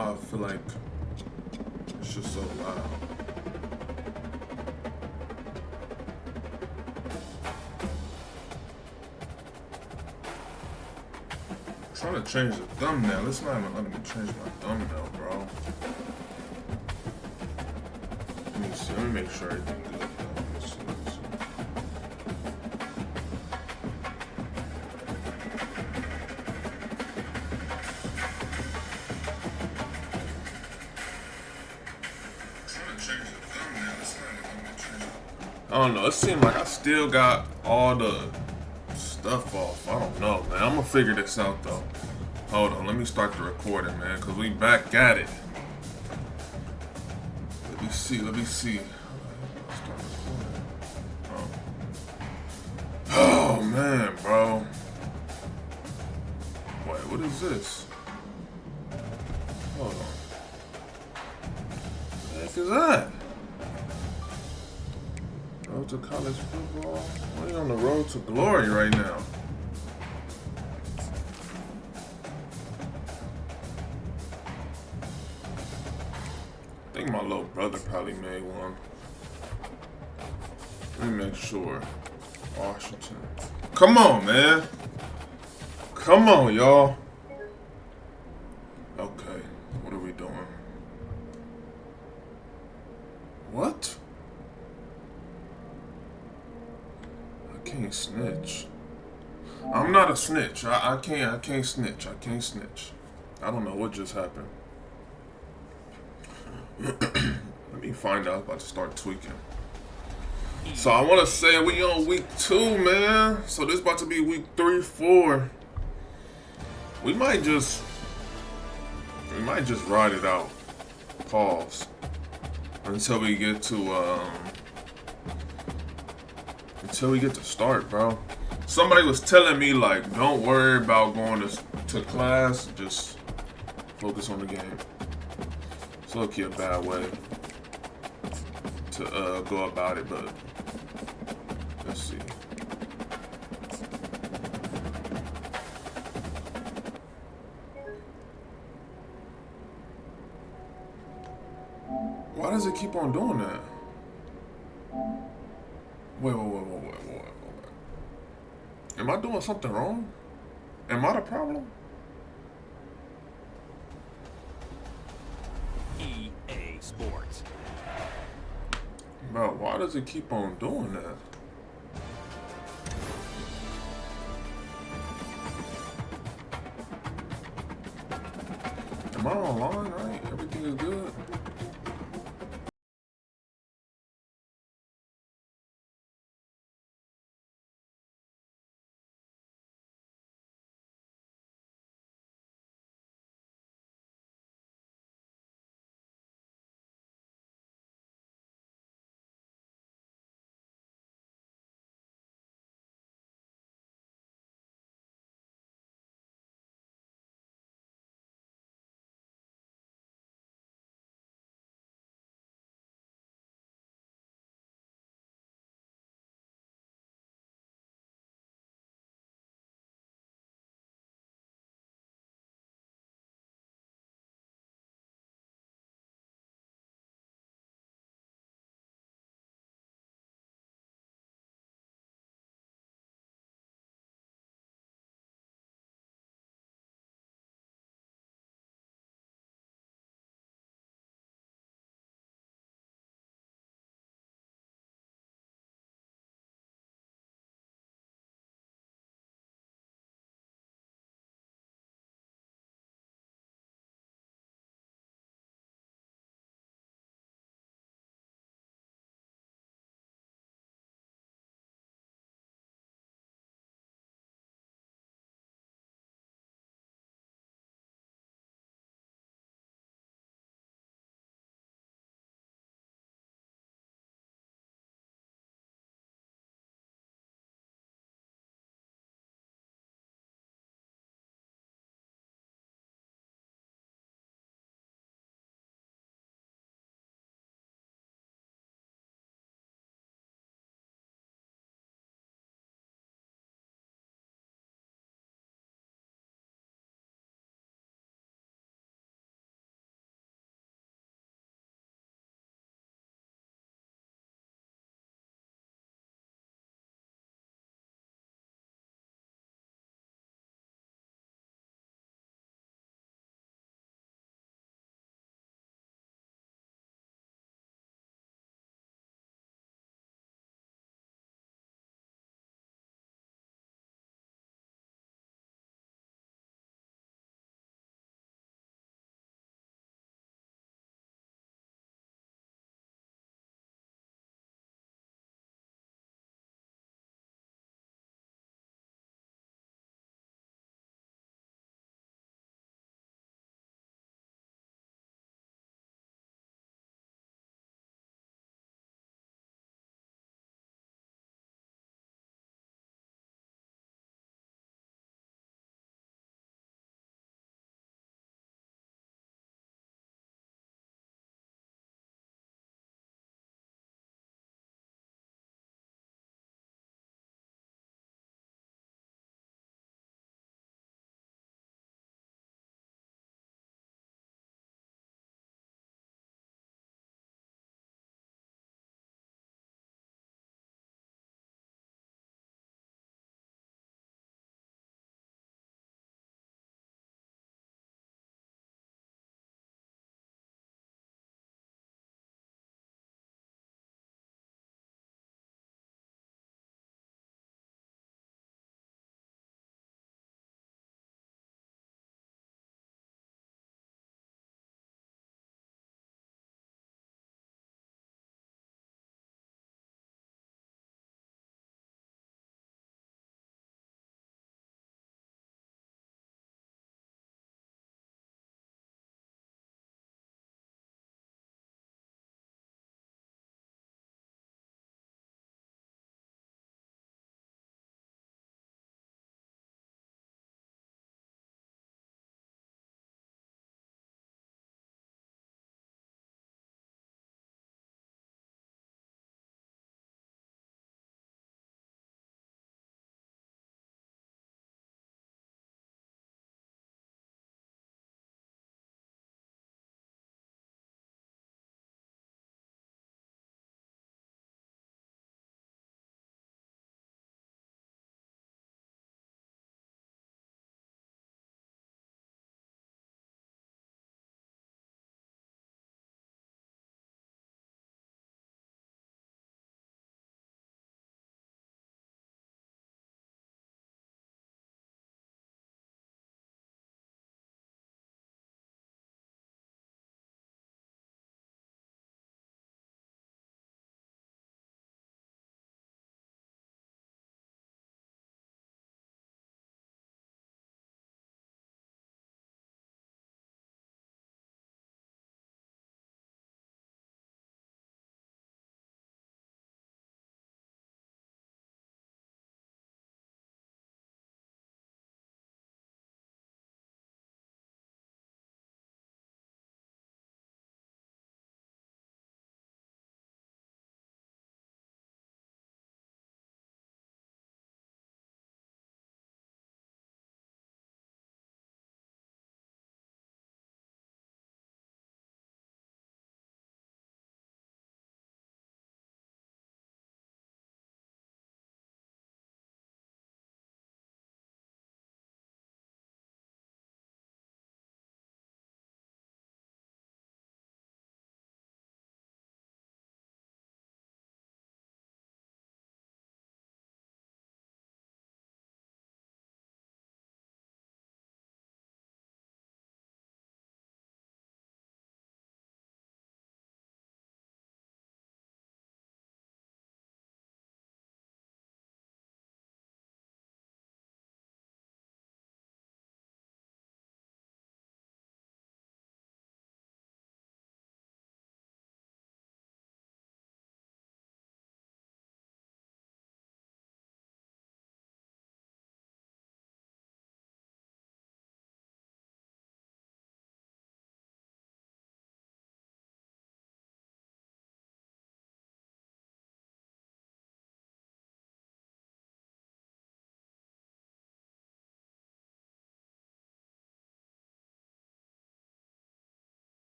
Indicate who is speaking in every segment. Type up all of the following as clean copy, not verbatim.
Speaker 1: why I feel like it's just so loud. I'm trying to change the thumbnail. It's not even letting me change my thumbnail, bro. Let me see. Let me make sure everything good. Let me see. Let me see. I don't know. It seems like I still got all the stuff off. I don't know, man. I'm gonna figure this out though. Hold on. Let me start the recording, man, cause we back at it. Let me see. Let me see. Start recording. Oh man, bro. Wait, what is this? Hold on. What the heck is that? Road to college football? We're on the road to glory right now. I think my little brother probably made one. Let me make sure. Washington. Come on, man. Come on, y'all. Okay, what are we doing? What? I can't snitch. I'm not a snitch. I can't snitch. I can't snitch. I don't know what just happened. Let me find out. I'm about to start tweaking. So I want to say we on week 2, man. So this about to be week 3, 4. We might just ride it out. Pause. Until we get to start, bro. Somebody was telling me like, don't worry about going to class, just focus on the game. It's low-key a bad way to go about it, but let's see. Why does it keep on doing that? Wait. Am I doing something wrong? Am I the problem?
Speaker 2: EA Sports.
Speaker 1: Bro, why does it keep on doing that? Am I online, right? Everything is good?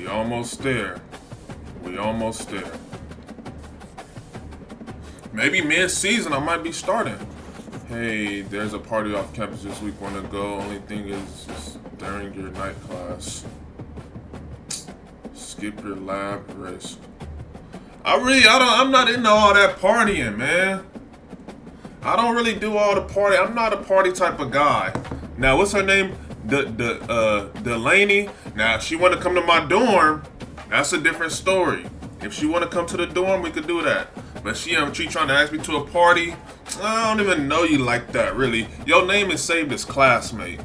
Speaker 1: almost there. We almost there. Maybe mid-season I might be starting. Hey, there's a party off campus this week. Want to go? Only thing is just during your night class. Skip your lab risk. I'm not into all that partying, man. I don't really do all the party. I'm not a party type of guy. Now, what's her name? Delaney. Now, if she want to come to my dorm, that's a different story. If she want to come to the dorm, we could do that. But she trying to ask me to a party. I don't even know you like that, really. Your name is saved as classmate.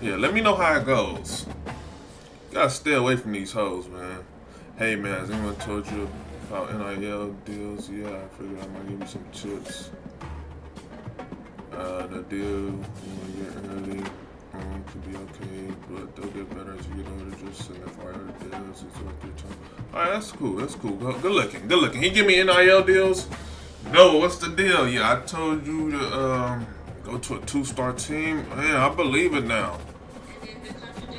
Speaker 1: Yeah, let me know how it goes. Gotta stay away from these hoes, man. Hey, man, has anyone told you about NIL deals? Yeah, I figured I might give you some tips. The deal when you get early could be okay, but they'll get better as you get older. Just signify our deals. It's worth your time. Alright, that's cool. That's cool. Good looking. Good looking. He give me NIL deals? No, what's the deal? Yeah, I told you to go to a 2-star team. Man, I believe it now.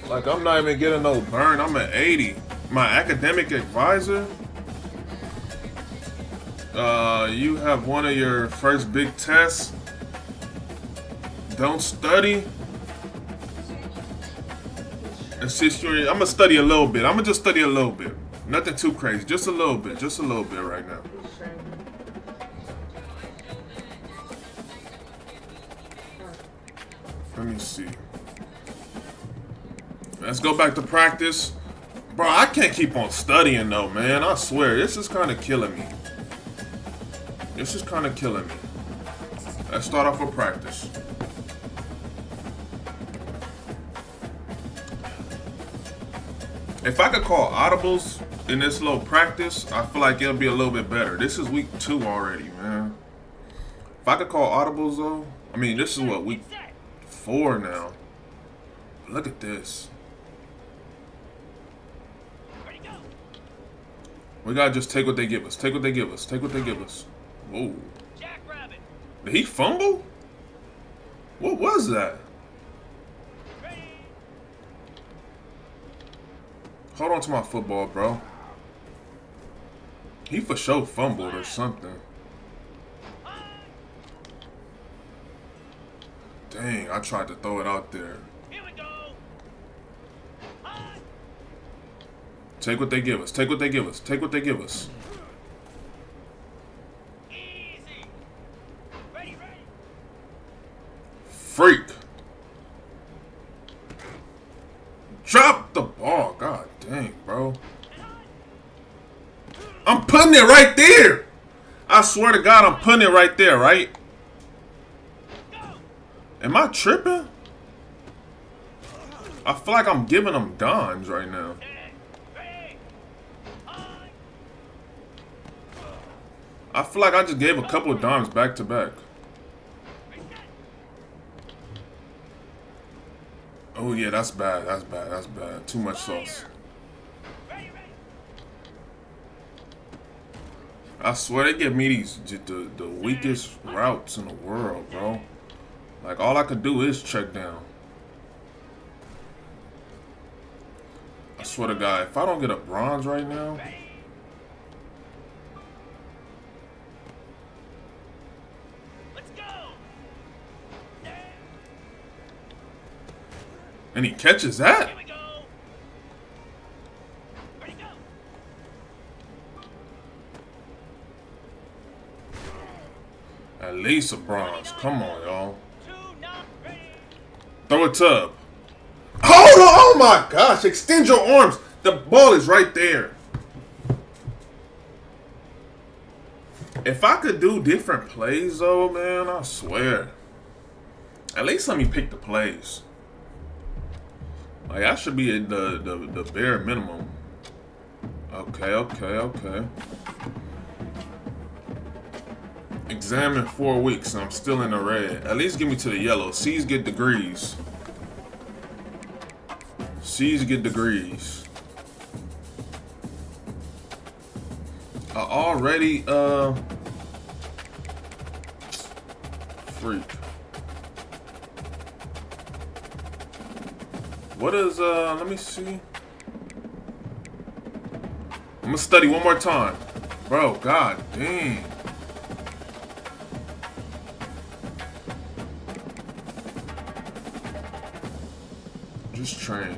Speaker 1: Like, I'm not even getting no burn. I'm at 80. My academic advisor? You have one of your first big tests. Don't study. Assist you. I'm gonna study a little bit. I'm gonna just study a little bit. Nothing too crazy. Just a little bit. Just a little bit right now. Let me see. Let's go back to practice. Bro, I can't keep on studying though, man. I swear, this is kind of killing me. This is kind of killing me. Let's start off with practice. If I could call audibles in this little practice, I feel like it'll be a little bit better. This is week 2 already, man. If I could call audibles though, I mean, this is what, week 4 now. Look at this. We gotta just take what they give us. Take what they give us. Take what they give us. Whoa. Did he fumble? What was that? Hold on to my football, bro. He for sure fumbled or something. Dang, I tried to throw it out there. Here we go. Take what they give us. Take what they give us. Take what they give us. Easy. Ready. Freak. Drop the ball. God dang, bro. I'm putting it right there. I swear to God, I'm putting it right there, right? Am I tripping? I feel like I'm giving them dimes right now. I feel like I just gave a couple of dimes back to back. Oh yeah, that's bad. That's bad. That's bad. Too much sauce. I swear they give me these the weakest routes in the world, bro. Like all I could do is check down. I swear to God, if I don't get a bronze right now. And he catches that? Here we go. Ready, go. At least a bronze. Come on, y'all. Throw a tub. Hold on! Oh my gosh! Extend your arms. The ball is right there. If I could do different plays, though, man, I swear. At least let me pick the plays. Like, I should be at the bare minimum. Okay. Exam in 4 weeks, and I'm still in the red. At least get me to the yellow. C's get degrees. C's get degrees. Already, freak. What is, let me see. I'm gonna study one more time. Bro, god dang. Just train.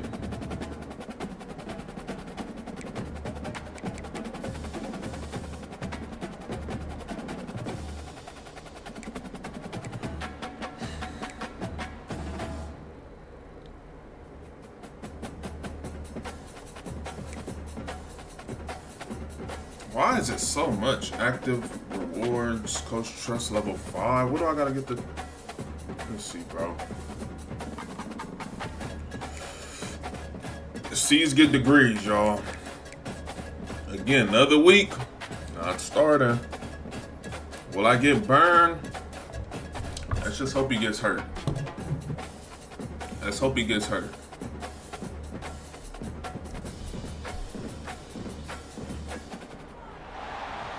Speaker 1: Why is it so much? Active rewards, coach trust level 5. What do I gotta get the... Let's see, bro. C's get degrees, y'all. Again, another week. Not starting. Will I get burned? Let's just hope he gets hurt. Let's hope he gets hurt.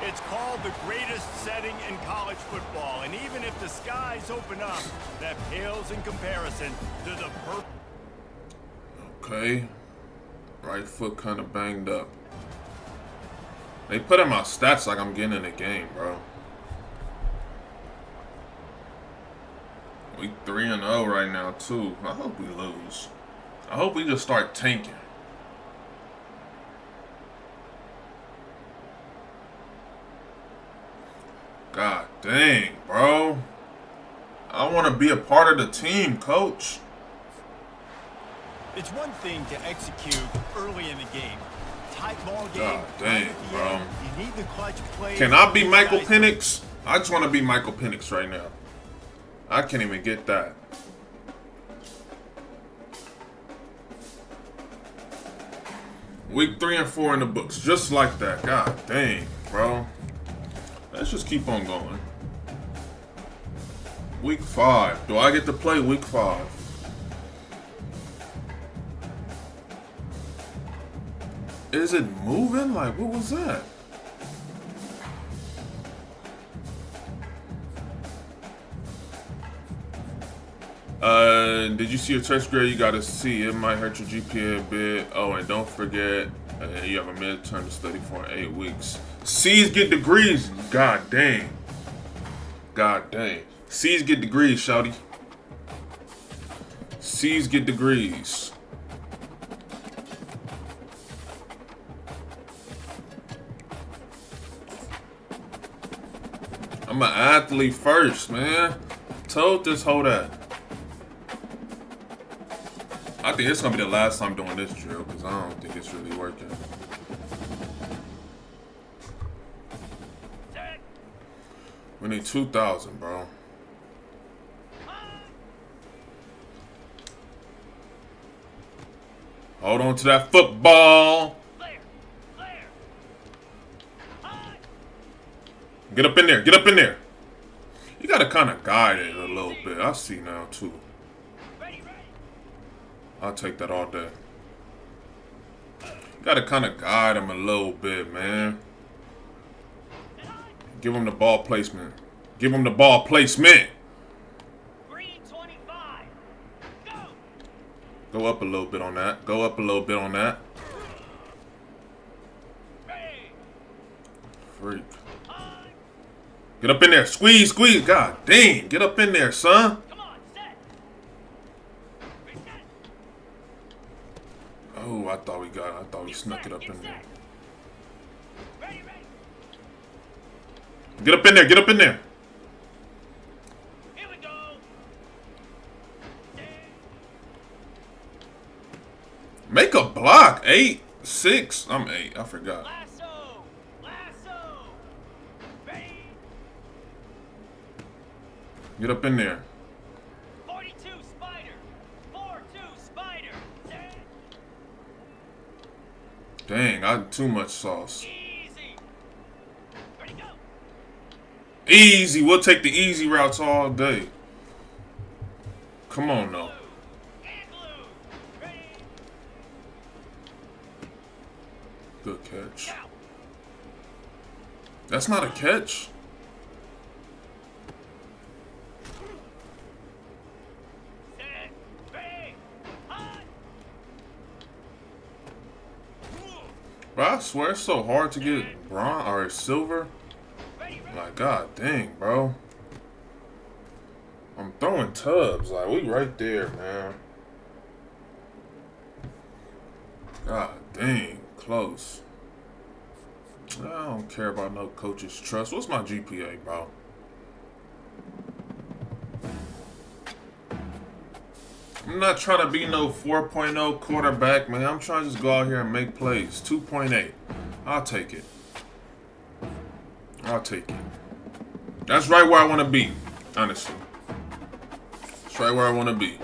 Speaker 2: It's called the greatest setting in college football, and even if the skies open up, that pales in comparison to the
Speaker 1: Okay. Right foot kind of banged up. They put in my stats like I'm getting in the game, bro. We 3-0 right now, too. I hope we lose. I hope we just start tanking. God dang, bro. I want to be a part of the team, coach.
Speaker 2: It's one thing to execute early in the game. Tight ball game.
Speaker 1: God dang, bro.
Speaker 2: End, you need the clutch play.
Speaker 1: Can I be Michael Penix? I just want to be Michael Penix right now. I can't even get that. Week 3 and 4 in the books. Just like that. God dang, bro. Let's just keep on going. Week 5. Do I get to play week 5? Is it moving? Like, what was that? Did you see your test grade? You gotta see. It might hurt your GPA a bit. Oh, and don't forget, you have a midterm to study for in 8 weeks. C's get degrees. God dang. God dang. C's get degrees, shawty. C's get degrees. I'm an athlete first, man. Told this hoe that. I think it's gonna be the last time doing this drill because I don't think it's really working. We need 2,000, bro. Hold on to that football. Get up in there. Get up in there. You got to kind of guide it a little bit. I see now, too. I'll take that all day. You got to kind of guide him a little bit, man. Give him the ball placement. Give him the ball placement.
Speaker 2: Green 25.
Speaker 1: Go up a little bit on that. Go up a little bit on that. Freak. Get up in there. Squeeze, squeeze. God dang. Get up in there, son.
Speaker 2: Come on, set.
Speaker 1: Oh, I thought we snuck it up in there.
Speaker 2: Ready.
Speaker 1: Get up in there. Get up in there.
Speaker 2: Here we go.
Speaker 1: Make a block. 8, 6. I'm 8. I forgot.
Speaker 2: Lasso. Ready.
Speaker 1: Get up in there.
Speaker 2: 42 spider. 4-2 spider.
Speaker 1: Dang, I had too much sauce.
Speaker 2: Easy. Ready, go.
Speaker 1: Easy. We'll take the easy routes all day. Come on, though.
Speaker 2: And blue. Ready.
Speaker 1: Good catch.
Speaker 2: Now.
Speaker 1: That's not a catch.
Speaker 2: Set. Ready. Hot.
Speaker 1: Bro, I swear it's so hard to get bronze or silver. Like, god dang, bro. I'm throwing tubs. Like, we right there, man. God dang, close. I don't care about no coach's trust. What's my GPA, bro? I'm not trying to be no 4.0 quarterback, man. I'm trying to just go out here and make plays. 2.8. I'll take it. I'll take it. That's right where I want to be, honestly. That's right where I want to be.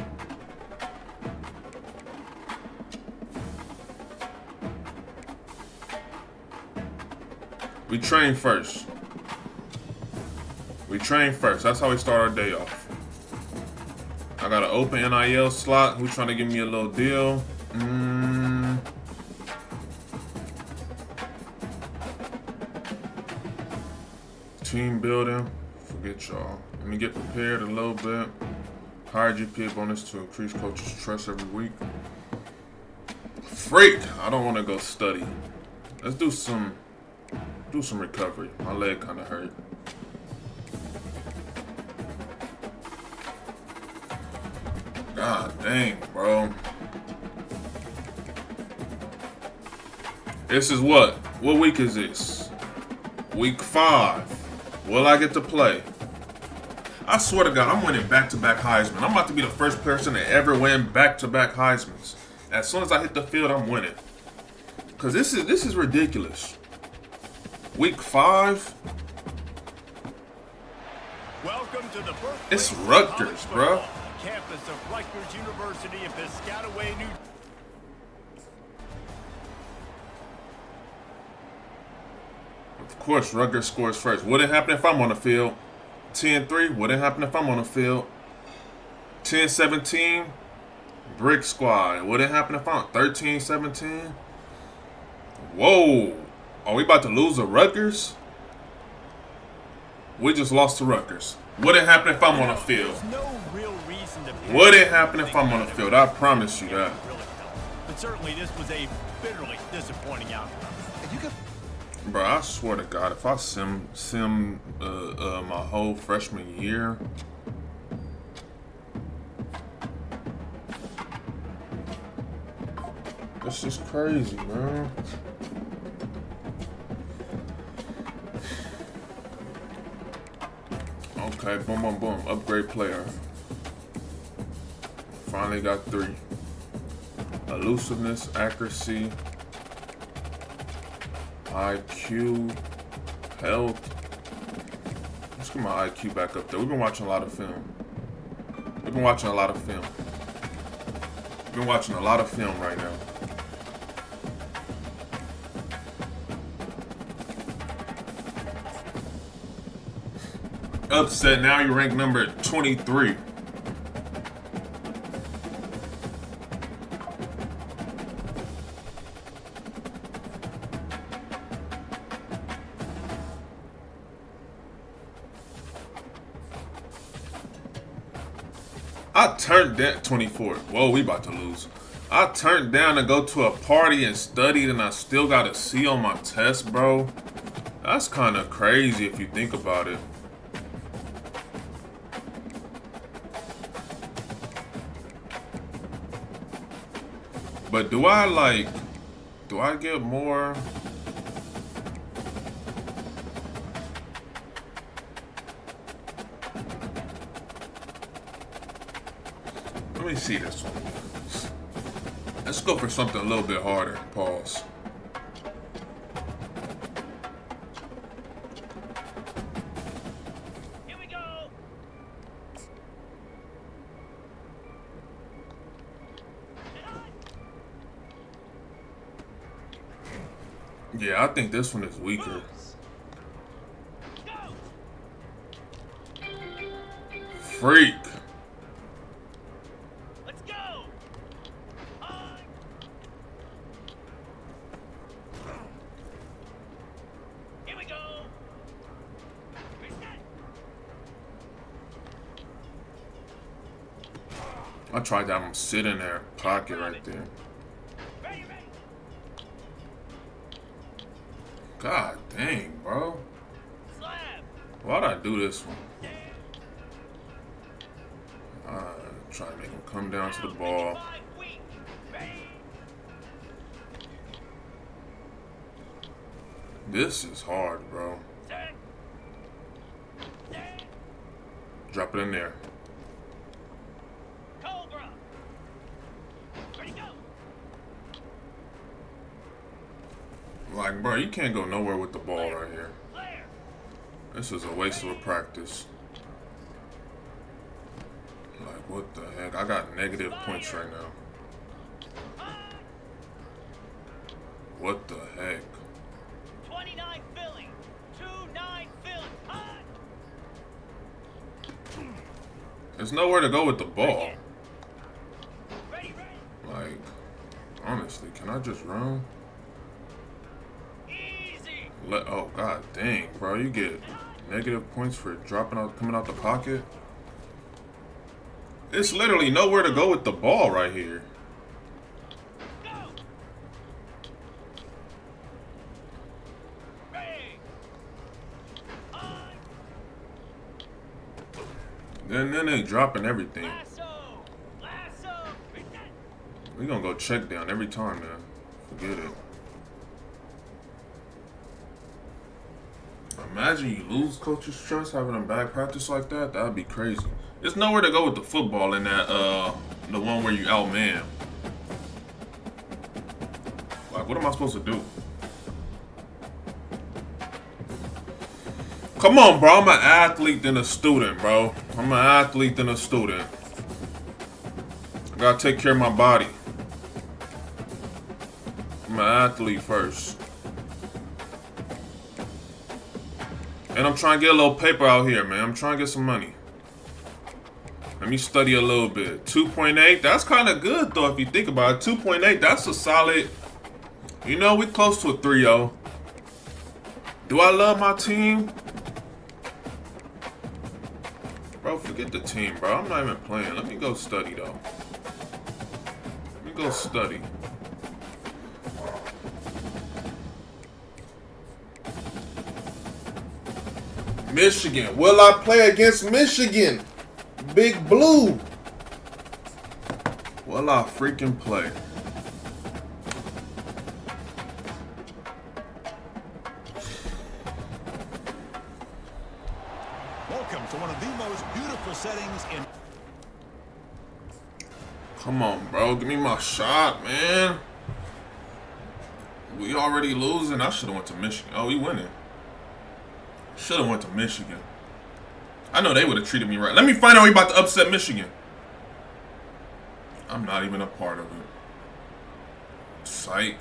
Speaker 1: We train first. We train first. That's how we start our day off. I got an open NIL slot. Who's trying to give me a little deal? Team building. Forget y'all. Let me get prepared a little bit. Higher GPA bonus to increase coaches' trust every week. Freak! I don't want to go study. Let's do some recovery. My leg kind of hurt. God dang, bro. This is what? What week is this? Week 5. Will I get to play? I swear to God, I'm winning back-to-back Heisman. I'm about to be the first person to ever win back-to-back Heismans. As soon as I hit the field, I'm winning. Cause this is ridiculous. Week 5.
Speaker 2: Welcome to the
Speaker 1: It's Rutgers, bro.
Speaker 2: Campus of Rutgers University in Piscataway, New.
Speaker 1: Of course, Rutgers scores first. Wouldn't happen if I'm on the field. 10-3. Wouldn't happen if I'm on the field. 10-17. Brick squad. Wouldn't happen if I'm 13-17. Whoa. Are we about to lose to Rutgers? We just lost to Rutgers. Wouldn't happen if I'm on the field. Wouldn't happen if I'm on the field. I promise you that.
Speaker 2: But certainly this was a bitterly disappointing outcome.
Speaker 1: Bro, I swear to God, if I sim my whole freshman year, this is crazy, man. Okay, boom, boom, boom. Upgrade player. Finally got 3. Elusiveness, accuracy, IQ, health. Let's get my IQ back up there. We've been watching a lot of film. We've been watching a lot of film. We've been watching a lot of film right now. Upset, now you rank number 23. I turned down 24. Whoa, we about to lose. I turned down to go to a party and studied, and I still got a C on my test, bro. That's kind of crazy if you think about it. But do I get more? Let me see this one. Let's go for something a little bit harder. Pause.
Speaker 2: Here we go.
Speaker 1: Yeah, I think this one is weaker. Freak.
Speaker 2: Let's go. Here we go.
Speaker 1: I tried to have him sit in there, pocket right there. God dang, bro. Why'd I do this one? Try to make him come down to the ball. This is hard, bro. Drop it in there. Like, bro, you can't go nowhere with the ball right here. This is a waste of a practice. Like, what the heck? I got negative points right now. What the heck?
Speaker 3: 29 Philly. 2-9 Philly.
Speaker 1: There's nowhere to go with the ball. Like, honestly, can I just run? Oh, god dang, bro. You get negative points for dropping out, coming out the pocket. It's literally nowhere to go with the ball right here. Then they dropping everything. We gonna go check down every time, man. Forget it. Imagine you lose coach's trust having a bad practice like that. That'd be crazy. There's nowhere to go with the football in that, the one where you outman. Like, what am I supposed to do? Come on, bro. I'm an athlete than a student, bro. I'm an athlete than a student. I gotta take care of my body. I'm an athlete first. And I'm trying to get a little paper out here, man. I'm trying to get some money. Let me study a little bit. 2.8, that's kind of good, though, if you think about it. 2.8, that's a solid... You know, we close to a 3-0. Do I love my team? Bro, forget the team, bro. I'm not even playing. Let me go study, though. Let me go study. Michigan. Will I play against Michigan? Big Blue. Will I freaking play?
Speaker 2: Welcome to one of the most beautiful settings in...
Speaker 1: Come on, bro. Give me my shot, man. We already losing. I should have went to Michigan. Oh, we winning. Should have went to Michigan. I know they would have treated me right. Let me find out we about to upset Michigan. I'm not even a part of it. Psych.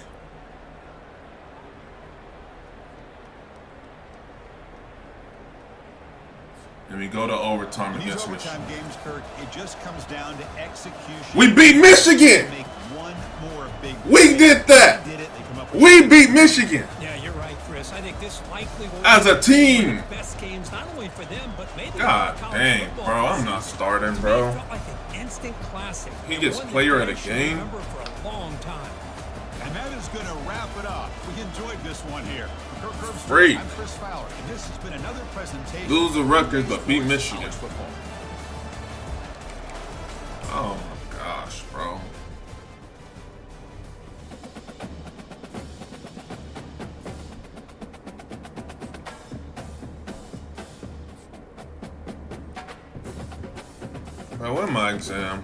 Speaker 1: And we go to overtime against Michigan.
Speaker 2: Games, Kirk, it just comes down to execution.
Speaker 1: We beat Michigan.
Speaker 2: Make one more big
Speaker 1: We did that.
Speaker 2: They did it. They come up
Speaker 1: We beat Michigan.
Speaker 4: Yeah, you're right, Chris. I think this likely will
Speaker 1: As a team.
Speaker 4: be the best games, not only for them, but maybe
Speaker 1: God
Speaker 4: for college
Speaker 1: dang,
Speaker 4: football.
Speaker 1: bro. I'm not starting,
Speaker 4: To me,
Speaker 1: bro.
Speaker 4: it felt like an instant classic.
Speaker 1: He gets
Speaker 4: One that
Speaker 1: player of the
Speaker 4: fans should
Speaker 1: game.
Speaker 4: remember for a long time.
Speaker 2: And that is going to wrap it up. We enjoyed this one here. Kirk Herbstreit,
Speaker 1: Freak.
Speaker 2: I'm Chris Fowler, and this has been another presentation.
Speaker 1: Lose the record, but beat
Speaker 2: of
Speaker 1: Michigan.
Speaker 2: college football.
Speaker 1: Oh my gosh, bro. Bro, where's my exam?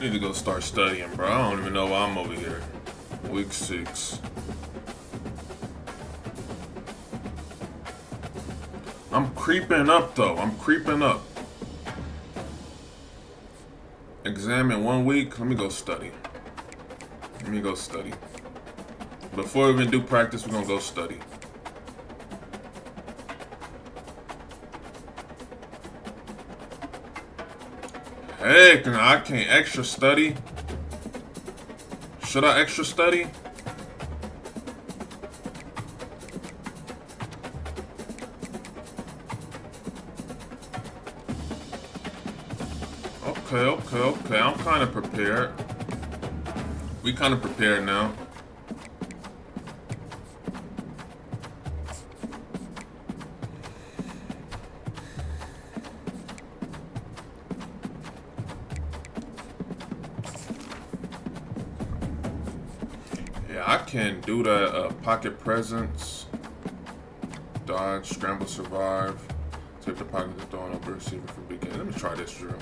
Speaker 1: Need to go start studying, bro. I don't even know why I'm over here. Week 6. I'm creeping up, though. I'm creeping up. Exam in 1 week. Let me go study. Let me go study. Before we even do practice, we're going to go study. Heck, no, I can't extra study. Should I extra study? Okay. I'm kind of prepared. We kind of prepared now. Yeah, I can do that. Pocket presence, dodge, scramble, survive. Take the pocket to throw an over receiver for beginning. Let me try this drill.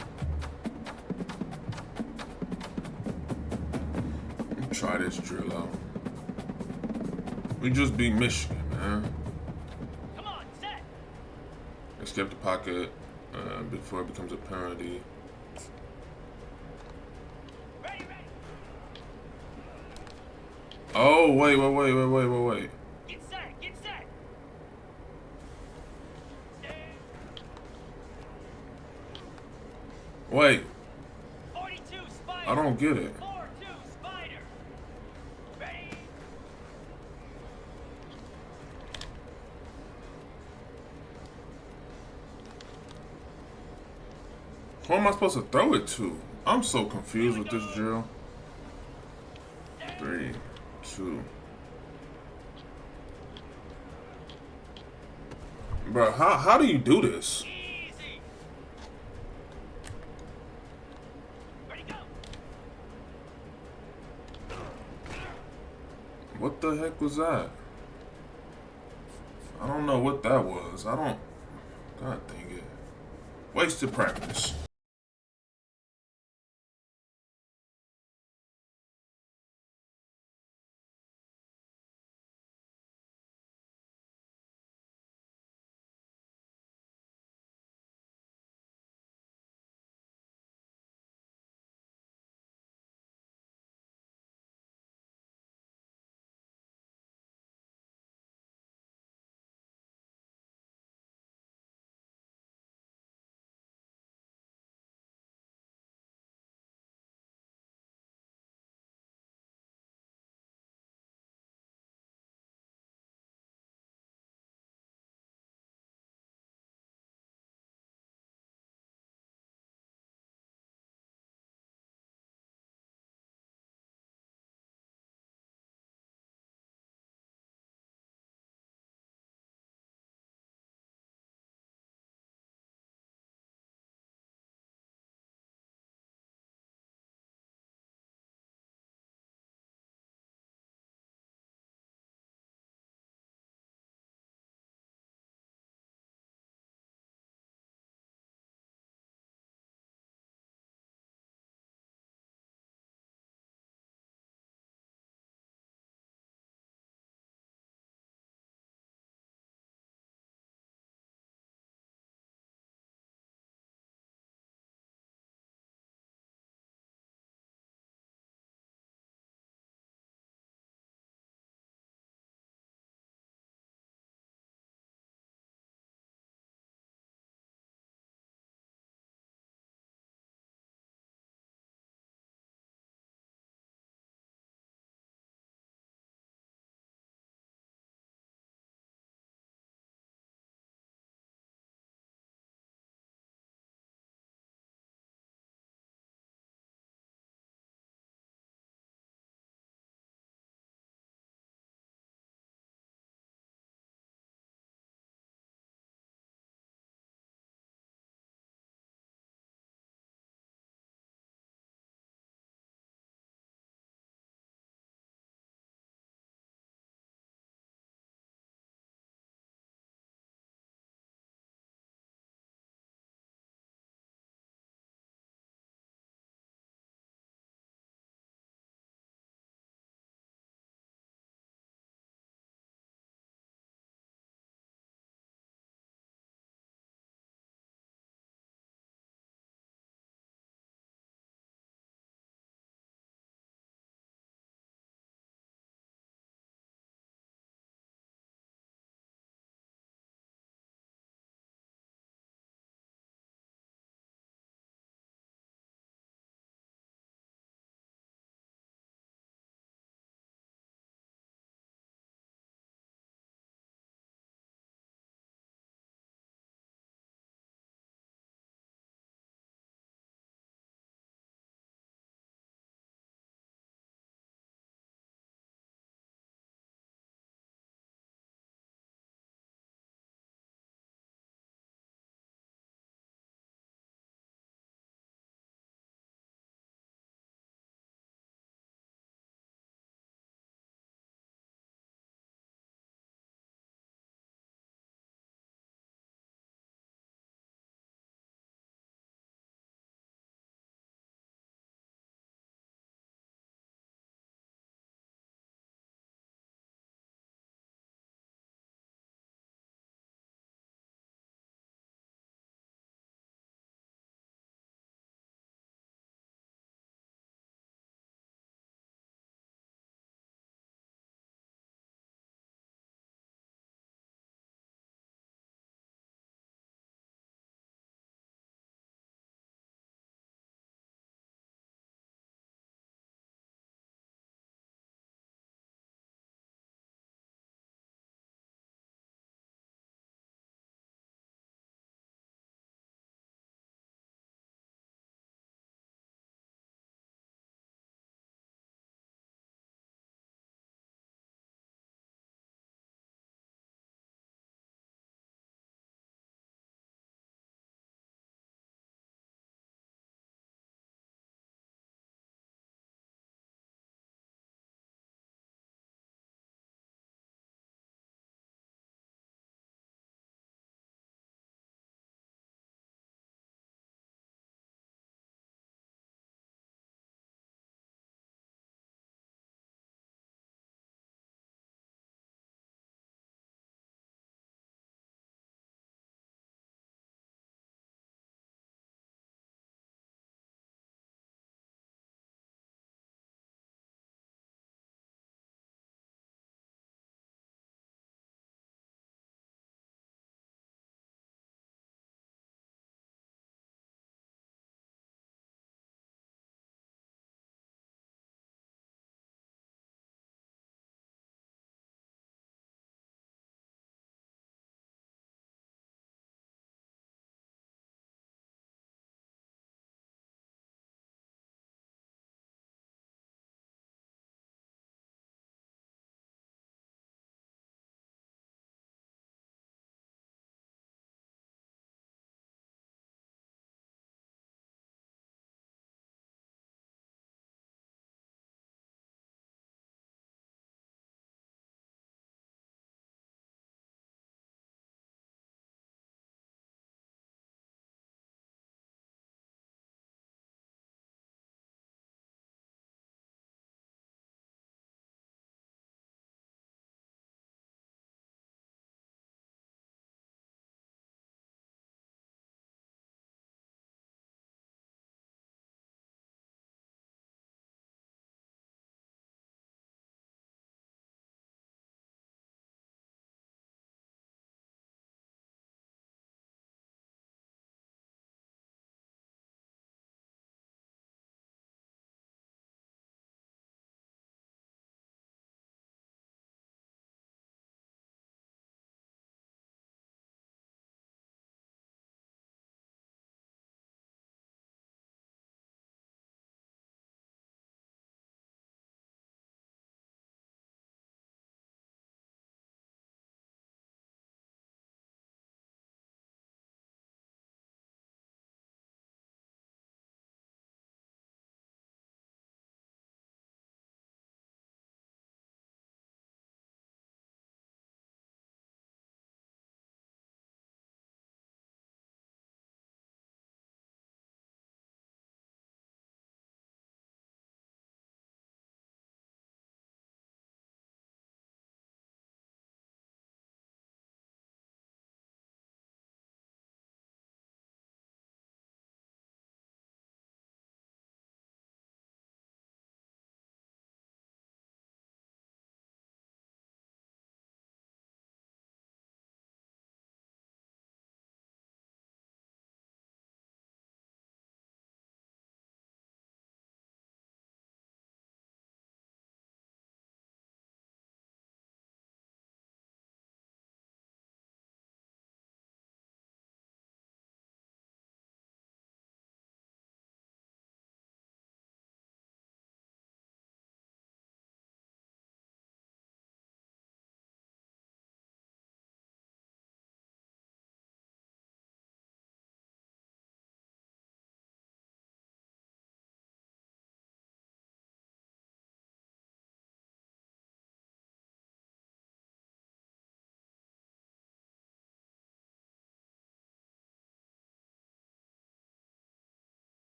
Speaker 1: Let me try this drill out. We just beat Michigan, man.
Speaker 3: Come on, set.
Speaker 1: Escape the pocket before it becomes a penalty.
Speaker 3: Ready, ready.
Speaker 1: Oh, wait.
Speaker 3: Get set, get set. Stand.
Speaker 1: Wait,
Speaker 3: 42 Spider.
Speaker 1: I don't get it.
Speaker 3: 4-2 Spider. Ready.
Speaker 1: Who am I supposed to throw it to? I'm so confused with this drill. 3, 2. Bro, how do you do this?
Speaker 3: Easy. Ready, go.
Speaker 1: What the heck was that? I don't know what that was. I don't. God dang it. Wasted practice.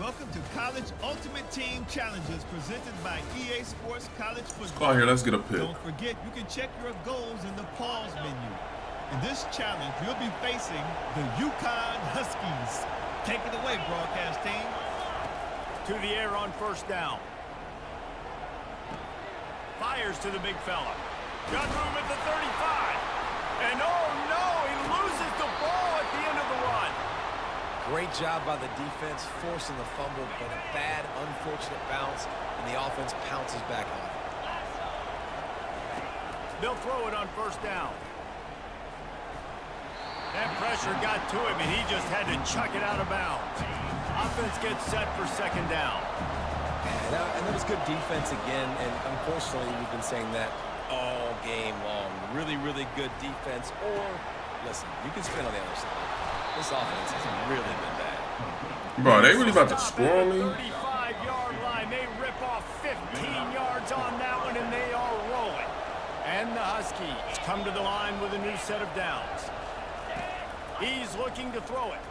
Speaker 5: Welcome to College Ultimate Team Challenges presented by EA Sports College
Speaker 1: Go
Speaker 5: Football.
Speaker 1: out here, let's get a pick.
Speaker 5: Don't forget, you can check your goals in the pause menu. In this challenge, you'll be facing the Yukon Huskies. Take it away, broadcast team.
Speaker 2: To the air on first down. Fires to the big fella. Got room at the 35. And oh no, he loses the ball at the end of the run.
Speaker 6: Great job by the defense forcing the fumble, but a bad, unfortunate bounce, and the offense pounces back on it.
Speaker 2: They'll throw it on first down. That pressure got to him, and he just had to chuck it out of bounds. Offense gets set for second down.
Speaker 6: And that was good defense again, and unfortunately, we've been saying that all game long. Really, really good defense, or, listen, you can spin on the other side. This offense has really been bad.
Speaker 1: Bro, they really about to score on me?
Speaker 2: 35-yard line. They rip off 15 yards on that one, and they are rolling. And the Huskies come to the line with a new set of downs. He's looking to throw it.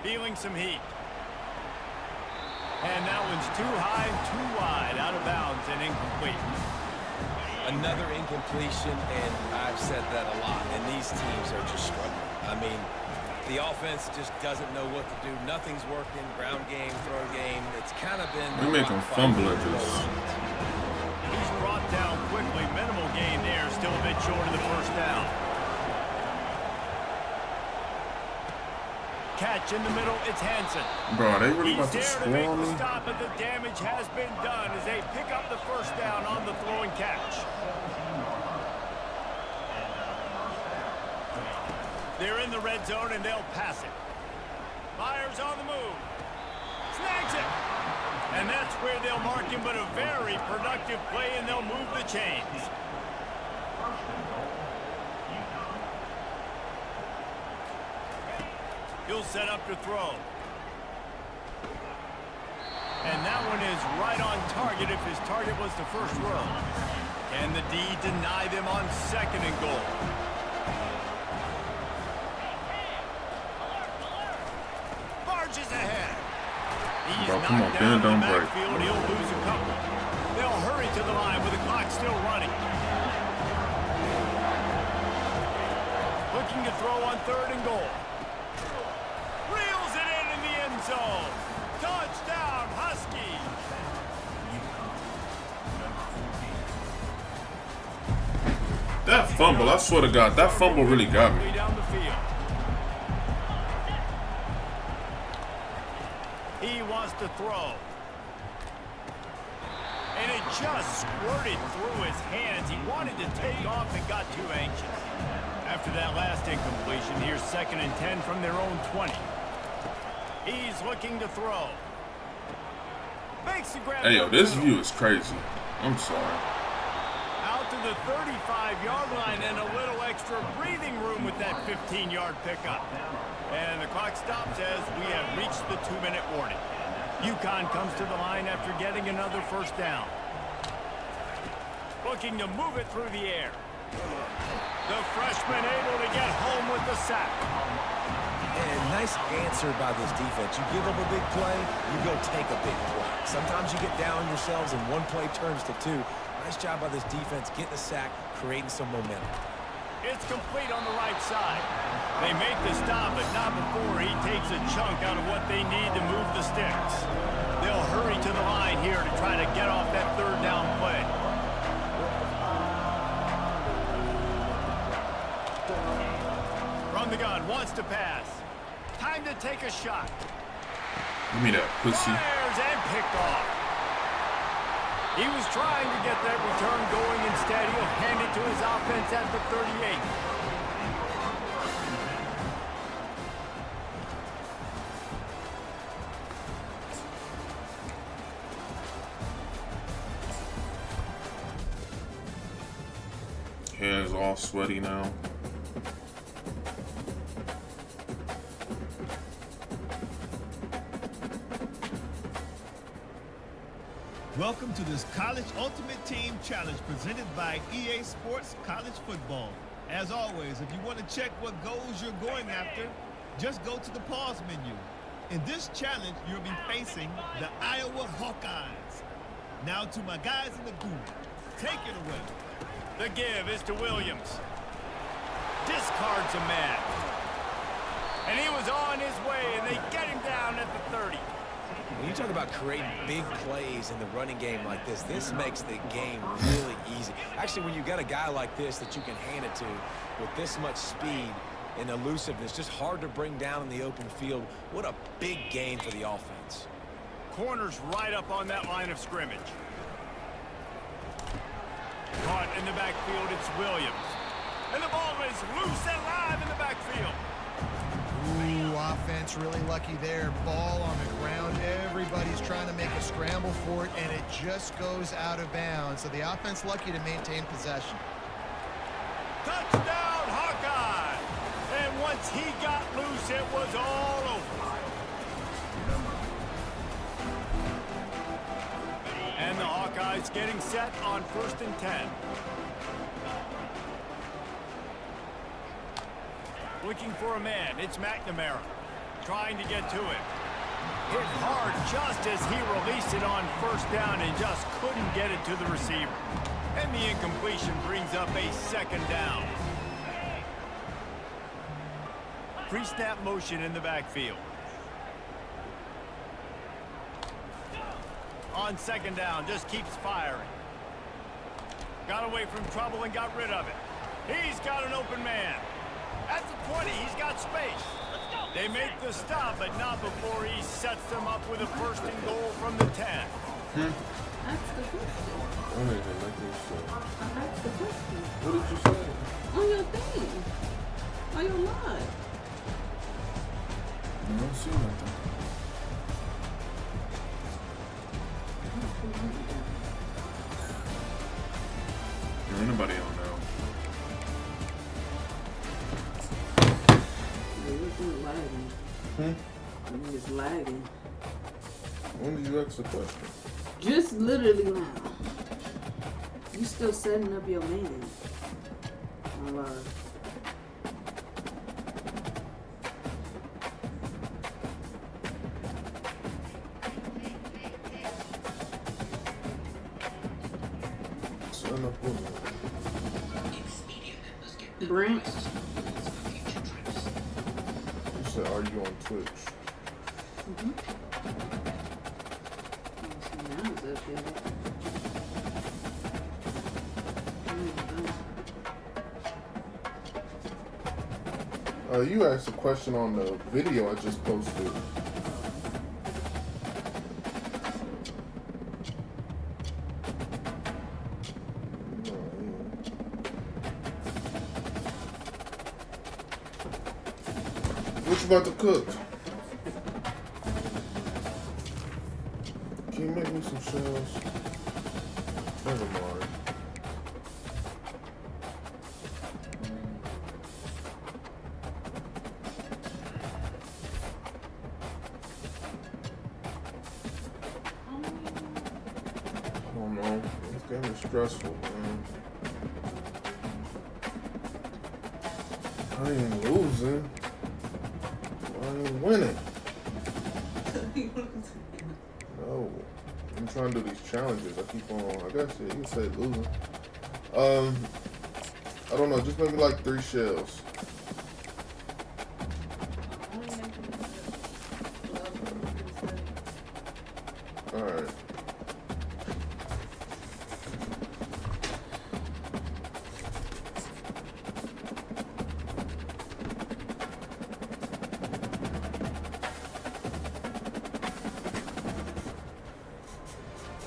Speaker 2: Feeling some heat. And that one's too high and too wide, out of bounds and incomplete.
Speaker 6: Another incompletion, and I've said that a lot, and these teams are just struggling. I mean, the offense just doesn't know what to do. Nothing's working. Ground game, throw game. It's kind of been...
Speaker 1: We make them fumble at this.
Speaker 2: He's brought down quickly. Minimal gain there. Still a bit short of the first down. Catch in the middle. It's Hansen.
Speaker 1: Bro, they really about to
Speaker 2: He's
Speaker 1: score
Speaker 2: there to
Speaker 1: on
Speaker 2: make
Speaker 1: me?
Speaker 2: the stop, but the damage has been done as they pick up the first down on the throw and catch. They're in the red zone, and they'll pass it. Fires on the move. Snags it. And that's where they'll mark him, but a very productive play, and they'll move the chains. He'll set up to throw. And that one is right on target if his target was the first row. Can the D deny them on second and goal? Barges ahead. He's
Speaker 1: Bro, come on,
Speaker 2: knocked down
Speaker 1: Ben, don't
Speaker 2: the
Speaker 1: break.
Speaker 2: backfield. He'll lose a couple. They'll hurry to the line with the clock still running. Looking to throw on third and goal. Reels it in the end zone. Touchdown, Huskies.
Speaker 1: That fumble, I swear to God, that fumble really got me.
Speaker 2: Way down the field. He wants to throw. And it just squirted through his hands. He wanted to take off and got too anxious. After that last incompletion, here's 2nd and 10 from their own 20. He's looking to throw. Makes the grab.
Speaker 1: Hey, yo, this view is crazy. I'm sorry.
Speaker 2: Out to the 35-yard line and a little extra breathing room with that 15-yard pickup. And the clock stops as we have reached the 2-minute warning. UConn comes to the line after getting another first down. Looking to move it through the air. The freshman able to get home with the sack.
Speaker 6: And nice answer by this defense. You give them a big play, you go take a big play. Sometimes you get down yourselves and one play turns to two. Nice job by this defense getting a sack, creating some momentum.
Speaker 2: It's complete on the right side. They make the stop, but not before he takes a chunk out of what they need to move the sticks. They'll hurry to the line here to try to get off that third down play. From the gun, wants to pass. Time to take a shot.
Speaker 1: Give me that pussy.
Speaker 2: Fires and picked off. He was trying to get that return going. Instead, he'll hand it to his offense at the 38.
Speaker 1: Hands all sweaty now.
Speaker 5: Welcome to this College Ultimate Team Challenge presented by EA Sports College Football. As always, if you want to check what goals you're going after, just go to the pause menu. In this challenge, you'll be facing the Iowa Hawkeyes. Now to my guys in the booth. Take it away.
Speaker 2: The give is to Williams. Discards a man. And he was on his way, and they get him down at the 30.
Speaker 6: When you talk about creating big plays in the running game like this makes the game really easy. Actually, when you got a guy like this that you can hand it to with this much speed and elusiveness, just hard to bring down in the open field, what a big gain for the offense.
Speaker 2: Corner's right up on that line of scrimmage. Caught in the backfield, it's Williams. And the ball is loose and live in the backfield.
Speaker 7: Ooh, offense really lucky there. Ball on the ground. Everybody's trying to make a scramble for it, and it just goes out of bounds. So the offense lucky to maintain possession.
Speaker 2: Touchdown, Hawkeye! And once he got loose, it was all over. And the Hawkeyes getting set on 1st and 10. Looking for a man, it's McNamara. Trying to get to it. Hit hard just as he released it on 1st down and just couldn't get it to the receiver. And the incompletion brings up a 2nd down. Pre-snap motion in the backfield. On 2nd down, just keeps firing. Got away from trouble and got rid of it. He's got an open man. At the 20, he's got space. They make the stop, but not before he sets them up with a 1st and goal from the 10.
Speaker 8: That's the question.
Speaker 1: I don't even make this shit.
Speaker 8: That's the question.
Speaker 1: What did you say?
Speaker 8: On your thing. On your live.
Speaker 1: I don't see nothing. Ain't nobody on now.
Speaker 8: It's lagging. It's lagging.
Speaker 1: When did you ask the question?
Speaker 8: Just literally now. You still setting up your man. On live.
Speaker 1: Setting up what?
Speaker 8: Brent.
Speaker 1: You said, are you on Twitch?
Speaker 8: Now it's up here.
Speaker 1: You asked a question on the video I just posted. What you about to cook? Can you make me some shells? Never mind. I don't know. It's getting stressful, man. I ain't losing. I ain't winning. No. I'm trying to do these challenges. I keep on, I guess, yeah, you can say losing. I don't know, just maybe like 3 shells. Alright.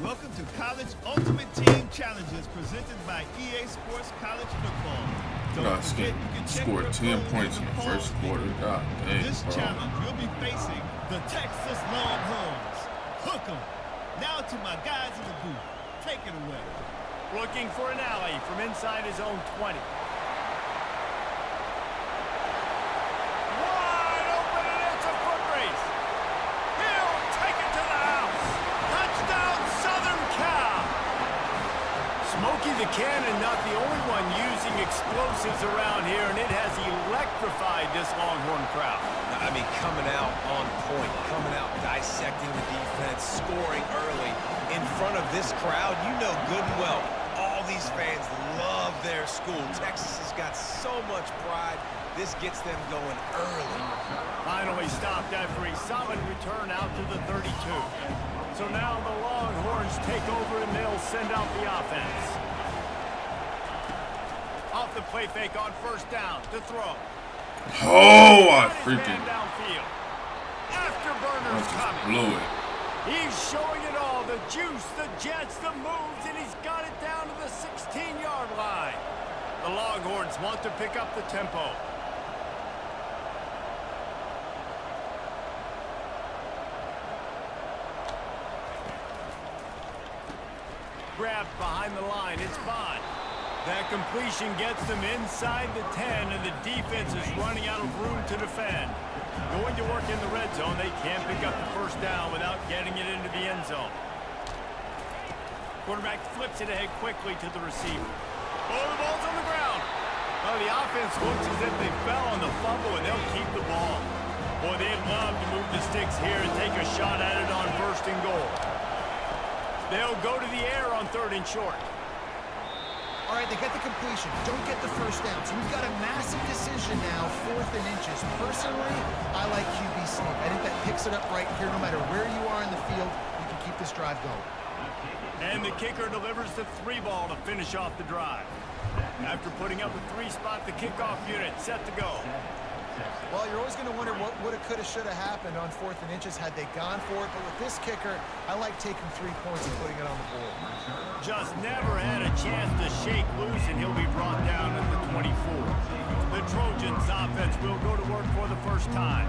Speaker 5: Welcome to College Ultimate Team Challenges presented by EA Sports College Football. Don't forget you can check
Speaker 1: scored
Speaker 5: your
Speaker 1: 10
Speaker 5: goals
Speaker 1: points
Speaker 5: in
Speaker 1: in
Speaker 5: the
Speaker 1: the first
Speaker 5: polls
Speaker 1: quarter.
Speaker 5: menu.
Speaker 1: God dang,
Speaker 5: This
Speaker 1: bro.
Speaker 5: challenge, you'll be facing the Texas Longhorns. Hook 'em. Now to my guys in the booth. Take it away.
Speaker 2: Looking for an alley from inside his own 20. Wide open, and it's a foot race. He'll take it to the house. Touchdown, Southern Cal. Smokey the cannon, not the only one using explosives around here, and it has electrified this Longhorn crowd.
Speaker 6: I mean, coming out on point, coming out dissecting the defense, scoring early in front of this crowd. You know good and well, all these fans love their school. Texas has got so much pride. This gets them going early.
Speaker 2: Finally stopped after a solid return out to the 32. So now the Longhorns take over and they'll send out the offense. Off the play fake on first down to throw.
Speaker 1: Oh, I freaking
Speaker 2: Downfield. Afterburners coming.
Speaker 1: blew it.
Speaker 2: He's showing it all. The juice, the jets, the moves, and he's got it down to the 16-yard line. The Longhorns want to pick up the tempo. Grabbed behind the line. It's Bond. That completion gets them inside the 10, and the defense is running out of room to defend. Going to work in the red zone. They can't pick up the first down without getting it into the end zone. Quarterback flips it ahead quickly to the receiver. Oh, the ball's on the ground. Oh, the offense looks as if they fell on the fumble, and they'll keep the ball. Boy, they'd love to move the sticks here and take a shot at it on first and goal. They'll go to the air on 3rd and short.
Speaker 7: All right, they get the completion. Don't get the first down. So we've got a massive decision now, 4th and inches. Personally, I like QB sneak. I think that picks it up right here. No matter where you are in the field, you can keep this drive going.
Speaker 2: And the kicker delivers the 3 ball to finish off the drive. After putting up a 3-spot, the kickoff unit set to go.
Speaker 7: Well, you're always going to wonder what woulda, coulda, shoulda happened on 4th and inches had they gone for it. But with this kicker, I like taking 3 points and putting it on the board.
Speaker 2: Just never had a chance to shake loose, and he'll be brought down at the 24. The Trojans offense will go to work for the first time.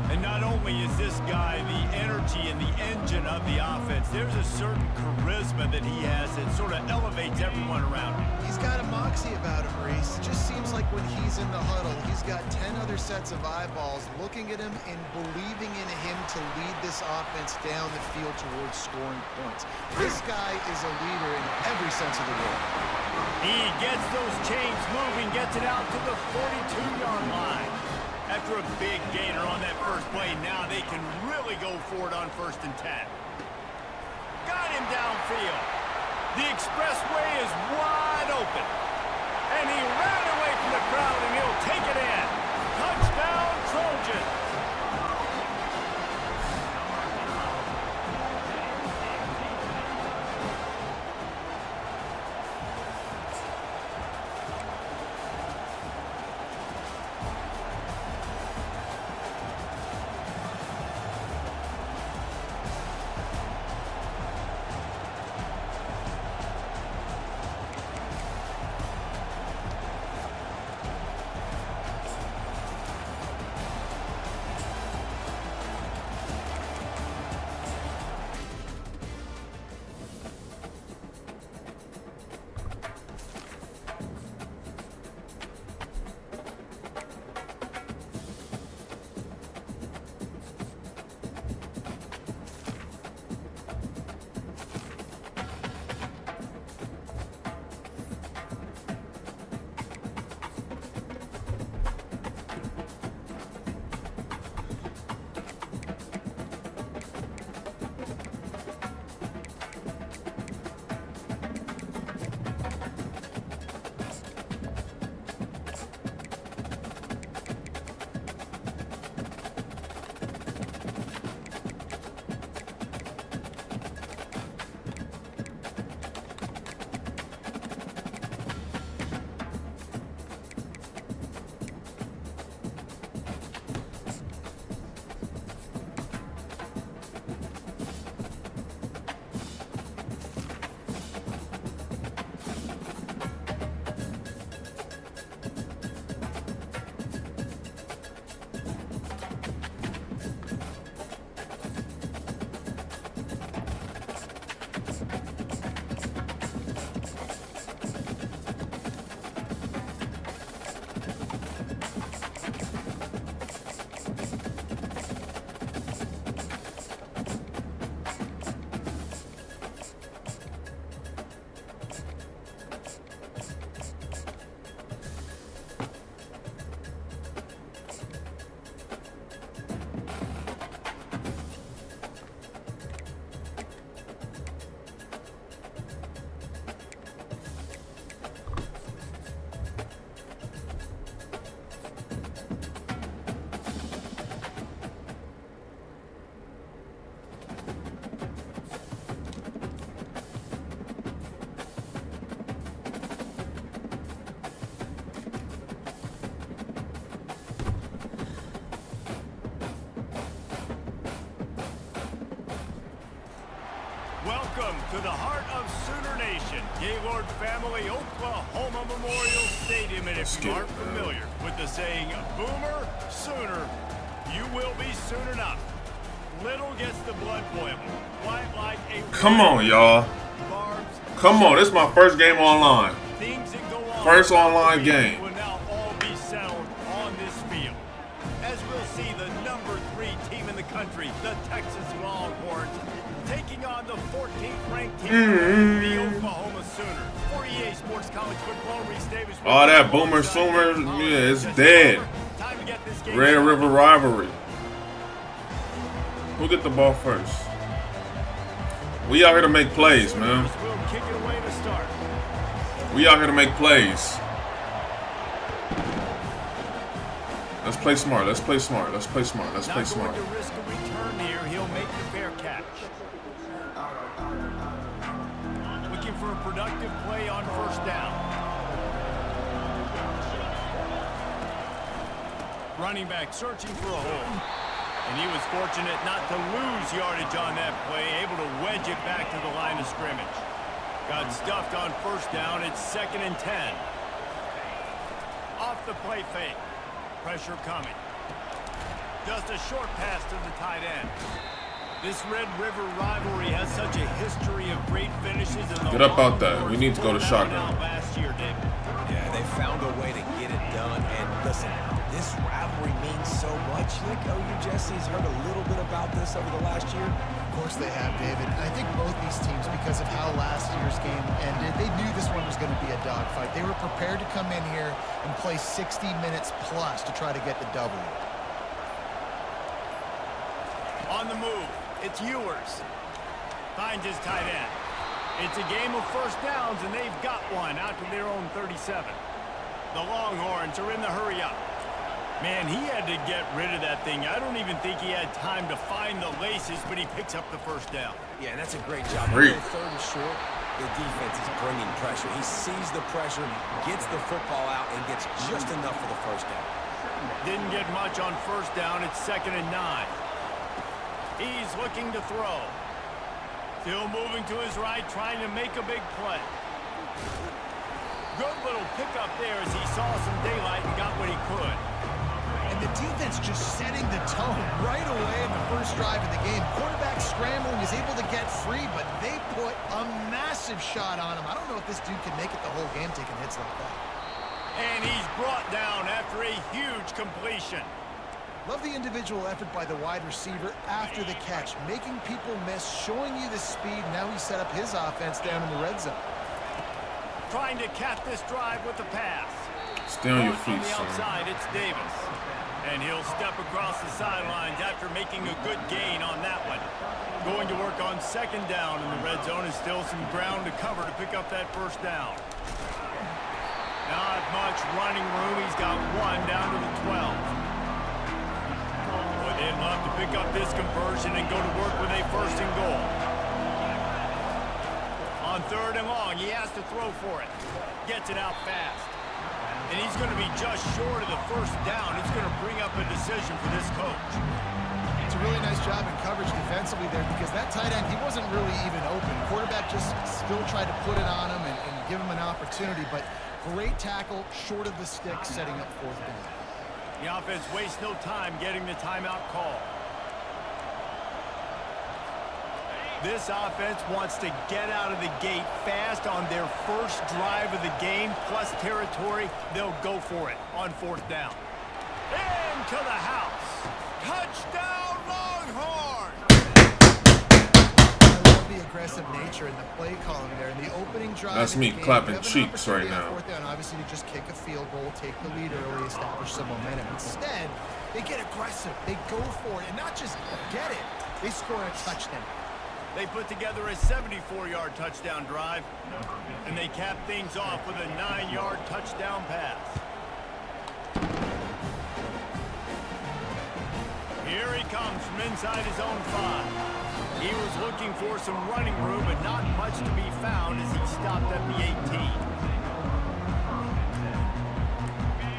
Speaker 2: And not only is this guy the energy and the engine of the offense, there's a certain charisma that he has that sort of elevates everyone around him.
Speaker 7: He's got a moxie about him, Reese. It just seems like when he's in the huddle, he's got 10 other sets of eyeballs looking at him and believing in him to lead this offense down the field towards scoring points. This guy is a leader in every sense of the word.
Speaker 2: He gets those chains moving, gets it out to the 42-yard line. After a big gainer on that first play, now they can really go for it on 1st and 10. Got him downfield. The expressway is wide open. And he ran away from the crowd, and he'll take it in. Touchdown, Trojans. Welcome to the heart of Sooner Nation, Gaylord Family Oklahoma Memorial Stadium. And if you aren't familiar with the saying, Boomer Sooner, you will be soon enough. Little gets the blood boiling. White like a...
Speaker 1: Come on, y'all. Come on, this is my first game online.
Speaker 2: Things that go on
Speaker 1: First online game.
Speaker 2: will now all be settled on this field. As we'll see the number 3 team in the country, the Texas Longhorns, taking on the 14th ranked team, the Oklahoma Sooners. For EA Sports College Football, Reese Davis.
Speaker 1: All that Boomer Sooner, yeah, it's dead.
Speaker 2: Time to get this game
Speaker 1: Red
Speaker 2: started.
Speaker 1: River rivalry. Who get the ball first? We out here to make plays, man.
Speaker 2: We'll kick it away to start.
Speaker 1: We out here to make plays. Let's play smart. Let's play smart. Let's play smart. Let's play smart.
Speaker 2: Not going to risk a return here. He'll make the fair catch. Looking for a productive play on first down. Running back searching for a hole. And he was fortunate not to lose yardage on that play, able to wedge it back to the line of scrimmage. Got stuffed on first down. It's 2nd and 10. Off the play fake. Pressure coming. Just a short pass to the tight end. This Red River rivalry has such a history of great finishes. In the
Speaker 1: Get up out there. We need to go to shotgun.
Speaker 2: Last year, David.
Speaker 6: Yeah, they found a way to get it done. And listen, this rivalry means so much. You think OU Jesse's heard a little bit about this over the last year?
Speaker 7: Of course they have, David. I think both these teams, because of how last year's game ended, they knew this one was going to be a dogfight. They were prepared to come in here and play 60 minutes plus to try to get the W.
Speaker 2: On the move, it's Ewers. Finds his tight end. It's a game of first downs, and they've got one out to their own 37. The Longhorns are in the hurry up. Man, he had to get rid of that thing. I don't even think he had time to find the laces, but he picks up the first down.
Speaker 6: Yeah, and that's a great job.
Speaker 1: Great.
Speaker 6: 3rd and short, the defense is bringing pressure. He sees the pressure, gets the football out, and gets just enough for the first down.
Speaker 2: Didn't get much on first down. It's 2nd and 9. He's looking to throw. Still moving to his right, trying to make a big play. Good little pickup there as he saw some daylight and got what he could.
Speaker 7: And the defense just setting the tone right away in the first drive of the game. Quarterback scrambling, was able to get free, but they put a massive shot on him. I don't know if this dude can make it the whole game taking hits like that.
Speaker 2: And he's brought down after a huge completion.
Speaker 7: Love the individual effort by the wide receiver after the catch, making people miss, showing you the speed. Now he set up his offense down in the red zone.
Speaker 2: Trying to cap this drive with the pass.
Speaker 1: Stay on your
Speaker 2: From
Speaker 1: feet,
Speaker 2: the
Speaker 1: son.
Speaker 2: outside, it's Davis. And he'll step across the sidelines after making a good gain on that one. Going to work on 2nd down in the red zone, and still some ground to cover to pick up that first down. Not much running room. He's got one down to the 12. Boy, they'd love to pick up this conversion and go to work with a 1st and goal. On 3rd and long, he has to throw for it. Gets it out fast. And he's going to be just short of the first down. It's going to bring up a decision for this coach.
Speaker 7: It's a really nice job in coverage defensively there, because that tight end, he wasn't really even open. Quarterback just still tried to put it on him and give him an opportunity, but great tackle short of the stick, setting up 4th down.
Speaker 2: The offense wastes no time getting the timeout call. This offense wants to get out of the gate fast on their first drive of the game, plus territory. They'll go for it on 4th down. Into the house. Touchdown, Longhorn!
Speaker 7: I love the aggressive nature in the play calling there. In the opening drive,
Speaker 1: That's
Speaker 7: of
Speaker 1: me
Speaker 7: the game,
Speaker 1: clapping
Speaker 7: you have an
Speaker 1: cheeks right
Speaker 7: opportunity on
Speaker 1: now.
Speaker 7: 4th down, obviously, to just kick a field goal, take the lead early, establish some momentum. Instead, they get aggressive. They go for it, and not just get it. They score a touchdown.
Speaker 2: They put together a 74-yard touchdown drive, and they cap things off with a 9-yard touchdown pass. Here he comes from inside his own 5. He was looking for some running room, but not much to be found as he stopped at the 18.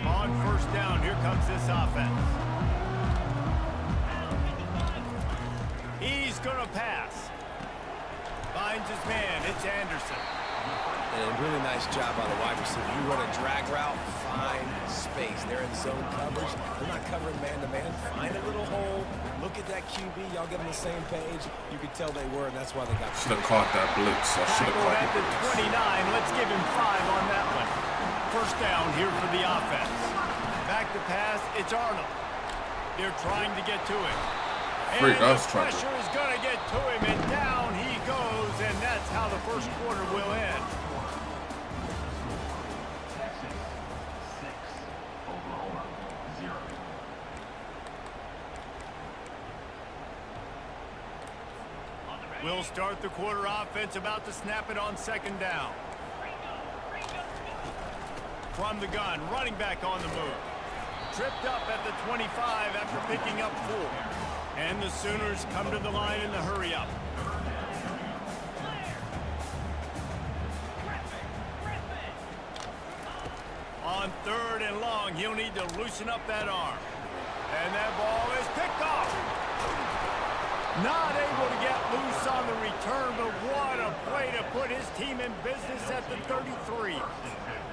Speaker 2: On 1st down, here comes this offense. He's going to pass. Finds his man. It's Anderson.
Speaker 6: And a really nice job by the wide receiver. You run a drag route, find space. They're in zone coverage. They're not covering man-to-man. Find a little hole. Look at that QB. Y'all get on the same page. You could tell they were, and that's why they got.
Speaker 1: Should have caught that blitz. I should have
Speaker 2: Tackled
Speaker 1: caught
Speaker 2: at
Speaker 1: the
Speaker 2: the
Speaker 1: blitz.
Speaker 2: 29. Let's give him 5 on that one. First down here for the offense. Back to pass. It's Arnold. They're trying to get to him.
Speaker 1: Freak,
Speaker 2: And
Speaker 1: I
Speaker 2: the
Speaker 1: was trying to.
Speaker 2: pressure is going to get to him, and down he goes, and that's how the first quarter will end. We'll start the quarter offense, about to snap it on second down. From the gun, running back on the move. Tripped up at the 25 after picking up 4. And the Sooners come to the line in the hurry up. On 3rd and long, he'll need to loosen up that arm. And that ball is picked off. Not able to get loose on the return, but what a play to put his team in business at the 33.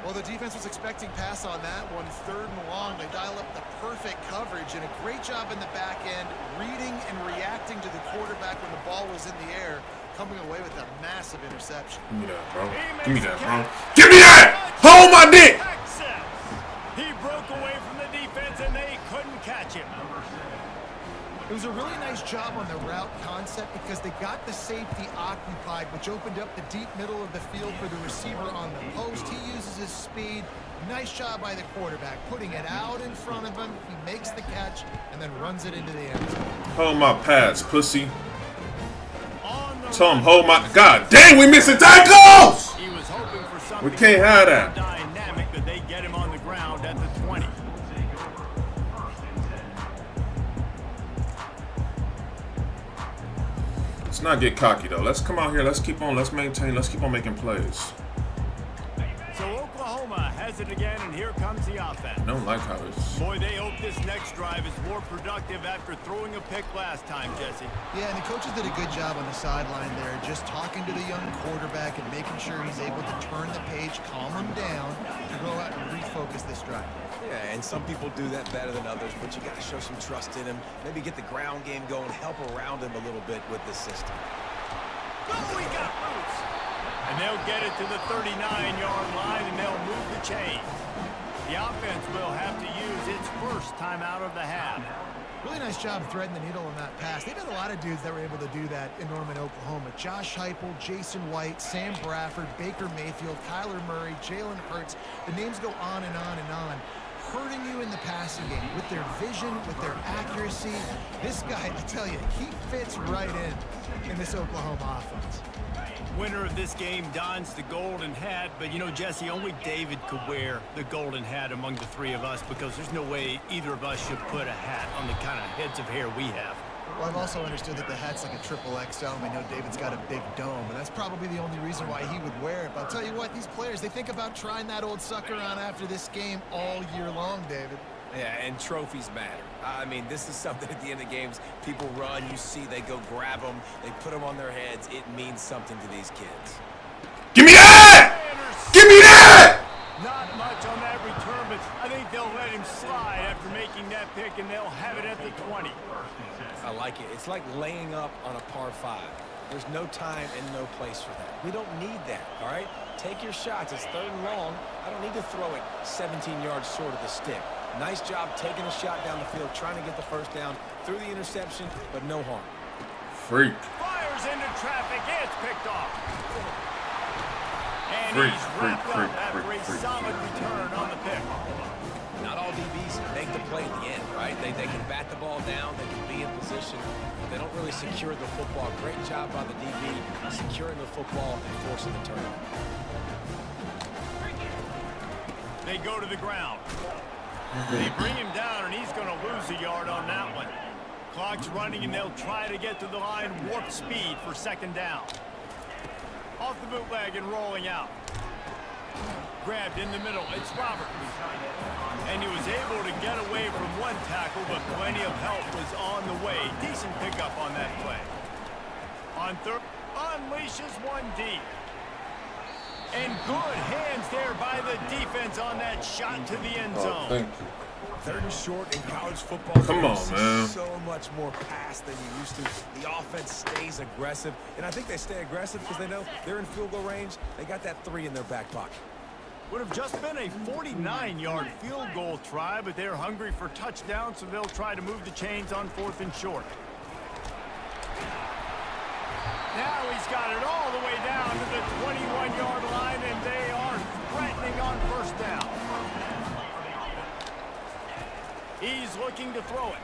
Speaker 7: Well, the defense was expecting pass on that one. 3rd and long, they dial up the perfect coverage and a great job in the back end, reading and reacting to the quarterback when the ball was in the air, coming away with a massive interception.
Speaker 1: Give me that, bro. Give me that, bro. Give me that! Hold my dick!
Speaker 2: He broke away from the defense and they couldn't catch him.
Speaker 7: It was a really nice job on the route concept because they got the safety occupied, which opened up the deep middle of the field for the receiver on the post. He uses his speed. Nice job by the quarterback, putting it out in front of him. He makes the catch and then runs it into the end zone.
Speaker 1: Hold my pads, pussy. Tell him, hold my. God dang, we missing tackles!
Speaker 2: He was hoping for something.
Speaker 1: We can't have that.
Speaker 2: Dynamic, but they get him on the ground at the 20.
Speaker 1: Let's not get cocky though. Let's come out here. Let's keep on. Let's maintain. Let's keep on making plays.
Speaker 2: So Oklahoma has it again, and here comes the offense.
Speaker 1: I don't like how it's.
Speaker 2: Boy, they hope this next drive is more productive after throwing a pick last time, Jesse.
Speaker 7: Yeah, and the coaches did a good job on the sideline there, just talking to the young quarterback and making sure he's able to turn the page, calm him down, to go out and refocus this drive.
Speaker 6: Yeah, and some people do that better than others, but you got to show some trust in him. Maybe get the ground game going, help around him a little bit with this system.
Speaker 2: Oh, he got loose. And they'll get it to the 39-yard line, and they'll move the chains. The offense will have to use its first time out of the half.
Speaker 7: Really nice job threading the needle on that pass. They've had a lot of dudes that were able to do that in Norman, Oklahoma. Josh Heupel, Jason White, Sam Bradford, Baker Mayfield, Kyler Murray, Jalen Hurts. The names go on and on and on. Hurting you in the passing game with their vision, with their accuracy. This guy, I tell you, he fits right in this Oklahoma offense.
Speaker 2: Winner of this game dons the golden hat, but you know, Jesse, only David could wear the golden hat among the three of us because there's no way either of us should put a hat on the kind of heads of hair we have.
Speaker 7: Well, I've also understood that the hat's like a triple XL, and we know David's got a big dome, and that's probably the only reason why he would wear it. But I'll tell you what, these players, they think about trying that old sucker on after this game all year long, David.
Speaker 6: Yeah, and trophies matter. I mean, this is something at the end of games. People run, you see, they go grab them, they put them on their heads. It means something to these kids.
Speaker 1: Give me that! Give me that!
Speaker 2: Not much on that return, but I think they'll let him slide after making that pick, and they'll have it at the 20.
Speaker 6: I like it. It's like laying up on a par 5. There's no time and no place for that. We don't need that, all right? Take your shots. It's 3rd and long. I don't need to throw it 17 yards short of the stick. Nice job taking a shot down the field, trying to get the first down through the interception, but no harm.
Speaker 1: Freak.
Speaker 2: Fires into traffic. It's picked off. And
Speaker 1: Freak,
Speaker 2: he's
Speaker 1: freak,
Speaker 2: wrapped
Speaker 1: freak,
Speaker 2: up after
Speaker 1: freak,
Speaker 2: a
Speaker 1: freak,
Speaker 2: solid
Speaker 1: freak.
Speaker 2: return on the pick.
Speaker 6: Not all DBs make the play at the end, right? They can bat the ball down, they can be in position, but they don't really secure the football. Great job by the DB securing the football and forcing the turnover.
Speaker 2: They go to the ground. They bring him down, and he's going to lose a yard on that one. Clock's running, and they'll try to get to the line warp speed for second down. Off the bootleg and rolling out. Grabbed in the middle. It's Robert. And he was able to get away from one tackle, but plenty of help was on the way. Decent pickup on that play. On third. unleashes one deep. And good hands there by the defense on that shot to the end zone.
Speaker 1: Oh, thank you.
Speaker 6: 3rd and short in college football.
Speaker 1: Come on, man.
Speaker 6: So much more pass than you used to. The offense stays aggressive, and I think they stay aggressive because they know they're in field goal range. They got that 3 in their back pocket.
Speaker 2: Would have just been a 49-yard field goal try, but they're hungry for touchdown, so they'll try to move the chains on 4th and short. Now he's got it all the way down to the 21-yard line, and they are threatening on 1st down. He's looking to throw it.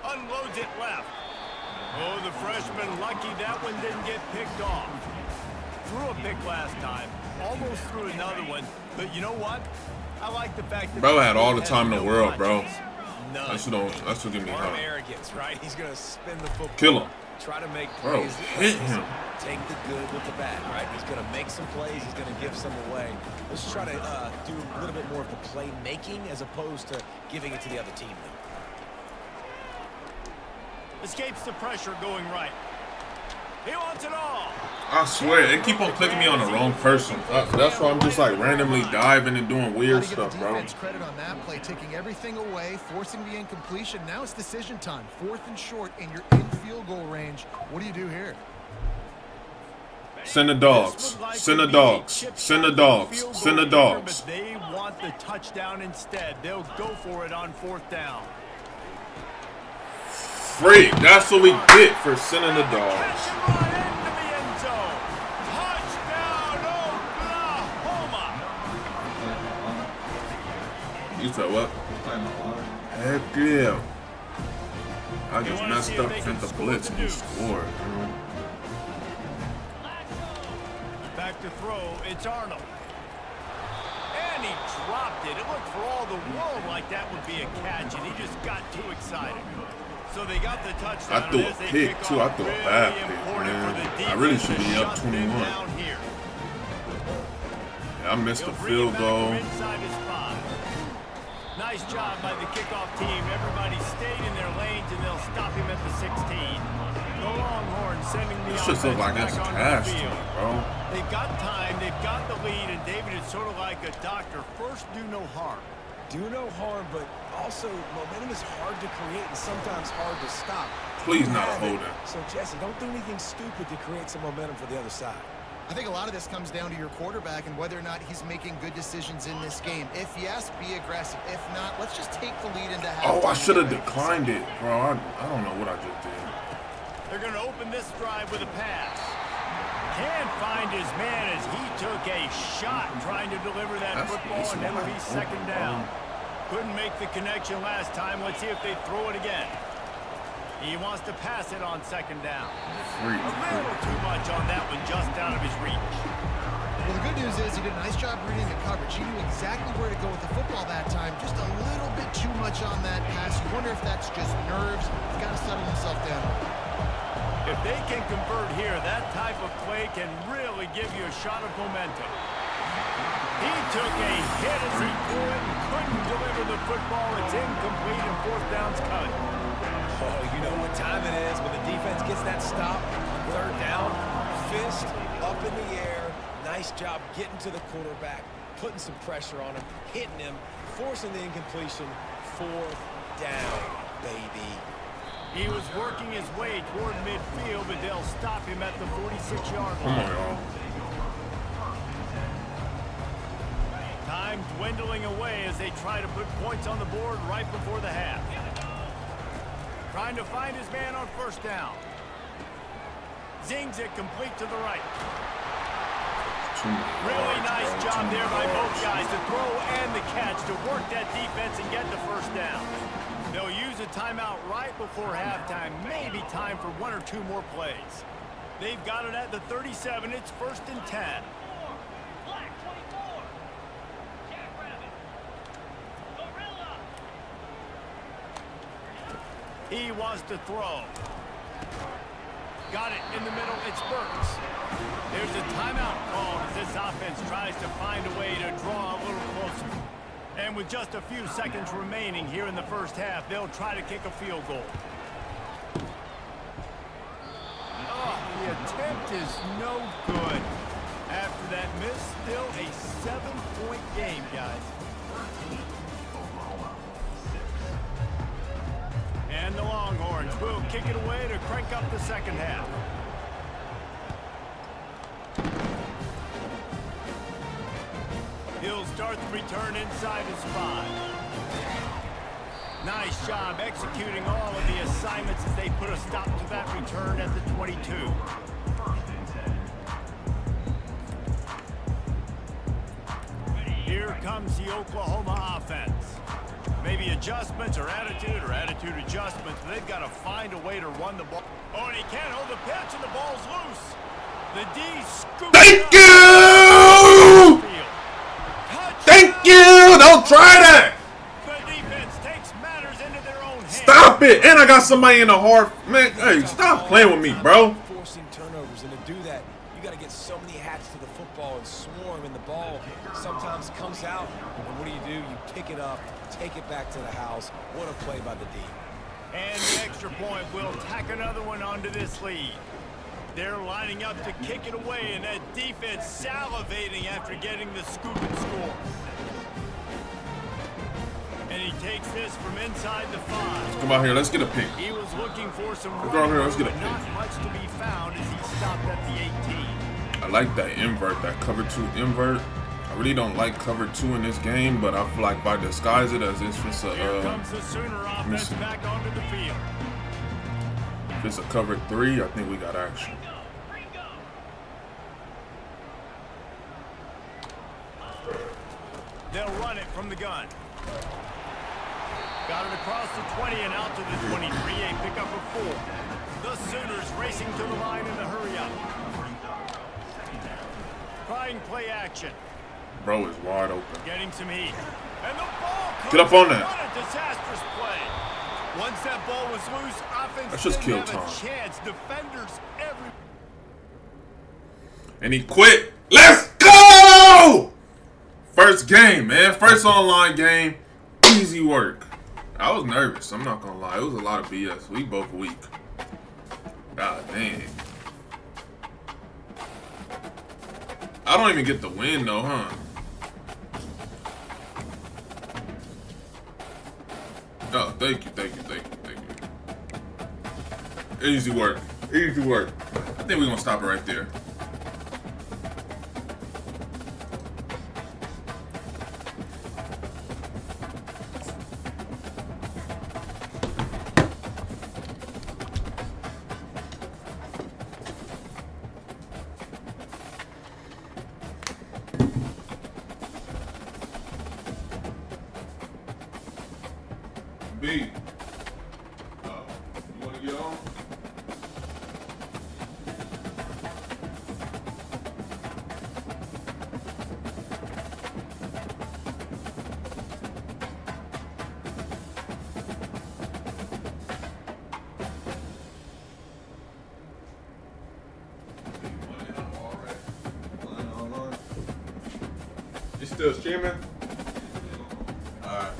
Speaker 2: Unloads it left. Oh, the freshman lucky that one didn't get picked off. Threw a pick last time. Almost threw another one. But you know what? I like the fact that...
Speaker 1: Bro had all the time in the world, bro.
Speaker 6: That's
Speaker 1: what give me
Speaker 6: Arm
Speaker 1: hot.
Speaker 6: arrogance, right? He's going to spin the football.
Speaker 1: Kill him.
Speaker 6: Try to make
Speaker 1: Bro,
Speaker 6: plays.
Speaker 1: hit him.
Speaker 6: Take the good with the bad, right? He's going to make some plays. He's going to give some away. Let's try to do a little bit more of the play making as opposed to giving it to the other team.
Speaker 2: Escapes the pressure going right. He wants it all.
Speaker 1: I swear, they keep on clicking me on the wrong person. That's why I'm just like randomly diving and doing weird stuff, bro.
Speaker 7: Defense credit on that play, taking everything away, forcing the incompletion. Now it's decision time. 4th and short, and you're in field goal range. What do you do here?
Speaker 1: Send the dogs. Send the dogs. Send the dogs. Send the dogs.
Speaker 2: But they want the touchdown instead. They'll go for it on 4th down.
Speaker 1: Freak. That's what we get for sending the dogs. You said what? Heck yeah. I just messed up at the blitz and he scored.
Speaker 2: Back to throw. It's Arnold. And he dropped it. It looked for all the world like that would be a catch, and he just got too excited. So they got the touchdown.
Speaker 1: I threw a pick, too. I threw a bad pick, man. I really should be up 21. Yeah, I missed the field goal.
Speaker 2: Nice job by the kickoff team. Everybody stayed in their lanes, and they'll stop him at the 16. The Longhorns sending the
Speaker 1: This just look like that's
Speaker 2: offense
Speaker 1: cash
Speaker 2: back on the
Speaker 1: to me,
Speaker 2: field.
Speaker 1: bro.
Speaker 2: They've got time. They've got the lead, and David is sort of like a doctor. First, do no harm.
Speaker 6: Do no harm, but also momentum is hard to create and sometimes hard to stop.
Speaker 1: Please not a holder.
Speaker 6: So, Jesse, don't do anything stupid to create some momentum for the other side.
Speaker 7: I think a lot of this comes down to your quarterback and whether or not he's making good decisions in this game. If yes, be aggressive. If not, let's just take the lead into halftime.
Speaker 1: Oh, I should have declined it, bro. I don't know what I just did.
Speaker 2: They're going to open this drive with a pass. Can't find his man as he took a shot trying to deliver that football, and it'll be 2nd down. Couldn't make the connection last time. Let's see if they throw it again. He wants to pass it on 2nd down. A little too much on that one, just out of his reach.
Speaker 7: Well, the good news is he did a nice job reading the coverage. He knew exactly where to go with the football that time. Just a little bit too much on that pass. You wonder if that's just nerves. He's got to settle himself down.
Speaker 2: If they can convert here, that type of play can really give you a shot of momentum. He took a hit as he threw it and couldn't deliver the football. It's incomplete and 4th down's cut.
Speaker 6: Oh, you know what time it is when the defense gets that stop. 3rd down, fist up in the air. Nice job getting to the quarterback, putting some pressure on him, hitting him, forcing the incompletion. 4th down, baby.
Speaker 2: He was working his way toward midfield, but they'll stop him at the 46-yard line.
Speaker 1: Come on, y'all.
Speaker 2: Time dwindling away as they try to put points on the board right before the half. Trying to find his man on 1st down. Zings it complete to the right. Really nice job there by both guys to throw and the catch to work that defense and get the 1st down. They'll use a timeout right before halftime. Maybe time for 1 or 2 more plays. They've got it at the 37. It's 1st and 10.
Speaker 3: Black 24. Jackrabbit. Gorilla.
Speaker 2: He wants to throw. Got it in the middle. It's Burks. There's a timeout called as this offense tries to find a way to draw a little closer. And with just a few seconds remaining here in the 1st half, they'll try to kick a field goal. attempt is no good. After that miss, still a 7-point game, guys. And the Longhorns will kick it away to crank up the second half. He'll start the return inside his 5. Nice job executing all of the assignments as they put a stop to that return at the 22. Here comes the Oklahoma offense. Maybe adjustments or attitude adjustments, but they've got to find a way to run the ball. Oh, and he can't hold the pitch, and the ball's loose. The D scoops
Speaker 1: Thank you! Thank you! Don't try that!
Speaker 2: The defense takes matters into their own hands.
Speaker 1: Stop it! And I got somebody in the hard... Man, hey, stop playing with me, bro.
Speaker 6: Forcing turnovers, and to do that, you got to get so many hats to the football and swarm, and the ball sometimes comes out. And what do? You pick it up, take it back to the house. What a play by the D.
Speaker 2: And the extra point will tack another one onto this lead. They're lining up to kick it away, and that defense salivating after getting the scoop and score. And he takes this from inside the 5.
Speaker 1: Come out here, let's get a pick.
Speaker 2: He was looking for some
Speaker 1: Let's go out here, let's get a
Speaker 2: but not much to be found as he stopped at the 18.
Speaker 1: I like that invert, that cover 2 invert. I really don't like cover 2 in this game, but I feel like if I disguise it as if it's a
Speaker 2: Here comes the Sooner offense back onto the field.
Speaker 1: if it's a cover 3, I think we got action.
Speaker 2: They'll run it from the gun. Got it across the 20 and out to the 23. A pickup of 4. The Sooners racing to the line in the hurry up. Trying play action.
Speaker 1: Bro is wide open.
Speaker 2: Getting some heat. And the ball comes.
Speaker 1: Get up on that.
Speaker 2: What a disastrous play. Once that ball was loose, offense
Speaker 1: That's just
Speaker 2: didn't
Speaker 1: kill
Speaker 2: have
Speaker 1: time.
Speaker 2: a chance. Defenders every.
Speaker 1: And he quit. Let's go! First game, man. First online game. Easy work. I was nervous. I'm not gonna lie. It was a lot of BS. We both weak. God dang. I don't even get the win though, huh? Oh, thank you. Easy work. Easy work. I think we're gonna stop it right there. B. You want to get on? You still streaming? Alright.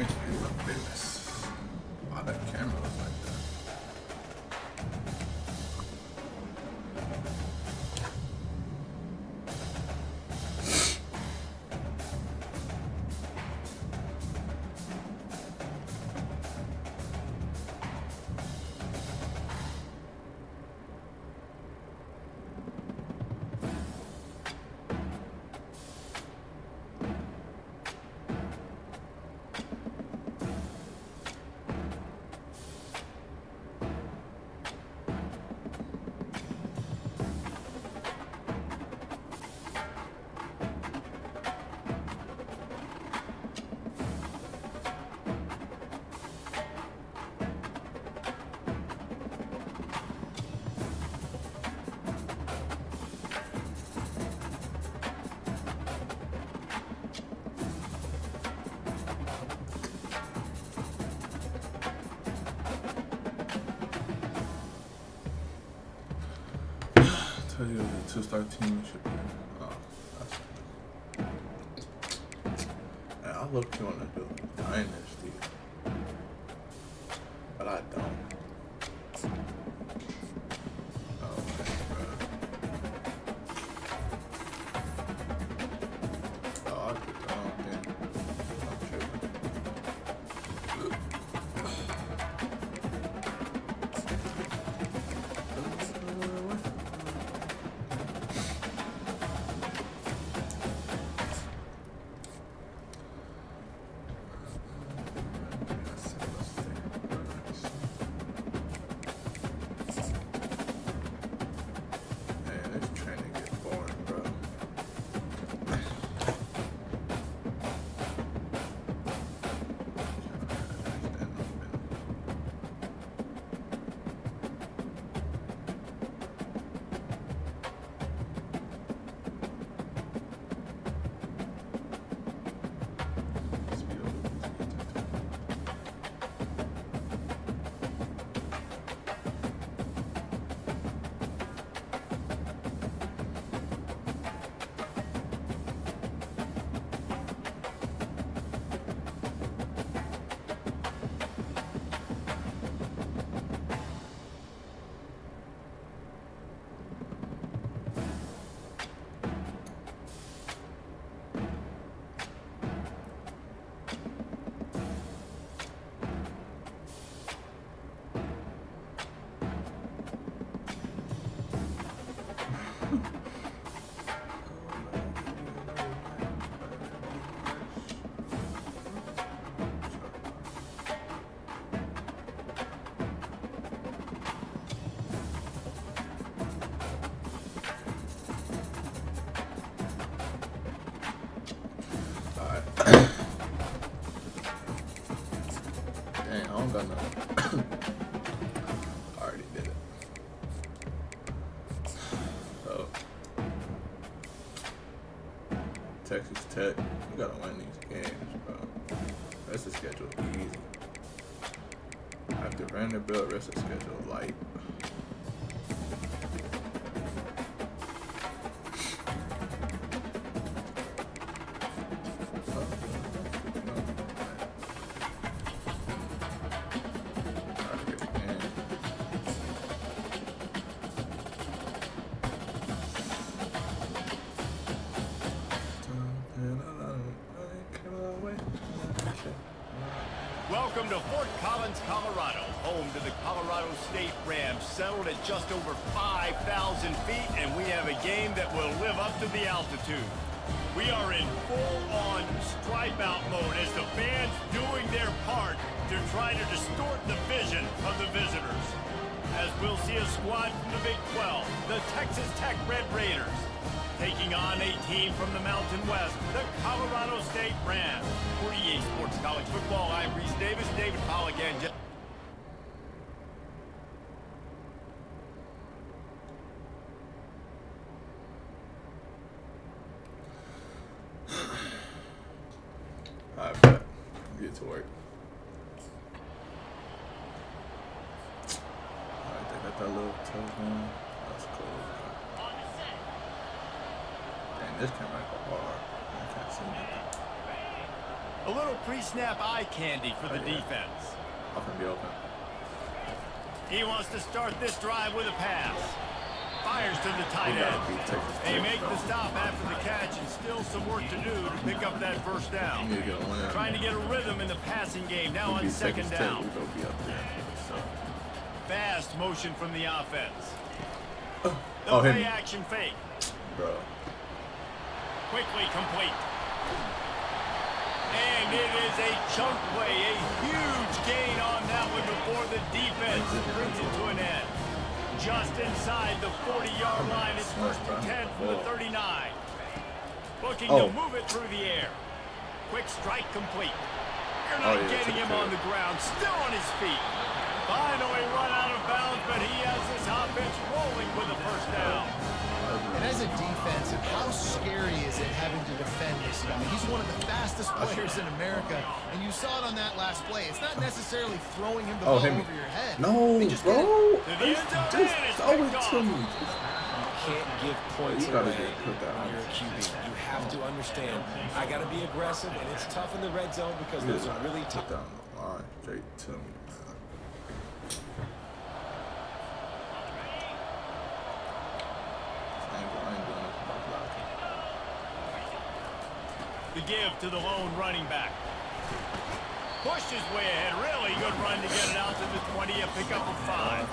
Speaker 1: ain't no business. Why that camera was like that? Tell you the two-star team should be. Oh, that's. And I look you want to do Dynasty, but I don't. Oh, man, bro. Oh, I could. Oh, man. I'm tripping. Dang, I don't got nothing. I already did it. So, Texas Tech, we gotta win these games, bro. Rest of the schedule easy. After Vanderbilt, rest of the schedule light.
Speaker 2: Welcome to Fort Collins, Colorado, home to the Colorado State Rams, settled at just over 5,000 feet, and we have a game that will live up to the altitude. We are in full-on stripe-out mode as the fans doing their part to try to distort the vision of the visitors. As we'll see a squad from the Big 12, the Texas Tech Red Raiders, taking on a team from the Mountain West, the Colorado State Rams. For EA Sports College Football, I'm Reese Davis, David Pollock, and
Speaker 1: Alright, bet. Get to work. Alright, they got that little telephone. That's cool. Dang, this camera go hard. I can't see nothing.
Speaker 2: A little pre-snap eye candy for the defense.
Speaker 1: I'm gonna be open.
Speaker 2: He wants to start this drive with a pass. Fires to the tight end. They make the stop after the catch and still some work to do to pick up that first down. Trying to get a rhythm in the passing game now on second down. Fast motion from the offense. The play action fake.
Speaker 1: Bro.
Speaker 2: Quickly complete. And it is a chunk play, a huge gain on that one before the defense brings it to an end. Just inside the 40-yard line, it's first and 10 from the 39. Looking to move it through the air. Quick strike complete. You're not getting him on the ground, still on his feet. Finally run out of bounds, but he has this offense rolling with a first down.
Speaker 7: And as a defensive, how scary is it having to defend this guy? He's one of the fastest players in America, and you saw it on that last play. It's not necessarily throwing him the ball over your head.
Speaker 1: No, bro.
Speaker 2: Just
Speaker 1: throw it to me.
Speaker 6: You can't give points away when you're a QB. You have to understand, I got to be aggressive, and it's tough in the red zone because those are really tough.
Speaker 1: Down the line, straight to me.
Speaker 2: The give to the lone running back. Pushed his way ahead. Really good run to get it out to the 20, a pickup of 5.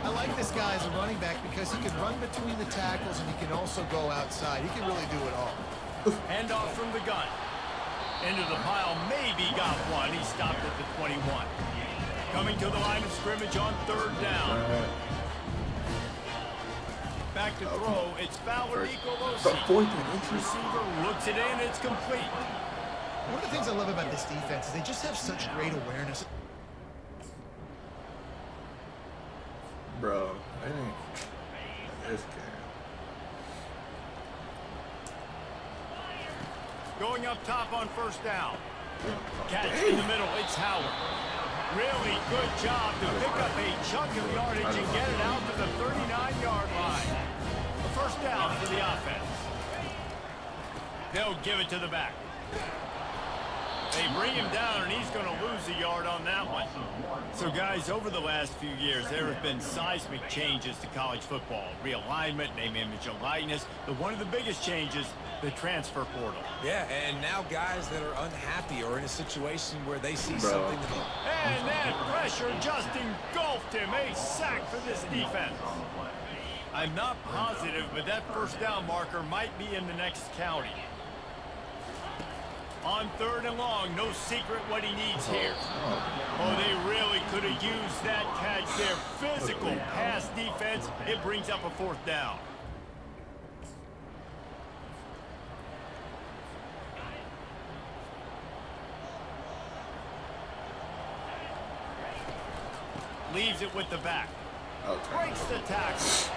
Speaker 7: I like this guy as a running back because he can run between the tackles and he can also go outside. He can really do it all.
Speaker 2: Handoff from the gun. Into the pile, maybe got one. He stopped at the 21. Coming to the line of scrimmage on third down. Back to throw, it's Fowler Nicolosi. Receiver looks it in, it's complete.
Speaker 7: One of the things I love about this defense is they just have such great awareness.
Speaker 1: Bro, I think this game.
Speaker 2: Going up top on first down. Catch in the middle, it's Howard. Really good job to pick up a chunk of yardage and get it out to the 39-yard line. A first down for the offense. They'll give it to the back. They bring him down, and he's going to lose a yard on that one. So, guys, over the last few years, there have been seismic changes to college football. Realignment, name, image, and likeness. But one of the biggest changes, the transfer portal.
Speaker 6: Yeah, and now guys that are unhappy or in a situation where they see something.
Speaker 2: And that pressure just engulfed him. A sack for this defense. I'm not positive, but that first down marker might be in the next county. On third and long, no secret what he needs here. Oh, they really could have used that catch there. Physical pass defense. It brings up a fourth down. Leaves it with the back. Breaks the tackle.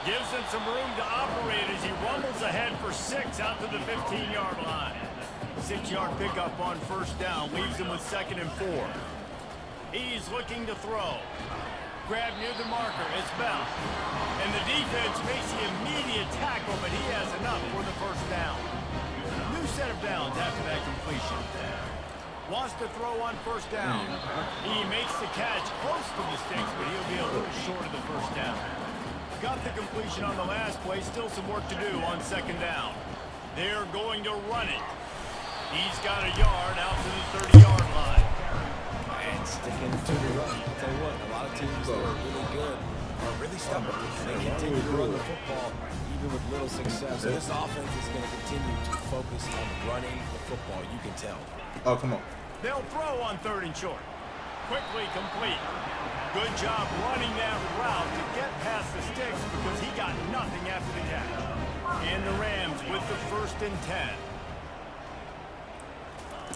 Speaker 2: Gives him some room to operate as he rumbles ahead for 6 out to the 15-yard line. 6-yard pickup on first down. Leaves him with 2nd and 4. He's looking to throw. Grab near the marker. It's Bell. And the defense makes the immediate tackle, but he has enough for the first down. New set of downs after that completion. Wants to throw on first down. He makes the catch close to the sticks, but he'll be a little short of the first down. Got the completion on the last play. Still some work to do on 2nd down. They're going to run it. He's got a yard out to the 30-yard line.
Speaker 6: And sticking to the run. I'll tell you what, a lot of teams that are really good are really stubborn. They continue to run the football even with little success. So this offense is going to continue to focus on running the football. You can tell.
Speaker 1: Oh, come on.
Speaker 2: They'll throw on 3rd and short. Quickly complete. Good job running that route to get past the sticks because he got nothing after the catch. And the Rams with the 1st and 10.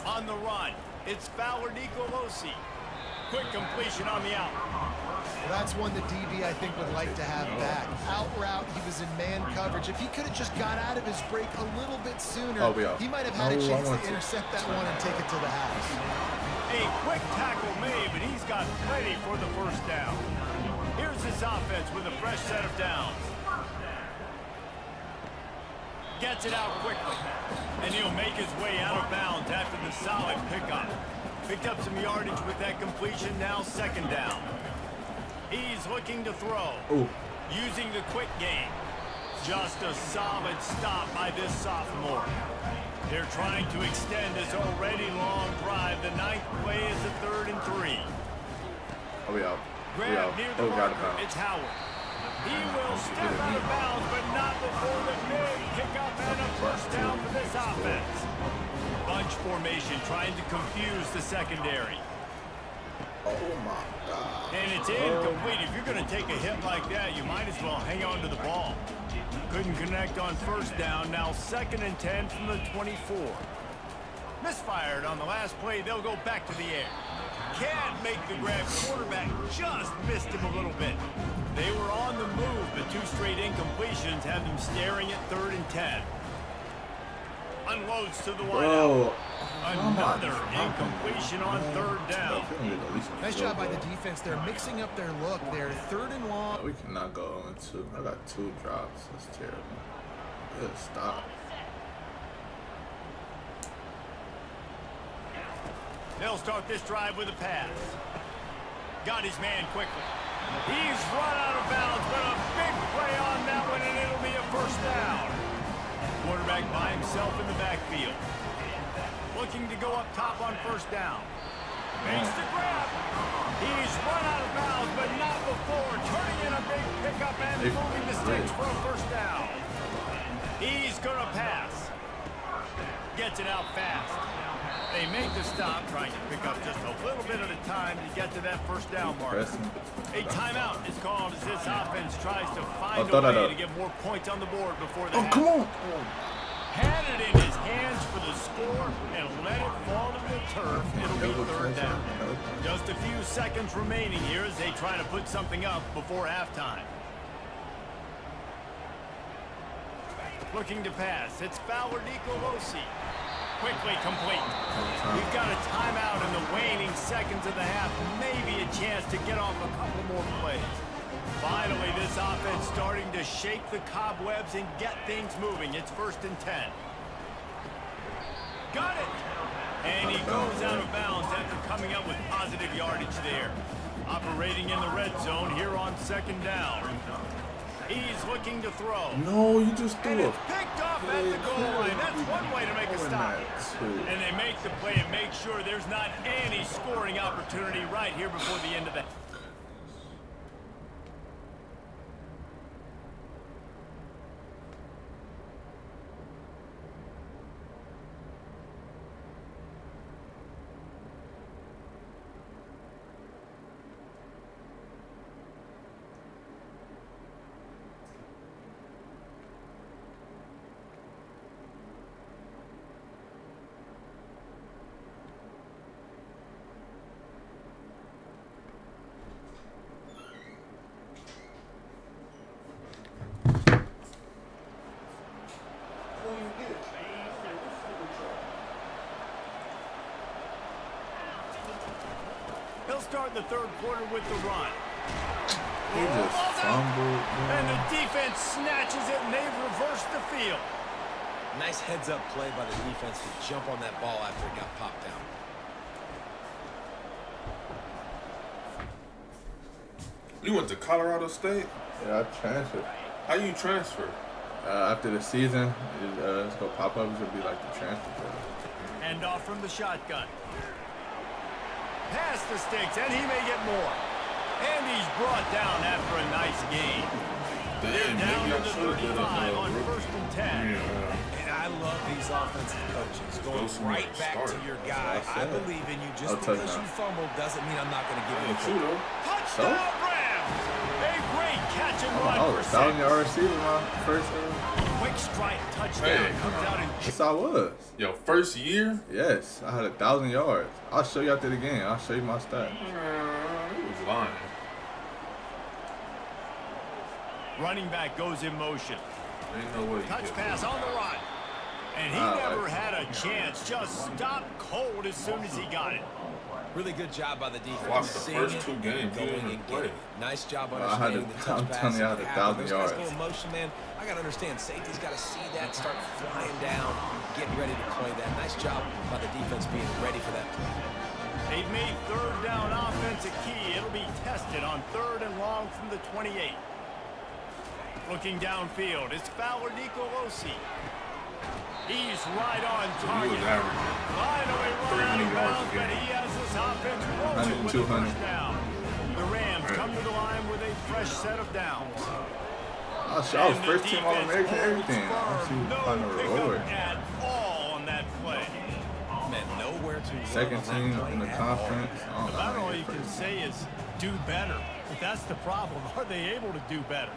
Speaker 2: On the run, it's Fowler Nicolosi. Quick completion on the out.
Speaker 7: Well, that's one the DB, I think, would like to have back. Out route, he was in man coverage. If he could have just got out of his break a little bit sooner, he might have had a chance to intercept that one and take it to the house.
Speaker 2: A quick tackle made, but he's got plenty for the first down. Here's this offense with a fresh set of downs. Gets it out quickly. And he'll make his way out of bounds after the solid pickup. Picked up some yardage with that completion, now second down. He's looking to throw.
Speaker 9: Ooh.
Speaker 2: Using the quick game. Just a solid stop by this sophomore. They're trying to extend this already long drive. The ninth play is a 3rd and 3.
Speaker 9: Oh, we out.
Speaker 2: Grab near the marker. It's Howard. He will step out of bounds, but not before the big kickoff and a first down for this offense. Bunch formation trying to confuse the secondary.
Speaker 9: Oh, my God.
Speaker 2: And it's incomplete. If you're going to take a hit like that, you might as well hang on to the ball. Couldn't connect on first down. Now 2nd and 10 from the 24. Misfired on the last play. They'll go back to the air. Can't make the grab. Quarterback just missed him a little bit. They were on the move, but 2 straight incompletions have them staring at 3rd and 10. Unloads to the wideout. Another incompletion on 3rd down.
Speaker 7: Nice job by the defense. They're mixing up their look. They're 3rd and long.
Speaker 9: We cannot go on 2. I got 2 drops. That's terrible. Good stop.
Speaker 2: They'll start this drive with a pass. Got his man quickly. He's run out of bounds, but a big play on that one, and it'll be a first down. Quarterback by himself in the backfield. Looking to go up top on first down. Makes the grab. He's run out of bounds, but not before. Turning in a big pickup and moving the sticks for a first down. He's going to pass. Gets it out fast. They make the stop, trying to pick up just a little bit at a time to get to that first down mark. A timeout is called as this offense tries to find a way to get more points on the board before the half.
Speaker 9: Come on.
Speaker 2: Had it in his hands for the score and let it fall to the turf. It'll be 3rd down. Just a few seconds remaining here as they try to put something up before halftime. Looking to pass. It's Fowler Nicolosi. Quickly complete. We've got a timeout in the waning seconds of the half. Maybe a chance to get off a couple more plays. Finally, this offense starting to shake the cobwebs and get things moving. It's 1st and 10. Got it! And he goes out of bounds after coming up with positive yardage there. Operating in the red zone here on 2nd down. He's looking to throw.
Speaker 9: No, you just threw
Speaker 2: and
Speaker 9: it.
Speaker 2: it's picked off at the goal line. That's one way to make a stop. And they make the play and make sure there's not any scoring opportunity right here before the end of the... They'll start the 3rd quarter with the run.
Speaker 9: He just fumbled.
Speaker 2: And the defense snatches it, and they've reversed the field.
Speaker 6: Nice heads-up play by the defense to jump on that ball after it got popped down.
Speaker 1: You went to Colorado State?
Speaker 9: Yeah, I transferred.
Speaker 1: How you transfer?
Speaker 9: After the season, it's going to pop up. It's going to be like the transfer program.
Speaker 2: And off from the shotgun. Past the sticks, and he may get more. And he's brought down after a nice game. They're down to the 35 on 1st and 10.
Speaker 6: And I love these offensive coaches going right back to your guy. I believe in you. Just because you fumbled doesn't mean I'm not going to give you a call.
Speaker 2: Touchdown, Rams! A great catch and run for 6.
Speaker 9: 1,000-yard receiver, my first.
Speaker 2: Quick strike touchdown comes out in.
Speaker 9: Yes, I was.
Speaker 1: Yo, first year?
Speaker 9: Yes, I had 1,000 yards. I'll show you after the game. I'll show you my stats.
Speaker 1: He was lying.
Speaker 2: Running back goes in motion.
Speaker 1: Ain't no way.
Speaker 2: Touch pass on the run. And he never had a chance. Just stopped cold as soon as he got it.
Speaker 6: Really good job by the defense.
Speaker 1: Watched the
Speaker 6: seeing
Speaker 1: first
Speaker 6: it
Speaker 1: 2
Speaker 6: and
Speaker 1: games. He
Speaker 6: going
Speaker 1: didn't
Speaker 6: and
Speaker 1: play.
Speaker 6: getting it. Nice job
Speaker 9: I had
Speaker 6: understanding
Speaker 9: to-
Speaker 6: the touch
Speaker 9: I'm
Speaker 6: pass.
Speaker 9: telling you, I had
Speaker 6: and
Speaker 9: 1,000
Speaker 6: those guys
Speaker 9: yards.
Speaker 6: go in motion, man. I got to understand, safety's got to see that, start flying down, getting ready to play that. Nice job by the defense being ready for that play.
Speaker 2: They've made third down offense a key. It'll be tested on 3rd and long from the 28. Looking downfield, it's Fowler Nicolosi. He's right on
Speaker 1: He
Speaker 2: target.
Speaker 1: was average.
Speaker 2: Finally run out of bounds, but he has this offense rolling with the
Speaker 9: 200.
Speaker 2: first down. The Rams come to the line with a fresh set of downs.
Speaker 9: I was first team All-American, everything. I see
Speaker 2: No
Speaker 9: on the road.
Speaker 2: pickup at all on that play.
Speaker 6: Man, nowhere to run
Speaker 9: Second
Speaker 6: on that
Speaker 9: team
Speaker 6: play
Speaker 9: in the
Speaker 6: at all.
Speaker 9: conference.
Speaker 2: About all you can say is do better. But that's the problem. Are they able to do better?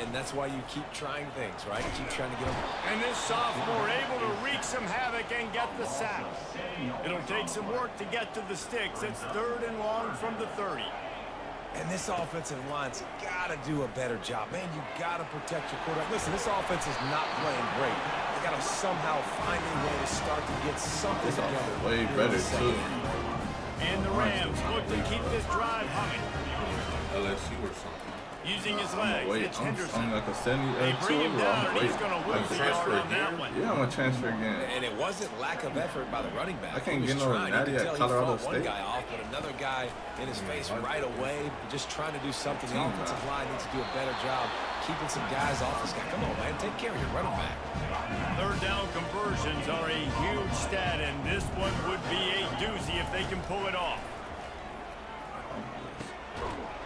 Speaker 6: And that's why you keep trying things, right? Keep trying to get them.
Speaker 2: And this sophomore able to wreak some havoc and get the sack. It'll take some work to get to the sticks. It's 3rd and long from the 30.
Speaker 6: And this offensive line's got to do a better job. Man, you got to protect your quarterback. Listen, this offense is not playing great. They got to somehow find a way to start to get something
Speaker 9: This
Speaker 6: together.
Speaker 9: offense way
Speaker 6: here in
Speaker 9: better,
Speaker 6: the second
Speaker 9: too.
Speaker 6: half.
Speaker 2: And the Rams look to keep this drive humming.
Speaker 1: LSU or something.
Speaker 2: Using his
Speaker 9: I'm
Speaker 2: legs,
Speaker 9: wait.
Speaker 2: it's
Speaker 9: I'm
Speaker 2: Henderson.
Speaker 9: like a 70
Speaker 2: They bring him down, and
Speaker 9: wait.
Speaker 2: he's going to lose a
Speaker 1: transfer
Speaker 2: yard on that
Speaker 1: again?
Speaker 2: one.
Speaker 9: Yeah, I'm gonna transfer again.
Speaker 6: And it wasn't lack of effort by the running back.
Speaker 9: I can't
Speaker 6: He was
Speaker 9: get no
Speaker 6: trying.
Speaker 9: natty
Speaker 6: You could
Speaker 9: at
Speaker 6: tell he
Speaker 9: Colorado
Speaker 6: fought one
Speaker 9: State.
Speaker 6: guy off, but another guy in his face right away, just trying to do something. The offensive line needs to do a better job keeping some guys off this guy. Come on, man, take care of your running back.
Speaker 2: 3rd down conversions are a huge stat, and this one would be a doozy if they can pull it off.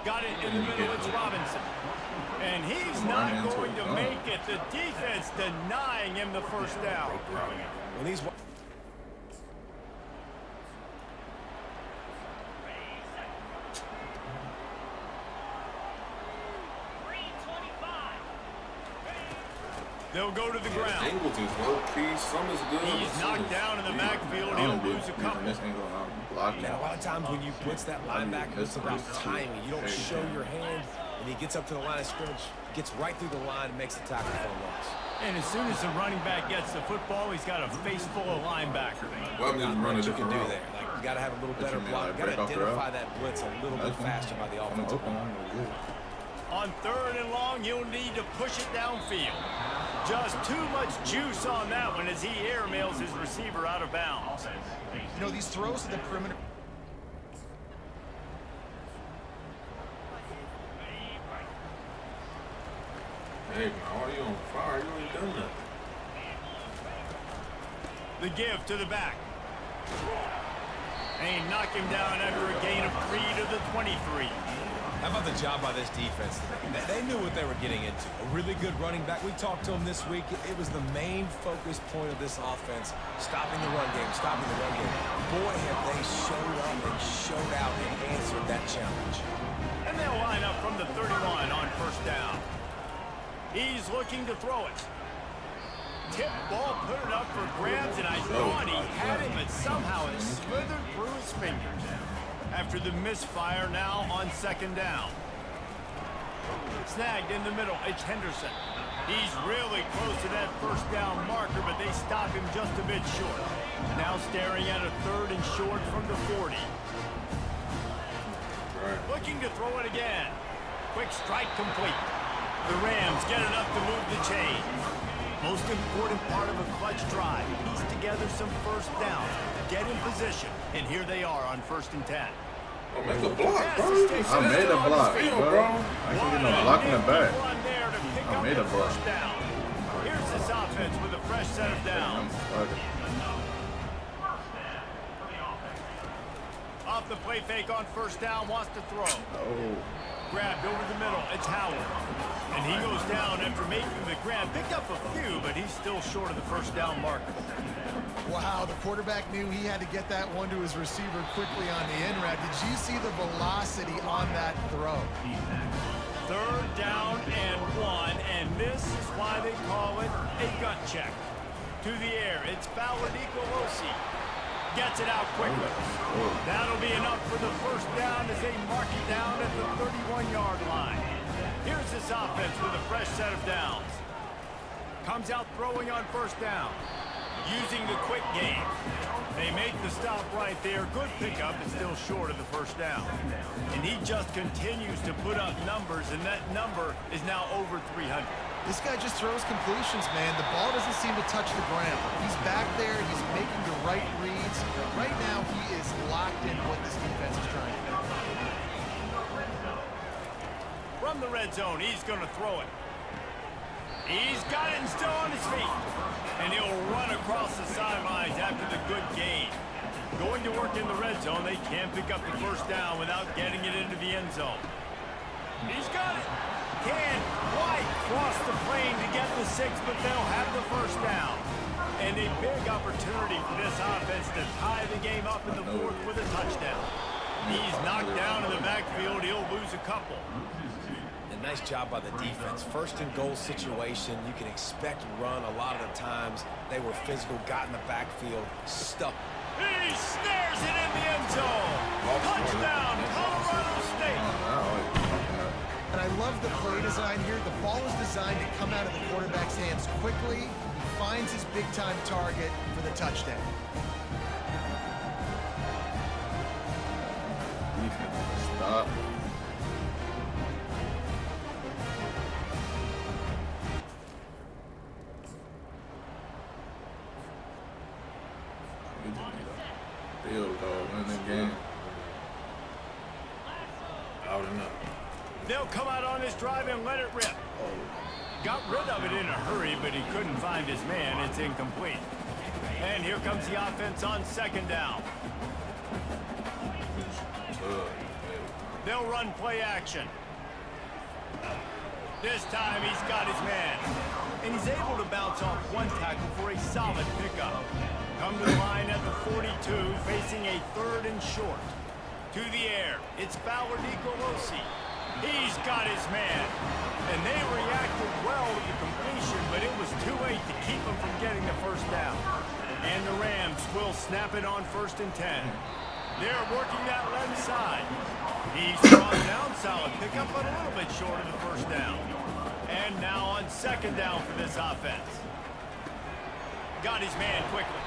Speaker 2: Got it in the middle, it's Robinson. And he's not going to make it. The defense denying him the first down.
Speaker 6: When these
Speaker 3: Green 25.
Speaker 2: They'll go to the ground.
Speaker 1: Angles is low key. Some is good.
Speaker 2: He's
Speaker 1: some
Speaker 2: knocked
Speaker 1: is-
Speaker 2: down in the backfield.
Speaker 9: I
Speaker 2: He'll
Speaker 9: don't
Speaker 2: lose a couple.
Speaker 9: this angle. I'm blocking.
Speaker 6: Man, a lot of times when you blitz that linebacker, it's about timing. You don't show your hand, and he gets up to the line of scrimmage, gets right through the line, and makes the tackle for a loss.
Speaker 2: And as soon as the running back gets the football, he's got a face full of linebackers.
Speaker 1: Well, I'm just
Speaker 6: Not
Speaker 1: running
Speaker 6: much you can
Speaker 1: different
Speaker 6: do
Speaker 1: route.
Speaker 6: there. Like, you got to have a little
Speaker 9: What
Speaker 6: better
Speaker 9: you mean,
Speaker 6: block.
Speaker 9: like
Speaker 6: You got
Speaker 9: break
Speaker 6: to
Speaker 9: off the
Speaker 6: identify
Speaker 9: route?
Speaker 6: that blitz a little bit faster by the
Speaker 9: I'm
Speaker 6: offensive
Speaker 9: open.
Speaker 6: line.
Speaker 9: I'm good.
Speaker 2: On 3rd and long, he'll need to push it downfield. Just too much juice on that one as he airmails his receiver out of bounds.
Speaker 7: You know, these throws to the perimeter.
Speaker 1: Hey, man, why are you on fire? You ain't done nothing.
Speaker 2: The give to the back. And he knocked him down after a gain of 3 to the 23.
Speaker 6: How about the job by this defense today? They knew what they were getting into. A really good running back. We talked to him this week. It was the main focus point of this offense, stopping the run game, stopping the run game. Boy, have they showed up and showed out and answered that challenge.
Speaker 2: And they'll line up from the 31 on 1st down. He's looking to throw it. Tip ball, put it up for grabs, and I thought he had it, but somehow it slithered through his fingers. After the misfire, now on 2nd down. Snagged in the middle, it's Henderson. He's really close to that 1st down marker, but they stop him just a bit short. Now staring at a 3rd and short from the 40. Looking to throw it again. Quick strike complete. The Rams get enough to move the chains. Most important part of a clutch drive. Piece together some 1st downs. Get in position. And here they are on 1st and 10.
Speaker 1: Oh, make a block, bro.
Speaker 9: I made a block, bro. I can't get no block in the back. I made a block.
Speaker 2: Here's this offense with a fresh set of downs. Off the play fake on 1st down, wants to throw.
Speaker 9: Oh.
Speaker 2: Grabbed over the middle, it's Howard. And he goes down after making the grab. Picked up a few, but he's still short of the 1st down marker.
Speaker 7: Wow, the quarterback knew he had to get that one to his receiver quickly on the in route. Did you see the velocity on that throw?
Speaker 2: 3rd down and 1, and this is why they call it a gut check. To the air, it's Fowler Nicolosi. Gets it out quickly. That'll be enough for the 1st down as they mark it down at the 31-yard line. Here's this offense with a fresh set of downs. Comes out throwing on 1st down. using the quick game. They make the stop right there. Good pickup, but still short of the first down. And he just continues to put up numbers, and that number is now over 300.
Speaker 7: This guy just throws completions, man. The ball doesn't seem to touch the ground. He's back there. He's making the right reads. Right now, he is locked in what this defense is trying to do.
Speaker 2: From the red zone, he's going to throw it. He's got it and still on his feet. And he'll run across the sidelines after the good gain. Going to work in the red zone, they can't pick up the first down without getting it into the end zone. He's got it. Can White cross the plane to get the 6, but they'll have the first down. And a big opportunity for this offense to tie the game up in the fourth with a touchdown. He's knocked down in the backfield. He'll lose a couple.
Speaker 6: And nice job by the defense. First and goal situation, you can expect run a lot of the times. They were physical, got in the backfield, stuck.
Speaker 2: He snares it in the end zone. Touchdown, Colorado State.
Speaker 7: And I love the play design here. The ball is designed to come out of the quarterback's hands quickly. He finds his big-time target for the touchdown.
Speaker 9: Defense, stop. We just need a field goal, win the game.
Speaker 1: Out and up.
Speaker 2: They'll come out on this drive and let it rip. Got rid of it in a hurry, but he couldn't find his man. It's incomplete. And here comes the offense on second down. They'll run play action. This time he's got his man. And he's able to bounce off one tackle for a solid pickup. Come to the line at the 42, facing a 3rd and short. To the air, it's Fowler DeColosi. He's got his man. And they reacted well to the completion, but it was too late to keep him from getting the first down. And the Rams will snap it on 1st and 10. They're working that left side. He's brought down, solid pickup, but a little bit short of the first down. And now on second down for this offense. Got his man quickly.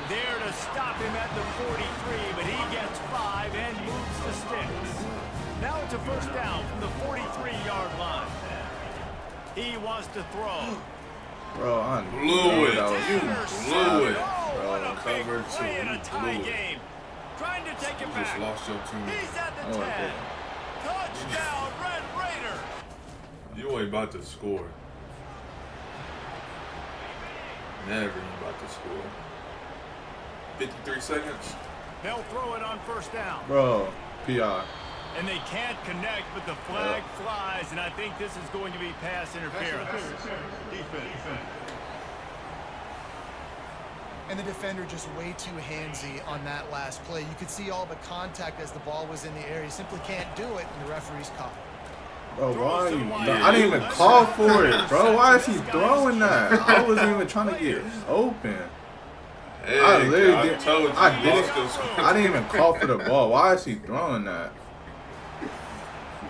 Speaker 2: There to stop him at the 43, but he gets 5 and moves the sticks. Now it's a first down from the 43-yard line. He wants to throw.
Speaker 9: Bro, I
Speaker 1: blew it.
Speaker 9: You blew it.
Speaker 2: Oh, what a big
Speaker 1: Cover
Speaker 2: play in a
Speaker 1: two.
Speaker 2: tie
Speaker 1: Blew it.
Speaker 2: game. Trying to take it
Speaker 1: You
Speaker 2: back.
Speaker 1: just lost your team.
Speaker 2: He's at the 10.
Speaker 9: okay.
Speaker 2: Touchdown, Red Raider.
Speaker 1: You ain't about to score. Never you about to score. 53 seconds.
Speaker 2: They'll throw it on first down.
Speaker 9: Bro, PI.
Speaker 2: And they can't connect, but the flag flies, and I think this is going to be pass interference.
Speaker 7: And the defender just way too handsy on that last play. You could see all the contact as the ball was in the air. He simply can't do it, and the referee's caught.
Speaker 9: Bro, why are you? I didn't even call for it, bro. Why is he throwing that? I wasn't even trying to get open.
Speaker 1: Hey,
Speaker 9: I literally
Speaker 1: I
Speaker 9: didn't.
Speaker 1: told you
Speaker 9: I
Speaker 1: you lost this.
Speaker 9: didn't even call for the ball. Why is he throwing that?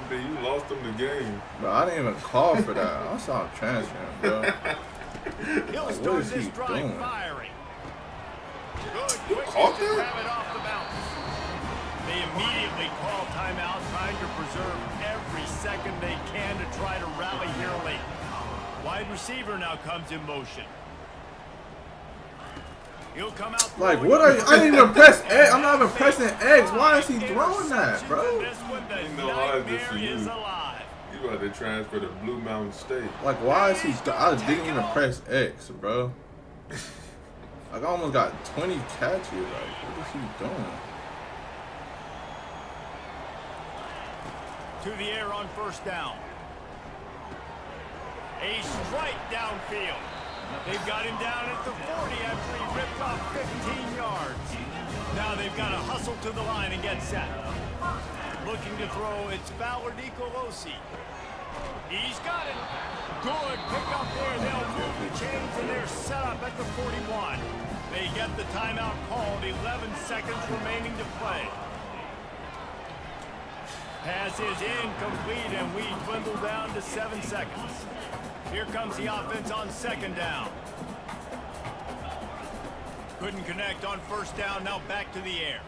Speaker 1: You lost him the game.
Speaker 9: Bro, I didn't even call for that. I saw him transferring, bro.
Speaker 2: He'll
Speaker 9: Like,
Speaker 2: start
Speaker 9: what is
Speaker 2: this
Speaker 9: he
Speaker 2: drive
Speaker 9: doing?
Speaker 2: firing. Good, quick
Speaker 1: caught
Speaker 2: to
Speaker 1: that?
Speaker 2: grab it off the bounce. They immediately call timeout, trying to preserve every second they can to try to rally here late. Wide receiver now comes in motion. He'll come out.
Speaker 9: Like, what are you? I didn't even press X. I'm not even pressing X. Why is he throwing that, bro?
Speaker 2: This one, the
Speaker 1: Ain't no odds this for
Speaker 2: nightmare is
Speaker 1: you.
Speaker 2: alive.
Speaker 1: You about to transfer to Blue Mountain State.
Speaker 9: Like, why is he? I didn't even press X, bro. Like, I almost got 20 catches. Like, what is he doing?
Speaker 2: To the air on first down. A strike downfield. They've got him down at the 40 after he ripped off 15 yards. Now they've got to hustle to the line and get set. Looking to throw, it's Fowler DeColosi. He's got it. Good pick up there. They'll move the chains, and they're set up at the 41. They get the timeout called. 11 seconds remaining to play. Pass is incomplete, and we dwindle down to 7 seconds. Here comes the offense on second down. Couldn't connect on first down. Now back to the air.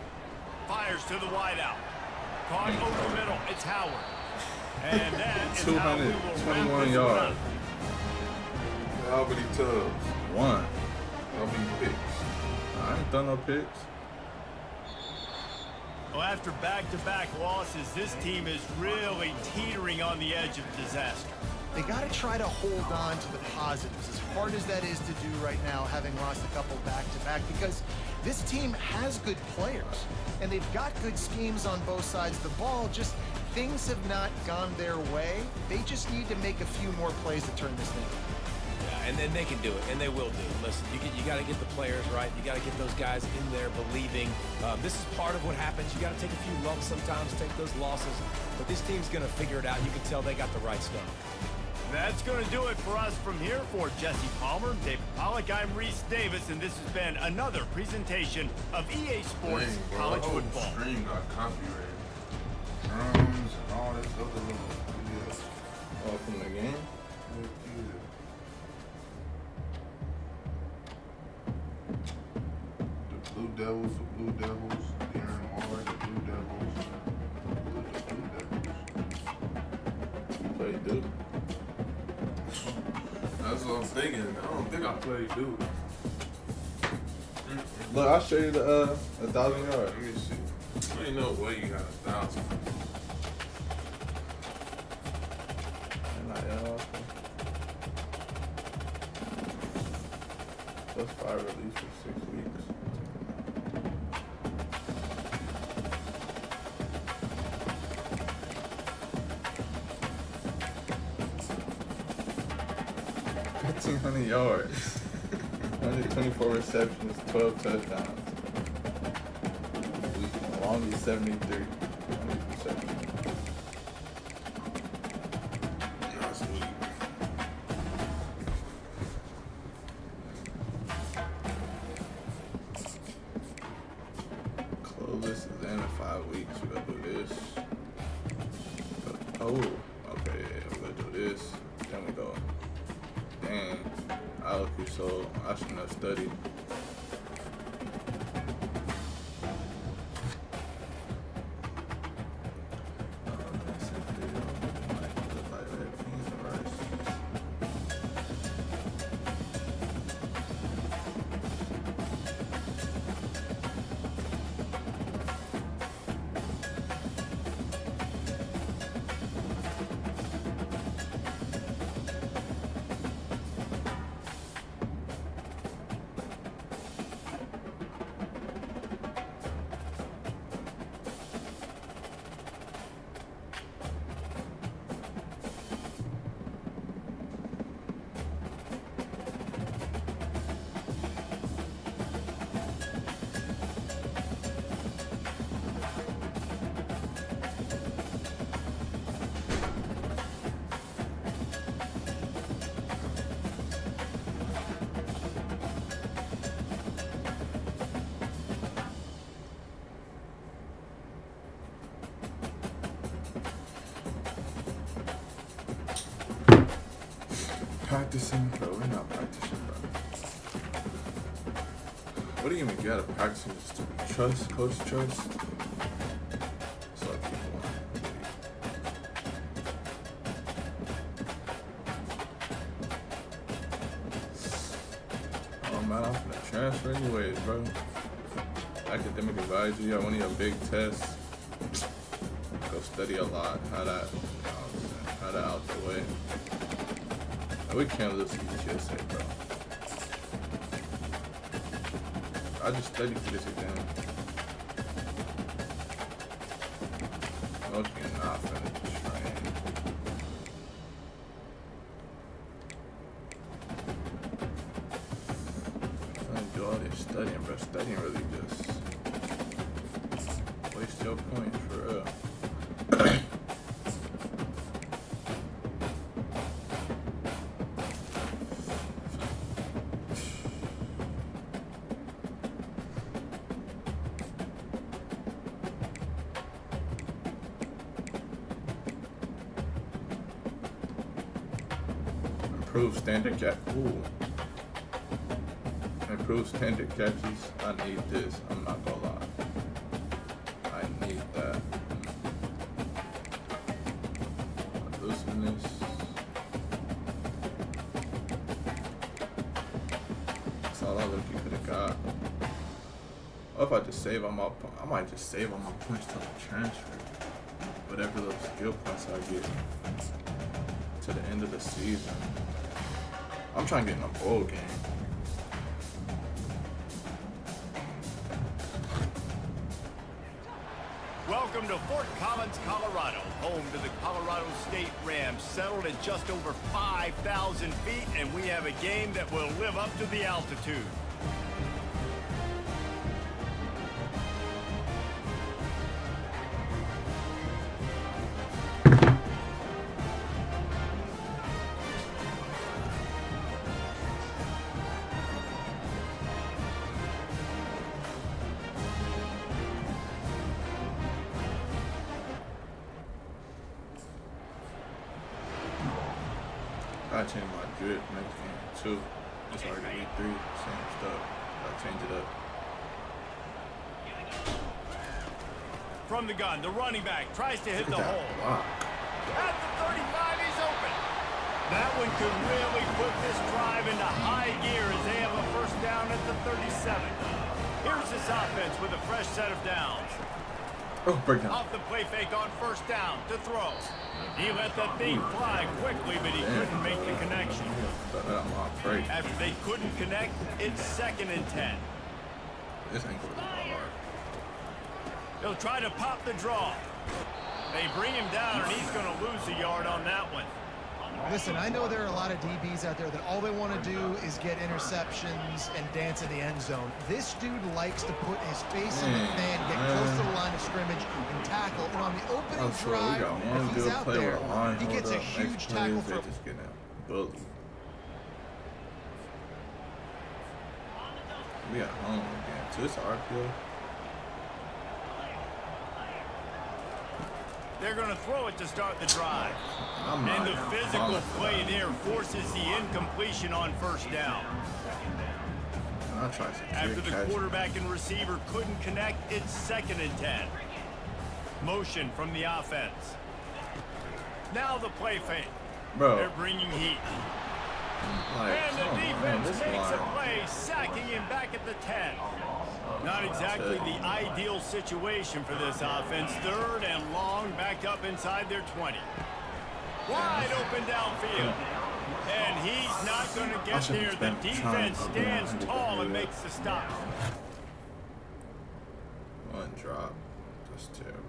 Speaker 2: Fires to the wideout. Caught over the middle. It's Howard. And that is how we will wrap
Speaker 9: 221
Speaker 2: this
Speaker 9: yards.
Speaker 2: one up.
Speaker 1: How many tubs?
Speaker 9: One.
Speaker 1: How many picks?
Speaker 9: I ain't done no picks.
Speaker 2: Well, after back-to-back losses, this team is really teetering on the edge of disaster.
Speaker 7: They got to try to hold on to the positives, as hard as that is to do right now, having lost a couple back-to-back, because this team has good players, and they've got good schemes on both sides of the ball. Just things have not gone their way. They just need to make a few more plays to turn this thing.
Speaker 6: Yeah, and then they can do it, and they will do it. Listen, you got to get the players right. You got to get those guys in there believing. This is part of what happens. You got to take a few lumps sometimes, take those losses. But this team's going to figure it out. You can tell they got the right stuff.
Speaker 2: That's going to do it for us from here. For Jesse Palmer, David Pollack, I'm Reese Davis, and this has been another presentation of EA Sports
Speaker 1: Dang, bro,
Speaker 2: College
Speaker 1: the whole
Speaker 2: Football.
Speaker 1: stream got copyrighted. Drums and all this other little videos.
Speaker 9: Oh, from the game?
Speaker 1: The Blue Devils, Darren Moore, the Blue Devils, the Blue Devils.
Speaker 9: You play Duke?
Speaker 1: That's what I'm thinking. I don't think I played Duke.
Speaker 9: Look, I'll show you the 1,000 yards.
Speaker 1: Let me see. There ain't no way you got 1,000.
Speaker 9: Plus 5 released for 6 weeks. $1,500 yards, 124 receptions, 12 touchdowns. Longest 73 receptions.
Speaker 1: That's weak.
Speaker 9: Clovis is in 5 weeks. We gotta do this. Oh, okay, yeah, we gotta do this. Then we go. Dang, I look so I shouldn't have studied. Practicing, bro. We're not practicing, bro. What do you mean? You gotta practice just to trust, coach trust? That's what people want. Oh man, I'm gonna transfer anyways, bro. Academic advisor, you got one of your big tests. Go study a lot. How that out the way. We can't lose to UTSA, bro. I just studied for this exam. Most people not finna train. I don't do all this studying, bro. Studying really just waste your points for real. Improve standard gap. Ooh. improve standard catches. I need this. I'm not gonna lie. I need that. Loosen this. That's all I look-y could have got. Or if I just save on my, I might just save on my points till I transfer. Whatever those skill points I get to the end of the season. I'm trying to get in a bowl game.
Speaker 2: Welcome to Fort Collins, Colorado, home to the Colorado State Rams, settled at just over 5,000 feet, and we have a game that will live up to the altitude.
Speaker 9: I changed my drip next game too. It's already week 3, same stuff. I change it up.
Speaker 2: From the gun, the running back tries to hit the hole.
Speaker 9: Wow.
Speaker 2: At the 35, he's open. That one could really put this drive into high gear as they have a first down at the 37. Here's this offense with a fresh set of downs.
Speaker 9: Oh, breakdown.
Speaker 2: Off the play fake on first down to throw. He let that thing fly quickly, but he couldn't make the connection. After they couldn't connect, it's 2nd and 10.
Speaker 9: This ain't gonna be hard.
Speaker 2: He'll try to pop the draw. They bring him down, and he's going to lose a yard on that one.
Speaker 7: Listen, I know there are a lot of DBs out there that all they want to do is get interceptions and dance in the end zone. This dude likes to put his face in the fan, get close to the line of scrimmage, and tackle. And on the opening drive, if he's out there, he gets a huge tackle for...
Speaker 9: Just getting bullied. We got home again. So it's RPO.
Speaker 2: They're going to throw it to start the drive. And the physical play there forces the incompletion on first down. After the quarterback and receiver couldn't connect, it's 2nd and 10. Motion from the offense. Now the play fake.
Speaker 9: Bro.
Speaker 2: They're bringing heat.
Speaker 9: Like,
Speaker 2: And the defense makes a play, sacking him back at the 10. Not exactly the ideal situation for this offense. 3rd and long, back up inside their 20. Wide open downfield. And he's not going to get there. The defense stands tall and makes the stop.
Speaker 9: One drop. That's terrible.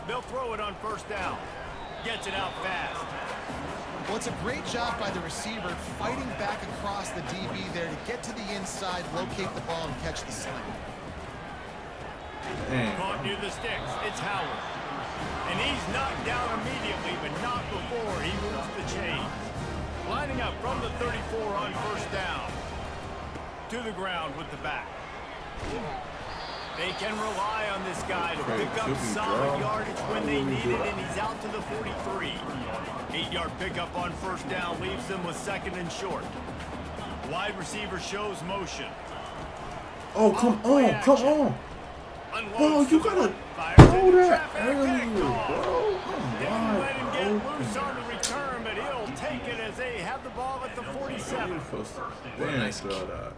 Speaker 2: They'll throw it on first down. Gets it out fast.
Speaker 7: Well, it's a great job by the receiver fighting back across the DB there to get to the inside, locate the ball, and catch the slant.
Speaker 2: Caught near the sticks. It's Howard. And he's knocked down immediately, but not before he moves the chains. Lining up from the 34 on first down. To the ground with the back. They can rely on this guy to pick up solid yardage when they need it, and he's out to the 43. 8-yard pickup on first down leaves them with 2nd and short. Wide receiver shows motion.
Speaker 9: Oh, come on, come on. Bro, you gotta throw that earlier, bro.
Speaker 2: Didn't let him get loose on the return, but he'll take it as they have the ball at the 47.
Speaker 9: You're supposed to throw that.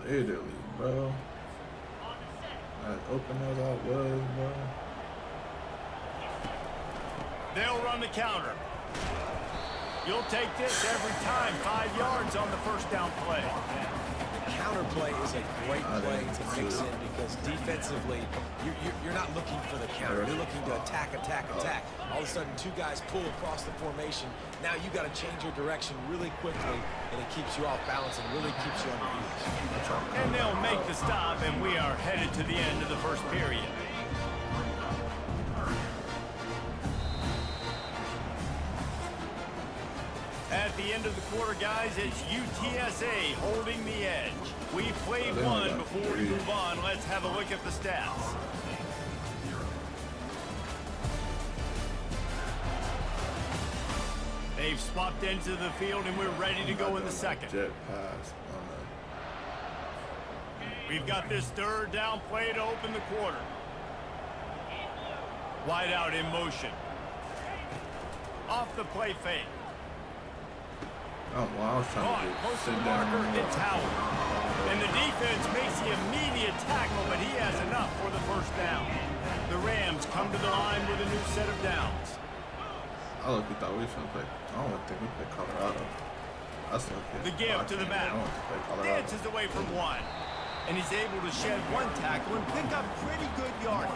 Speaker 9: Literally, bro. As open as I was, bro.
Speaker 2: They'll run the counter. You'll take this every time. 5 yards on the first down play.
Speaker 6: Counter play is a great play to mix in because defensively, you're not looking for the counter. You're looking to attack. All of a sudden, 2 guys pull across the formation. Now you got to change your direction really quickly, and it keeps you off balance and really keeps you on your heels.
Speaker 2: And they'll make the stop, and we are headed to the end of the first period. At the end of the quarter, guys, it's UTSA holding the edge. We've played one before we move on. Let's have a look at the stats. They've swapped into the field, and we're ready to go in the second.
Speaker 9: Jet pass.
Speaker 2: We've got this third down play to open the quarter. Wide out in motion. Off the play fake.
Speaker 9: Oh, wow, I was trying to
Speaker 2: Close to
Speaker 9: sit
Speaker 2: the
Speaker 9: down.
Speaker 2: marker, it's Howard. And the defense makes the immediate tackle, but he has enough for the first down. The Rams come to the line with a new set of downs.
Speaker 9: I look, we thought we was going to play. I don't think we play Colorado. That's okay.
Speaker 2: The give to the
Speaker 9: I
Speaker 2: middle.
Speaker 9: want to play Colorado.
Speaker 2: Dances away from one. And he's able to shed one tackle and pick up pretty good yardage.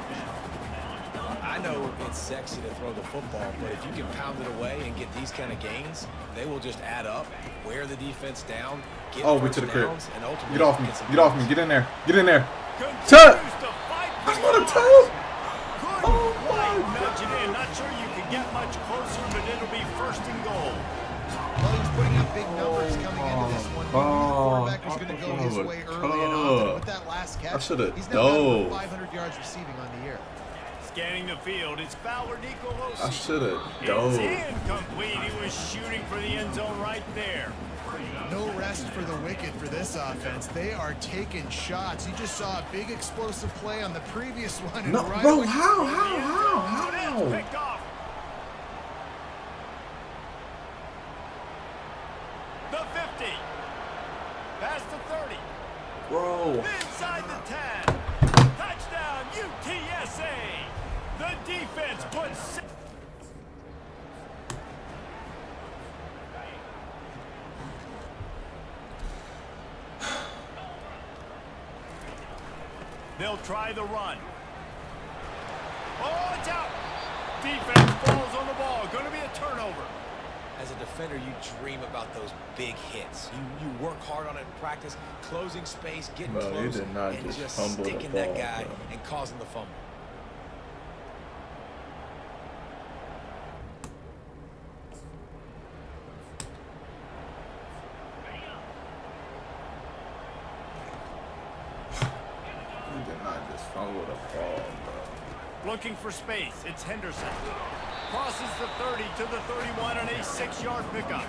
Speaker 6: I know it's sexy to throw the football, but if you can pound it away and get these kind of gains, they will just add up, wear the defense down, get
Speaker 9: We to the crib.
Speaker 6: and ultimately
Speaker 9: Get off me. Get off me. Get in there. Get in there.
Speaker 2: Continues
Speaker 9: Tuck!
Speaker 2: to fight for
Speaker 9: That's what I'm
Speaker 2: yards.
Speaker 9: telling.
Speaker 2: Couldn't quite nudge it in. Not sure you could get much closer, but it'll be first and goal.
Speaker 7: Well, he's putting up big numbers coming into this one. He knew the quarterback was going to go his way early and often. With that last catch, he's now got over 500 yards receiving on the year.
Speaker 2: Scanning the field, it's Fowler Nicolosi.
Speaker 9: I should have
Speaker 2: It's
Speaker 9: dove.
Speaker 2: incomplete. He was shooting for the end zone right there.
Speaker 7: No rest for the wicked for this offense. They are taking shots. You just saw a big explosive play on the previous one. And
Speaker 9: No,
Speaker 7: right
Speaker 9: bro,
Speaker 7: away-
Speaker 2: It's picked off. The 50. Past the 30.
Speaker 9: Bro.
Speaker 2: Inside the 10. Touchdown, UTSA. The defense puts... They'll try the run. Oh, it's out. Defense falls on the ball. Going to be a turnover.
Speaker 6: As a defender, you dream about those big hits. You work hard on it in practice, closing space, getting
Speaker 9: Bro, you
Speaker 6: close,
Speaker 9: did not
Speaker 6: and
Speaker 9: just
Speaker 6: just
Speaker 9: fumble the
Speaker 6: sticking that
Speaker 9: ball,
Speaker 6: guy
Speaker 9: bro.
Speaker 6: and causing the fumble.
Speaker 9: You did not just fumble the ball, bro.
Speaker 2: Looking for space. It's Henderson. Crosses the 30 to the 31 on a 6-yard pickup.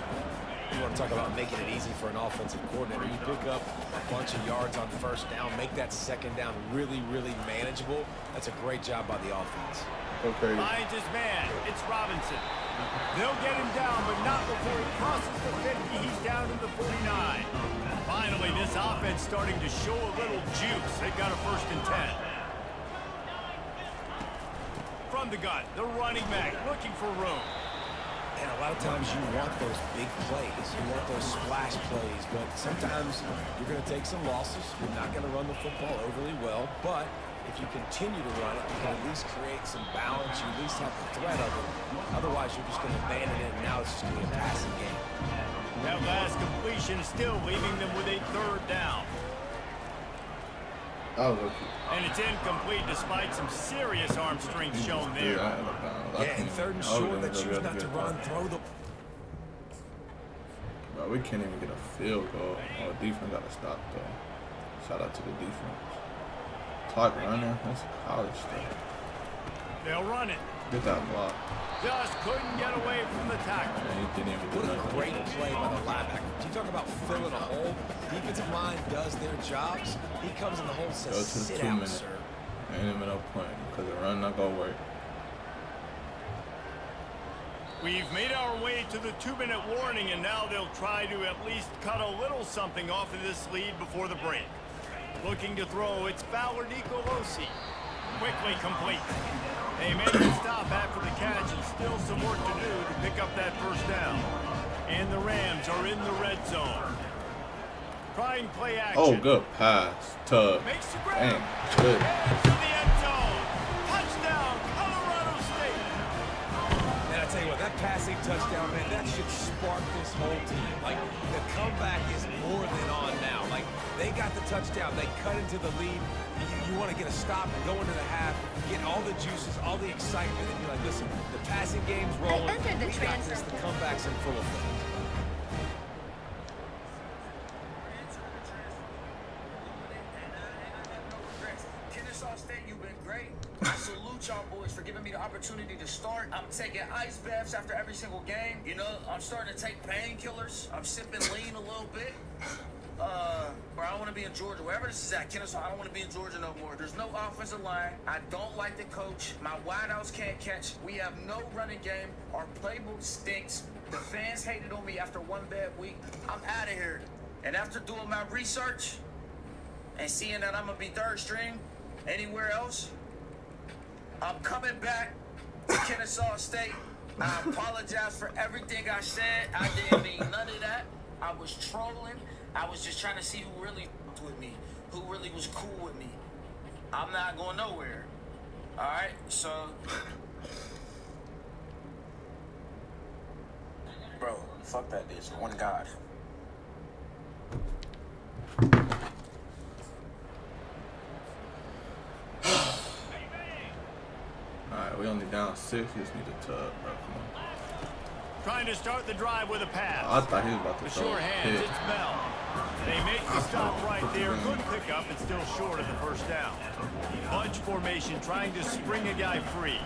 Speaker 6: You want to talk about making it easy for an offensive coordinator. You pick up a bunch of yards on first down, make that second down really, really manageable. That's a great job by the offense.
Speaker 9: Okay.
Speaker 2: Finds his man. It's Robinson. They'll get him down, but not before he crosses the 50. He's down to the 49. Finally, this offense starting to show a little juice. They've got a 1st and 10. From the gun, the running back looking for room.
Speaker 6: And a lot of times you want those big plays. You want those splash plays. But sometimes you're going to take some losses. You're not going to run the football overly well. But if you continue to run it, you can at least create some balance. You at least have the threat of it. Otherwise, you're just going to abandon it, and now it's just going to be a passing game.
Speaker 2: That last completion still leaving them with a 3rd down.
Speaker 9: That was okay.
Speaker 2: And it's incomplete despite some serious arm strength shown there.
Speaker 6: Yeah, and 3rd and short, they choose not to run, throw the...
Speaker 9: Bro, we can't even get a field goal. Oh, defense got to stop, though. Shout out to the defense. Clock runner, that's college stuff.
Speaker 2: They'll run it.
Speaker 9: Get that block.
Speaker 2: Just couldn't get away from the tackle.
Speaker 9: And he didn't even do
Speaker 6: What a
Speaker 9: nothing.
Speaker 6: great play by the linebacker. You talk about filling a hole. Defensive line does their jobs. He comes in the hole and
Speaker 9: Go
Speaker 6: says,
Speaker 9: to the
Speaker 6: sit
Speaker 9: 2
Speaker 6: out,
Speaker 9: minute.
Speaker 6: sir.
Speaker 9: Ain't even no point because the run not gonna work.
Speaker 2: We've made our way to the 2-minute warning, and now they'll try to at least cut a little something off of this lead before the break. Looking to throw, it's Fowler Nicolosi. Quickly complete. They make a stop after the catch and still some work to do to pick up that 1st down. And the Rams are in the red zone. Trying play action.
Speaker 9: Oh, good pass. Tug.
Speaker 2: Makes the grab.
Speaker 9: Dang, good.
Speaker 2: Heads to the end zone. Touchdown, Colorado State.
Speaker 6: And I tell you what, that passing touchdown, man, that should spark this whole team. Like, the comeback is more than on now. Like, they got the touchdown. They cut into the lead. You want to get a stop and go into the half, get all the juices, all the excitement, and be like, listen, the passing game's rolling. We got this. The comeback's in full effect.
Speaker 10: y'all boys for giving me the opportunity to start. I'm taking ice baths after every single game. You know, I'm starting to take painkillers. I'm sipping lean a little bit. Bro, I don't want to be in Georgia. Wherever this is at, Kennesaw, I don't want to be in Georgia no more. There's no offensive line. I don't like the coach. My wideouts can't catch. We have no running game. Our playbook stinks. The fans hated on me after one bad week. I'm out of here. And after doing my research and seeing that I'm going to be third string anywhere else, I'm coming back to Kennesaw State. I apologize for everything I said. I didn't mean none of that. I was trolling. I was just trying to see who really f***ed with me, who really was cool with me. I'm not going nowhere. All right, so... Bro, fuck that bitch. One God.
Speaker 9: Alright, we only down 6. We just need a tub, bro. Come on.
Speaker 2: Trying to start the drive with a pass.
Speaker 9: Oh, I thought he was about to
Speaker 2: The
Speaker 9: throw
Speaker 2: sure
Speaker 9: a
Speaker 2: hands,
Speaker 9: pick.
Speaker 2: it's Bell. They make the stop right there. Good pickup, but still short of the first down. Bunch formation, trying to spring a guy free.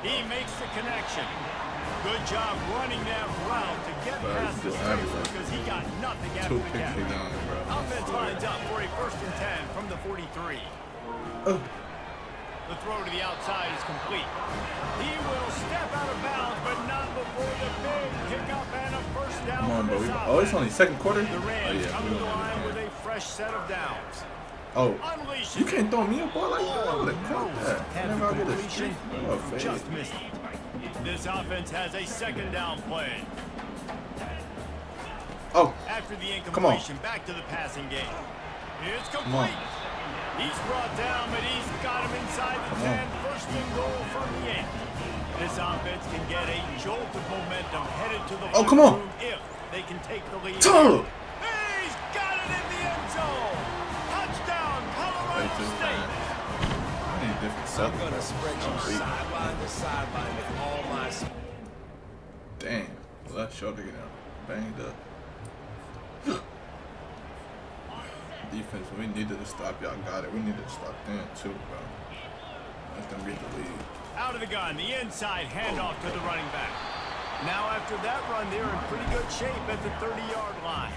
Speaker 2: He makes the connection. Good job running that route to get past the strength because he got nothing after the catch. Offense lines up for a 1st and 10 from the 43. The throw to the outside is complete. He will step out of bounds, but not before the big pickup and a first down.
Speaker 9: Come on, bro. Oh, it's only second quarter?
Speaker 2: The Rams come to the line with a fresh set of downs.
Speaker 9: Oh, you can't throw me a ball like that. I would have caught that. Whenever I get a streak,
Speaker 2: just missed it. This offense has a 2nd down play.
Speaker 9: Oh,
Speaker 2: after the incompletion, back to the passing game. It's complete. He's brought down, but he's got him inside the 10. 1st and goal from the 8. This offense can get a jolt of momentum headed to the
Speaker 9: come on.
Speaker 2: room if they can take the lead.
Speaker 9: Tuh.
Speaker 2: He's got it in the end zone. Touchdown, Colorado State.
Speaker 6: I'm going to spread you sideline to sideline with all my...
Speaker 9: Damn. Left shoulder get out. Banged up. Defense, we needed to stop. Y'all got it. We needed to stop them too, bro. That's going to be the lead.
Speaker 2: Out of the gun, the inside handoff to the running back. Now after that run, they're in pretty good shape at the 30-yard line.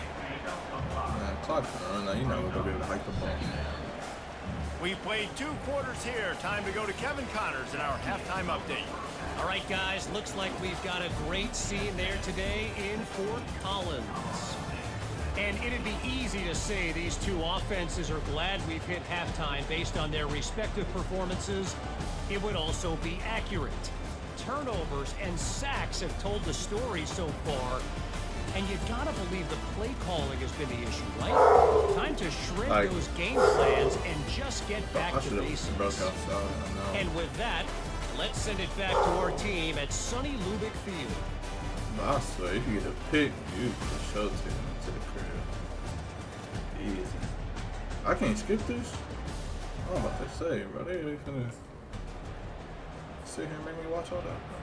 Speaker 9: Man, clock's going to run. Now you're not going to be able to hike the ball.
Speaker 2: We've played 2 quarters here. Time to go to Kevin Connors in our halftime update.
Speaker 4: All right, guys, looks like we've got a great scene there today in Fort Collins. And it'd be easy to say these 2 offenses are glad we've hit halftime based on their respective performances. It would also be accurate. Turnovers and sacks have told the story so far. And you gotta believe the play calling has been the issue, right? Time to shred those game plans and just get back to basics. And with that, let's send it back to our team at sunny Lubick Field.
Speaker 9: I swear, if you get a pick, you can show to the crib. Easy. I can't skip this. I don't know what they say, bro. They finna sit here and make me watch all that, bro.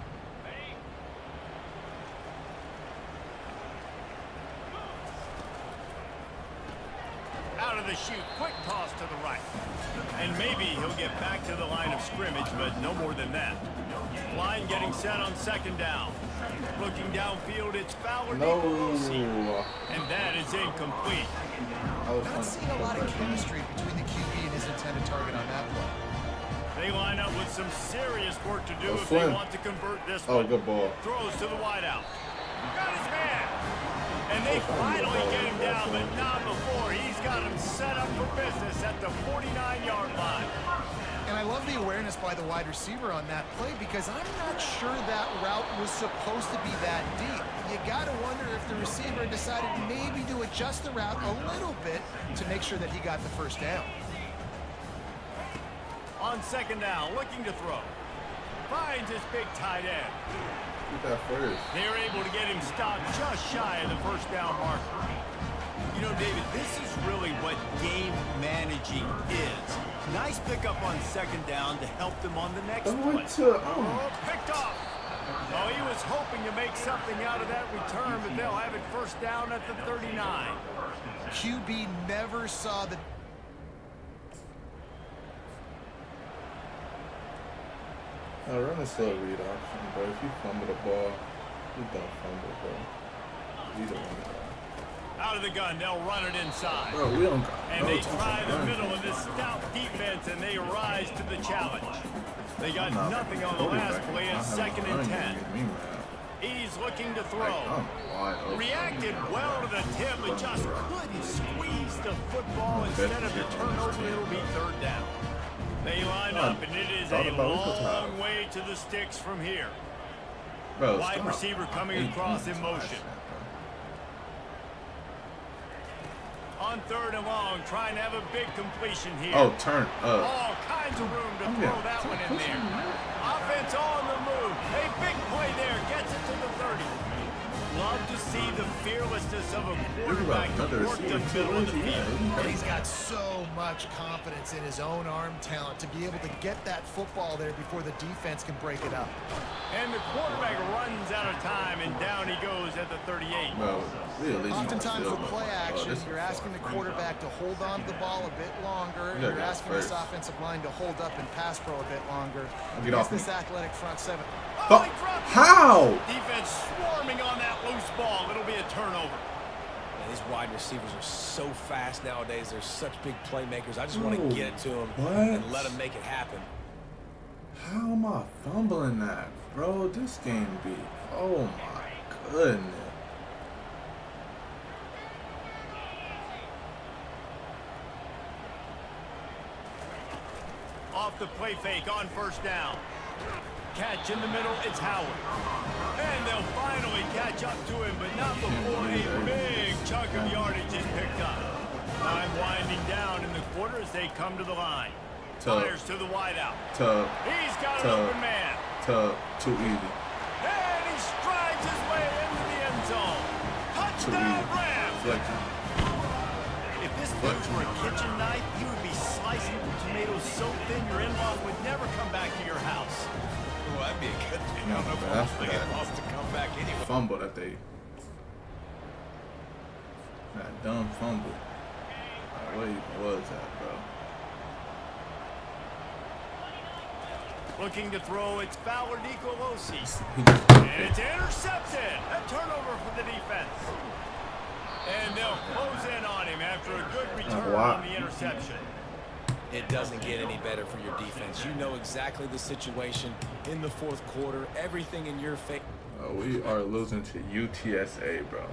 Speaker 2: Out of the chute, quick toss to the right. And maybe he'll get back to the line of scrimmage, but no more than that. Line getting set on 2nd down. Looking downfield, it's Fowler. And that is incomplete.
Speaker 7: Not seeing a lot of chemistry between the QB and his intended target on that play.
Speaker 2: They line up with some serious work to do if they want to convert this one.
Speaker 9: Good ball.
Speaker 2: Throws to the wideout. Got his man. And they finally get him down, but not before. He's got him set up for business at the 49-yard line.
Speaker 7: And I love the awareness by the wide receiver on that play because I'm not sure that route was supposed to be that deep. You got to wonder if the receiver decided maybe to adjust the route a little bit to make sure that he got the first down.
Speaker 2: On 2nd down, looking to throw. Finds his big tight end.
Speaker 9: Get that first.
Speaker 2: They're able to get him stopped just shy of the first down marker. You know, David, this is really what game managing is. Nice pickup on 2nd down to help them on the next play. Picked off. Oh, he was hoping to make something out of that return, but they'll have it first down at the 39.
Speaker 7: QB never saw the...
Speaker 9: Run a slow read option, bro. If you fumble the ball, you don't fumble, bro. You don't want to.
Speaker 2: Out of the gun, they'll run it inside.
Speaker 9: Bro, we don't got
Speaker 2: And they try the middle of this stout defense, and they rise to the challenge. They got nothing on the last play at 2nd and 10. He's looking to throw. Reacted well to the tip, but just couldn't squeeze the football. Instead of the turnover, it'll be 3rd down. They line up, and it is a long way to the sticks from here. Wide receiver coming across in motion. On 3rd and long, trying to have a big completion here.
Speaker 9: Oh, turn up.
Speaker 2: All kinds of room to throw that one in there. Offense on the move. A big play there. Gets it to the 30. Love to see the fearlessness of a quarterback to work the middle of the field.
Speaker 7: He's got so much confidence in his own arm talent to be able to get that football there before the defense can break it up.
Speaker 2: And the quarterback runs out of time, and down he goes at the 38.
Speaker 9: Bro,
Speaker 7: oftentimes with play action, you're asking the quarterback to hold on to the ball a bit longer. You're asking this offensive line to hold up and pass pro a bit longer. Against this athletic front seven.
Speaker 2: Oh, he dropped it.
Speaker 9: How?
Speaker 2: Defense swarming on that loose ball. It'll be a turnover.
Speaker 6: Man, these wide receivers are so fast nowadays. They're such big playmakers. I just want to get it to them and let them make it happen.
Speaker 9: How am I fumbling that, bro? This game be... Oh, my goodness.
Speaker 2: Off the play fake on 1st down. Catch in the middle, it's Howard. And they'll finally catch up to him, but not before a big chunk of yardage is picked up. Time winding down in the quarter as they come to the line. Fires to the wideout. He's got an open man.
Speaker 9: Too easy.
Speaker 2: And he strides his way into the end zone. Touchdown, Rams. If this dude were a kitchen knife, you would be slicing the tomatoes so thin your in-laws would never come back to your house.
Speaker 6: Well, that'd be a good thing.
Speaker 9: No,
Speaker 6: I don't know if I'm supposed to come back anyway.
Speaker 9: Fumble that they... That dumb fumble. Where was that, bro?
Speaker 2: Looking to throw, it's Fowler Nicolosi. And it's intercepted. A turnover for the defense. And they'll close in on him after a good return on the interception.
Speaker 6: It doesn't get any better for your defense. You know exactly the situation in the 4th quarter. Everything in your favor.
Speaker 9: We are losing to UTSA, bro.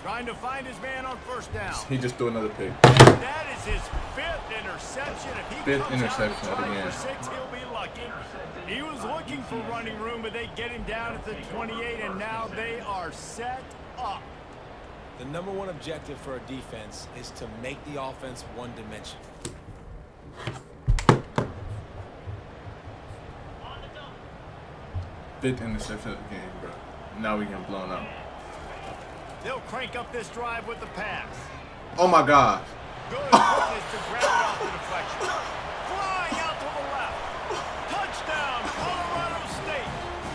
Speaker 2: Trying to find his man on 1st down.
Speaker 9: He just threw another pick.
Speaker 2: That is his 5th interception. If he
Speaker 9: Fifth
Speaker 2: comes
Speaker 9: interception
Speaker 2: out
Speaker 9: of the
Speaker 2: with
Speaker 9: game.
Speaker 2: 6, he'll be lucky. He was looking for running room, but they get him down at the 28, and now they are set up.
Speaker 6: The #1 objective for a defense is to make the offense one-dimensional.
Speaker 9: Fifth interception of the game, bro. Now we getting blown up.
Speaker 2: They'll crank up this drive with the pass.
Speaker 9: Oh my God.
Speaker 2: Good quickness to grab it off the deflection. Flying out to the left. Touchdown, Colorado State.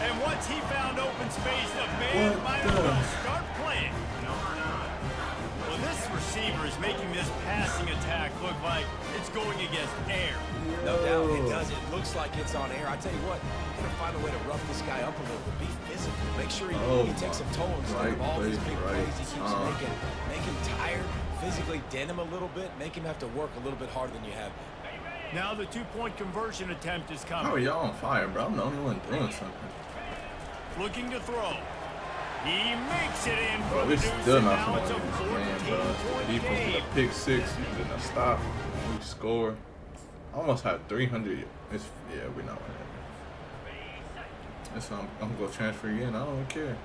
Speaker 2: And once he found open space, the man might as well start playing. Well, this receiver is making this passing attack look like it's going against air.
Speaker 6: No doubt it does. It looks like it's on air. I tell you what, you're gonna find a way to rough this guy up a little bit. Be physical. Make sure he takes some toll instead of all these big plays he keeps making. Make him tired, physically dent him a little bit, make him have to work a little bit harder than you have been.
Speaker 2: Now the 2-point conversion attempt is coming.
Speaker 9: How are y'all on fire, bro? I'm the only one doing something.
Speaker 2: Looking to throw. He makes it in for
Speaker 9: Bro,
Speaker 2: the
Speaker 9: it's
Speaker 2: deuce,
Speaker 9: still
Speaker 2: and
Speaker 9: not
Speaker 2: now
Speaker 9: from
Speaker 2: it's a
Speaker 9: this game, bro.
Speaker 2: 14-point
Speaker 9: The defense
Speaker 2: game.
Speaker 9: with a pick 6, and then a stop. We score. Almost had 300. Yeah, we're not winning. I'm gonna go transfer again. I don't care.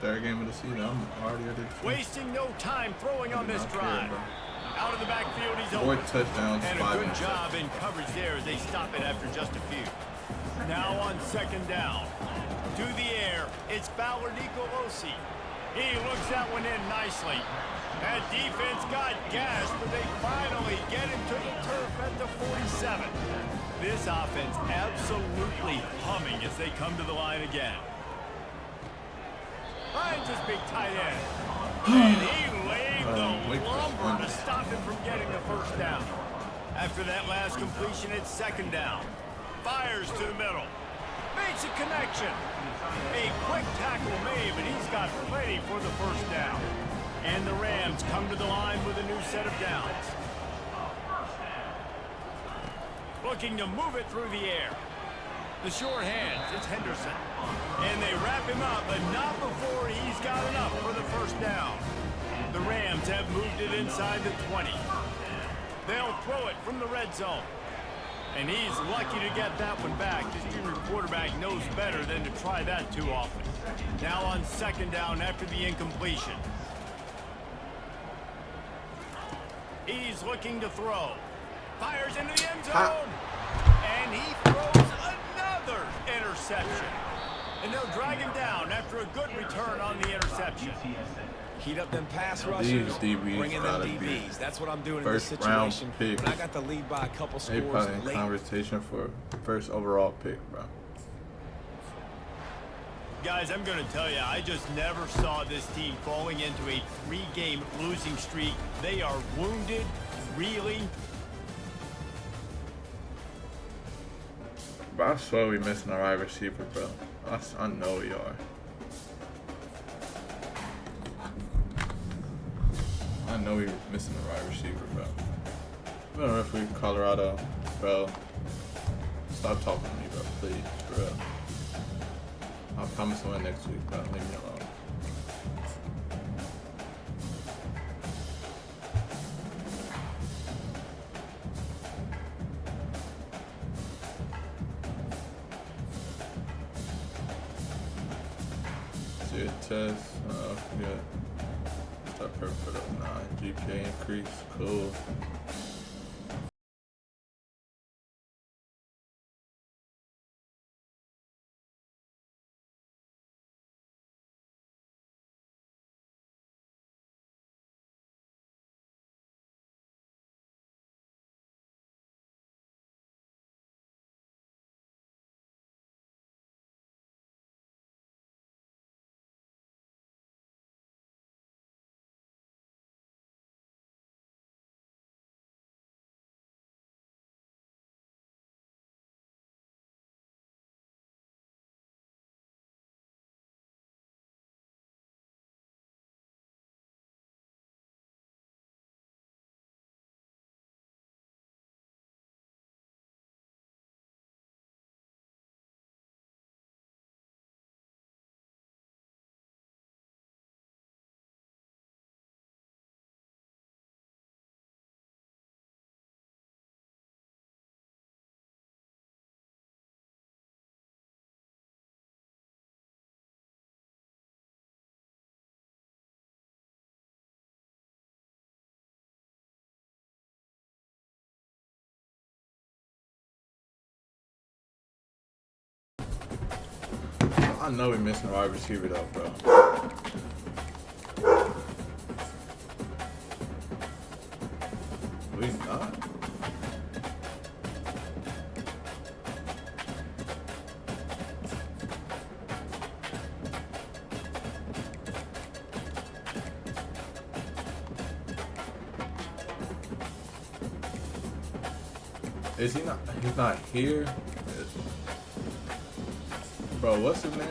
Speaker 9: 3rd game of the season. I'm already at it.
Speaker 2: Wasting no time throwing on this drive. Out of the backfield, he's
Speaker 9: 4
Speaker 2: open.
Speaker 9: touchdowns,
Speaker 2: And
Speaker 9: 5
Speaker 2: a good
Speaker 9: interceptions.
Speaker 2: job in coverage there as they stop it after just a few. Now on 2nd down. To the air, it's Fowler Nicolosi. He looks that one in nicely. That defense got gashed, but they finally get him to the turf at the 47. This offense absolutely humming as they come to the line again. Finds his big tight end. And he lays received the
Speaker 9: wait for
Speaker 2: lumber
Speaker 9: it.
Speaker 2: to stop him from getting the first down. After that last completion, it's second down. Fires to the middle. Makes a connection. A quick tackle made, but he's got plenty for the first down. And the Rams come to the line with a new set of downs. Looking to move it through the air. The short hands, it's Henderson. And they wrap him up, but not before he's got enough for the first down. The Rams have moved it inside the 20. They'll throw it from the red zone. And he's lucky to get that one back. This junior quarterback knows better than to try that too often. Now on second down after the incompletion. He's looking to throw. Fires into the end zone. And he throws another interception. And they'll drag him down after a good return on the interception.
Speaker 6: Heat up them pass rushers, bring in them DBs. That's what I'm doing in this situation. When I got the lead by a couple
Speaker 9: They
Speaker 6: scores
Speaker 9: probably in
Speaker 6: late.
Speaker 9: conversation for first overall pick, bro.
Speaker 2: Guys, I'm going to tell you, I just never saw this team falling into a 3-game losing streak. They are wounded, really.
Speaker 9: But I swear we missing our wide receiver, bro. I know we are. I know we missing the wide receiver, bro. I don't know if we Colorado, bro. Stop talking to me, bro, please, bro. I'll promise to win next week, bro. Leave me alone. See a test. Good. Start perfect for the 9. GPA increase. Cool. I know we're missing a wide receiver though, bro. We not. Is he not? He's not here. Bro, what's his name?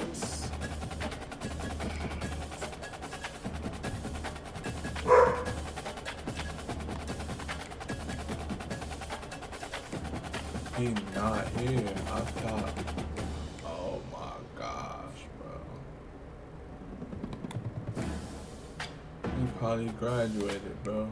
Speaker 9: He's not here. I thought. Oh my gosh, bro. He probably graduated, bro.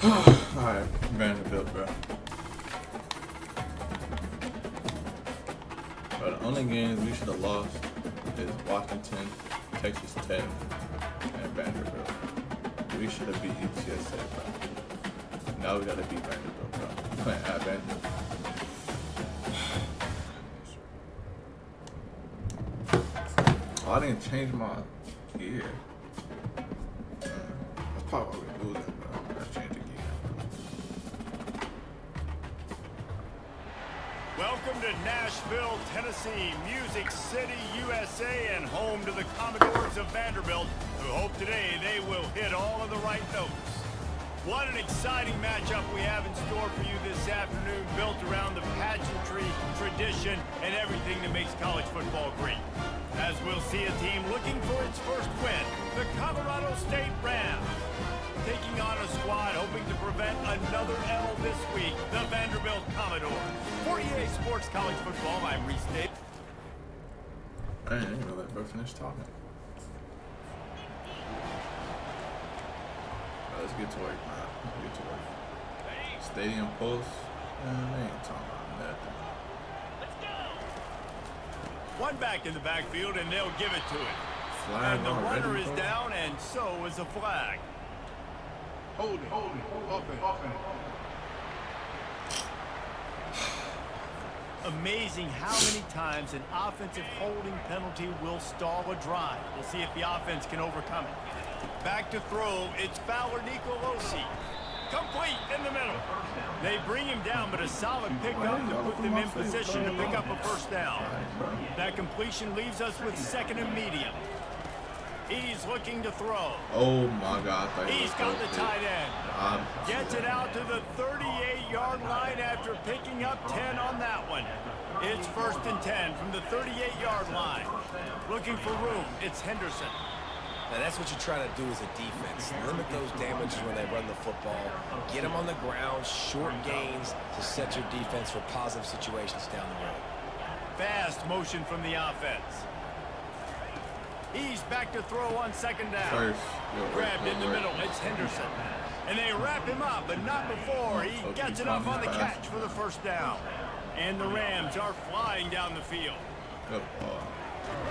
Speaker 9: Alright, Vanderbilt, bro. But the only games we should have lost is Washington, Texas Tech, and Vanderbilt. We should have beat UTSA, bro. Now we gotta beat Vanderbilt, bro. We're playing at Vanderbilt. Oh, I didn't change my gear. That's probably why we're losing, bro. Let's change the gear.
Speaker 2: Welcome to Nashville, Tennessee, Music City, USA, and home to the Commodores of Vanderbilt, who hope today they will hit all of the right notes. What an exciting matchup we have in store for you this afternoon, built around the pageantry, tradition, and everything that makes college football great. As we'll see a team looking for its first win, the Colorado State Rams. Taking on a squad hoping to prevent another L this week, the Vanderbilt Commodores. For EA Sports College Football, I'm Reese Davis.
Speaker 9: I didn't even let bro finish talking. Let's get to work, man. Let's get to work. Stadium Pulse? Man, they ain't talking about nothing.
Speaker 2: One back in the backfield, and they'll give it to it.
Speaker 9: Flag
Speaker 2: And the
Speaker 9: already,
Speaker 2: runner is
Speaker 9: bro?
Speaker 2: down, and so is a flag.
Speaker 5: Hold it. Offense.
Speaker 2: Amazing how many times an offensive holding penalty will stall a drive. We'll see if the offense can overcome it. Back to throw, it's Fowler Nicolosi. Complete in the middle. They bring him down, but a solid pickup to put them in position to pick up a first down. That completion leaves us with second and medium. He's looking to throw.
Speaker 9: Oh my God.
Speaker 2: He's got the tight end. Gets it out to the 38-yard line after picking up 10 on that one. It's first and 10 from the 38-yard line. Looking for room, it's Henderson.
Speaker 6: Now that's what you try to do as a defense. Limit those damages when they run the football. Get them on the ground, short gains to set your defense for positive situations down the road.
Speaker 2: Fast motion from the offense. He's back to throw on second down.
Speaker 9: First.
Speaker 2: Grabbed in the middle, it's Henderson. And they wrap him up, but not before he gets it off on the catch for the first down. And the Rams are flying down the field.
Speaker 9: Good ball.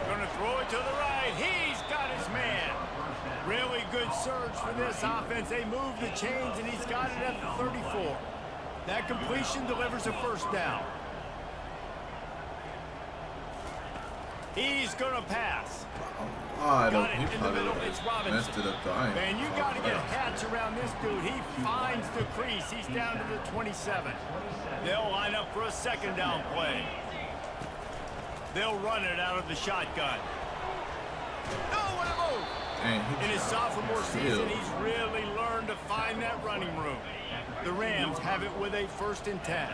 Speaker 2: Going to throw it to the right. He's got his man. Really good surge for this offense. They move the chains, and he's got it at the 34. That completion delivers a first down. He's going to pass.
Speaker 9: I don't
Speaker 2: Got it in the middle. It's Robinson.
Speaker 9: messed it up though.
Speaker 2: Man, you got to get hats around this dude. He finds the crease. He's down to the 27. They'll line up for a second down play. They'll run it out of the shotgun. No, what a move!
Speaker 9: Dang,
Speaker 2: In his sophomore season, he's really learned to find that running room. The Rams have it with a first and 10.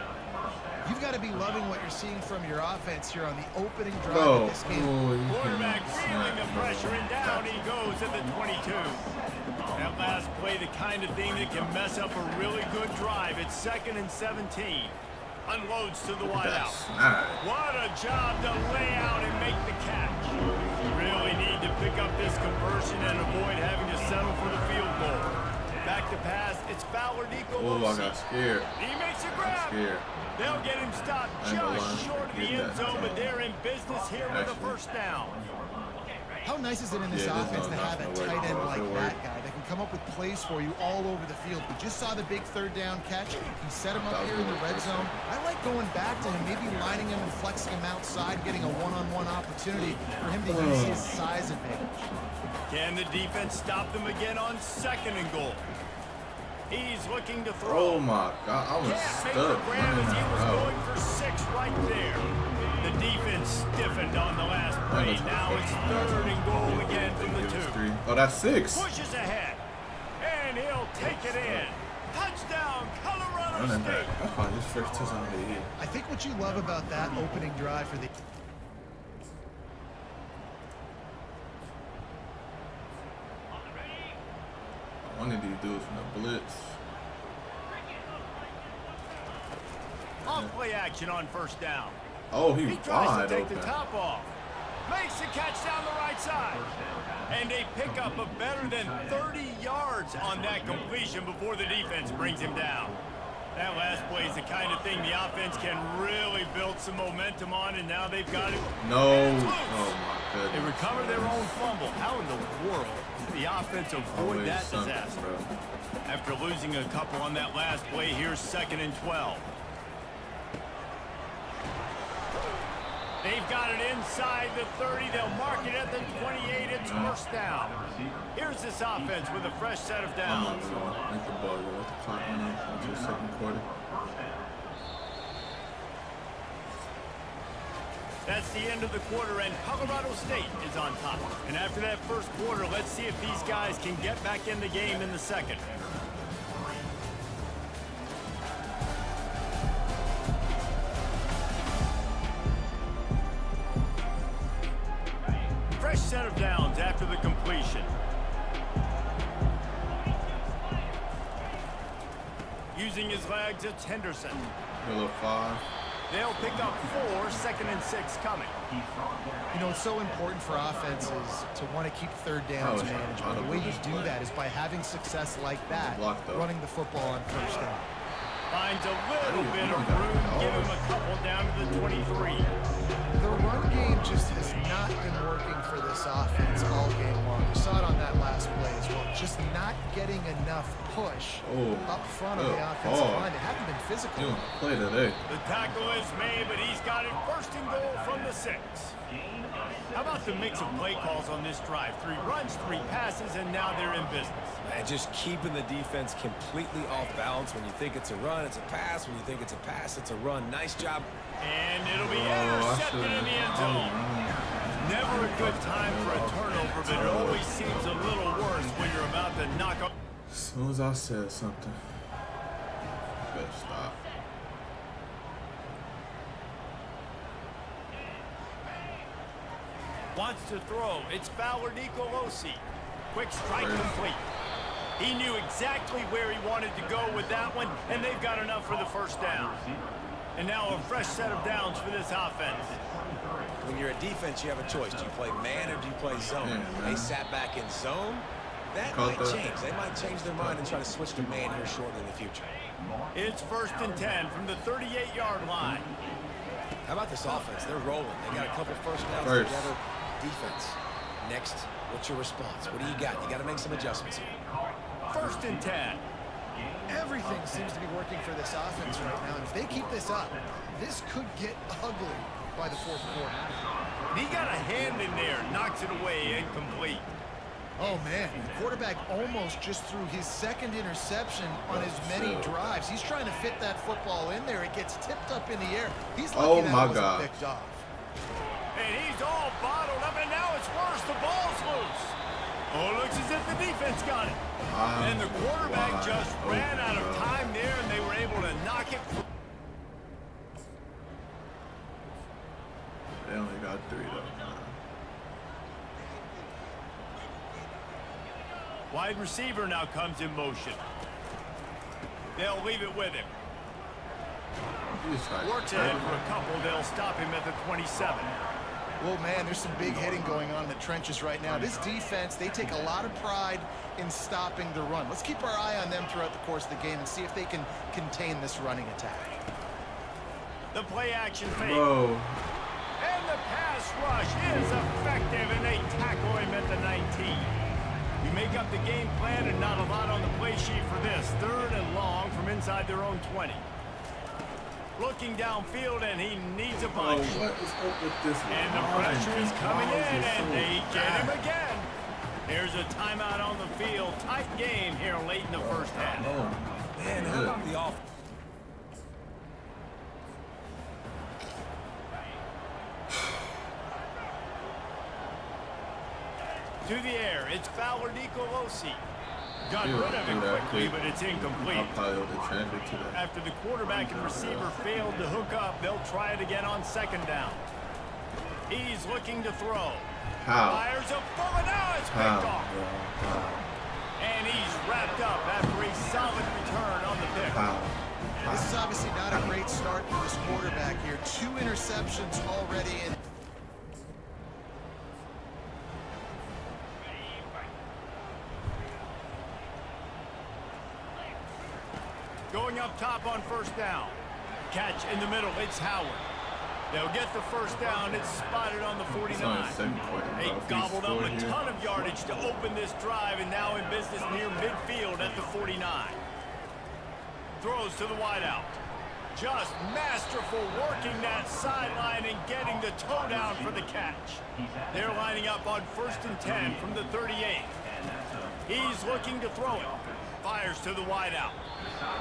Speaker 7: You've got to be loving what you're seeing from your offense here on the opening drive of this game.
Speaker 2: Quarterback feeling the pressure, and down he goes at the 22. That last play, the kind of thing that can mess up a really good drive. It's second and 17. Unloads to the wideout. What a job to lay out and make the catch. Really need to pick up this conversion and avoid having to settle for the field goal. Back to pass, it's Fowler Nicolosi.
Speaker 9: Oh, I got scared.
Speaker 2: He makes a grab. They'll get him stopped just short of the end zone, but they're in business here with a first down.
Speaker 7: How nice is it in this offense to have a tight end like that guy that can come up with plays for you all over the field? We just saw the big third down catch. He set him up here in the red zone. I like going back to him, maybe lining him and flexing him outside, getting a one-on-one opportunity for him to use his size advantage.
Speaker 2: Can the defense stop them again on second and goal? He's looking to throw.
Speaker 9: Oh my God, I was stuck.
Speaker 2: He was going for 6 right there. The defense stiffened on the last play. Now it's third and goal again from the 2.
Speaker 9: Oh, that's 6.
Speaker 2: Pushes ahead, and he'll take it in. Touchdown, Colorado State.
Speaker 9: That's probably his first touchdown of the year.
Speaker 7: I think what you love about that opening drive for the
Speaker 9: One of these dudes from the blitz.
Speaker 2: Off play action on first down.
Speaker 9: Oh,
Speaker 2: He tries
Speaker 9: wide
Speaker 2: to take
Speaker 9: open.
Speaker 2: the top off. Makes the catch down the right side. And a pickup of better than 30 yards on that completion before the defense brings him down. That last play is the kind of thing the offense can really build some momentum on, and now they've got it.
Speaker 9: No.
Speaker 2: Oh,
Speaker 9: my goodness.
Speaker 2: They recover their own fumble. How in the world did the offense avoid that disaster?
Speaker 9: Bro.
Speaker 2: After losing a couple on that last play, here's 2nd and 12. They've got it inside the 30. They'll mark it at the 28. It's first down. Here's this offense with a fresh set of downs.
Speaker 9: Make the ball go with the clock until the second quarter.
Speaker 2: That's the end of the quarter, and Colorado State is on top. And after that first quarter, let's see if these guys can get back in the game in the second. Fresh set of downs after the completion. Using his legs, it's Henderson.
Speaker 9: Middle 5.
Speaker 2: They'll pick up 4, 2nd and 6 coming.
Speaker 7: You know, it's so important for offenses to want to keep third downs manageable. The way you do that is by having success like that, running the football on first down.
Speaker 2: Finds a little bit of room, give him a couple down to the 23.
Speaker 7: The run game just has not been working for this offense all game long. We saw it on that last play as well. Just not getting enough push up front of the offensive line. It hasn't been physical.
Speaker 9: Play today.
Speaker 2: The tackle is made, but he's got it 1st and goal from the 6. How about the mix of play calls on this drive? 3 runs, 3 passes, and now they're in business.
Speaker 6: And just keeping the defense completely off balance. When you think it's a run, it's a pass. When you think it's a pass, it's a run. Nice job.
Speaker 2: And it'll be intercepted in the end zone. Never a good time for a turnover, but it always seems a little worse when you're about to knock up.
Speaker 9: As soon as I said something, you better stop.
Speaker 2: Wants to throw. It's Fowler Nicolosi. Quick strike complete. He knew exactly where he wanted to go with that one, and they've got enough for the first down. And now a fresh set of downs for this offense.
Speaker 6: When you're a defense, you have a choice. Do you play man or do you play zone? They sat back in zone. That might change. They might change their mind and try to switch to man here shortly in the future.
Speaker 2: It's 1st and 10 from the 38-yard line.
Speaker 6: How about this offense? They're rolling. They got a couple first downs together. Defense. Next, what's your response? What do you got? You got to make some adjustments here.
Speaker 2: 1st and 10.
Speaker 7: Everything seems to be working for this offense right now. And if they keep this up, this could get ugly by the 4th quarter.
Speaker 2: He got a hand in there, knocks it away, incomplete.
Speaker 7: Oh, man. The quarterback almost just threw his 2nd interception on as many drives. He's trying to fit that football in there. It gets tipped up in the air. He's lucky that it wasn't picked off.
Speaker 2: And he's all bottled up, and now it's worse. The ball's loose. Oh, it looks as if the defense got it. And the quarterback just ran out of time there, and they were able to knock it.
Speaker 9: They only got 3 though.
Speaker 2: Wide receiver now comes in motion. They'll leave it with him. Works ahead for a couple. They'll stop him at the 27.
Speaker 7: Well, man, there's some big hitting going on in the trenches right now. This defense, they take a lot of pride in stopping the run. Let's keep our eye on them throughout the course of the game and see if they can contain this running attack.
Speaker 2: The play action fake.
Speaker 9: Whoa.
Speaker 2: And the pass rush is effective, and they tackle him at the 19. You make up the game plan and not a lot on the play sheet for this. 3rd and long from inside their own 20. Looking downfield, and he needs a bunch.
Speaker 9: Oh, what is up with this one?
Speaker 2: And the pressure is coming in, and they get him again. There's a timeout on the field. Tight game here late in the first half.
Speaker 9: Oh,
Speaker 6: man, how about the offense?
Speaker 2: To the air, it's Fowler Nicolosi. Got rid of it quickly, but it's incomplete. After the quarterback and receiver failed to hook up, they'll try it again on 2nd down. He's looking to throw. Fires a bullet. Now it's picked off. And he's wrapped up after a solid return on the pick.
Speaker 7: This is obviously not a great start for this quarterback here. 2 interceptions already in.
Speaker 2: Going up top on first down. Catch in the middle. It's Howard. They'll get the first down. It's spotted on the 49. They gobbled up a ton of yardage to open this drive, and now in business near midfield at the 49. Throws to the wideout. Just masterful working that sideline and getting the toe down for the catch. They're lining up on 1st and 10 from the 38. He's looking to throw it. Fires to the wideout.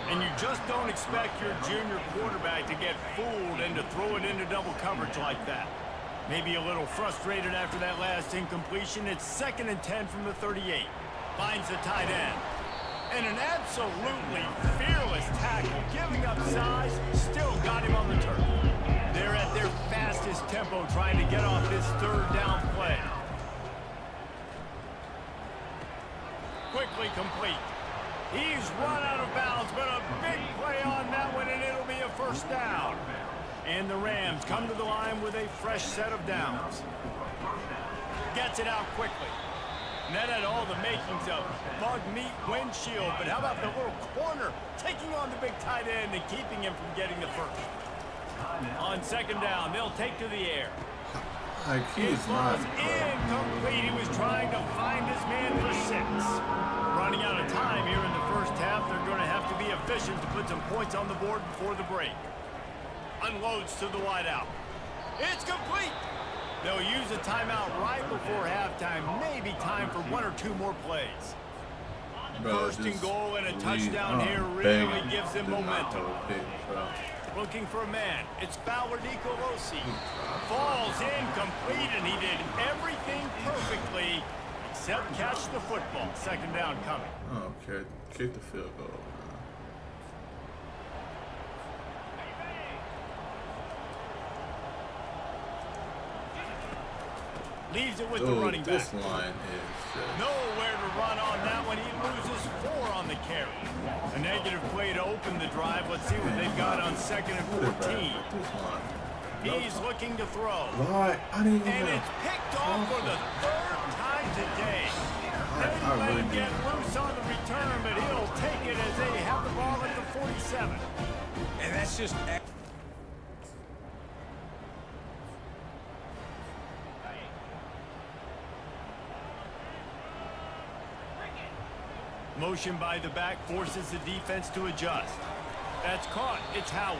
Speaker 2: And you just don't expect your junior quarterback to get fooled and to throw it into double coverage like that. Maybe a little frustrated after that last incompletion. It's 2nd and 10 from the 38. Finds the tight end. And an absolutely fearless tackle, giving up size, still got him on the turf. They're at their fastest tempo trying to get off this 3rd down play. Quickly complete. He's run out of bounds, but a big play on that one, and it'll be a 1st down. And the Rams come to the line with a fresh set of downs. Gets it out quickly. And that had all the makings of bug meat windshield, but how about the little corner taking on the big tight end and keeping him from getting the first? On 2nd down, they'll take to the air. It was incomplete. He was trying to find his man for 6. Running out of time here in the first half. They're going to have to be efficient to put some points on the board before the break. Unloads to the wideout. It's complete. They'll use a timeout right before halftime. Maybe time for 1 or 2 more plays. First and goal and a touchdown here really gives them momentum. Looking for a man. It's Fowler Nicolosi. Falls incomplete, and he did everything perfectly except catch the football. 2nd down coming.
Speaker 9: Okay, kick the field goal.
Speaker 2: Leaves it with the running back.
Speaker 9: This line is
Speaker 2: nowhere to run on that one. He loses 4 on the carry. A negative play to open the drive. Let's see what they've got on 2nd and 14. He's looking to throw.
Speaker 9: Why? I didn't even.
Speaker 2: And it's picked off for the 3rd time today. They let him get loose on the return, but he'll take it as they have the ball at the 47.
Speaker 6: And that's just...
Speaker 2: Motion by the back forces the defense to adjust. That's caught. It's Howard.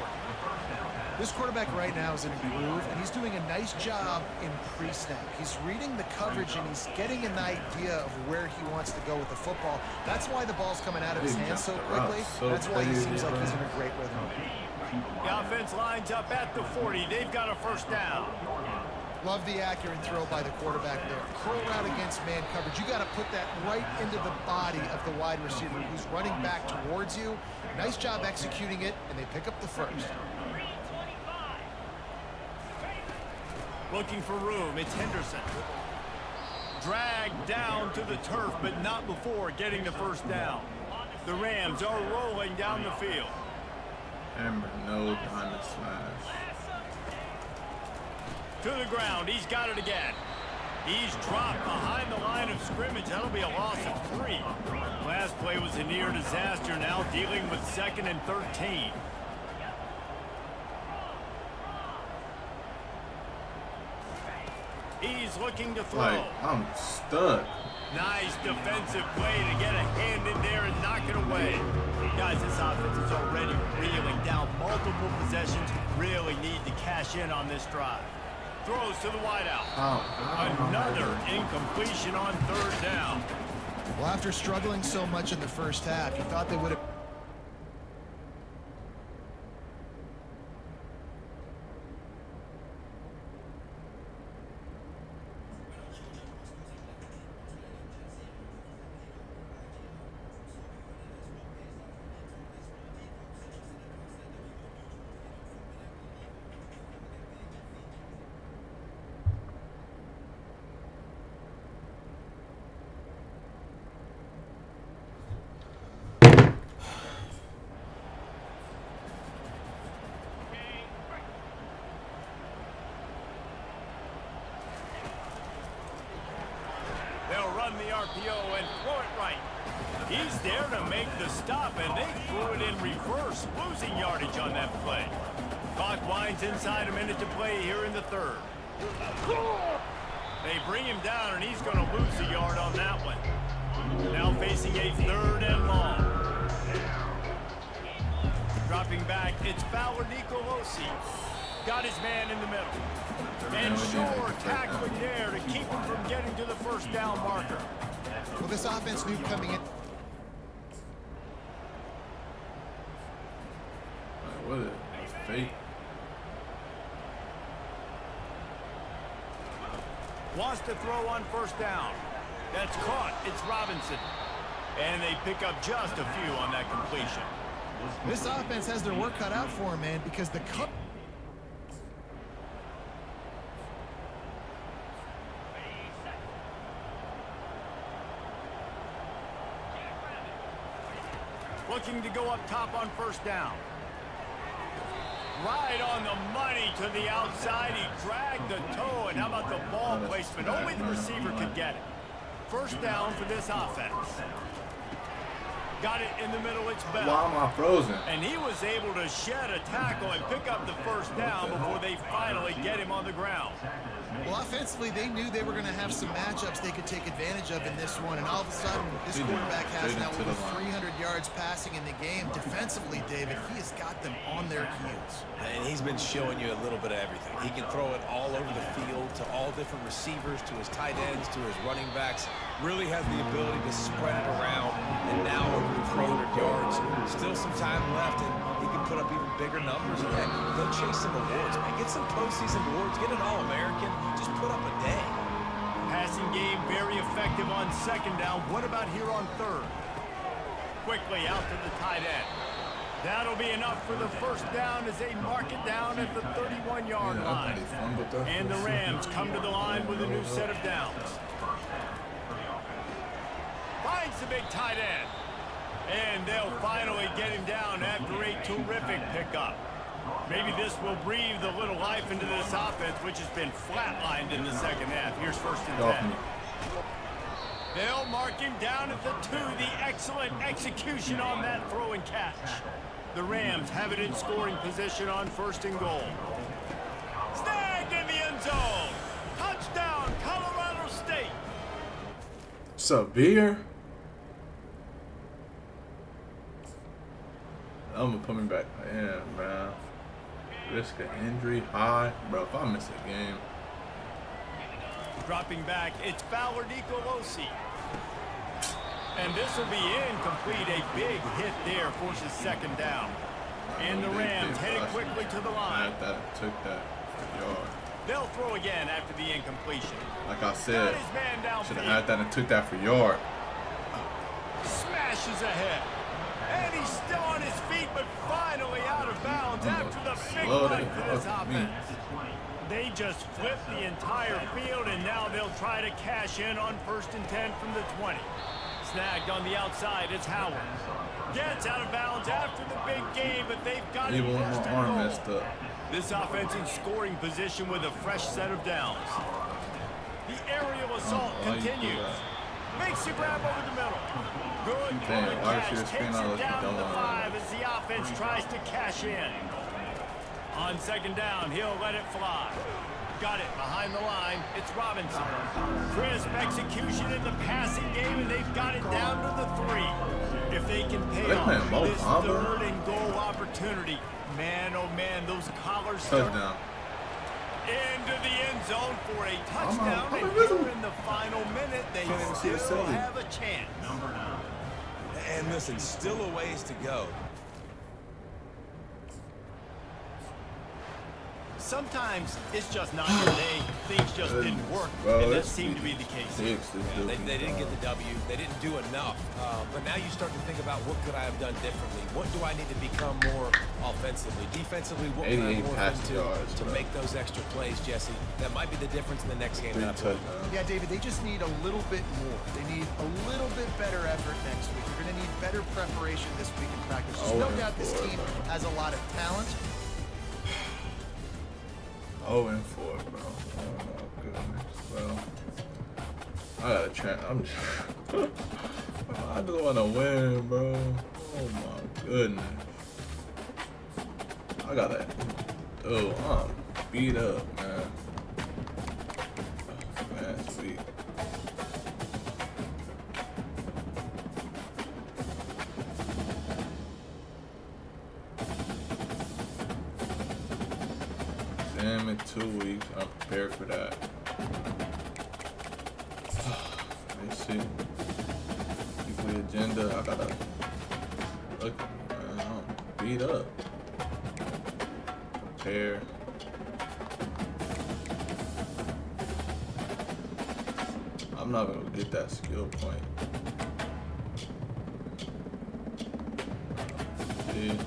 Speaker 7: This quarterback right now is in a groove, and he's doing a nice job in pre-snap. He's reading the coverage, and he's getting an idea of where he wants to go with the football. That's why the ball's coming out of his hands so quickly. That's why he seems like he's in a great rhythm.
Speaker 2: The offense lines up at the 40. They've got a 1st down.
Speaker 7: Love the accurate throw by the quarterback there. Curl route against man coverage. You got to put that right into the body of the wide receiver who's running back towards you. Nice job executing it, and they pick up the 1st.
Speaker 2: Looking for room. It's Henderson. Dragged down to the turf, but not before getting the 1st down. The Rams are rolling down the field.
Speaker 9: Hammer, no diamond smash.
Speaker 2: To the ground. He's got it again. He's dropped behind the line of scrimmage. That'll be a loss of 3. Last play was a near disaster. Now dealing with 2nd and 13. He's looking to throw.
Speaker 9: Like, I'm stuck.
Speaker 2: Nice defensive play to get a hand in there and knock it away. Guys, this offense is already reeling down multiple possessions. Really need to cash in on this drive. Throws to the wideout. Another incompletion on 3rd down.
Speaker 7: Well, after struggling so much in the first half, you thought they would have...
Speaker 2: They'll run the RPO and throw it right. He's there to make the stop, and they threw it in reverse, losing yardage on that play. Clock winds inside a minute to play here in the third. They bring him down, and he's going to lose a yard on that one. Now facing a 3rd and long. Dropping back, it's Fowler Nicolosi. Got his man in the middle. And sure tackling there to keep him from getting to the first down marker.
Speaker 7: Well, this offense knew coming in.
Speaker 9: What is it? That's fake.
Speaker 2: Wants to throw on first down. That's caught. It's Robinson. And they pick up just a few on that completion.
Speaker 7: This offense has their work cut out for them, man, because the cut.
Speaker 2: Looking to go up top on first down. Right on the money to the outside. He dragged the toe, and how about the ball placement? Only the receiver could get it. First down for this offense. Got it in the middle, it's Bell.
Speaker 9: Why am I frozen?
Speaker 2: And he was able to shed a tackle and pick up the first down before they finally get him on the ground.
Speaker 7: Well, offensively, they knew they were going to have some matchups they could take advantage of in this one, and all of a sudden, this quarterback has now over 300 yards passing in the game. Defensively, David, he has got them on their heels.
Speaker 6: And he's been showing you a little bit of everything. He can throw it all over the field to all different receivers, to his tight ends, to his running backs. Really has the ability to spread it around, and now over 300 yards. Still some time left, and he can put up even bigger numbers. And heck, go chase some awards, man. Get some postseason awards. Get an All-American. Just put up a day.
Speaker 2: Passing game very effective on second down. What about here on third? Quickly out to the tight end. That'll be enough for the first down as they mark it down at the 31-yard line. And the Rams come to the line with a new set of downs. Finds the big tight end. And they'll finally get him down after a terrific pickup. Maybe this will breathe a little life into this offense, which has been flatlined in the second half. Here's first and 10. They'll mark him down at the 2. The excellent execution on that throw and catch. The Rams have it in scoring position on first and goal. Snagged in the end zone. Touchdown, Colorado State.
Speaker 9: Severe. I'm gonna put me back. Yeah, man. Risk of injury high, bro. If I miss a game.
Speaker 2: Dropping back, it's Fowler Nicolosi. And this will be incomplete. A big hit there forces second down. And the Rams headed quickly to the line.
Speaker 9: Took that yard.
Speaker 2: They'll throw again after the incompletion.
Speaker 9: Like I said,
Speaker 2: his man
Speaker 9: should have had that and took that for yard.
Speaker 2: Smashes ahead. And he's still on his feet, but finally out of bounds after the big run for this offense. They just flipped the entire field, and now they'll try to cash in on first and 10 from the 20. Snagged on the outside, it's Howard. Gets out of bounds after the big game, but they've got him first and goal. This offense in scoring position with a fresh set of downs. The aerial assault continues. Makes the grab over the middle. Good catch, takes it down to the 5 as the offense tries to cash in. On second down, he'll let it fly. Got it behind the line. It's Robinson. Crisp execution in the passing game, and they've got it down to the 3. If they can pay off this third and goal opportunity, man, oh man, those collars start into the end zone for a touchdown. And here in the final minute, they still have a chance.
Speaker 6: And listen, still a ways to go.
Speaker 2: Sometimes it's just not your day. Things just didn't work, and that seemed to be the case.
Speaker 6: They didn't get the W. They didn't do enough. But now you start to think about what could I have done differently? What do I need to become more offensively? Defensively, what can I morph to make those extra plays, Jesse? That might be the difference in the next game that I play.
Speaker 7: Yeah, David, they just need a little bit more. They need a little bit better effort next week. They're going to need better preparation this week in practice. There's no doubt this team has a lot of talent.
Speaker 9: 0-4, bro. Oh my goodness, bro. I gotta check. I just want to win, bro. Oh my goodness. I gotta. Oh, I'm beat up, man. Oh, man, sweet. Damn, in 2 weeks, I'm prepared for that. Let's see. Weekly agenda, I gotta look, man, I'm beat up. Prepare. I'm not gonna get that skill point. See?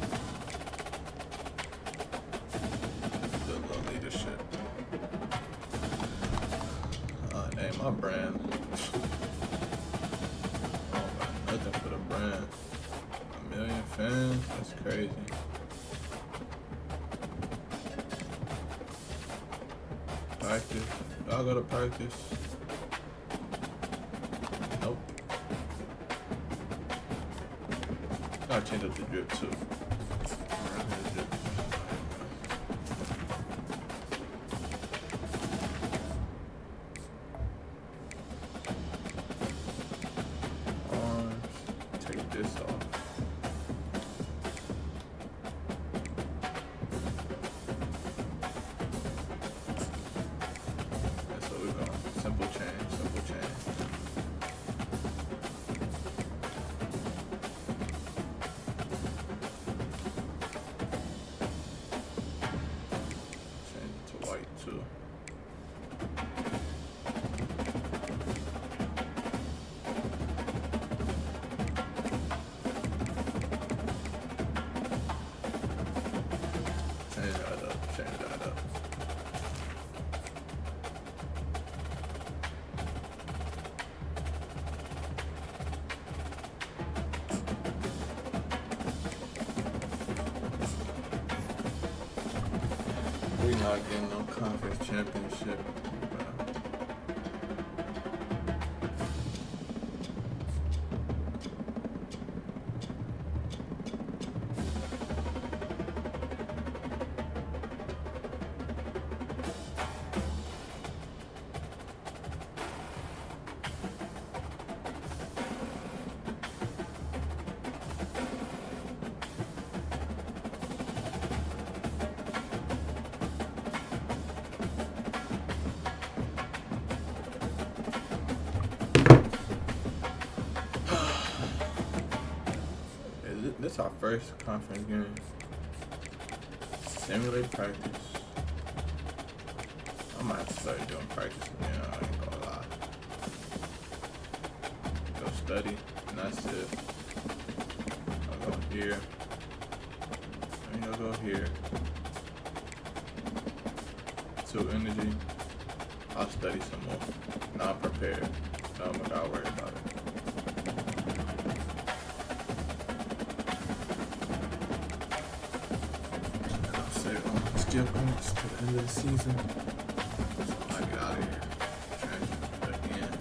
Speaker 9: Leadership. Name my brand. Oh man, nothing for the brand. 1 million fans? That's crazy. Practice. Y'all go to practice? Nope. Gotta change up the drip too. We're not getting no conference championship. This is our first conference game. Simulate practice. I might have to start doing practice again, I ain't gonna lie. Go study, and that's it. I'll go here. And I'll go here. 2 energy. I'll study some more. Now I'm prepared. Now I'm not worried about it. Skill points to the end of the season. So I get out of here. Transfer again.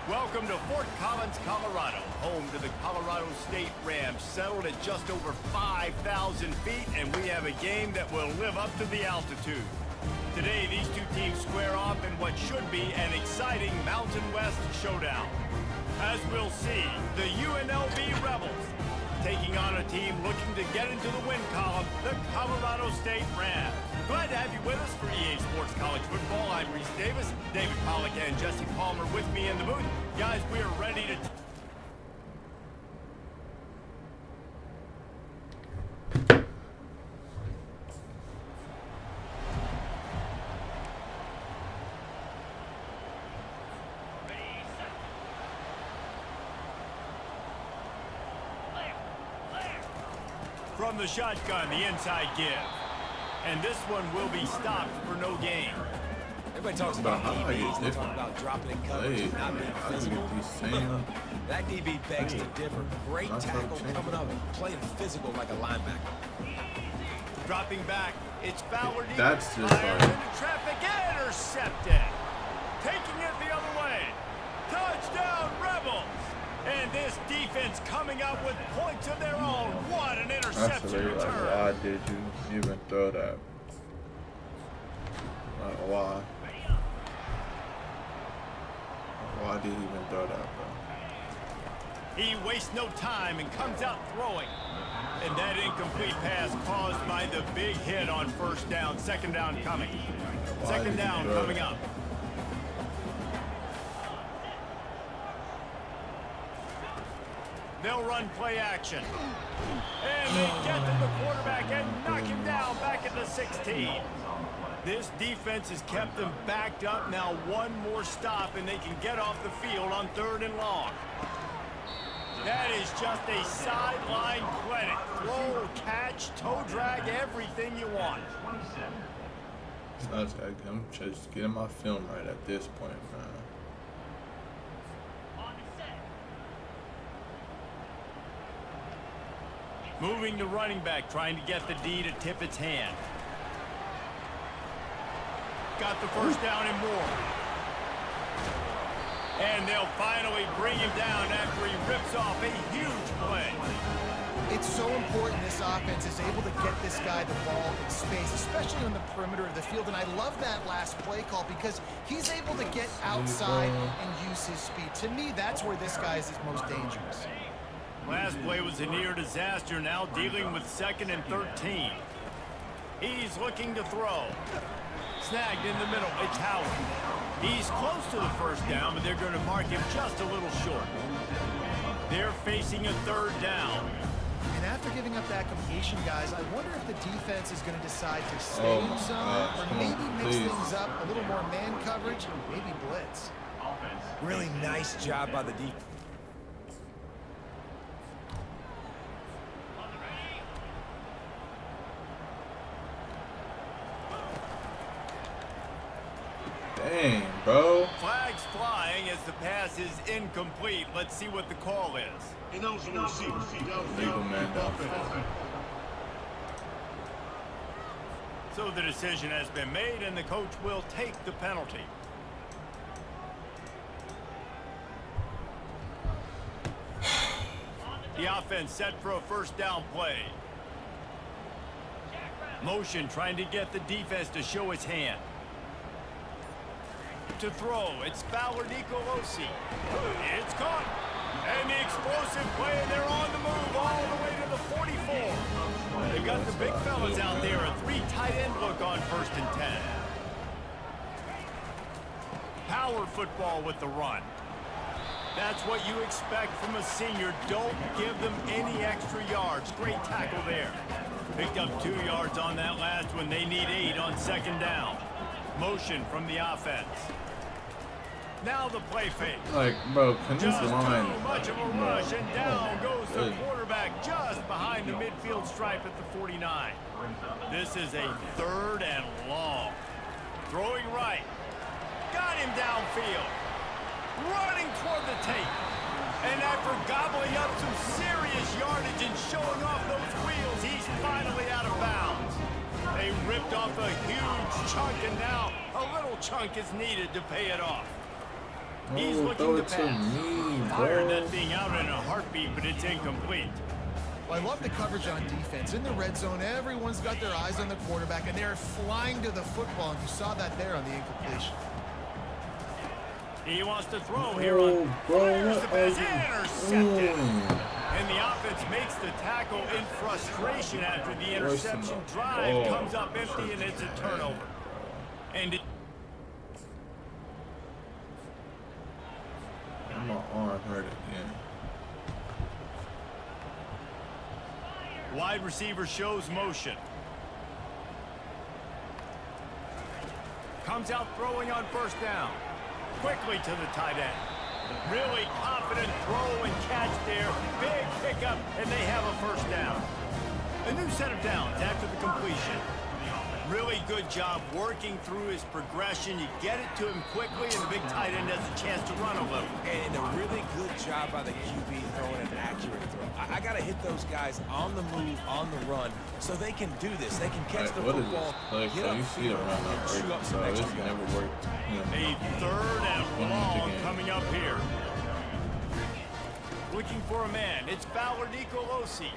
Speaker 2: Welcome to Fort Collins, Colorado, home to the Colorado State Rams, settled at just over 5,000 feet, and we have a game that will live up to the altitude. Today, these two teams square off in what should be an exciting Mountain West showdown. As we'll see, the UNLV Rebels taking on a team looking to get into the win column, the Colorado State Rams. Glad to have you with us for EA Sports College Football. I'm Reese Davis, David Pollack and Jesse Palmer with me in the booth. Guys, we are ready to... From the shotgun, the inside give. And this one will be stopped for no gain.
Speaker 6: Everybody talks about
Speaker 9: how I get
Speaker 6: DBs, they talk about dropping in coverage and not being physical. That DB begs to differ. Great tackle coming up and playing physical like a linebacker.
Speaker 2: Dropping back It's Fowler.
Speaker 9: That's just
Speaker 2: fires
Speaker 9: like...
Speaker 2: into traffic, intercepted. Taking it the other way. Touchdown, Rebels. And this defense coming up with points of their own. What an
Speaker 9: That's
Speaker 2: interception
Speaker 9: really like,
Speaker 2: return.
Speaker 9: why did you even throw that? Like, why? Why did he even throw that, bro?
Speaker 2: He wastes no time and comes out throwing. And that incomplete pass caused by the big hit on first down. Second down coming. Second down coming up. They'll run play action. And they get to the quarterback and knock him down back at the 16. This defense has kept them backed up. Now one more stop and they can get off the field on 3rd and long. That is just a sideline clinic. Throw, catch, toe drag, everything you want.
Speaker 9: I'm just getting my film right at this point, man.
Speaker 2: Moving to running back, trying to get the D to tip its hand. Got the first down and more. And they'll finally bring him down after he rips off a huge play.
Speaker 7: It's so important this offense is able to get this guy the ball in space, especially on the perimeter of the field. And I love that last play call because he's able to get outside and use his speed. To me, that's where this guy is his most dangerous.
Speaker 2: Last play was a near disaster, now dealing with 2nd and 13. He's looking to throw. Snagged in the middle, it's Howard. He's close to the first down, but they're going to mark him just a little short. They're facing a 3rd down.
Speaker 7: And after giving up that completion, guys, I wonder if the defense is going to decide to stay in zone or maybe mix things up, a little more man coverage, maybe blitz.
Speaker 6: Really nice job by the defense.
Speaker 9: Dang, bro.
Speaker 2: Flags flying as the pass is incomplete. Let's see what the call is.
Speaker 9: Legal man down.
Speaker 2: So the decision has been made, and the coach will take the penalty. The offense set for a first down play. Motion trying to get the defense to show its hand. To throw, it's Fowler Nicolosi. It's caught. And the explosive play, and they're on the move all the way to the 44. They've got the big fellas out there, a 3 tight end look on 1st and 10. Power football with the run. That's what you expect from a senior. Don't give them any extra yards. Great tackle there. Picked up 2 yards on that last one. They need 8 on 2nd down. Motion from the offense. Now the play fake.
Speaker 9: Like, bro, can this
Speaker 2: Just
Speaker 9: line...
Speaker 2: too much of a rush, and down goes the quarterback just behind the midfield stripe at the 49. This is a 3rd and long. Throwing right. Got him downfield. Running toward the tape. And after gobbling up some serious yardage and showing off those wheels, he's finally out of bounds. They ripped off a huge chunk, and now a little chunk is needed to pay it off. He's looking to pass. Fired that thing out in a heartbeat, but it's incomplete.
Speaker 7: Well, I love the coverage on defense. In the red zone, everyone's got their eyes on the quarterback, and they're flying to the football, and you saw that there on the incompletion.
Speaker 2: He wants to throw here on fires the pass, intercepted. And the offense makes the tackle in frustration after the interception. Drive comes up empty, and it's a turnover. And
Speaker 9: my arm hurt again.
Speaker 2: wide receiver shows motion. Comes out throwing on 1st down. Quickly to the tight end. Really confident throw and catch there. Big pickup, and they have a 1st down. A new set of downs after the completion. Really good job working through his progression. You get it to him quickly, and the big tight end has a chance to run a little.
Speaker 6: And a really good job by the QB throwing an accurate throw. I got to hit those guys on the move, on the run, so they can do this. They can catch the football, get up field, and chew up some extra yards.
Speaker 9: Never worked.
Speaker 2: A third and long coming up here. Looking for a man. It's Fowler Nicolosi.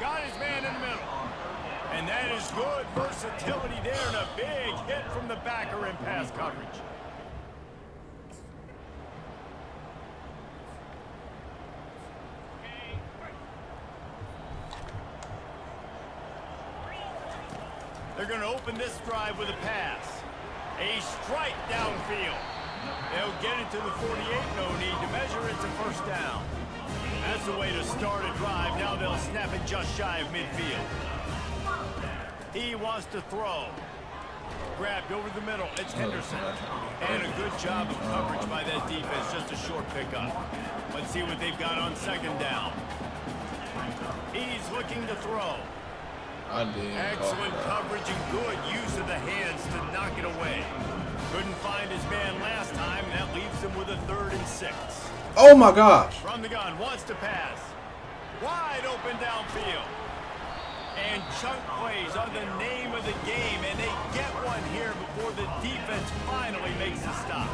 Speaker 2: Got his man in the middle. And that is good versatility there and a big hit from the backer in pass coverage. They're going to open this drive with a pass. A strike downfield. They'll get it to the 48. No need to measure it to first down. That's the way to start a drive. Now they'll snap it just shy of midfield. He wants to throw. Grabbed over the middle. It's Henderson. And a good job of coverage by that defense. Just a short pickup. Let's see what they've got on second down. He's looking to throw. Excellent coverage and good use of the hands to knock it away. Couldn't find his man last time. That leaves him with a 3rd and 6.
Speaker 9: Oh my gosh.
Speaker 2: From the gun, wants to pass. Wide open downfield. And chunk plays are the name of the game, and they get one here before the defense finally makes a stop.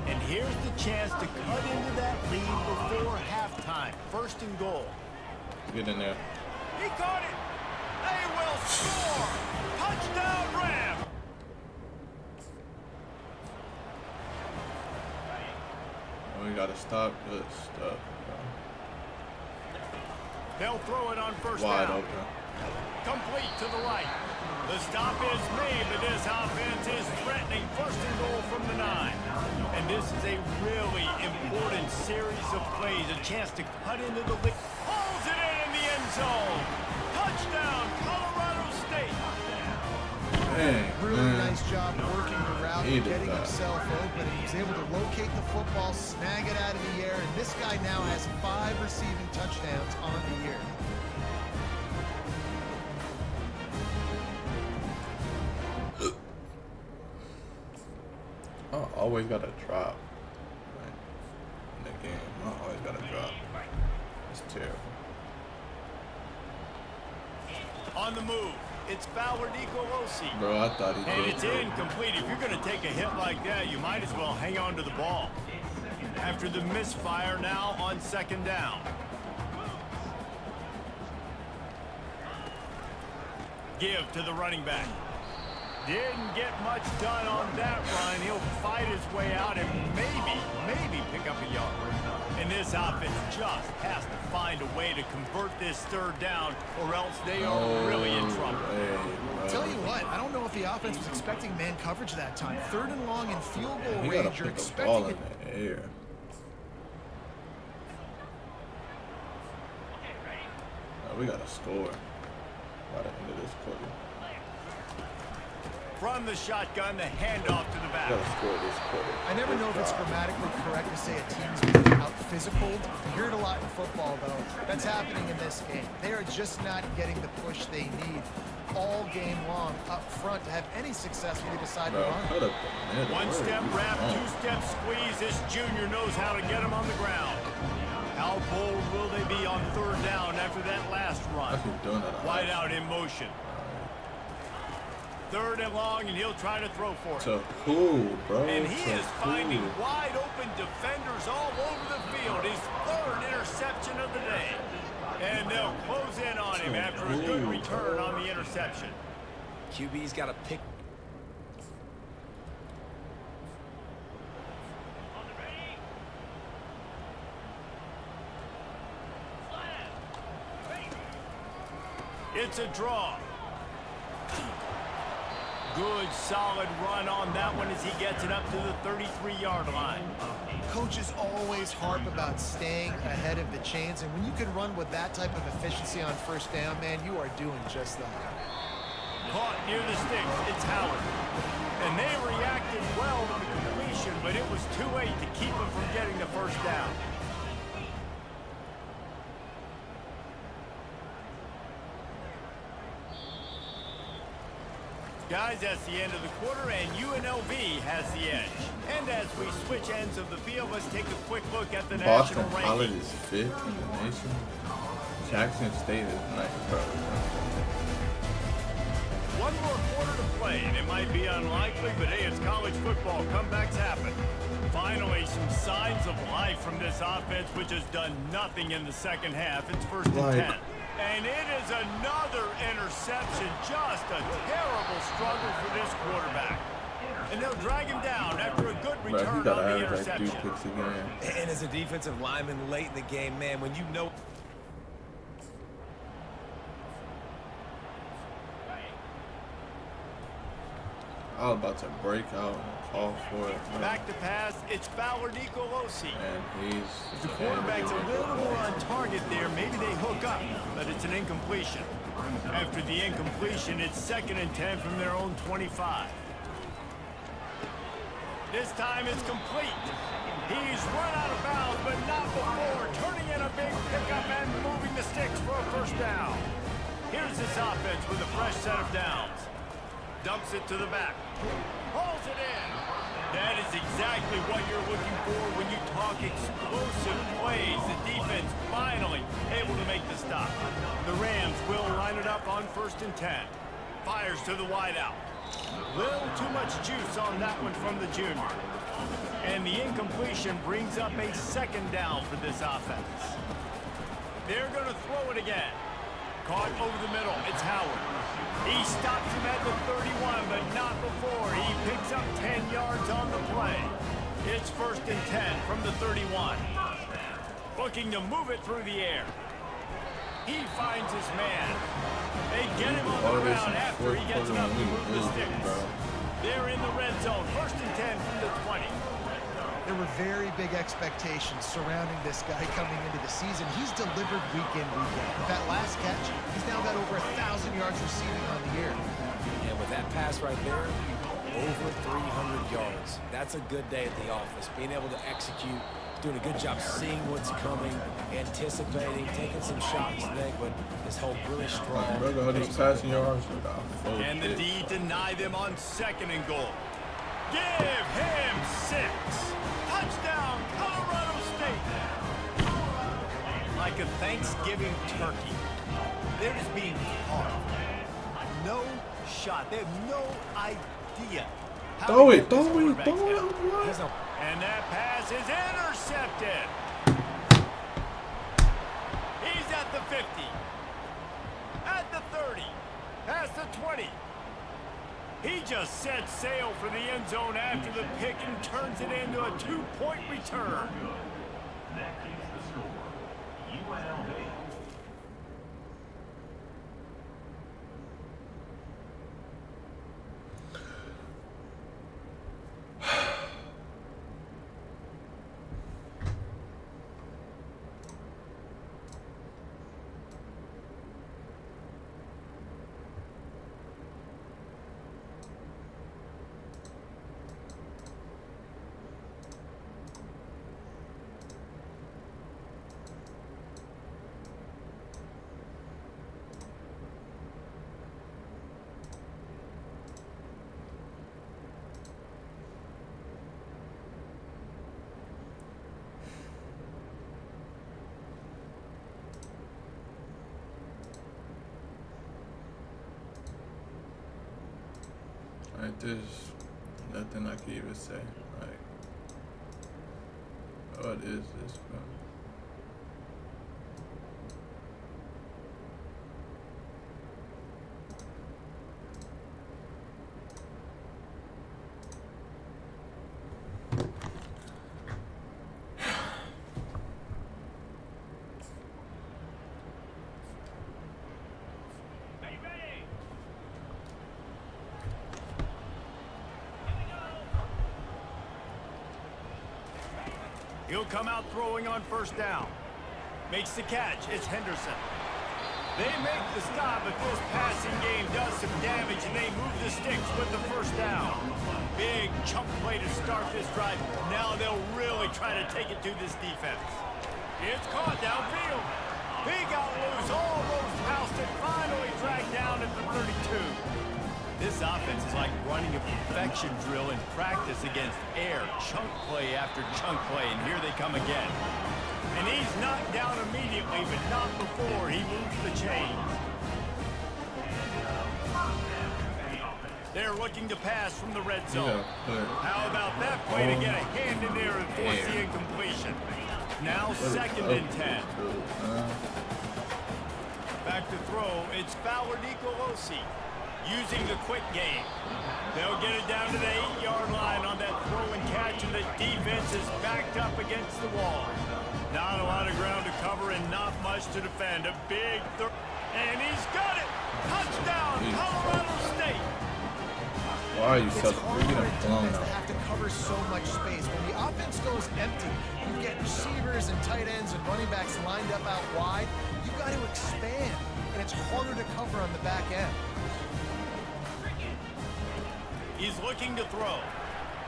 Speaker 2: And here's the chance to cut into that lead before halftime. 1st and goal.
Speaker 9: Get in there.
Speaker 2: He caught it. They will score. Touchdown, Ram.
Speaker 9: We gotta stop this stuff.
Speaker 2: They'll throw it on first
Speaker 9: Wide
Speaker 2: down.
Speaker 9: open.
Speaker 2: Complete to the right. The stop is made, but this offense is threatening. 1st and goal from the 9. And this is a really important series of plays. A chance to cut into the lead. Pulls it in the end zone. Touchdown, Colorado State.
Speaker 9: Dang,
Speaker 7: Really
Speaker 9: man.
Speaker 7: nice job working the route,
Speaker 9: He did
Speaker 7: getting
Speaker 9: that.
Speaker 7: himself open. He was able to locate the football, snag it out of the air, and this guy now has 5 receiving touchdowns on the year.
Speaker 9: I always gotta drop. Like, in the game, I always gotta drop. It's terrible.
Speaker 2: On the move, it's Fowler Nicolosi.
Speaker 9: Bro, I thought he
Speaker 2: And
Speaker 9: did.
Speaker 2: it's incomplete. If you're going to take a hit like that, you might as well hang on to the ball. After the misfire, now on second down. Give to the running back. Didn't get much done on that run. He'll fight his way out and maybe pick up a yard. And this offense just has to find a way to convert this 3rd down, or else they are really in trouble.
Speaker 7: Tell you what, I don't know if the offense was expecting man coverage that time. 3rd and long in field goal
Speaker 9: He gotta
Speaker 7: range. You're
Speaker 9: put the ball
Speaker 7: expecting
Speaker 9: in
Speaker 7: it.
Speaker 9: the air. We gotta score by the end of this quarter.
Speaker 2: From the shotgun, the handoff to the back.
Speaker 9: We gotta score this quarter.
Speaker 7: I never know if it's grammatically correct to say a team's being out-physicaled. You hear it a lot in football, though. That's happening in this game. They are just not getting the push they need all game long up front to have any success when they decide to run.
Speaker 9: Cut up the middle.
Speaker 2: One-step wrap, 2-step squeeze. This junior knows how to get him on the ground. How bold will they be on 3rd down after that last run? Wide out in motion. 3rd and long, and he'll try to throw for it.
Speaker 9: To who, bro?
Speaker 2: And he is finding wide open defenders all over the field. His 3rd interception of the day. And they'll close in on him after a good return on the interception.
Speaker 6: QB's got to pick.
Speaker 2: It's a draw. Good, solid run on that one as he gets it up to the 33-yard line.
Speaker 7: Coaches always harp about staying ahead of the chains, and when you can run with that type of efficiency on 1st down, man, you are doing just that.
Speaker 2: Caught near the sticks, it's Howard. And they reacted well to the completion, but it was too late to keep him from getting the 1st down. Guys, that's the end of the quarter, and UNLV has the edge. And as we switch ends of the field, let's take a quick look at the
Speaker 9: Boston
Speaker 2: national
Speaker 9: College
Speaker 2: rankings.
Speaker 9: is 5th in the nation. Jackson State is 9th, bro.
Speaker 2: One more quarter to play, and it might be unlikely, but hey, it's college football. Comebacks happen. Finally, some signs of life from this offense, which has done nothing in the second half. It's 1st and 10. And it is another interception. Just a terrible struggle for this quarterback. And they'll drag him down after a good return on the interception.
Speaker 6: And as a defensive lineman late in the game, man, when you know...
Speaker 9: I was about to break out and call for it. Man.
Speaker 2: Back to pass, it's Fowler Nicolosi.
Speaker 9: And he's...
Speaker 2: The quarterback's a little more on target there. Maybe they hook up, but it's an incompletion. After the incompletion, it's 2nd and 10 from their own 25. This time it's complete. He's run out of bounds, but not before. Turning in a big pickup and moving the sticks for a 1st down. Here's this offense with a fresh set of downs. Dumps it to the back. Hauls it in. That is exactly what you're looking for when you talk explosive plays. The defense finally able to make the stop. The Rams will line it up on 1st and 10. Fires to the wideout. Little too much juice on that one from the junior. And the incompletion brings up a 2nd down for this offense. They're going to throw it again. Caught over the middle. It's Howard. He stops him at the 31, but not before. He picks up 10 yards on the play. It's 1st and 10 from the 31. Looking to move it through the air. He finds his man. They get him on the ground after he gets enough to move the sticks. They're in the red zone. 1st and 10 from the 20.
Speaker 7: There were very big expectations surrounding this guy coming into the season. He's delivered week in, week out. With that last catch, he's now got over 1,000 yards receiving on the year.
Speaker 6: And with that pass right there, over 300 yards. That's a good day at the office. Being able to execute, doing a good job seeing what's coming, anticipating, taking some shots today, but his hope really strong.
Speaker 9: Brother, these passing yards.
Speaker 2: And the D deny them on 2nd and goal. Give him 6. Touchdown, Colorado State. Like a Thanksgiving turkey. They're just being carved. No shot. They have no idea.
Speaker 9: Throw it.
Speaker 2: And that pass is intercepted. He's at the 50. At the 30. Past the 20. He just set sail for the end zone after the pick and turns it into a 2-point return.
Speaker 3: That keeps the score. UNLV.
Speaker 9: Like, there's nothing I can even say. Like, what is this, bro?
Speaker 2: He'll come out throwing on 1st down. Makes the catch. It's Henderson. They make the stop, but this passing game does some damage, and they move the sticks with the 1st down. Big chunk play to start this drive. Now they'll really try to take it to this defense. It's caught downfield. He got loose, almost housed it, finally dragged down at the 32. This offense is like running a perfection drill in practice against air. Chunk play after chunk play, and here they come again. And he's knocked down immediately, but not before he moves the chains. They're looking to pass from the red zone. How about that play to get a hand in there and force the incompletion? Now 2nd and 10. Back to throw, it's Fowler Nicolosi using the quick game. They'll get it down to the 8-yard line on that throw and catch, and the defense is backed up against the wall. Not a lot of ground to cover and not much to defend. A big throw, and he's got it! Touchdown, Colorado State!
Speaker 9: Why are you so blown
Speaker 7: to
Speaker 9: out?
Speaker 7: have to cover so much space. When the offense goes empty, you get receivers and tight ends and running backs lined up out wide. You've got to expand, and it's harder to cover on the back end.
Speaker 2: He's looking to throw.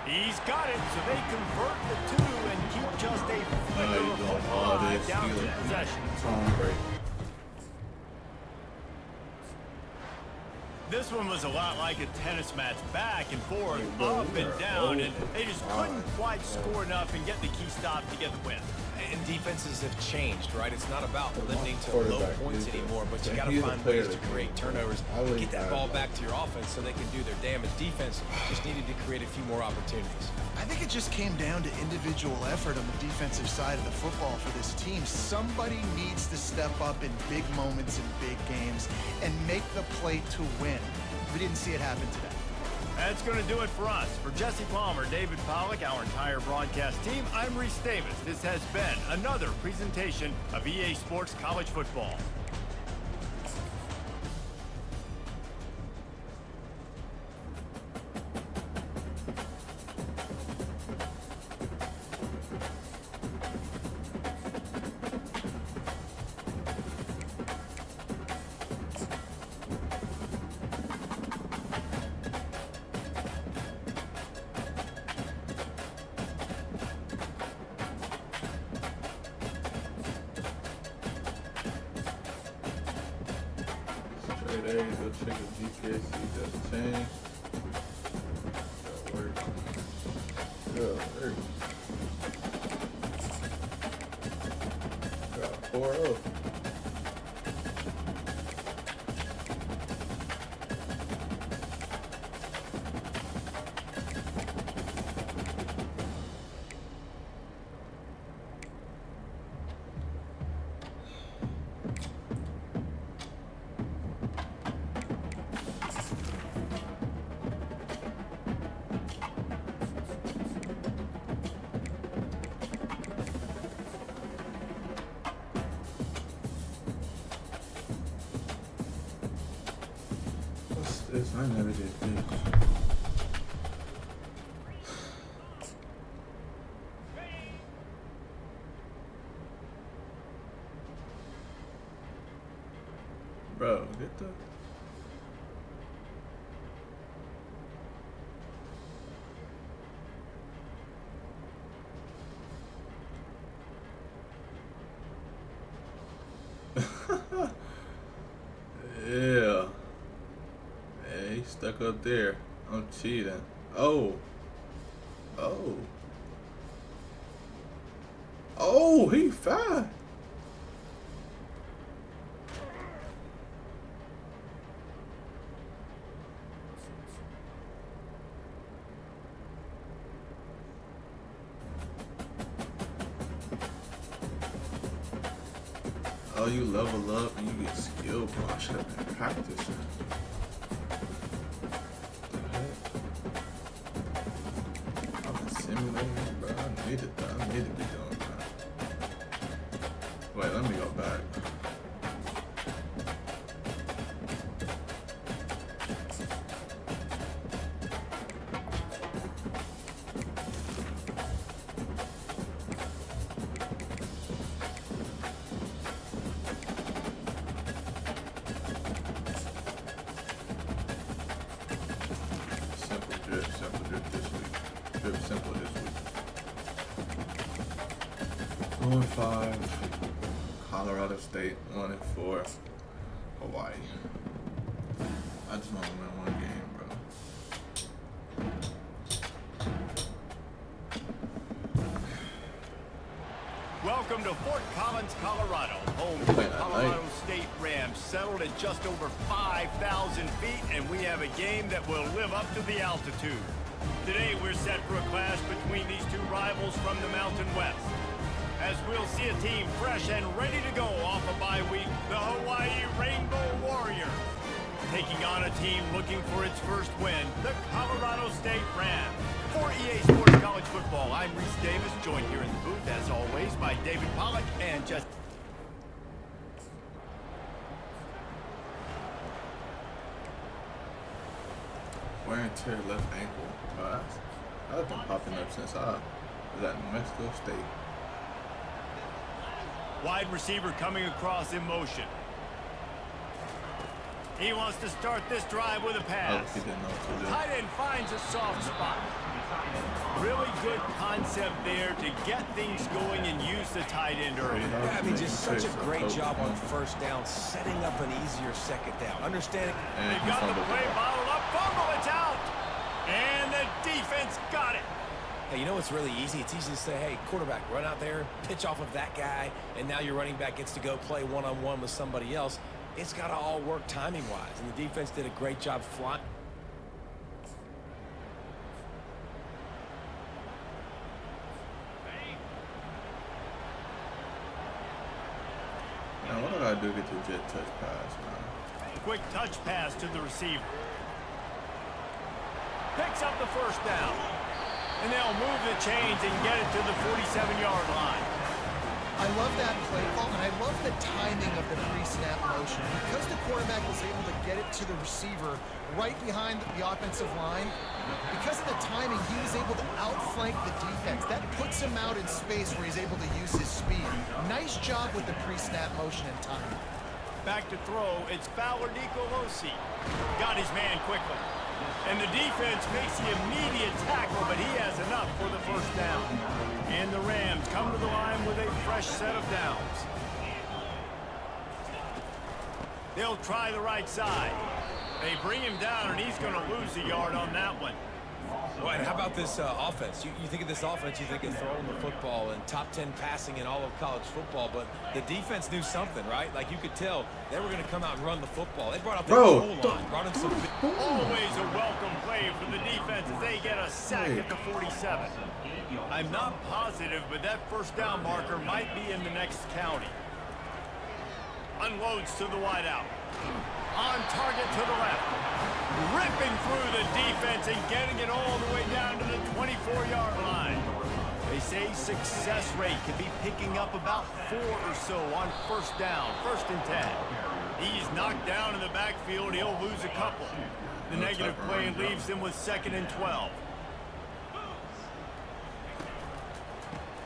Speaker 2: He's got it, so they convert the 2 and keep just a flicker of football down to possession. This one was a lot like a tennis match, back and forth, up and down, and they just couldn't quite score enough and get the key stop to get the win.
Speaker 6: And defenses have changed, right? It's not about limiting to low points anymore, but you got to find ways to create turnovers, get that ball back to your offense so they can do their damage. Defense just needed to create a few more opportunities.
Speaker 7: I think it just came down to individual effort on the defensive side of the football for this team. Somebody needs to step up in big moments in big games and make the play to win. We didn't see it happen today.
Speaker 2: That's going to do it for us. For Jesse Palmer, David Pollack, our entire broadcast team, I'm Reese Davis. This has been another presentation of EA Sports College Football.
Speaker 9: Straight A's, go check the GPS, see if that's changed. That'll work. That'll work. Got 4-0. What's this? I never did this. Bro, get the... Yeah. Hey, he stuck up there. I'm cheating. Oh. Oh. Oh, he fine. Oh, you level up and you get skill, bro. I should have been practicing. I'm simulating, bro. I need to be doing that. Wait, let me go back. Simple this week. 0-5, Colorado State 1-4, Hawaii. I just want to win one game, bro.
Speaker 2: Welcome to Fort Collins, Colorado, home to the Colorado State Rams, settled at just over 5,000 feet, and we have a game that will live up to the altitude. Today, we're set for a clash between these two rivals from the Mountain West. As we'll see a team fresh and ready to go off a bye week, the Hawaii Rainbow Warriors, taking on a team looking for its first win, the Colorado State Rams. For EA Sports College Football, I'm Reese Davis, joined here in the booth, as always, by David Pollack and just...
Speaker 9: Wear and tear left ankle. I've been popping up since I was at New Mexico State.
Speaker 2: Wide receiver coming across in motion. He wants to start this drive with a pass. Tight end finds a soft spot. Really good concept there to get things going and use the tight end early.
Speaker 6: Yeah, I mean, just such a great job on first down, setting up an easier second down. Understanding?
Speaker 2: They've got the play bottled up. Fumble, it's out. And the defense got it.
Speaker 6: Hey, you know what's really easy? It's easy to say, hey, quarterback, run out there, pitch off of that guy, and now your running back gets to go play one-on-one with somebody else. It's got to all work timing-wise, and the defense did a great job flying.
Speaker 9: Now, what do I do to get the jet touch pass, man?
Speaker 2: Quick touch pass to the receiver. Picks up the first down. And they'll move the chains and get it to the 47-yard line.
Speaker 7: I love that play call, and I love the timing of the pre-snap motion. Because the quarterback was able to get it to the receiver right behind the offensive line, because of the timing, he was able to outflank the defense. That puts him out in space where he's able to use his speed. Nice job with the pre-snap motion and timing.
Speaker 2: Back to throw, it's Fowler Nicolosi. Got his man quickly. And the defense makes the immediate tackle, but he has enough for the first down. And the Rams come to the line with a fresh set of downs. They'll try the right side. They bring him down, and he's going to lose a yard on that one.
Speaker 6: Well, and how about this offense? You think of this offense, you think of throwing the football and top 10 passing in all of college football, but the defense knew something, right? Like, you could tell they were going to come out and run the football. They brought out their goal line, brought in some...
Speaker 2: Always a welcome play for the defense as they get a sack at the 47. I'm not positive, but that first down marker might be in the next county. Unloads to the wideout. On target to the left. Ripping through the defense and getting it all the way down to the 24-yard line. They say success rate can be picking up about 4 or so on first down, 1st and 10. He's knocked down in the backfield. He'll lose a couple. The negative play leaves him with 2nd and 12.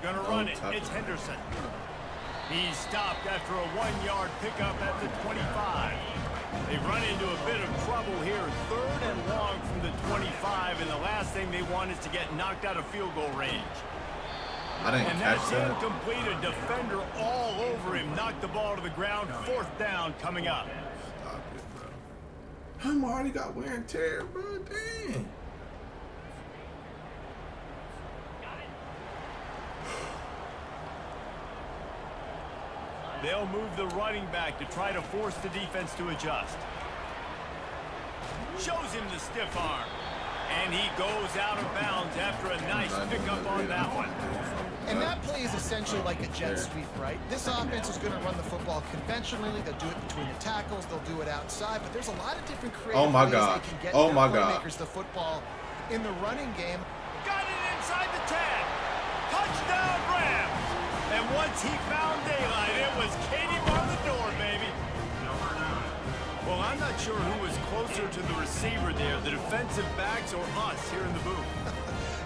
Speaker 2: Gonna run it. It's Henderson. He's stopped after a 1-yard pickup at the 25. They've run into a bit of trouble here, 3rd and long from the 25, and the last thing they want is to get knocked out of field goal range.
Speaker 9: I didn't
Speaker 2: and
Speaker 9: catch
Speaker 2: that's
Speaker 9: that.
Speaker 2: incomplete. A defender all over him, knocked the ball to the ground. 4th down coming up.
Speaker 9: Stop it, bro. I'm already got wear and tear, bro. Dang.
Speaker 2: They'll move the running back to try to force the defense to adjust. Shows him the stiff arm. And he goes out of bounds after a nice pickup on that one.
Speaker 7: And that play is essentially like a jet sweep, right? This offense is going to run the football conventionally. They'll do it between the tackles. They'll do it outside. But there's a lot of different creative ways they can get their playmakers the football in the running game.
Speaker 2: Got it inside the 10. Touchdown, Rams. And once he found daylight, it was Katie bar the door, baby. Well, I'm not sure who was closer to the receiver there, the defensive backs or us here in the booth.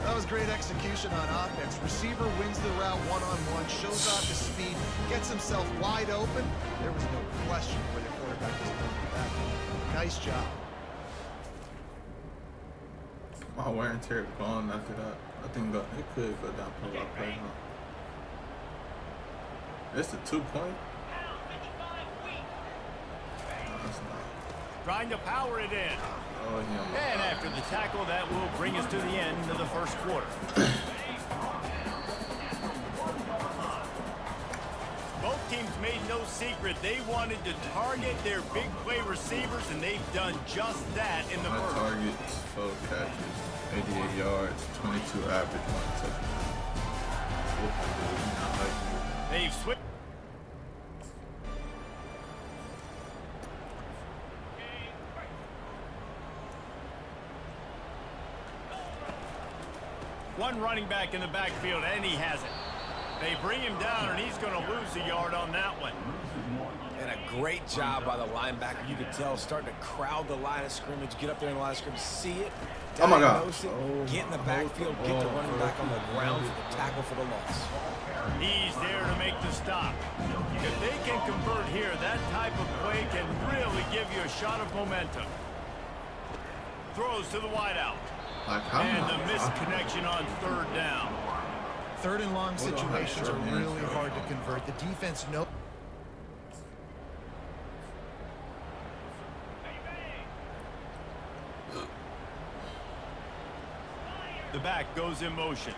Speaker 7: That was great execution on offense. Receiver wins the route one-on-one, shows off his speed, gets himself wide open. There was no question where the quarterback was going to be back. Nice job.
Speaker 9: My wear and tear gone after that. I think it could go down for a play. It's a 2-point.
Speaker 2: Trying to power it in. And after the tackle, that will bring us to the end of the first quarter. team's made no secret. They wanted to target their big play receivers, and they've done just that in the first.
Speaker 9: Targets, 12 catches, 88 yards, 22 average, 1 touchdown.
Speaker 2: They've switched. One running back in the backfield, and he has it. They bring him down, and he's going to lose a yard on that one.
Speaker 6: And a great job by the linebacker. You could tell starting to crowd the line of scrimmage, get up there in the line of scrimmage, see it,
Speaker 9: oh my God.
Speaker 6: diagnose it, get in the backfield, get the running back on the ground for the tackle for the loss.
Speaker 2: He's there to make the stop. If they can convert here, that type of play can really give you a shot of momentum. Throws to the wideout. And the missed connection on third down.
Speaker 7: Third and long situations are really hard to convert. The defense knows.
Speaker 2: The back goes in motion.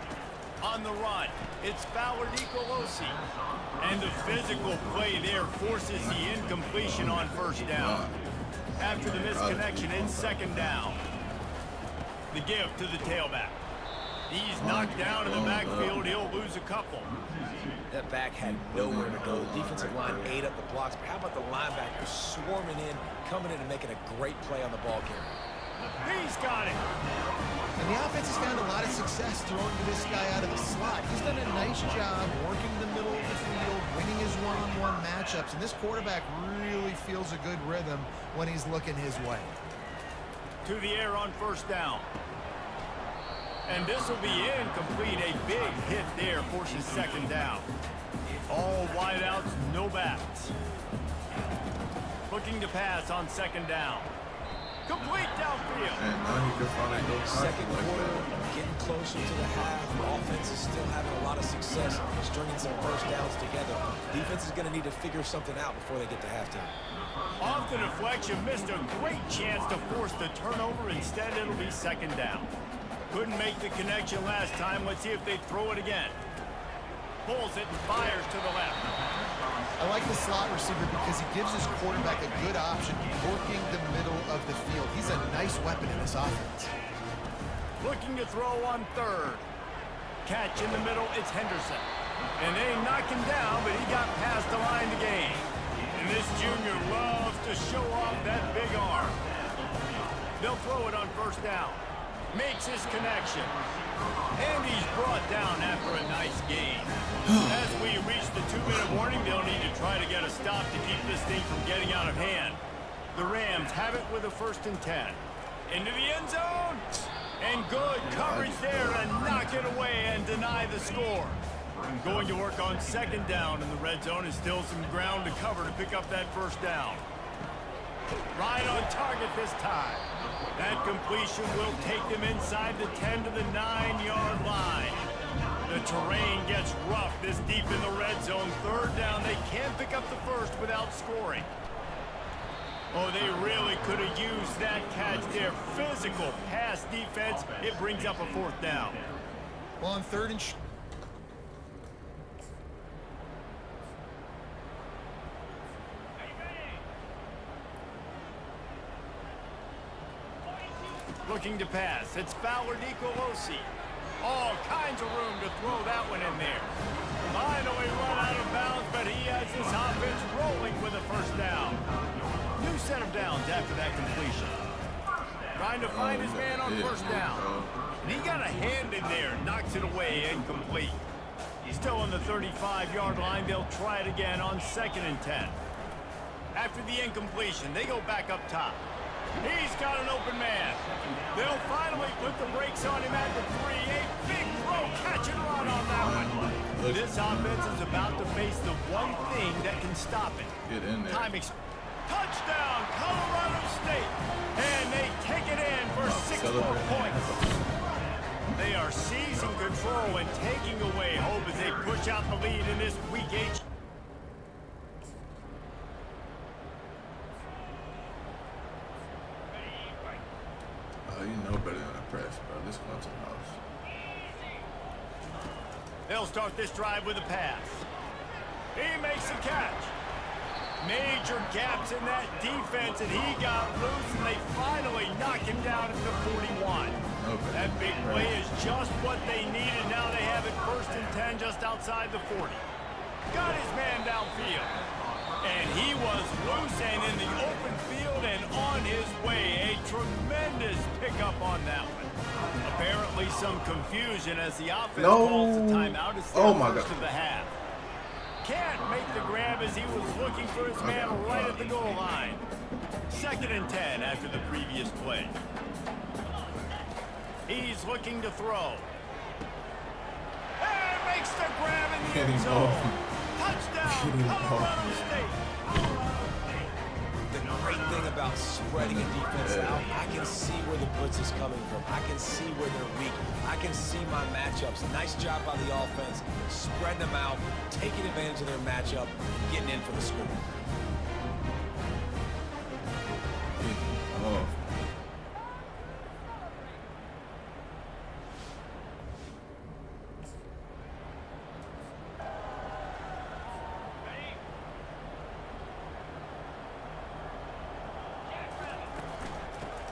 Speaker 2: On the run, it's Fowler Nicolosi. And the physical play there forces the incompletion on first down. After the misconnection, it's second down. The give to the tailback. He's knocked down in the backfield. He'll lose a couple.
Speaker 6: That back had nowhere to go. The defensive line ate up the blocks. But how about the linebackers swarming in, coming in and making a great play on the ball carrier?
Speaker 2: He's got it.
Speaker 7: And the offense has found a lot of success throwing to this guy out of the slot. He's done a nice job working the middle of the field, winning his one-on-one matchups. And this quarterback really feels a good rhythm when he's looking his way.
Speaker 2: To the air on first down. And this will be incomplete. A big hit there forces second down. All wideouts, no backs. Looking to pass on second down. Complete downfield.
Speaker 9: And now he can finally go
Speaker 6: Second
Speaker 9: like
Speaker 6: quarter,
Speaker 9: that.
Speaker 6: getting closer to the half. Offense is still having a lot of success stringing some first downs together. Defense is going to need to figure something out before they get to halftime.
Speaker 2: Off the deflection, missed a great chance to force the turnover. Instead, it'll be second down. Couldn't make the connection last time. Let's see if they throw it again. Pulls it and fires to the left.
Speaker 7: I like the slot receiver because he gives his quarterback a good option working the middle of the field. He's a nice weapon in this offense.
Speaker 2: Looking to throw on third. Catch in the middle, it's Henderson. And they knock him down, but he got past the line to gain. And this junior loves to show off that big arm. They'll throw it on first down. Makes his connection. And he's brought down after a nice gain. As we reach the 2-minute warning, they'll need to try to get a stop to keep this thing from getting out of hand. The Rams have it with a 1st and 10. Into the end zone. And good coverage there to knock it away and deny the score. Going to work on second down in the red zone, and still some ground to cover to pick up that first down. Right on target this time. That completion will take them inside the 10 to the 9-yard line. The terrain gets rough this deep in the red zone. Third down, they can't pick up the first without scoring. Oh, they really could have used that catch there. Physical pass defense. It brings up a 4th down.
Speaker 7: Well, on third and
Speaker 2: Looking to pass. It's Fowler Nicolosi. All kinds of room to throw that one in there. Finally run out of bounds, but he has this offense rolling with a 1st down. New set of downs after that completion. Trying to find his man on 1st down. And he got a hand in there, knocks it away, incomplete. Still on the 35-yard line, they'll try it again on 2nd and 10. After the incompletion, they go back up top. He's got an open man. They'll finally put the brakes on him at the 3. A big throw, catch and run on that one. This offense is about to face the one thing that can stop it.
Speaker 9: Get in there.
Speaker 2: Touchdown, Colorado State. And they take it in for 6 more points. They are seizing control and taking away hope as they push out the lead in this Week 8.
Speaker 9: You know better than a press, bro. This one's a house.
Speaker 2: They'll start this drive with a pass. He makes a catch. Major gaps in that defense, and he got loose, and they finally knock him down at the 41.
Speaker 9: Okay.
Speaker 2: That big play is just what they needed. Now they have it 1st and 10 just outside the 40. Got his man downfield. And he was loose and in the open field and on his way. A tremendous pickup on that one. Apparently some confusion as the offense calls the timeout. It's the first of the half. Can't make the grab as he was looking for his man right at the goal line. 2nd and 10 after the previous play. He's looking to throw. And makes the grab in the end zone. Touchdown, Colorado State.
Speaker 6: The great thing about spreading a defense out, I can see where the blitz is coming from. I can see where they're weak. I can see my matchups. Nice job by the offense, spreading them out, taking advantage of their matchup, and getting in for the score.
Speaker 9: Oh.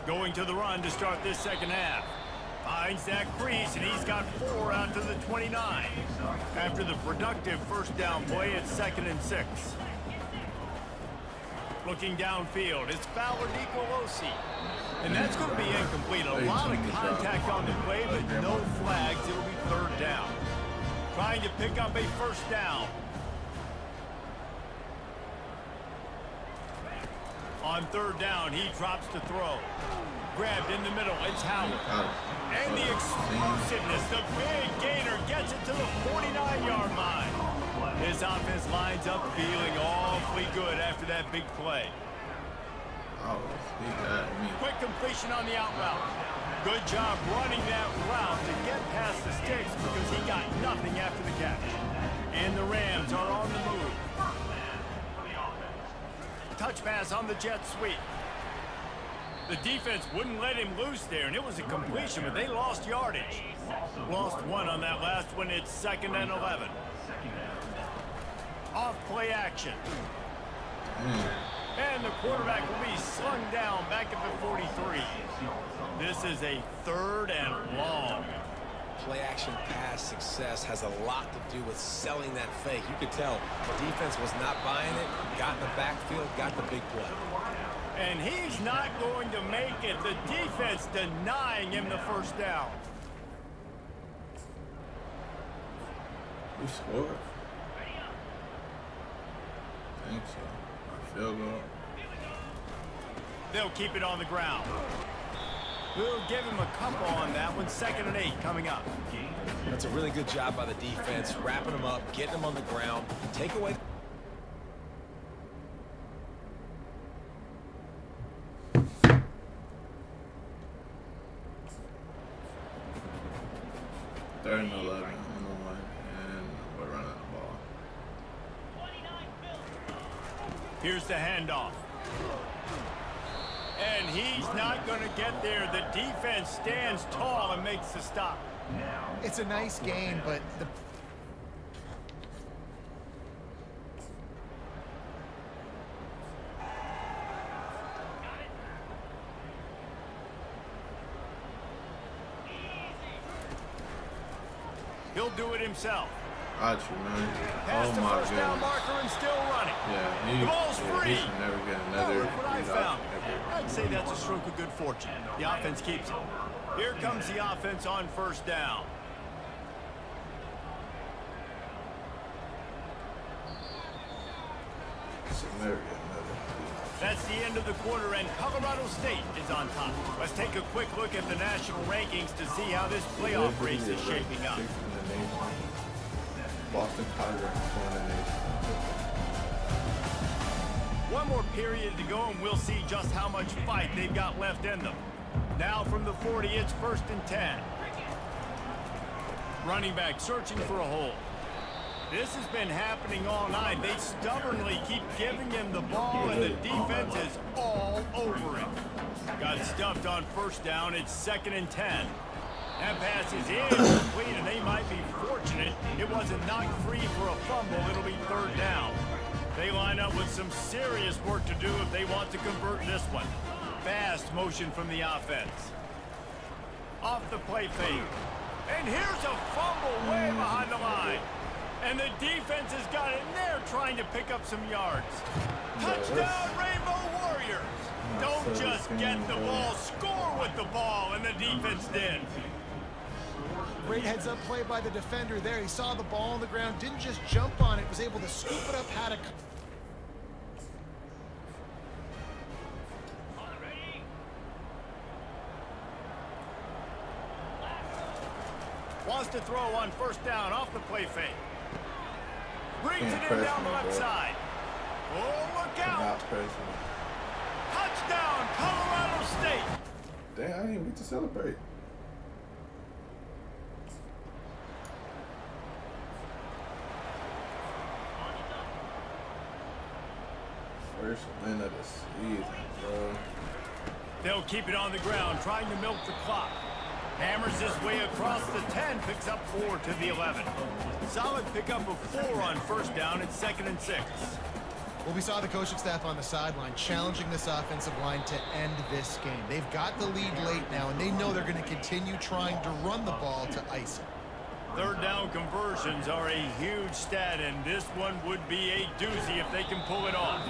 Speaker 2: Going to the run to start this 2nd half. Finds that crease, and he's got 4 out to the 29. After the productive 1st down play, it's 2nd and 6. Looking downfield, it's Fowler DeColosi. And that's going to be incomplete. A lot of contact on the play, but no flags. It'll be 3rd down. Trying to pick up a 1st down. On 3rd down, he drops to throw. Grabbed in the middle, it's Howard. And the explosiveness, the big gainer gets it to the 49-yard line. His offense lines up feeling awfully good after that big play.
Speaker 9: Oh, he got me.
Speaker 2: Quick completion on the out route. Good job running that route to get past the sticks because he got nothing after the catch. And the Rams are on the move. Touch pass on the jet sweep. The defense wouldn't let him loose there, and it was a completion, but they lost yardage. Lost 1 on that last one. It's 2nd and 11. Off play action. And the quarterback will be slung down back at the 43. This is a 3rd and long.
Speaker 6: Play action pass success has a lot to do with selling that fake. You could tell the defense was not buying it, got in the backfield, got the big play.
Speaker 2: And he's not going to make it. The defense denying him the 1st down.
Speaker 9: We scored. I think so. Field goal.
Speaker 2: They'll keep it on the ground. We'll give him a couple on that one. 2nd and 8 coming up.
Speaker 6: That's a really good job by the defense, wrapping them up, getting them on the ground. Take away.
Speaker 9: Third and 11 on the line, and we're running the ball.
Speaker 2: Here's the handoff. And he's not going to get there. The defense stands tall and makes the stop.
Speaker 7: It's a nice game, but the
Speaker 2: he'll do it himself.
Speaker 9: Got you, man.
Speaker 2: Past
Speaker 9: Oh
Speaker 2: the
Speaker 9: my
Speaker 2: 1st down
Speaker 9: goodness.
Speaker 2: marker and still running.
Speaker 9: Yeah,
Speaker 2: The ball's free.
Speaker 9: he should never get another.
Speaker 2: Look what I
Speaker 9: read
Speaker 2: found.
Speaker 9: off
Speaker 2: I'd say that's a stroke of good fortune. The offense keeps it. Here comes the offense on 1st down.
Speaker 9: Should never get another.
Speaker 2: That's the end of the quarter, and Colorado State is on top. Let's take a quick look at the national rankings to see how this playoff race is shaping up.
Speaker 9: Boston Tigers won the nation.
Speaker 2: One more period to go, and we'll see just how much fight they've got left in them. Now from the 40, it's 1st and 10. Running back searching for a hole. This has been happening all night. They stubbornly keep giving him the ball, and the defense is all over it. Got stuffed on 1st down. It's 2nd and 10. That pass is incomplete, and they might be fortunate. It it wasn't knocked free for a fumble, it'll be third down. They line up with some serious work to do if they want to convert this one. Fast motion from the offense. Off the play fake. And here's a fumble way behind the line. And the defense has got in there trying to pick up some yards. Touchdown, Rainbow Warriors. Don't just get the ball, score with the ball, and the defense did.
Speaker 7: Great heads-up play by the defender there. He saw the ball on the ground, didn't just jump on it, was able to scoop it up, had a...
Speaker 2: Wants to throw on first down off the play fake. Brings it in down the left side. Oh, look out! Touchdown, Colorado State!
Speaker 9: Damn, I didn't even get to celebrate. First win of the season, bro.
Speaker 2: They'll keep it on the ground, trying to milk the clock. Hammers his way across the 10, picks up 4 to the 11. Solid pickup of 4 on first down. It's 2nd and 6.
Speaker 7: Well, we saw the coaching staff on the sideline challenging this offensive line to end this game. They've got the lead late now, and they know they're going to continue trying to run the ball to ice it.
Speaker 2: Third down conversions are a huge stat, and this one would be a doozy if they can pull it off.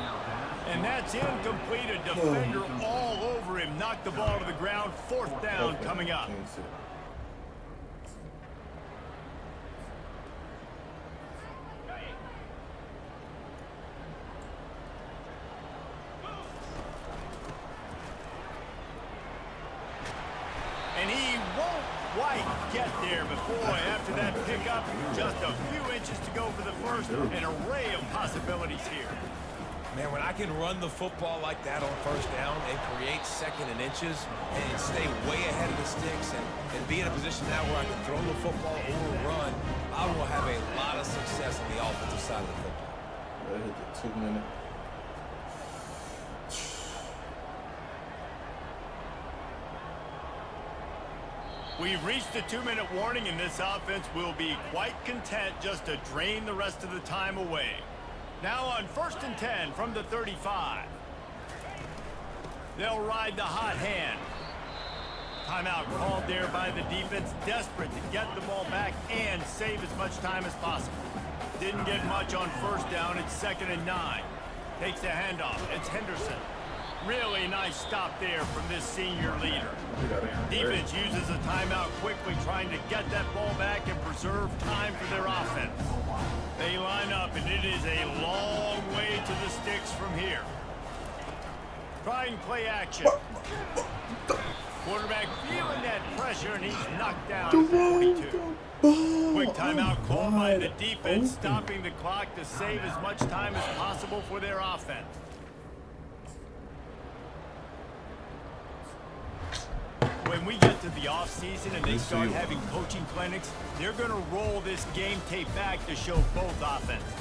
Speaker 2: And that's incomplete. A defender all over him. Knocked the ball to the ground. 4th down coming up. And he won't quite get there, but boy, after that pickup, just a few inches to go for the first. An array of possibilities here.
Speaker 6: Man, when I can run the football like that on first down and create 2nd and inches and stay way ahead of the sticks and be in a position now where I can throw the football or run, I will have a lot of success on the offensive side of the football.
Speaker 9: That hit the 2-minute.
Speaker 2: We've reached the 2-minute warning, and this offense will be quite content just to drain the rest of the time away. Now on 1st and 10 from the 35. They'll ride the hot hand. Timeout called there by the defense, desperate to get the ball back and save as much time as possible. Didn't get much on first down. It's 2nd and 9. Takes the handoff. It's Henderson. Really nice stop there from this senior leader. Defense uses a timeout quickly, trying to get that ball back and preserve time for their offense. They line up, and it is a long way to the sticks from here. Trying play action. Quarterback feeling that pressure, and he's knocked down at 42. Quick timeout called by the defense, stopping the clock to save as much time as possible for their offense. When we get to the offseason and they start having coaching clinics, they're going to roll this game tape back to show both offenses.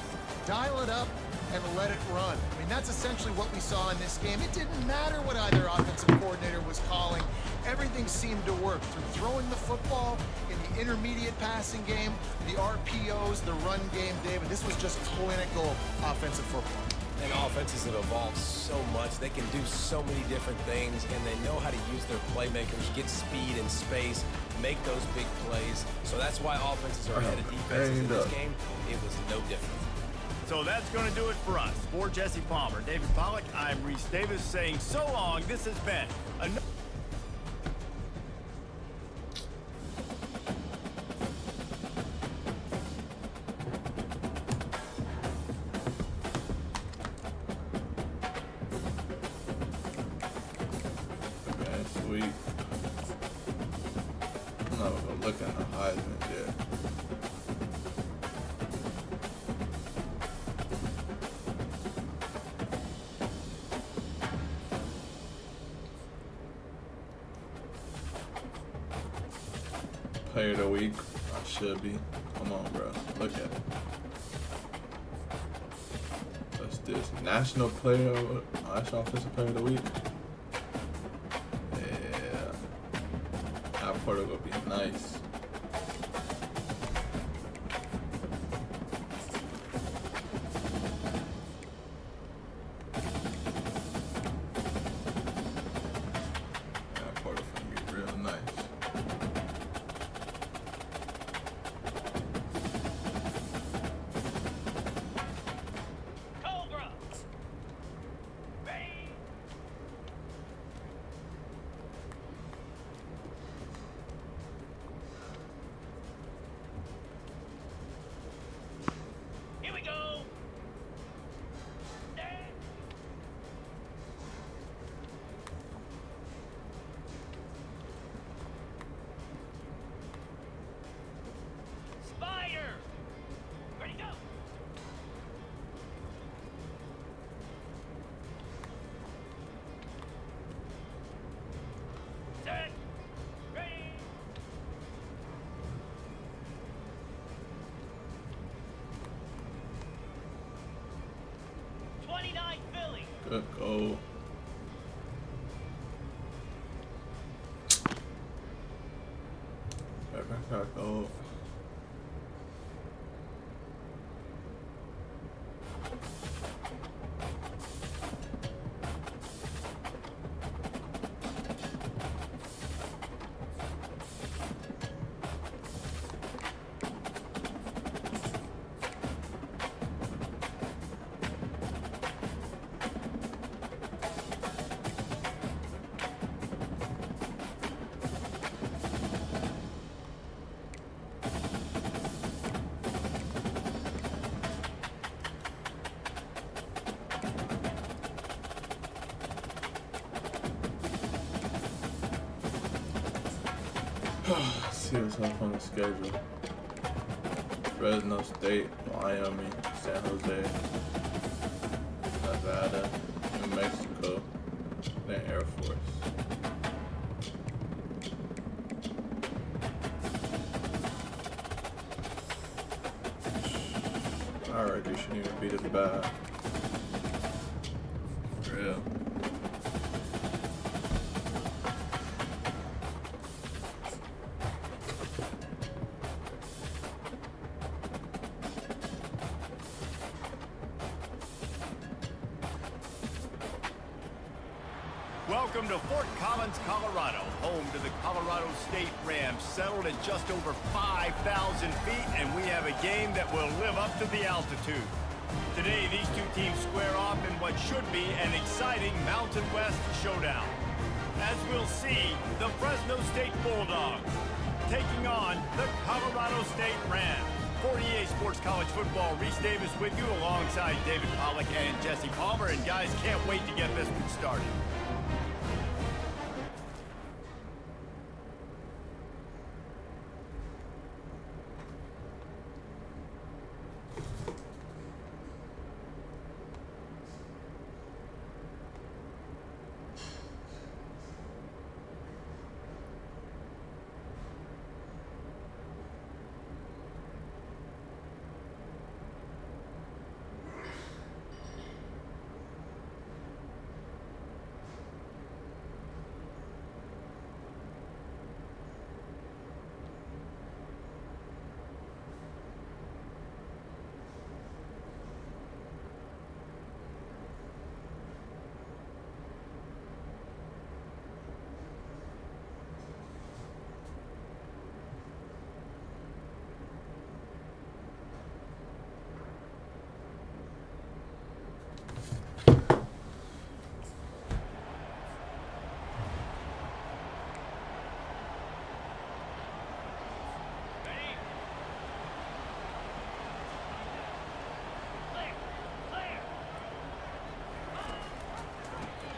Speaker 7: Dial it up and let it run. I mean, that's essentially what we saw in this game. It didn't matter what either offensive coordinator was calling. Everything seemed to work through throwing the football, in the intermediate passing game, the RPOs, the run game, David. This was just clinical offensive football.
Speaker 6: And offenses have evolved so much. They can do so many different things, and they know how to use their playmakers, get speed and space, make those big plays. So that's why offenses are ahead of defenses in this game. It was no different.
Speaker 2: So that's going to do it for us. For Jesse Palmer, David Pollack, I'm Reese Davis saying so long. This has been another...
Speaker 9: Sweet. I'm not gonna look at the Heisman there. Player of the week, I should be. Come on, bro. Look at it. What's this? National Offensive Player of the Week. That part will be nice.
Speaker 4: 29 Philly.
Speaker 9: Good goal. Got goal. See what's up on the schedule. Fresno State, Miami, San Jose, Nevada, New Mexico, then Air Force. Alright, you shouldn't even be this bad. For real.
Speaker 2: Welcome to Fort Collins, Colorado, home to the Colorado State Rams, settled at just over 5,000 feet, and we have a game that will live up to the altitude. Today, these two teams square off in what should be an exciting Mountain West showdown. As we'll see, the Fresno State Bulldogs taking on the Colorado State Rams. 48 Sports College Football, Reese Davis with you alongside David Pollack and Jesse Palmer, and guys, can't wait to get this one started.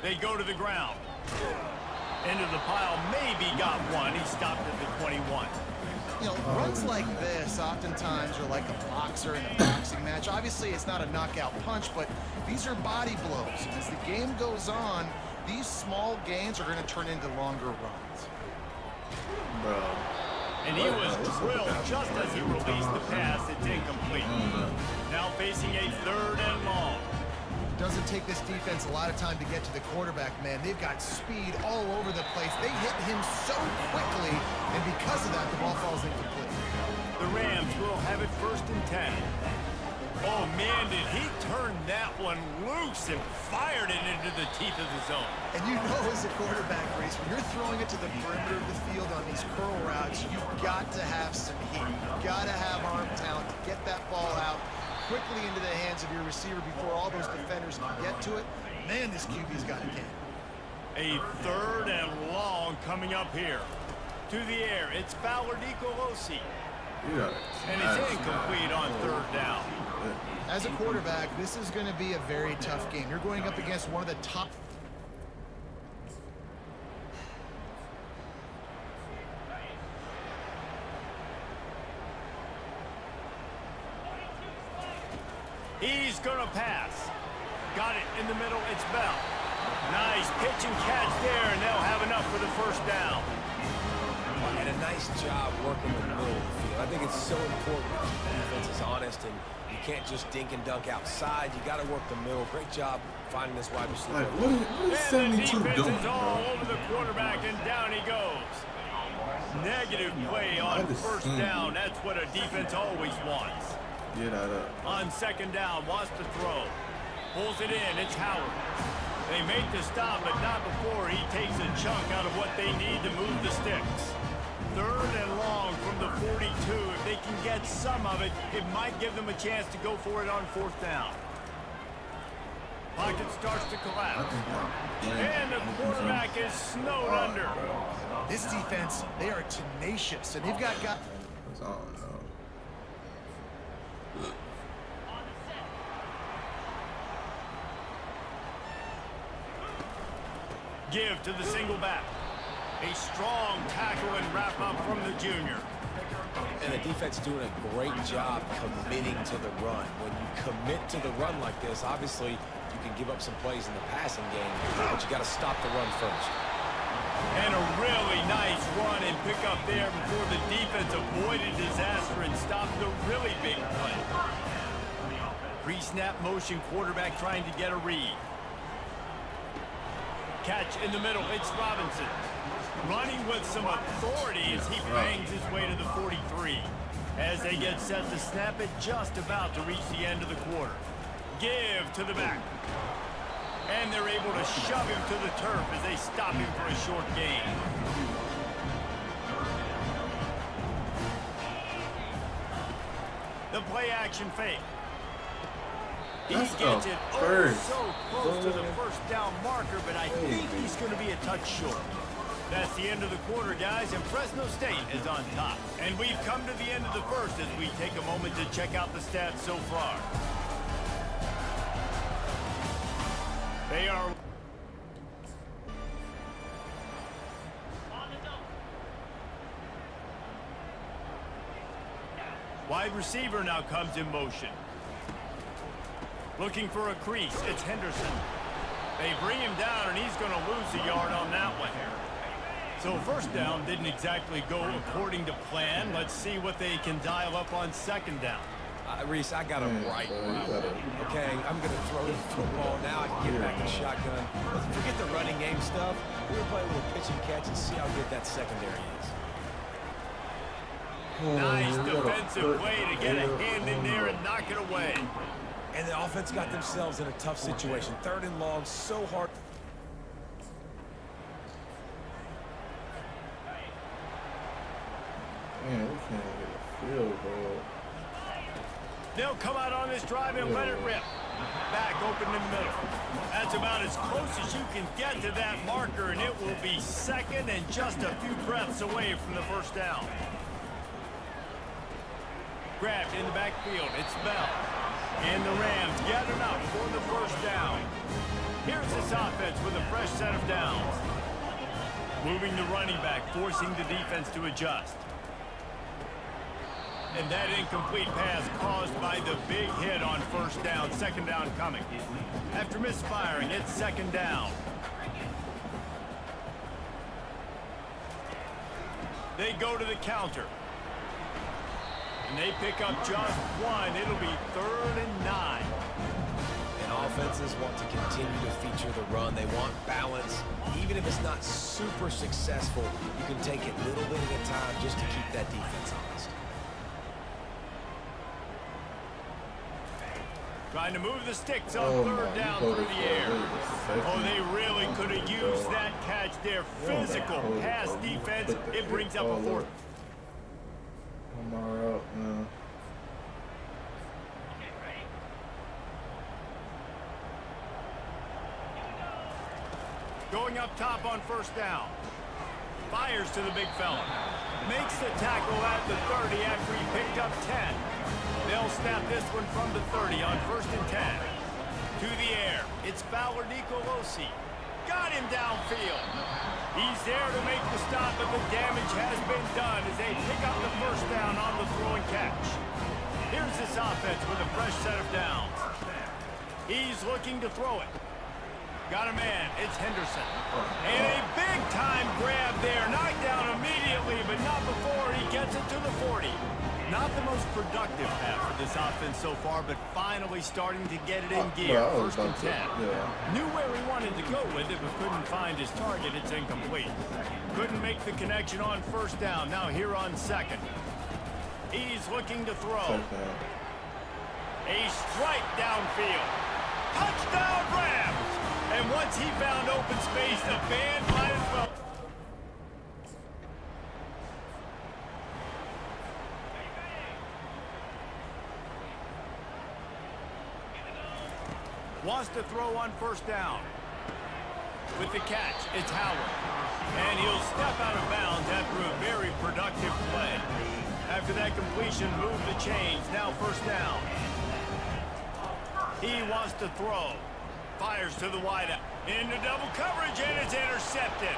Speaker 2: They go to the ground. Into the pile, maybe got one. He stopped at the 21.
Speaker 7: You know, runs like this oftentimes are like a boxer in a boxing match. Obviously, it's not a knockout punch, but these are body blows. And as the game goes on, these small gains are going to turn into longer runs.
Speaker 9: Bro.
Speaker 2: And he was drilled just as he released the pass. It's incomplete. Now facing a 3rd and long.
Speaker 7: Doesn't take this defense a lot of time to get to the quarterback, man. They've got speed all over the place. They hit him so quickly, and because of that, the ball falls incomplete.
Speaker 2: The Rams will have it 1st and 10. Oh, man, did he turn that one loose and fired it into the teeth of the zone.
Speaker 7: And you know as a quarterback, Reese, when you're throwing it to the perimeter of the field on these curl routes, you've got to have some heat. You've got to have arm talent to get that ball out quickly into the hands of your receiver before all those defenders can get to it. Man, this QB's got a game.
Speaker 2: A 3rd and long coming up here. To the air, it's Fowler Nicolosi.
Speaker 9: Yeah.
Speaker 2: And it's incomplete on 3rd down.
Speaker 7: As a quarterback, this is going to be a very tough game. You're going up against one of the top.
Speaker 2: He's going to pass. Got it in the middle. It's Bell. Nice pitch and catch there, and they'll have enough for the 1st down.
Speaker 6: And a nice job working the middle of the field. I think it's so important that the defense is honest and You can't just dink and dunk outside. You got to work the middle. Great job finding this wide receiver.
Speaker 9: Like, what is 72 doing,
Speaker 2: Is all
Speaker 9: bro?
Speaker 2: over the quarterback, and down he goes. Negative play on first down. That's what a defense always wants.
Speaker 9: Get out of.
Speaker 2: On second down, wants to throw. Pulls it in. It's Howard. They make the stop, but not before he takes a chunk out of what they need to move the sticks. Third and long from the 42. If they can get some of it, it might give them a chance to go for it on fourth down. Pocket starts to collapse. And the quarterback is snowed under.
Speaker 7: This defense, they are tenacious, and they've got guys.
Speaker 9: I don't know.
Speaker 2: Give to the single back. A strong tackle and wrap up from the junior.
Speaker 6: And the defense doing a great job committing to the run. When you commit to the run like this, obviously you can give up some plays in the passing game, but you got to stop the run first.
Speaker 2: And a really nice run and pick up there before the defense avoided disaster and stopped the really big play. Pre-snap motion, quarterback trying to get a read. Catch in the middle, it's Robinson. Running with some authority as he bangs his way to the 43. As they get set to snap it, just about to reach the end of the quarter. Give to the back. And they're able to shove him to the turf as they stop him for a short gain. The play action fake. He gets it so close to the first down marker, but I think he's going to be a touch short. That's the end of the quarter, guys, and Fresno State is on top. And we've come to the end of the first as we take a moment to check out the stats so far. They are... Wide receiver now comes in motion. Looking for a crease, it's Henderson. They bring him down, and he's going to lose a yard on that one. So first down didn't exactly go according to plan. Let's see what they can dial up on second down.
Speaker 6: Reese, I got him right where I want him. Okay, I'm going to throw the football. Now I can get back in shotgun. Let's forget the running game stuff. We're going to play a little pitch and catch and see how good that secondary is.
Speaker 2: Nice defensive play to get a hand in there and knock it away.
Speaker 6: And the offense got themselves in a tough situation. Third and long, so hard.
Speaker 9: Man, we can't get a field goal.
Speaker 2: They'll come out on this drive and let it rip. Back open in the middle. That's about as close as you can get to that marker, and it will be second and just a few breaths away from the first down. Grabbed in the backfield, it's Bell. And the Rams get enough for the first down. Here's this offense with a fresh set of downs. Moving the running back, forcing the defense to adjust. And that incomplete pass caused by the big hit on first down. Second down coming. After misfiring, it's second down. They go to the counter. And they pick up just one. It'll be 3rd and 9.
Speaker 6: And offenses want to continue to feature the run. They want balance. Even if it's not super successful, you can take it little bit at a time just to keep that defense honest.
Speaker 2: Trying to move the sticks on third down through the air. Oh, they really could have used that catch. Their physical pass defense. It brings up a 4th.
Speaker 9: Up, man.
Speaker 2: Going up top on first down. Fires to the big fella. Makes the tackle at the 30 after he picked up 10. They'll snap this one from the 30 on 1st and 10. To the air. It's Fowler Nicolosi. Got him downfield. He's there to make the stop, but the damage has been done as they pick up the first down on the throw and catch. Here's this offense with a fresh set of downs. He's looking to throw it. Got a man. It's Henderson. And a big-time grab there. Knocked down immediately, but not before he gets it to the 40. Not the most productive half for this offense so far, but finally starting to get it in gear.
Speaker 9: Well,
Speaker 2: First and 10.
Speaker 9: Yeah.
Speaker 2: Knew where he wanted to go with it, but couldn't find his target. It's incomplete. Couldn't make the connection on first down. Now here on second. He's looking to throw. A strike downfield. Touchdown Rams! And once he found open space, the band might as well. Wants to throw on first down. With the catch, it's Howard. And he'll step out of bounds after a very productive play. After that completion, move the chains. Now first down. He wants to throw. Fires to the wideout. Into double coverage, and it's intercepted.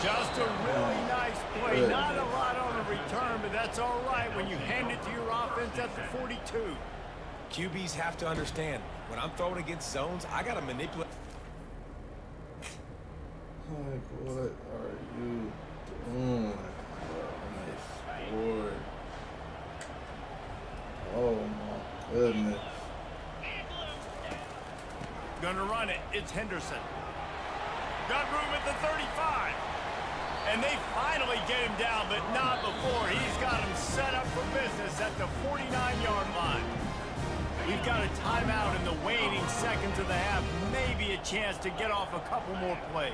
Speaker 2: Just a really nice play. Not a lot on the return, but that's all right when you hand it to your offense at the 42.
Speaker 6: QBs have to understand, when I'm throwing against zones, I got to manipulate.
Speaker 9: Like, what are you doing? Nice board. Oh my goodness.
Speaker 2: Gonna run it. It's Henderson. Got room at the 35. And they finally get him down, but not before. He's got him set up for business at the 49-yard line. We've got a timeout in the waning seconds of the half. Maybe a chance to get off a couple more plays.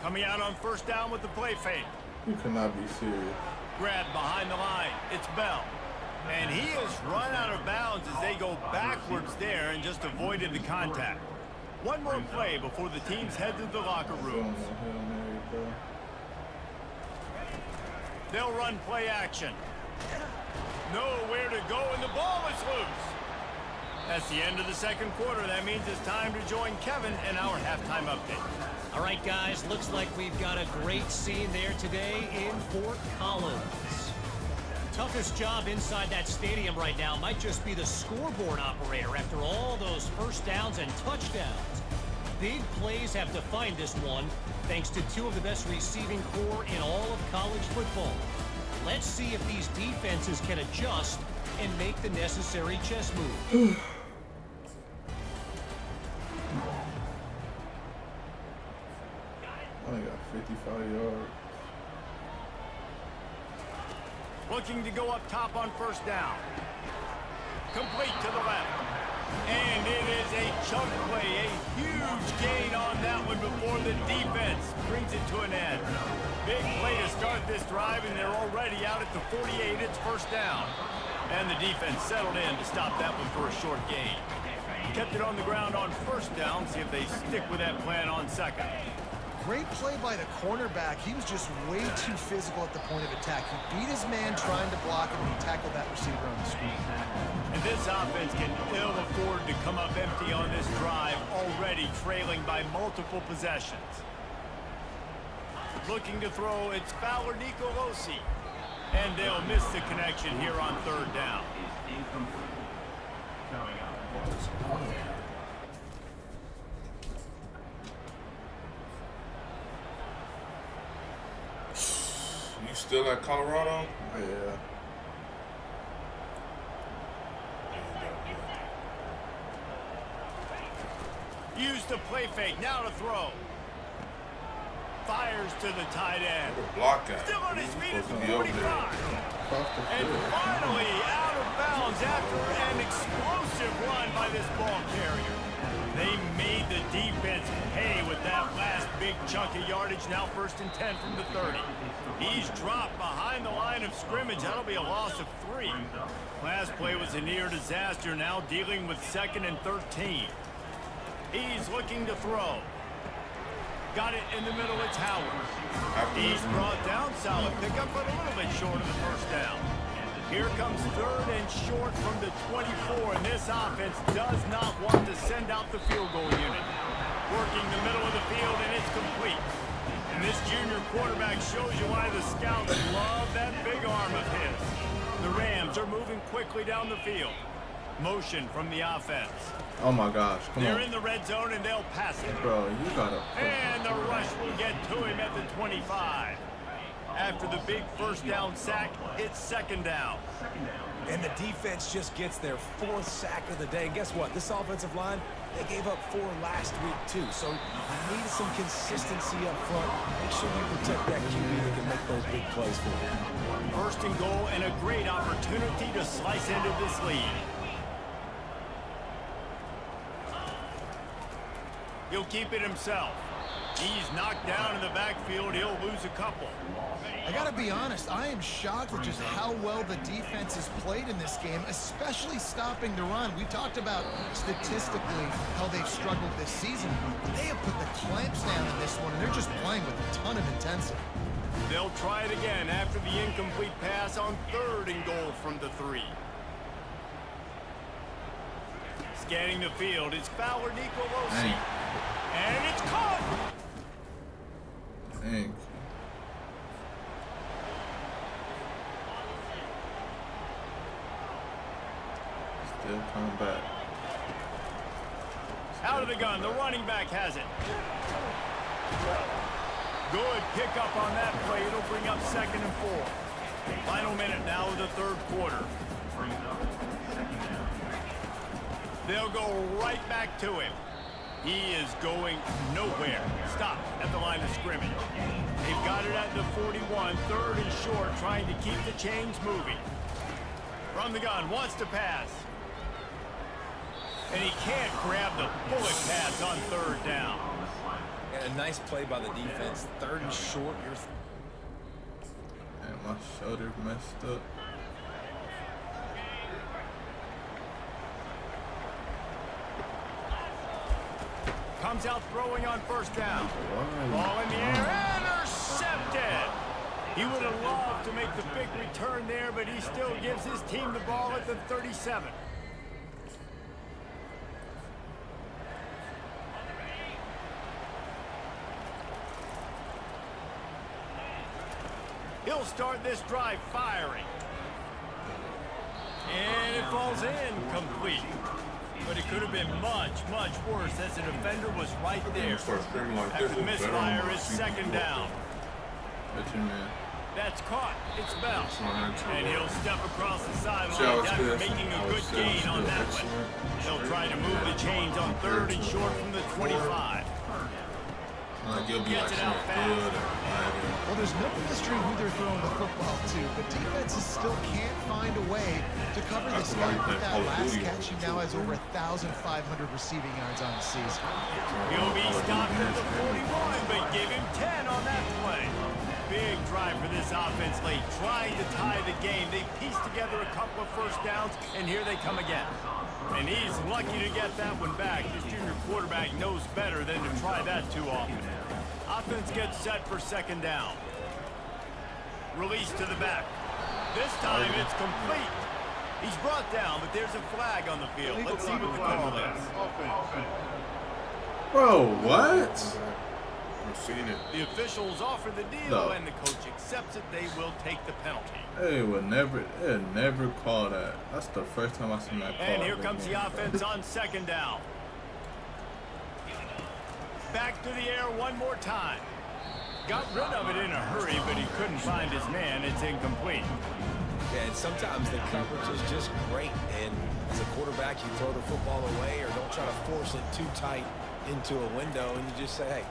Speaker 2: Coming out on first down with the play fake.
Speaker 9: You cannot be serious.
Speaker 2: Grabbed behind the line. It's Bell. And he has run out of bounds as they go backwards there and just avoided the contact. One more play before the teams head to the locker rooms. They'll run play action. Nowhere to go, and the ball is loose. That's the end of the second quarter. That means it's time to join Kevin and our halftime update.
Speaker 4: All right, guys, looks like we've got a great scene there today in Fort Collins. Toughest job inside that stadium right now might just be the scoreboard operator after all those first downs and touchdowns. Big plays have defined this one, thanks to two of the best receiving corps in all of college football. Let's see if these defenses can adjust and make the necessary chess moves.
Speaker 9: I got 55 yards.
Speaker 2: Looking to go up top on first down. Complete to the left. And it is a chunk play, a huge gain on that one before the defense brings it to an end. Big play to start this drive, and they're already out at the 48. It's first down. And the defense settled in to stop that one for a short gain. Kept it on the ground on first down. See if they stick with that plan on second.
Speaker 7: Great play by the cornerback. He was just way too physical at the point of attack. He beat his man trying to block him, and he tackled that receiver on the screen.
Speaker 2: And this offense can ill afford to come up empty on this drive, already trailing by multiple possessions. Looking to throw, it's Fowler Nicolosi. And they'll miss the connection here on third down.
Speaker 1: You still at Colorado?
Speaker 9: Yeah.
Speaker 2: Use the play fake, now to throw. Fires to the tight end.
Speaker 1: Block out.
Speaker 2: Still on his feet at the
Speaker 1: Supposed to be over
Speaker 2: 45.
Speaker 1: there.
Speaker 2: And finally out of bounds after an explosive run by this ball carrier. They made the defense pay with that last big chunk of yardage. Now first and 10 from the 30. He's dropped behind the line of scrimmage. That'll be a loss of 3. Last play was a near disaster. Now dealing with second and 13. He's looking to throw. Got it in the middle. It's Howard. He's brought down. Solid pickup, but a little bit short of the first down. Here comes third and short from the 24, and this offense does not want to send out the field goal unit. Working the middle of the field, and it's complete. And this junior quarterback shows you why the scouts love that big arm of his. The Rams are moving quickly down the field. Motion from the offense.
Speaker 9: Oh my gosh, come
Speaker 2: They're
Speaker 9: on.
Speaker 2: in the red zone, and they'll pass it.
Speaker 9: Bro, you gotta...
Speaker 2: And the rush will get to him at the 25. After the big first down sack, it's second down.
Speaker 6: And the defense just gets their 4th sack of the day. And guess what? This offensive line, they gave up 4 last week, too. So you need some consistency up front. Make sure you protect that QB that can make those big plays for you.
Speaker 2: First and goal and a great opportunity to slice into this lead. He'll keep it himself. He's knocked down in the backfield. He'll lose a couple.
Speaker 7: I gotta be honest, I am shocked at just how well the defense has played in this game, especially stopping the run. We talked about statistically how they've struggled this season, but they have put the clamps down in this one, and they're just playing with a ton of intensity.
Speaker 2: They'll try it again after the incomplete pass on 3rd and goal from the 3. Scanning the field is Fowler Nicolosi. And it's caught!
Speaker 9: Dang. Still coming back.
Speaker 2: Out of the gun, the running back has it. Good pickup on that play. It'll bring up 2nd and 4. Final minute now of the 3rd quarter. They'll go right back to him. He is going nowhere. Stop at the line of scrimmage. They've got it at the 41, 3rd and short, trying to keep the chains moving. From the gun, wants to pass. And he can't grab the bullet pass on 3rd down.
Speaker 6: And a nice play by the defense. 3rd and short.
Speaker 9: And my shoulder messed up.
Speaker 2: Comes out throwing on 1st down. Ball in the air, intercepted. He would have loved to make the big return there, but he still gives his team the ball at the 37. He'll start this drive firing. And it falls in complete. But it could have been much, much worse as the defender was right there. After the misfire, it's 2nd down. That's caught. It's Bell. And he'll step across the sideline after making a good gain on that one. He'll try to move the chains on 3rd and short from the 25. Gets it out fast.
Speaker 7: Well, there's no mystery who they're throwing the football to, but defenses still can't find a way to cover this guy with that last catch. He now has over 1,500 receiving yards on the season.
Speaker 2: He'll be stopped at the 41, but give him 10 on that play. Big drive for this offense late, trying to tie the game. They pieced together a couple of 1st downs, and here they come again. And he's lucky to get that one back. This junior quarterback knows better than to try that too often. Offense gets set for 2nd down. Release to the back. This time it's complete. He's brought down, but there's a flag on the field. Let's see what the call is.
Speaker 9: Bro, what?
Speaker 1: I've seen it.
Speaker 2: The officials offer the deal, and the coach accepts it. They will take the penalty.
Speaker 9: They would never call that. That's the first time I've seen that call.
Speaker 2: And here comes the offense on 2nd down. Back to the air one more time. Got rid of it in a hurry, but he couldn't find his man. It's incomplete.
Speaker 6: Yeah, and sometimes the coverage is just great. And as a quarterback, you throw the football away or don't try to force it too tight into a window, and you just say, hey,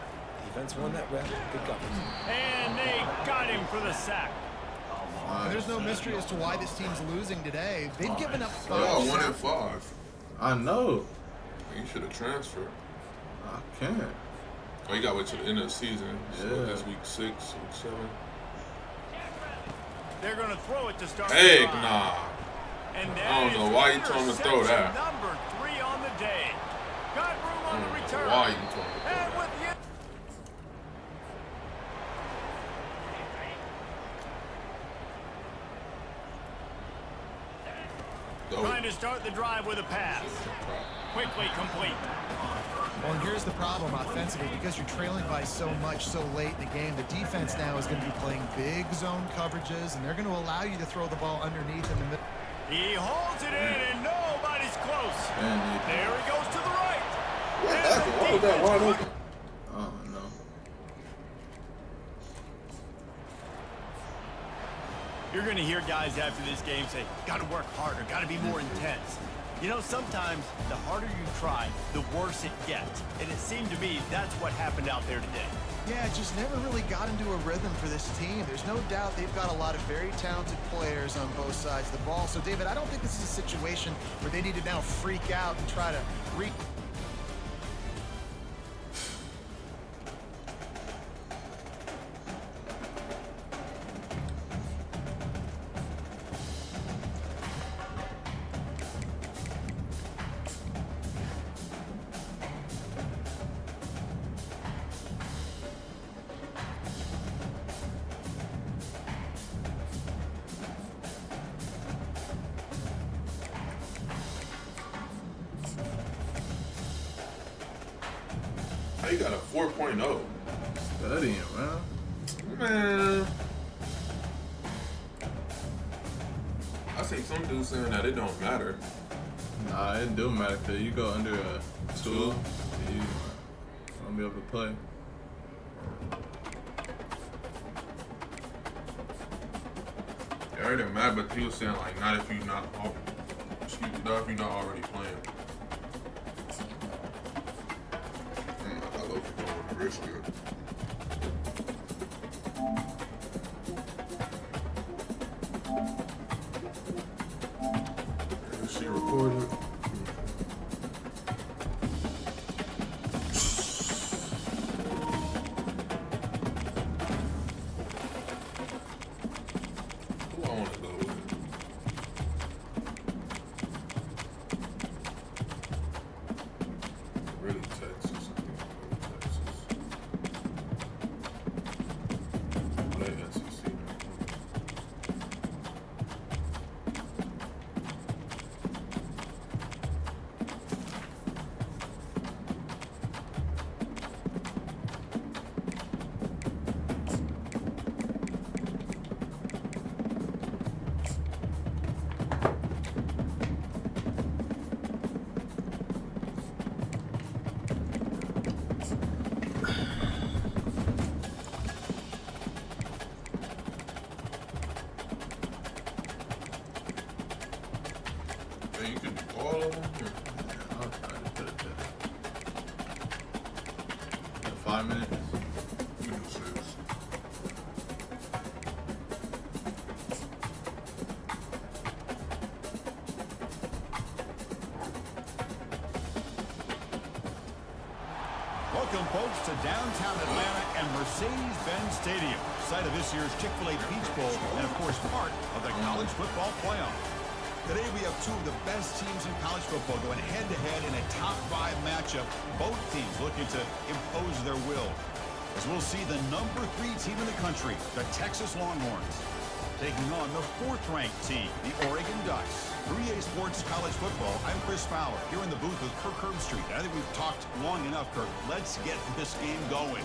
Speaker 6: defense won that rep. Good coverage.
Speaker 2: And they got him for the sack.
Speaker 7: There's no mystery as to why this team's losing today. They've given up 5.
Speaker 1: Oh, 1 and 5.
Speaker 9: I know.
Speaker 1: You should have transferred.
Speaker 9: I can't.
Speaker 1: Oh, you got to wait till the end of the season. So that's week 6, week 7.
Speaker 2: They're going to throw it to start.
Speaker 1: Heck nah.
Speaker 2: And
Speaker 1: I don't know why you told him to throw that.
Speaker 2: Number 3 on the day. Got room on the return.
Speaker 1: Why you told him to throw
Speaker 2: and
Speaker 1: that?
Speaker 2: with the trying to start the drive with a pass. Quickly complete.
Speaker 7: Well, and here's the problem offensively. Because you're trailing by so much so late in the game, the defense now is going to be playing big zone coverages, and they're going to allow you to throw the ball underneath in the middle.
Speaker 2: He holds it in, and nobody's close. There he goes to the right.
Speaker 1: What happened? Why was that wide open?
Speaker 9: Oh, no.
Speaker 2: You're going to hear guys after this game say, got to work harder, got to be more intense. You know, sometimes the harder you try, the worse it gets. And it seemed to me that's what happened out there today.
Speaker 7: Yeah, just never really got into a rhythm for this team. There's no doubt they've got a lot of very talented players on both sides of the ball. So, David, I don't think this is a situation where they need to now freak out and try to
Speaker 1: He got a 4.0.
Speaker 9: Studying, man.
Speaker 1: Man. I seen some dudes saying that it don't matter.
Speaker 9: Nah, it do matter because you go under a 2, you won't be able to play.
Speaker 1: Yeah, it didn't matter, but he was saying like not if you're not already playing. I thought those were going to risk it. Is she recorded? Who I want to go with? Really Texas. Really Texas. Play SEC. Man, you can do all of them.
Speaker 9: I'll try to put it there. 5 minutes.
Speaker 1: You can do 6.
Speaker 2: Welcome, folks, to downtown Atlanta and Mercedes-Benz Stadium, site of this year's Chick-fil-A Peach Bowl and, of course, part of the college football playoff. Today, we have two of the best teams in college football going head-to-head in a top-5 matchup. Both teams looking to impose their will. As we'll see the number 3 team in the country, the Texas Longhorns, taking on the 4th-ranked team, the Oregon Ducks. For EA Sports College Football, I'm Chris Fowler, here in the booth with Kirk Herbstreit. I think we've talked long enough, Kirk. Let's get this game going.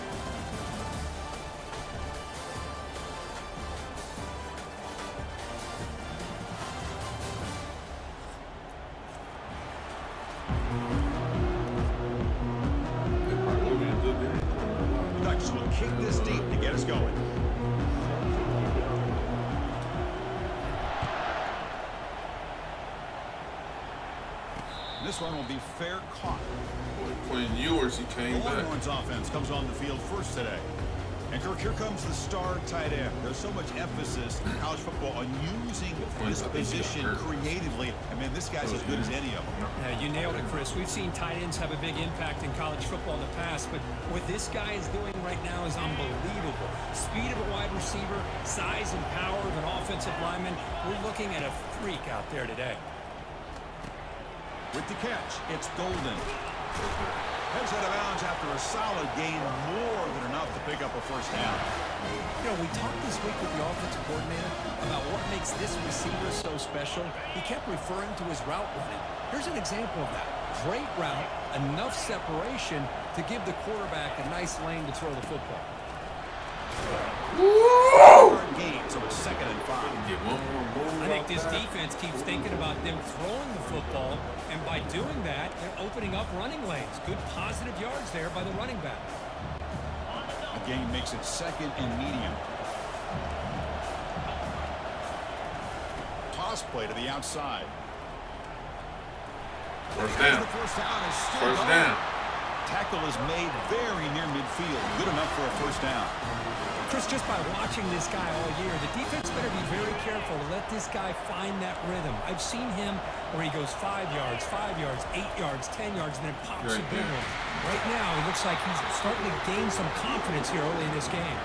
Speaker 2: Ducks will kick this deep to get us going. This one will be fair caught.
Speaker 1: Boy, Quinn Ewers, he came
Speaker 2: The
Speaker 1: back.
Speaker 2: Longhorns offense comes on the field first today. And Kirk, here comes the star tight end. There's so much emphasis in college football on using this position creatively. I mean, this guy's as good as any of them.
Speaker 4: Yeah, you nailed it, Chris. We've seen tight ends have a big impact in college football in the past, but what this guy is doing right now is unbelievable. Speed of a wide receiver, size and power of an offensive lineman. We're looking at a freak out there today.
Speaker 2: With the catch, it's Golden. Heads out of bounds after a solid gain, more than enough to pick up a first down.
Speaker 4: You know, we talked this week with the offensive coordinator about what makes this receiver so special. He kept referring to his route running. Here's an example of that. Great route, enough separation to give the quarterback a nice lane to throw the football.
Speaker 2: Game, so it's 2nd and 5.
Speaker 1: Get one more move.
Speaker 4: I think this defense keeps thinking about them throwing the football, and by doing that, they're opening up running lanes. Good positive yards there by the running back.
Speaker 2: The game makes it 2nd and medium. toss play to the outside.
Speaker 1: First down. First down.
Speaker 2: Tackle is made very near midfield. Good enough for a first down.
Speaker 4: Chris, just by watching this guy all year, the defense better be very careful to let this guy find that rhythm. I've seen him where he goes 5 yards, 8 yards, 10 yards, and then it pops a big one. Right now, it looks like he's starting to gain some confidence here early in this game.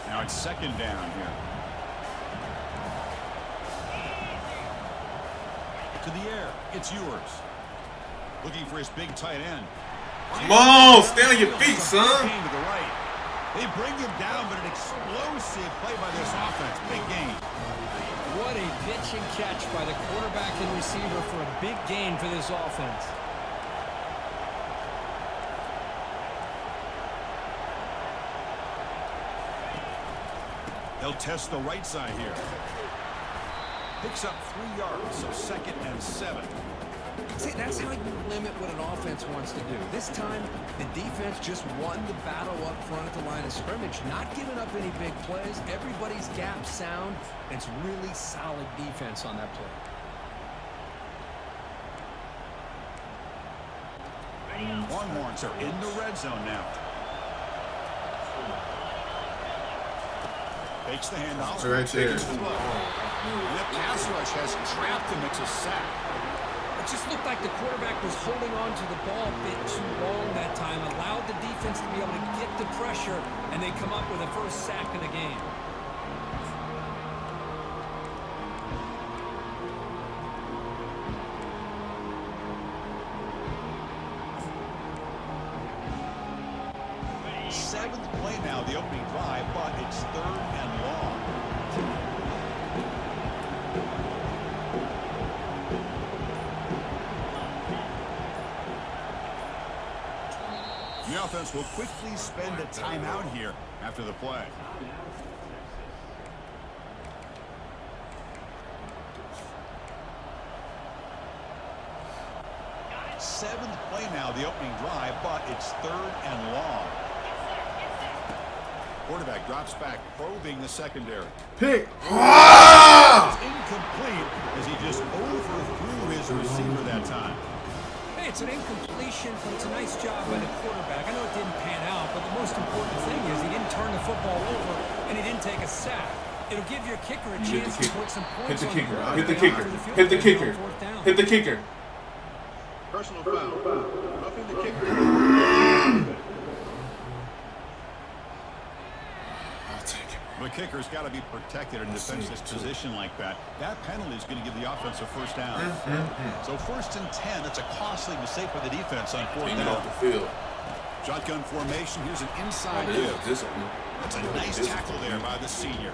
Speaker 2: Now it's second down here. To the air, it's yours. Looking for his big tight end.
Speaker 1: Come on, stay on your feet, son.
Speaker 2: To the right. They bring him down, but an explosive play by this offense. Big gain.
Speaker 4: What a pitch and catch by the quarterback and receiver for a big gain for this offense.
Speaker 2: They'll test the right side here. Picks up 3 yards, so 2nd and 7.
Speaker 6: See, that's how you limit what an offense wants to do. This time, the defense just won the battle up front at the line of scrimmage, not giving up any big plays. Everybody's gap sound. It's really solid defense on that play.
Speaker 2: Longhorns are in the red zone now. Takes the handoff.
Speaker 9: Right there.
Speaker 2: And the pass rush has trapped him. It's a sack.
Speaker 4: It just looked like the quarterback was holding on to the ball a bit too long that time, allowed the defense to be able to get the pressure, and they come up with a first sack of the game.
Speaker 2: Seventh play now, the opening drive, but it's 3rd and long. The offense will quickly spend a timeout here after the play. Seventh play now, the opening drive, but it's 3rd and long. Quarterback drops back, probing the secondary.
Speaker 1: Pick.
Speaker 2: It's incomplete as he just overthrew his receiver that time.
Speaker 4: Hey, it's an incompletion, but it's a nice job by the quarterback. I know it didn't pan out, but the most important thing is he didn't turn the football over and he didn't take a sack. It'll give your kicker a chance to put some points on the board.
Speaker 1: Hit the kicker. Hit the kicker. Hit the kicker.
Speaker 2: Personal foul. Roughing the kicker. The kicker's got to be protected in a defensive position like that. That penalty is going to give the offense a first down. So 1st and 10. That's a costly mistake for the defense on 4th down.
Speaker 1: Off the field.
Speaker 2: Shotgun formation. Here's an inside give. That's a nice tackle there by the senior.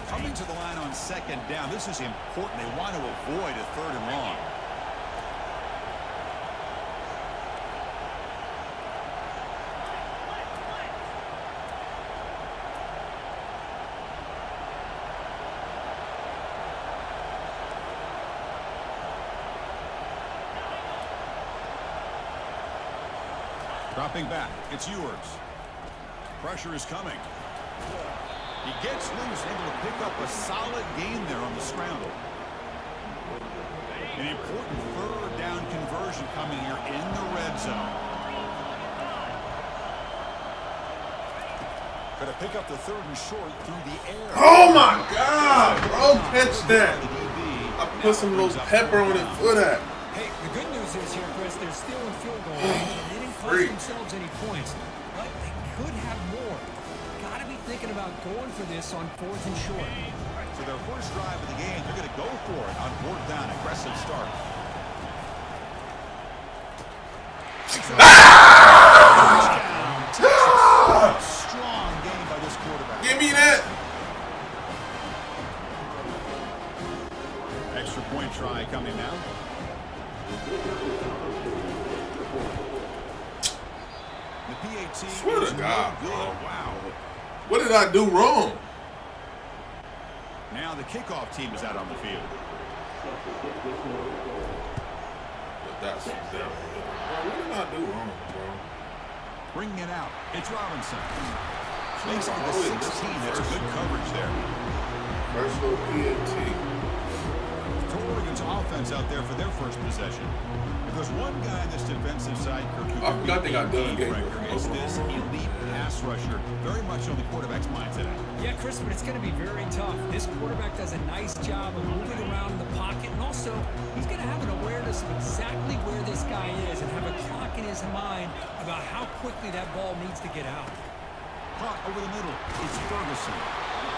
Speaker 2: Coming to the line on 2nd down. This is important. They want to avoid a 3rd and long. Dropping back, it's yours. Pressure is coming. He gets loose, able to pick up a solid gain there on the scramble. An important 3rd down conversion coming here in the red zone. Going to pick up the 3rd and short through the air.
Speaker 1: Oh my God, bro, catch that. I put some little pepper on it for that.
Speaker 4: Hey, the good news is here, Chris, they're still in field goal range, and they didn't cost themselves any points, but they could have more. Got to be thinking about going for this on 4th and short.
Speaker 2: So their first drive of the game, they're going to go for it on 4th down. Aggressive start. Strong game by this quarterback.
Speaker 1: Give me that.
Speaker 2: Extra point try coming now. The PAT
Speaker 1: Swear
Speaker 2: is
Speaker 1: to God,
Speaker 2: no good.
Speaker 1: bro.
Speaker 2: Wow.
Speaker 1: What did I do wrong?
Speaker 2: Now the kickoff team is out on the field.
Speaker 1: But that's them. Bro, what did I do wrong, bro?
Speaker 11: Bringing it out. It's Robinson. Makes it to the 16. That's good coverage there.
Speaker 1: First little PAT.
Speaker 11: So Oregon's offense out there for their first possession. If there's one guy on this defensive side, Kirk, who
Speaker 1: I forgot they got Dylan
Speaker 11: game
Speaker 1: Gabriel.
Speaker 11: record, it's this elite pass rusher, very much on the quarterback's mind today.
Speaker 12: Yeah, Chris, but it's going to be very tough. This quarterback does a nice job of moving around in the pocket, and also he's going to have an awareness of exactly where this guy is and have a clock in his mind about how quickly that ball needs to get out.
Speaker 11: Caught over the middle. It's Ferguson.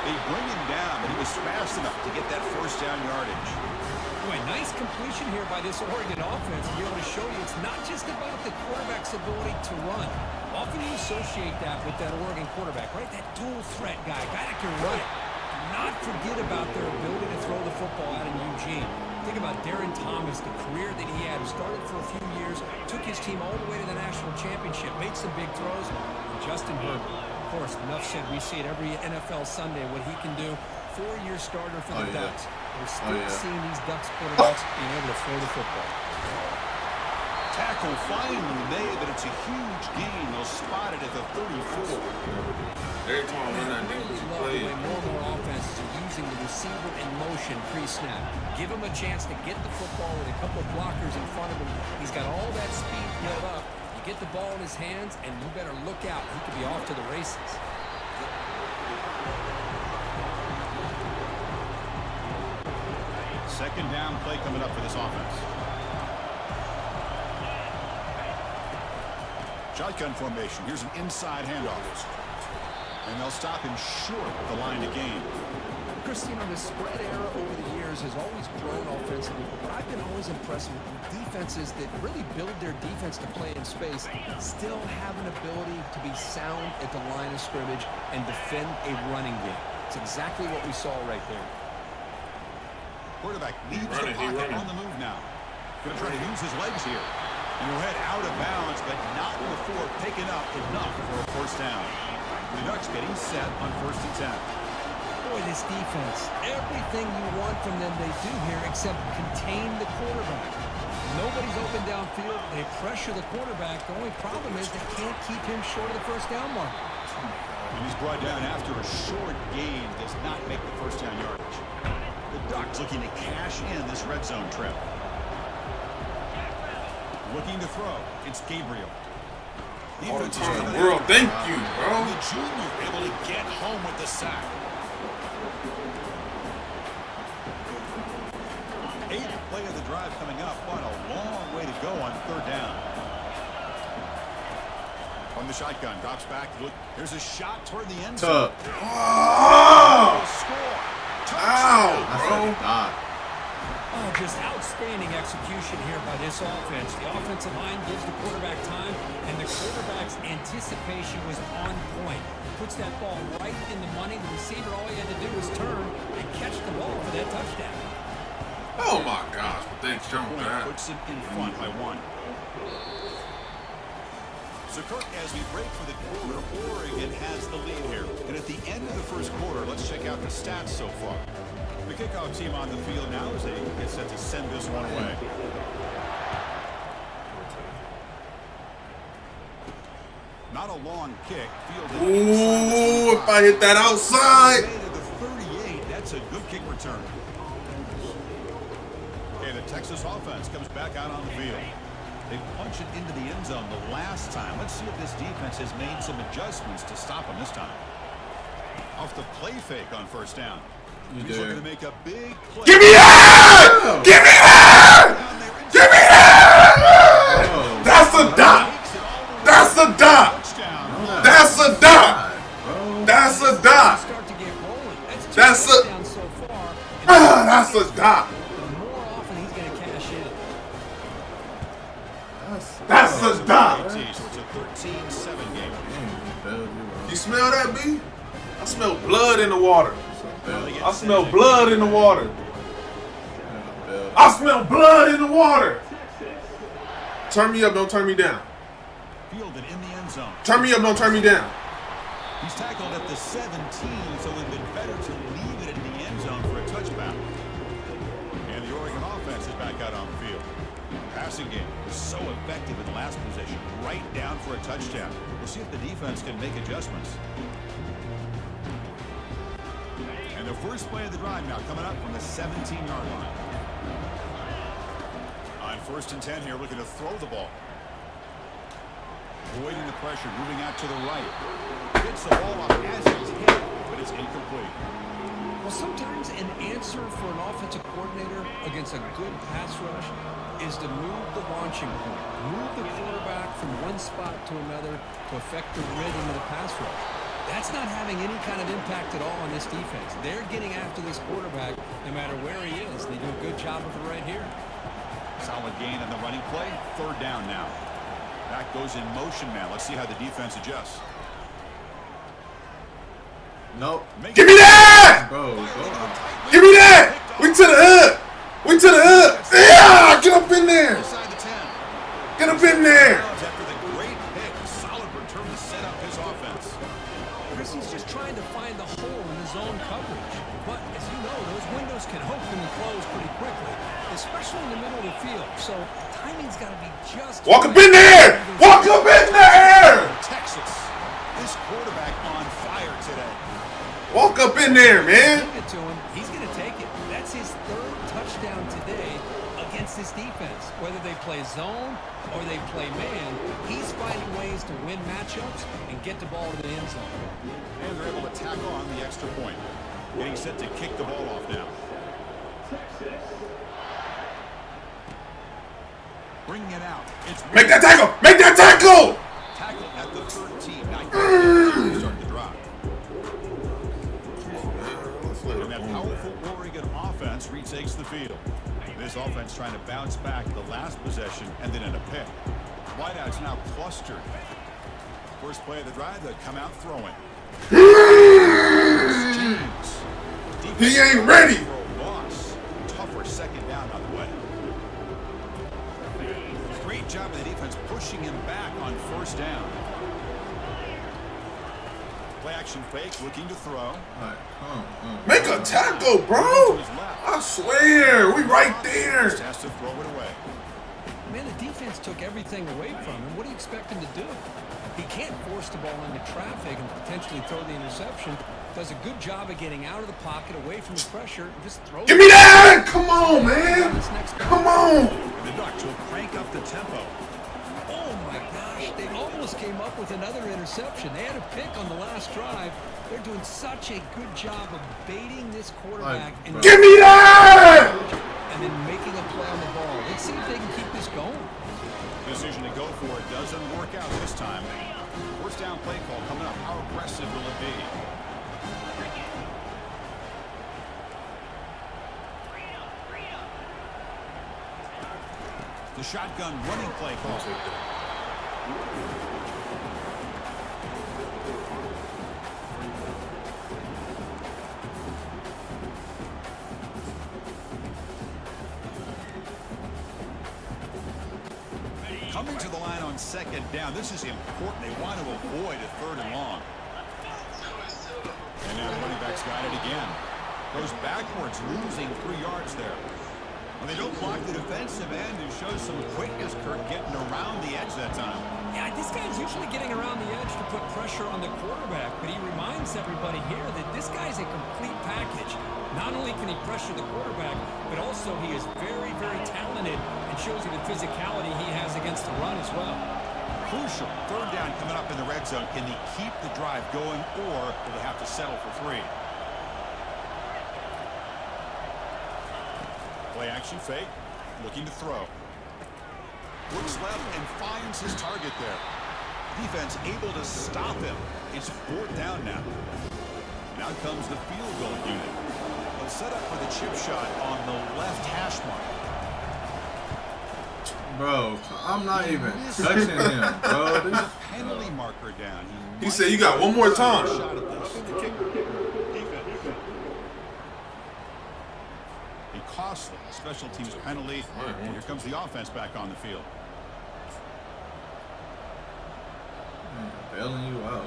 Speaker 11: They bring him down, but he was fast enough to get that first down yardage.
Speaker 12: Boy, nice completion here by this Oregon offense to be able to show you it's not just about the quarterback's ability to run. Often you associate that with that Oregon quarterback, right? That dual threat guy that can run it. Do not forget about their ability to throw the football out in Eugene. Think about Darren Thomas, the career that he had. Started for a few years, took his team all the way to the national championship, made some big throws. And Justin Herbert. Of course, enough said, we see it every NFL Sunday what he can do. 4-year starter for the Ducks. We're still seeing these Ducks quarterbacks being able to throw the football.
Speaker 11: Tackle finally made, but it's a huge gain. They'll spot it at the 34.
Speaker 1: Every time I run that
Speaker 12: I
Speaker 1: defense,
Speaker 12: really
Speaker 1: you
Speaker 12: love
Speaker 1: play
Speaker 12: the way
Speaker 1: it.
Speaker 12: more and more offenses are using the receiver in motion pre-snap. Give him a chance to get the football with a couple of blockers in front of him. He's got all that speed built up. You get the ball in his hands, and you better look out. He could be off to the races.
Speaker 11: Second down play coming up for this offense. Shotgun formation. Here's an inside handoff. And they'll stop him short of the line to gain.
Speaker 12: Chris, you know, the spread era over the years has always grown offensively, but I've been always impressed with defenses that really build their defense to play in space, still have an ability to be sound at the line of scrimmage and defend a running game. It's exactly what we saw right there.
Speaker 11: Quarterback leaves the pocket on the move now. Going to try to use his legs here. And he'll head out of bounds, but not before picking up enough for a first down. The Ducks getting set on 1st and 10.
Speaker 12: Boy, this defense, everything you want from them they do here except contain the quarterback. Nobody's open downfield. They pressure the quarterback. The only problem is they can't keep him short of the first down mark.
Speaker 11: And he's brought down after a short gain. Does not make the first down yardage. The Ducks looking to cash in this red zone trip. Looking to throw. It's Gabriel.
Speaker 1: All the time in the world. Thank you, bro.
Speaker 11: The junior able to get home with the sack. 8th play of the drive coming up. What a long way to go on 3rd down. From the shotgun, drops back. Look, there's a shot toward the end zone.
Speaker 1: Oh!
Speaker 11: Score.
Speaker 1: Ow, bro.
Speaker 12: Oh, just outstanding execution here by this offense. The offensive line gives the quarterback time, and the quarterback's anticipation was on point. Puts that ball right in the money. The receiver, all he had to do was turn and catch the ball for that touchdown.
Speaker 1: Oh my gosh, but thanks, John.
Speaker 11: Puts him in front by 1. So, Kirk, as we break for the quarter, Oregon has the lead here. And at the end of the first quarter, let's check out the stats so far. The kickoff team on the field now as they get set to send this one away. Not a long kick.
Speaker 1: Ooh, if I hit that outside.
Speaker 11: The 38, that's a good kick return. Okay, the Texas offense comes back out on the field. They punch it into the end zone the last time. Let's see if this defense has made some adjustments to stop them this time. Off the play fake on 1st down. He's looking to make a big play.
Speaker 1: Give me that! Give me that! Give me that! That's a dot! That's a dot! That's a dot! That's a dot! That's a... That's a dot! That's a dot!
Speaker 11: It's a 13-7 game.
Speaker 1: You smell that, B? I smell blood in the water. I smell blood in the water. I smell blood in the water. Turn me up, don't turn me down.
Speaker 11: Fielded in the end zone.
Speaker 1: Turn me up, don't turn me down.
Speaker 11: He's tackled at the 17, so it would be better to leave it in the end zone for a touchdown. And the Oregon offense is back passing game was so effective in the last possession, right down for a touchdown. We'll see if the defense can make adjustments. And the first play of the drive now coming up from the 17-yard line. On 1st and 10 here, looking to throw the ball. Avoiding the pressure, moving out to the right. Gets the ball off as it's hit, but it's incomplete.
Speaker 12: Well, sometimes an answer for an offensive coordinator against a good pass rush is to move the launching point, move the quarterback from one spot to another to affect the rhythm of the pass rush. That's not having any kind of impact at all on this defense. They're getting after this quarterback no matter where he is. They do a good job of it right here.
Speaker 11: Solid gain on the running play. 3rd down now. Back goes in motion now. Let's see how the defense adjusts.
Speaker 9: Nope.
Speaker 1: Give me that!
Speaker 9: Bro, go.
Speaker 1: Give me that! We to the hood! We to the hood! Yeah! Get up in there!
Speaker 11: Inside the 10.
Speaker 1: Get up in there!
Speaker 11: After the great pick, solid return to set up his offense.
Speaker 12: Chris, he's just trying to find the hole in his zone coverage. But as you know, those windows can open and close pretty quickly, especially in the middle of the field. So timing's got to be just
Speaker 1: Walk up in there! Walk up in there!
Speaker 11: Texas, this quarterback on fire today.
Speaker 1: Walk up in there, man!
Speaker 12: Give it to him. He's going to take it. That's his 3rd touchdown today against this defense. Whether they play zone or they play man, he's finding ways to win matchups and get the ball to the end zone.
Speaker 11: And they're able to tack on the extra point. Getting set to kick the ball off now. Bringing it out.
Speaker 1: Make that tackle! Make that tackle!
Speaker 11: Tackle at the 13. Now start the drive. And that powerful Oregon offense retakes the field. This offense trying to bounce back the last possession and then in a pick. Wideouts now clustered. First play of the drive, they come out throwing.
Speaker 1: He ain't ready.
Speaker 11: Loss. Tougher 2nd down on the way. Great job of the defense pushing him back on 1st down. Play action fake, looking to throw.
Speaker 1: Make a tackle, bro! I swear, we right there.
Speaker 11: Just has to throw it away.
Speaker 12: Man, the defense took everything away from him. What do you expect him to do? He can't force the ball into traffic and potentially throw the interception. Does a good job of getting out of the pocket, away from the pressure, and just throw it.
Speaker 1: Give me that! Come on, man! Come on!
Speaker 11: The Ducks will crank up the tempo.
Speaker 12: Oh my gosh, they almost came up with another interception. They had a pick on the last drive. They're doing such a good job of baiting this quarterback. And
Speaker 1: give me that!
Speaker 12: And then making a play on the ball. Let's see if they can keep this going.
Speaker 11: Decision to go for it doesn't work out this time. 1st down play call coming up. How aggressive will it be? The shotgun running play call. Coming to the line on 2nd down. This is important. They want to avoid a 3rd and long. And now the running back's got it again. Goes backwards, losing 3 yards there. When they don't block the defensive end, it shows some quickness. Kirk getting around the edge that time.
Speaker 12: Yeah, this guy's usually getting around the edge to put pressure on the quarterback, but he reminds everybody here that this guy's a complete package. Not only can he pressure the quarterback, but also he is very, very talented and shows you the physicality he has against the run as well.
Speaker 11: Crucial. 3rd down coming up in the red zone. Can they keep the drive going, or will they have to settle for 3? Play action fake, looking to throw. Looks left and finds his target there. Defense able to stop him. It's 4th down now. Now comes the field goal unit. They'll set up for the chip shot on the left hash mark.
Speaker 9: Bro, I'm not even touching him, bro. This
Speaker 11: penalty marker down.
Speaker 1: He said you got one more time.
Speaker 11: Shot at this. A costly special teams penalty. And here comes the offense back on the field.
Speaker 9: man, bailing you out.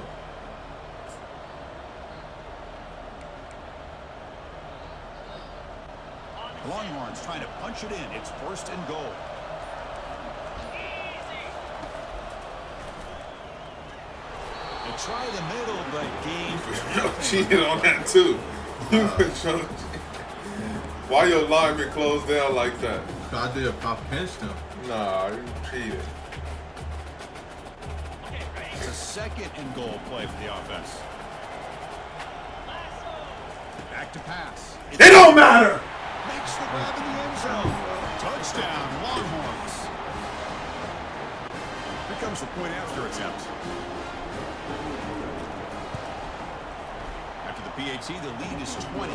Speaker 11: Longhorns trying to punch it in. It's 1st and goal. They try the middle, but gain.
Speaker 1: Cheated on that too. You been trying to cheat. Why your lineman closed down like that?
Speaker 9: I did pop pinched him.
Speaker 1: Nah, you cheated.
Speaker 11: It's a second and goal play for the offense. Back to pass.
Speaker 1: It don't matter!
Speaker 11: Makes the grab in the end zone. Touchdown, Longhorns. Here comes the point after attempt. After the PAT, the lead is 20.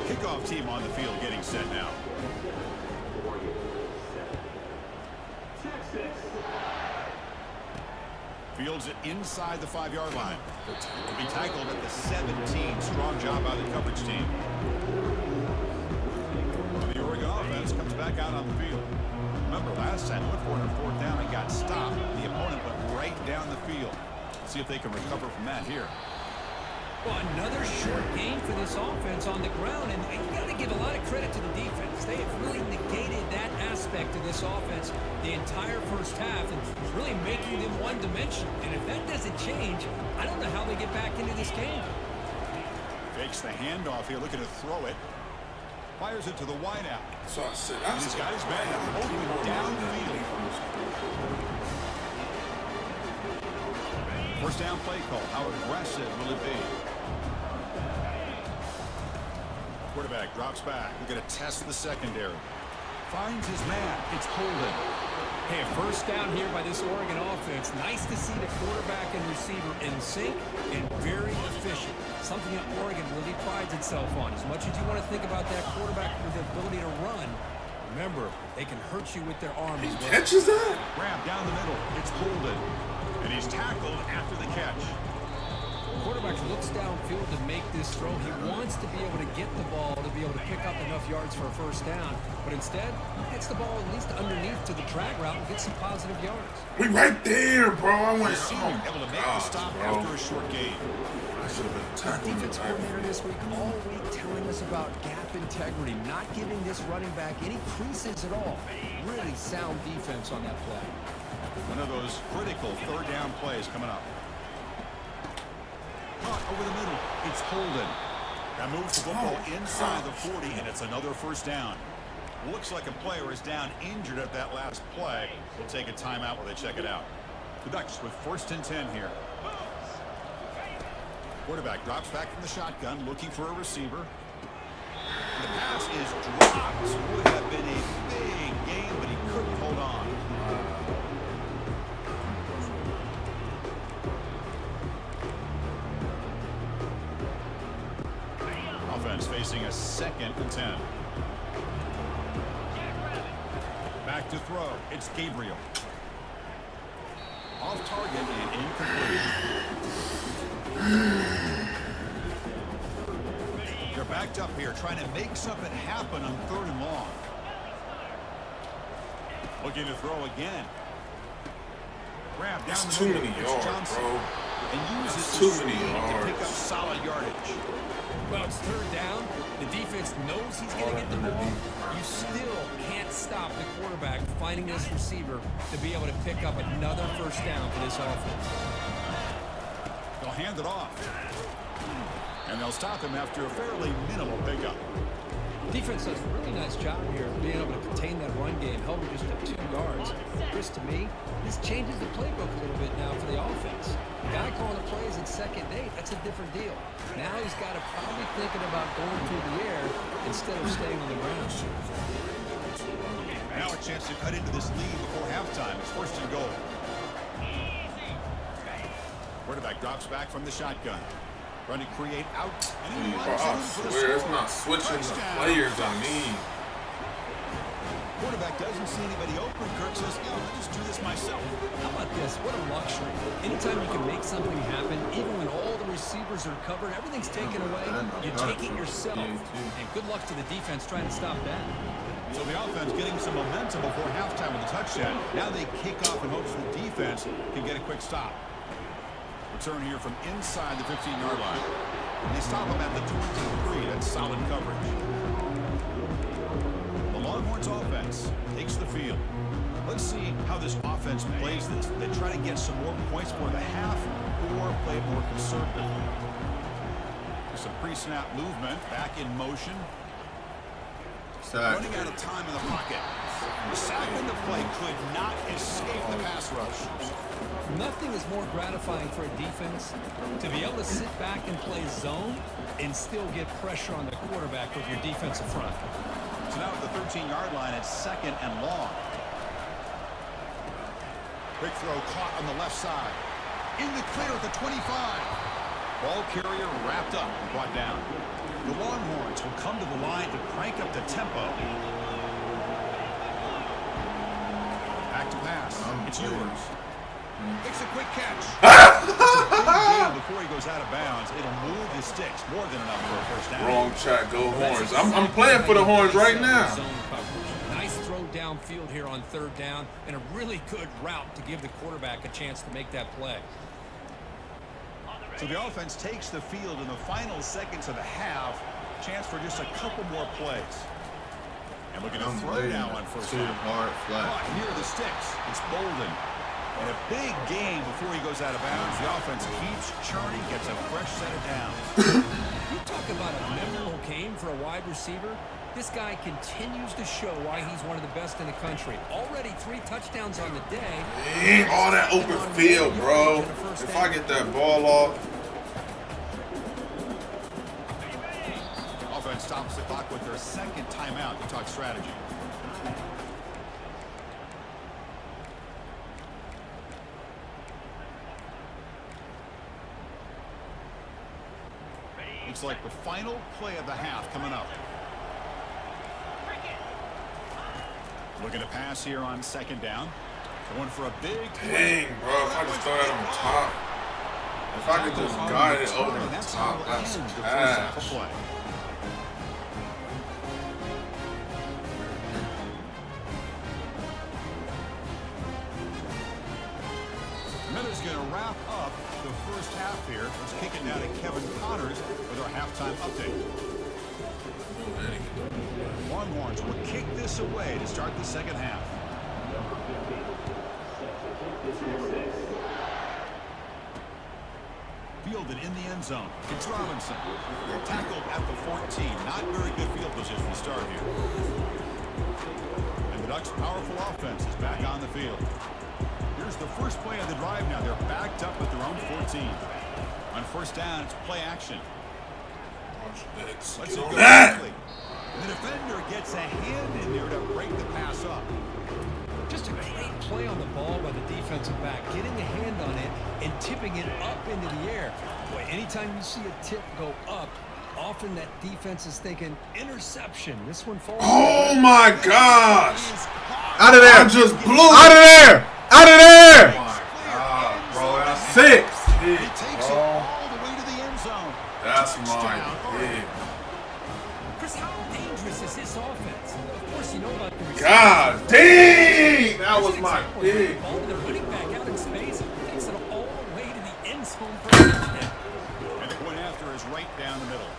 Speaker 11: Kickoff team on the field getting set now. Fields it inside the 5-yard line. Will be tackled at the 17. Strong job by the coverage team. The Oregon offense comes back out on the field. Remember, last time they went for it on 4th down and got stopped. The opponent went right down the field. Let's see if they can recover from that here.
Speaker 12: Well, another short game for this offense on the ground, and you got to give a lot of credit to the defense. They have really negated that aspect of this offense the entire first half and really making them one-dimensional. And if that doesn't change, I don't know how they get back into this game.
Speaker 11: Fakes the handoff here, looking to throw it. Fires it to the wideout.
Speaker 1: So I said,
Speaker 11: He's got his man open downfield. First down play call. How aggressive will it be? Quarterback drops back. We're going to test the secondary. Finds his man. It's Holden.
Speaker 12: Hey, a first down here by this Oregon offense. Nice to see the quarterback and receiver in sync and very efficient. Something that Oregon really prides itself on. As much as you want to think about that quarterback with the ability to run, remember, they can hurt you with their arms as well.
Speaker 1: Catches that?
Speaker 11: Grab down the middle. It's Holden. And he's tackled after the catch.
Speaker 12: The quarterback looks downfield to make this throw. He wants to be able to get the ball to be able to pick up enough yards for a first down. But instead, he gets the ball at least underneath to the drag route and gets some positive yards.
Speaker 1: We right there, bro. I went
Speaker 11: able to make the stop after a short game.
Speaker 1: I should have been tackled.
Speaker 12: Defense coordinator this week all week telling us about gap integrity, not giving this running back any creases at all. Really sound defense on that play.
Speaker 11: One of those critical third down plays coming up. Caught over the middle. It's Holden. That moves the football inside the 40, and it's another first down. Looks like a player is down injured at that last play. We'll take a timeout while they check it out. The Ducks with 1st and 10 here. Quarterback drops back from the shotgun, looking for a receiver. The pass is dropped. Would have been a big game, but he couldn't hold on. Offense facing a 2nd and 10. Back to throw. It's Gabriel. Off target and incomplete. They're backed up here, trying to make something happen on 3rd and long. Looking to throw again. Grab down
Speaker 1: That's
Speaker 11: the
Speaker 1: too
Speaker 11: middle.
Speaker 1: many
Speaker 11: It's
Speaker 1: yards,
Speaker 11: Johnson.
Speaker 1: bro.
Speaker 11: And uses
Speaker 1: That's
Speaker 11: his
Speaker 1: too
Speaker 11: speed
Speaker 1: many
Speaker 11: to pick
Speaker 1: yards.
Speaker 11: up solid yardage.
Speaker 12: Well, it's 3rd down. The defense knows he's going to get the ball. You still can't stop the quarterback finding this receiver to be able to pick up another first down for this offense.
Speaker 11: They'll hand it off. And they'll stop him after a fairly minimal pickup.
Speaker 12: Defense does a really nice job here of being able to contain that run game, held him just at 2 yards. Chris, to me, this changes the playbook a little bit now for the offense. The guy calling the plays at 2nd and 8, that's a different deal. Now he's got to probably thinking about going through the air instead of staying on the ground.
Speaker 11: Now a chance to cut into this lead before halftime. It's 1st and goal. Quarterback drops back from the shotgun. Trying to create out. And he
Speaker 1: Bro,
Speaker 11: runs
Speaker 1: I
Speaker 11: in for the
Speaker 1: swear it's
Speaker 11: score.
Speaker 1: not switching the
Speaker 11: Touchdown.
Speaker 1: players I need.
Speaker 11: Quarterback doesn't see anybody open. Kirk says, I'll just do this myself.
Speaker 12: How about this? What a luxury. Anytime you can make something happen, even when all the receivers are covered, everything's taken away, you take it yourself. And good luck to the defense trying to stop that.
Speaker 11: So the offense getting some momentum before halftime with a touchdown. Now they kick off in hopes the defense can get a quick stop. Return here from inside the 15-yard line. And they stop him at the 23. That's solid coverage. The Longhorns offense takes the field. Let's see how this offense offense plays this, they try to get some more points for the half or play more conservatively. Some pre-snap movement, back in motion. Running out of time in the pocket. The sack in the play could not escape the pass rush.
Speaker 12: Nothing is more gratifying for a defense to be able to sit back and play zone and still get pressure on the quarterback with your defensive front.
Speaker 11: So now at the 13-yard line, it's 2nd and long. Quick throw caught on the left side. In the clear at the 25. Ball carrier wrapped up and brought down. The Longhorns will come to the line to crank up the tempo. Back to pass. It's yours. Makes a quick catch. It's a big gain before he goes out of bounds. It'll move the sticks more than enough for a first down.
Speaker 1: Wrong chat, go Horns. I'm playing for the Horns right now.
Speaker 12: Nice throw downfield here on 3rd down, and a really good route to give the quarterback a chance to make that play.
Speaker 11: So the offense takes the field in the final seconds of the half. Chance for just a couple more plays. And looking to throw now on first down.
Speaker 9: Hard flat.
Speaker 11: Caught near the sticks. It's Bolden. And a big gain before he goes out of bounds. The offense keeps churning, gets a fresh set of downs.
Speaker 12: You talk about a memorable game for a wide receiver. This guy continues to show why he's one of the best in the country. Already 3 touchdowns on the day.
Speaker 1: Ain't all that open field, bro. If I get that ball off.
Speaker 11: Offense stops the clock with their 2nd timeout to talk strategy. Looks like the final play of the half coming up. Looking to pass here on 2nd down. Going for a big
Speaker 1: play. Dang, bro. If I just throw that on the top. If I could just guide it over the top, that's cash.
Speaker 11: Miller's going to wrap up the first half here. Let's kick it now to Kevin Connors with our halftime update. Longhorns will kick this away to start the 2nd half. Fielded in the end zone. It's Robinson. Tackled at the 14. Not very good field position to start here. And the Ducks' powerful offense is back on the field. Here's the first play of the drive now. They're backed up at their own 14. On first down, it's play action. Let's go quickly. The defender gets a hand in there to break the pass up.
Speaker 12: Just a great play on the ball by the defensive back, getting a hand on it and tipping it up into the air. Boy, anytime you see a tip go up, often that defense is thinking interception. This one falls.
Speaker 1: Oh my gosh!
Speaker 9: Out of there!
Speaker 1: I just blew
Speaker 9: out of there! Out of there!
Speaker 1: Oh my God, bro, that's
Speaker 9: 6.
Speaker 11: He takes it all the way to the end zone.
Speaker 1: That's my big.
Speaker 12: Chris, how dangerous is this offense? Of course, you know about the receiver.
Speaker 1: God dang! That was my big.
Speaker 12: Ball to the running back out in space, takes it all the way to the end zone for a touchdown.
Speaker 11: And the point after is right down the middle.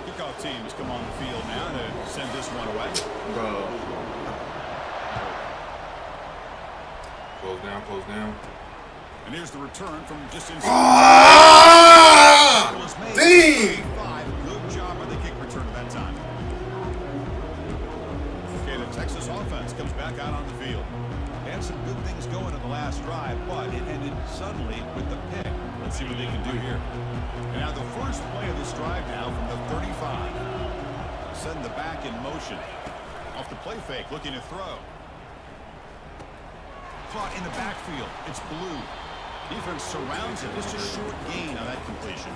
Speaker 11: Kickoff teams come on the field now to send this one away.
Speaker 9: Bro.
Speaker 1: Close down, close down.
Speaker 11: And here's the return from just inside.
Speaker 1: Ah! Dang!
Speaker 11: Good job on the kick return at that time. Okay, the Texas offense comes back out on the field. They had some good things going in the last drive, but it ended suddenly with the pick. Let's see what they can do here. And now the first play of this drive now from the 35. Setting the back in motion. Off the play fake, looking to throw. Caught in the backfield. It's Blue. Defense surrounds him. Just a short gain on that completion.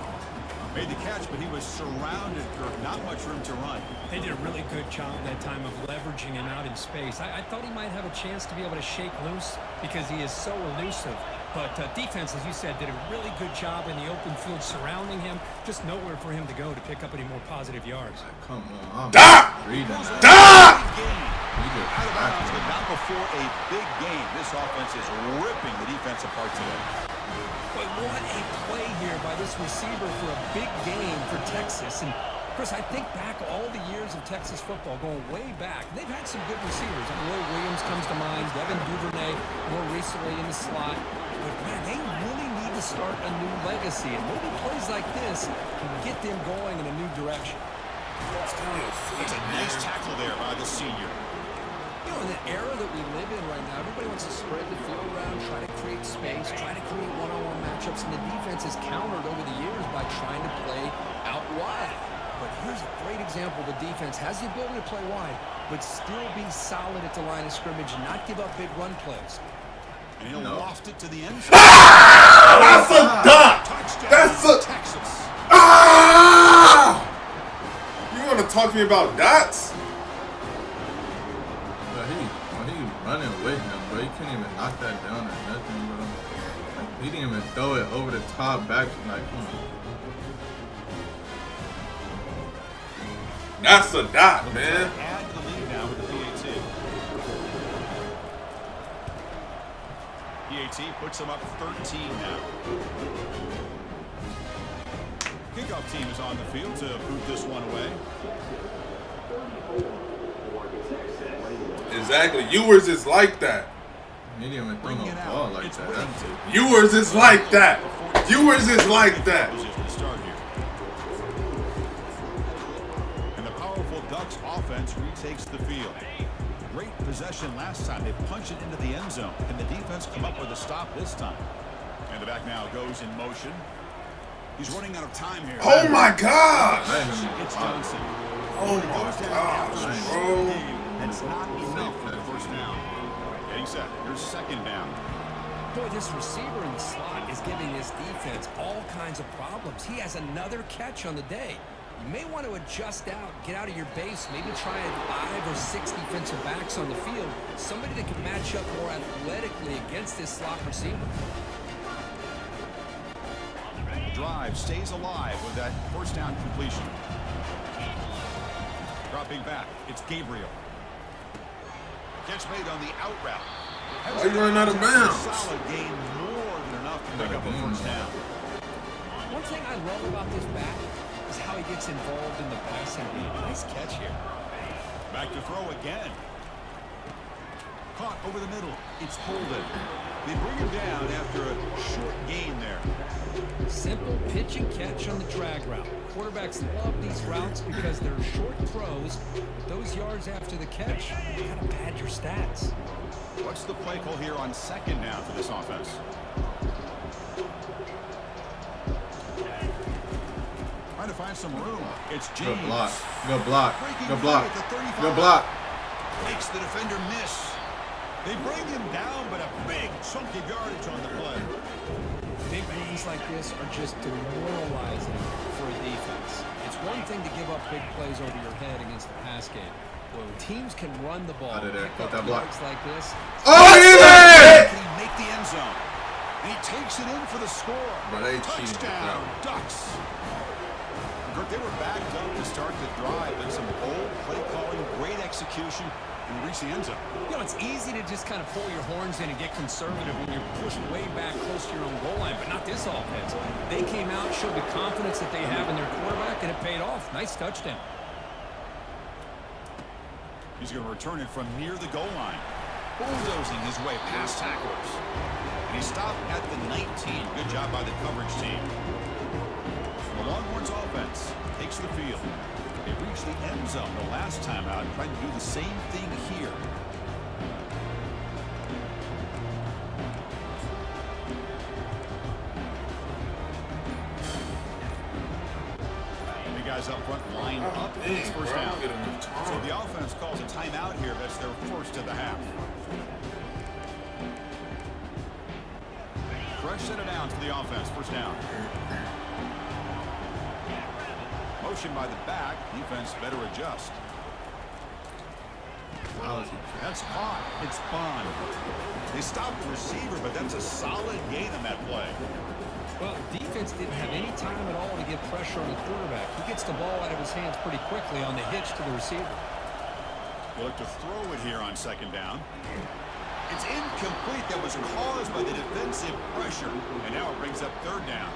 Speaker 11: Made the catch, but he was surrounded, Kirk. Not much room to run.
Speaker 12: They did a really good job that time of leveraging him out in space. I thought he might have a chance to be able to shake loose because he is so elusive. But defense, as you said, did a really good job in the open field surrounding him. Just nowhere for him to go to pick up any more positive yards.
Speaker 9: Come on.
Speaker 1: Stop!
Speaker 11: Stop! Out of bounds, but not before a big game. This offense is ripping the defense apart today.
Speaker 12: But what a play here by this receiver for a big game for Texas. And Chris, I think back all the years of Texas football, going way back, they've had some good receivers. Roy Williams comes to mind, Devin Duvernay more recently in the slot. But, man, they really need to start a new legacy. And maybe plays like this can get them going in a new direction.
Speaker 11: It's a nice tackle there by the senior.
Speaker 12: You know, in the era that we live in right now, everybody wants to spread the field around, try to create space, try to create one-on-one matchups, and the defense has countered over the years by trying to play out wide. But here's a great example. The defense has the ability to play wide, but still be solid at the line of scrimmage and not give up big run plays.
Speaker 11: And he'll loft it to the end zone.
Speaker 1: Ah! That's a duck! That's a...
Speaker 11: Texas.
Speaker 1: Ah! You want to talk to me about dots?
Speaker 9: But he running with him, bro. He couldn't even knock that down or nothing, bro. Like, he didn't even throw it over the top back. Like,
Speaker 1: That's a dot, man.
Speaker 11: Add the lead now with the PAT. PAT puts them up 13 now. Kickoff team is on the field to boot this one away.
Speaker 1: Exactly. Ewers is like that.
Speaker 9: he didn't even throw no ball like that. That's it.
Speaker 1: Ewers is like that. Ewers is like that.
Speaker 11: Position to start here. And the powerful Ducks offense retakes the field. Great possession last time. They punch it into the end zone. Can the defense come up with a stop this time? And the back now goes in motion. He's running out of time here.
Speaker 1: Oh my gosh!
Speaker 11: It's Johnson.
Speaker 1: Oh my gosh, bro.
Speaker 11: That's not enough for the first down. Getting set. Here's second down.
Speaker 12: Boy, this receiver in the slot is giving this defense all kinds of problems. He has another catch on the day. You may want to adjust out, get out of your base, maybe try 5 or 6 defensive backs on the field. Somebody that can match up more athletically against this slot receiver.
Speaker 11: Drive stays alive with that first down completion. Dropping back, it's Gabriel. Catch made on the out route.
Speaker 1: Why you running out of bounds?
Speaker 11: Solid gain, more than enough to pick up a first down.
Speaker 12: One thing I love about this back is how he gets involved in the passing game. Nice catch here.
Speaker 11: Back to throw again. Caught over the middle. It's Holden. They bring him down after a short gain there.
Speaker 12: Simple pitch and catch on the drag route. Quarterbacks love these routes because they're short throws. Those yards after the catch, you gotta pad your stats.
Speaker 11: What's the play call here on second down for this offense? Trying to find some room. It's James.
Speaker 9: Good block. Good block. Good block. Good block.
Speaker 11: Makes the defender miss. They bring him down, but a big chunk of yardage on the play.
Speaker 12: Big runs like this are just demoralizing for a defense. It's one thing to give up big plays over your head against the pass game. When teams can run the ball,
Speaker 9: Out of there.
Speaker 12: pick
Speaker 9: Got
Speaker 12: up
Speaker 9: that block.
Speaker 12: yards like this.
Speaker 1: Oh, he did!
Speaker 11: Can he make the end zone? And he takes it in for the score.
Speaker 9: But they cheated with that
Speaker 11: Touchdown,
Speaker 9: one.
Speaker 11: Ducks. Kurt, they were backed up to start the drive, and some bold play calling, great execution, and reach the end zone.
Speaker 12: You know, it's easy to just kind of pull your horns in and get conservative when you're pushed way back close to your own goal line, but not this offense. They came out, showed the confidence that they have in their quarterback, and it paid off. Nice touchdown.
Speaker 11: He's going to return it from near the goal line. Bulldozing his way past tacklers. And he stopped at the 19. Good job by the coverage team. The Longhorns offense takes the field. They reached the end zone the last time out, trying to do the same thing here. The guys up front line up in this first down. So the offense calls a timeout here. That's their first of the half. Fresh set of downs for the offense. First down. Motion by the back. Defense better adjust. That's caught. It's Bond. They stopped the receiver, but that's a solid gain on that play.
Speaker 12: Well, defense didn't have any time at all to get pressure on the quarterback. He gets the ball out of his hands pretty quickly on the hitch to the receiver.
Speaker 11: We'll look to throw it here on second down. It's incomplete. That was caused by the defensive pressure. And now it brings up third down.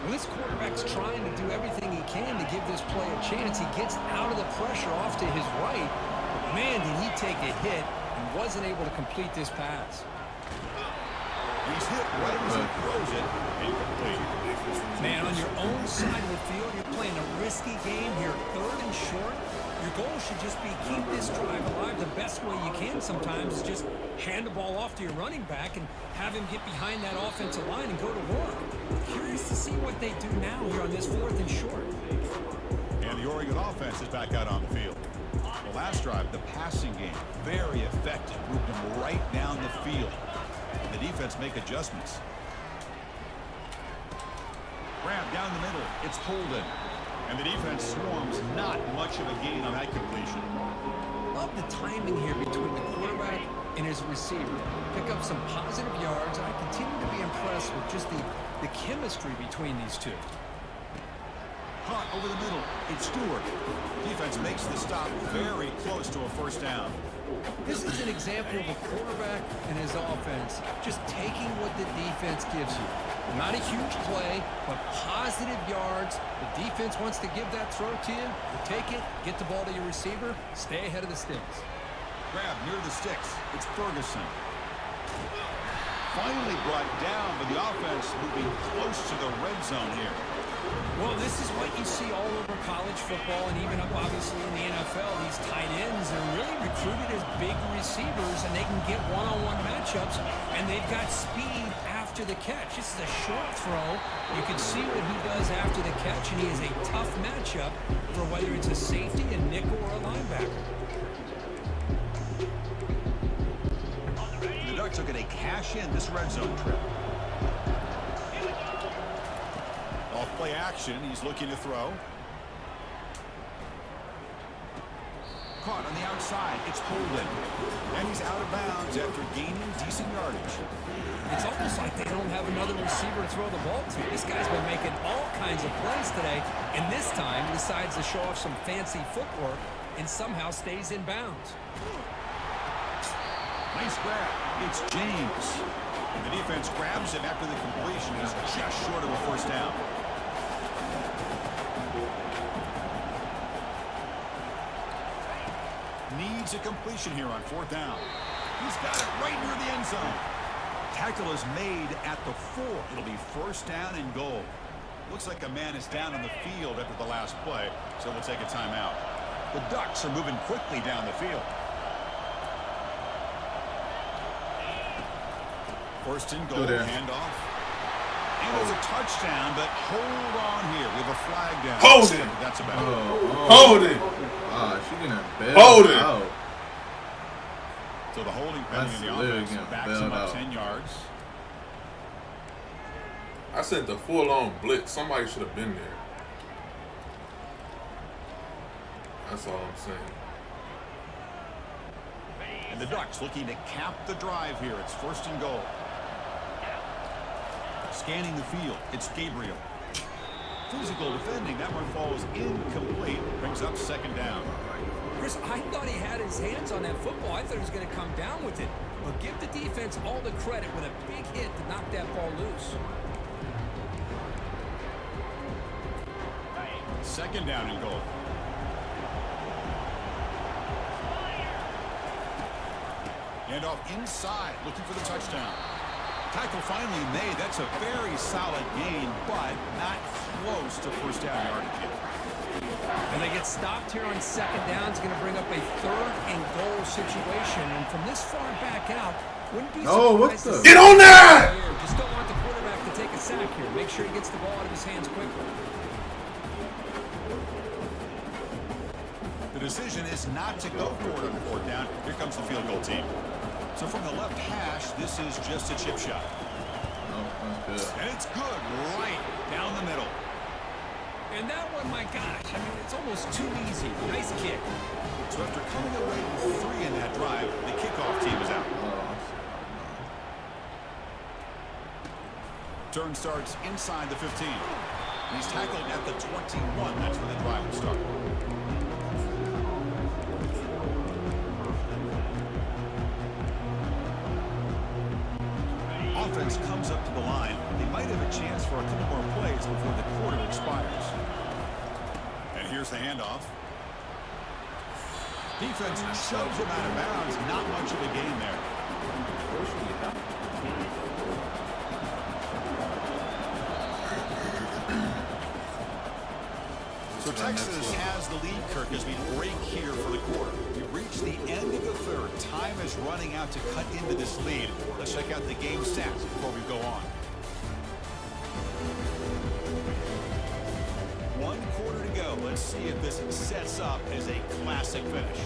Speaker 12: Well, this quarterback's trying to do everything he can to give this play a chance. He gets out of the pressure off to his right. But man, did he take a hit and wasn't able to complete this pass.
Speaker 11: He's hit right as he throws it. Incomplete.
Speaker 12: Man, on your own side of the field, you're playing a risky game here, 3rd and short. Your goal should just be keep this drive alive the best way you can sometimes is just hand the ball off to your running back and have him get behind that offensive line and go to work. Curious to see what they do now here on this 4th and short.
Speaker 11: And the Oregon offense is back out on the field. The last drive, the passing game, very effective. Moved them right down the field. The defense make adjustments. Grab down the middle. It's Holden. And the defense swarms. Not much of a gain on that completion.
Speaker 12: Love the timing here between the quarterback and his receiver. Pick up some positive yards. I continue to be impressed with just the chemistry between these two.
Speaker 11: Caught over the middle. It's Stewart. Defense makes the stop very close to a first down.
Speaker 12: This is an example of a quarterback and his offense just taking what the defense gives you. Not a huge play, but positive yards. The defense wants to give that throw to you. You take it, get the ball to your receiver, stay ahead of the sticks.
Speaker 11: Grab near the sticks. It's Ferguson. Finally brought down, but the offense moving close to the red zone here.
Speaker 12: Well, this is what you see all over college football and even up obviously in the NFL. These tight ends are really recruited as big receivers and they can get one-on-one matchups and they've got speed after the catch. This is a short throw. You can see what he does after the catch and he is a tough matchup for whether it's a safety, a nickel, or a linebacker.
Speaker 11: The Ducks are going to cash in this red zone trip. Off play action, he's looking to throw. Caught on the outside, it's Holden. And he's out of bounds after gaining decent yardage.
Speaker 12: It's almost like they don't have another receiver to throw the ball to. This guy's been making all kinds of plays today, and this time decides to show off some fancy footwork and somehow stays in bounds.
Speaker 11: Nice grab. It's James. And the defense grabs him after the completion. He's just short of a first down. Needs a completion here on 4th down. He's got it right near the end zone. Tackle is made at the 4. It'll be first down and goal. Looks like a man is down on the field after the last play, so we'll take a timeout. The Ducks are moving quickly down the field. First and goal, handoff. And there's a touchdown, but hold on here. We have a flag down.
Speaker 1: Hold it.
Speaker 11: That's about it.
Speaker 1: Hold it.
Speaker 9: Ah, she gonna bail
Speaker 1: Hold it.
Speaker 9: out.
Speaker 11: So the holding penalty in the offense backs him up 10 yards.
Speaker 1: I sent the full-on blitz. Somebody should have been there. That's all I'm saying.
Speaker 11: And the Ducks looking to cap the drive here. It's first and goal. Scanning the field, it's Gabriel. Physical defending, that one falls incomplete. Brings up second down.
Speaker 12: Chris, I thought he had his hands on that football. I thought he was going to come down with it. But give the defense all the credit with a big hit to knock that ball loose.
Speaker 11: Second down and goal. And off inside, looking for the touchdown. Tackle finally made. That's a very solid gain, but not close to first down yardage yet.
Speaker 12: And they get stopped here on second down. It's going to bring up a 3rd and goal situation. And from this far back out, wouldn't be surprised to see
Speaker 1: Get on there!
Speaker 12: Just don't want the quarterback to take a sack here. Make sure he gets the ball out of his hands quickly.
Speaker 11: The decision is not to go for it on 4th down. Here comes the field goal team. So from the left hash, this is just a chip shot.
Speaker 9: Oh, that's good.
Speaker 11: And it's good right down the middle.
Speaker 12: And that one, my gosh, I mean, it's almost too easy. Nice kick.
Speaker 11: So after coming away with 3 in that drive, the kickoff team is out. Turn starts inside the 15. And he's tackled at the 21. That's where the drive will start. offense comes up to the line, they might have a chance for a couple more plays before the quarter expires. And here's the handoff. Defense shoves him out of bounds. Not much of a gain there. So Texas has the lead, Kirk, as we break here for the quarter. We've reached the end of the third. Time is running out to cut into this lead. Let's check out the game stats before we go on. 1 quarter to go. Let's see if this sets up as a classic finish.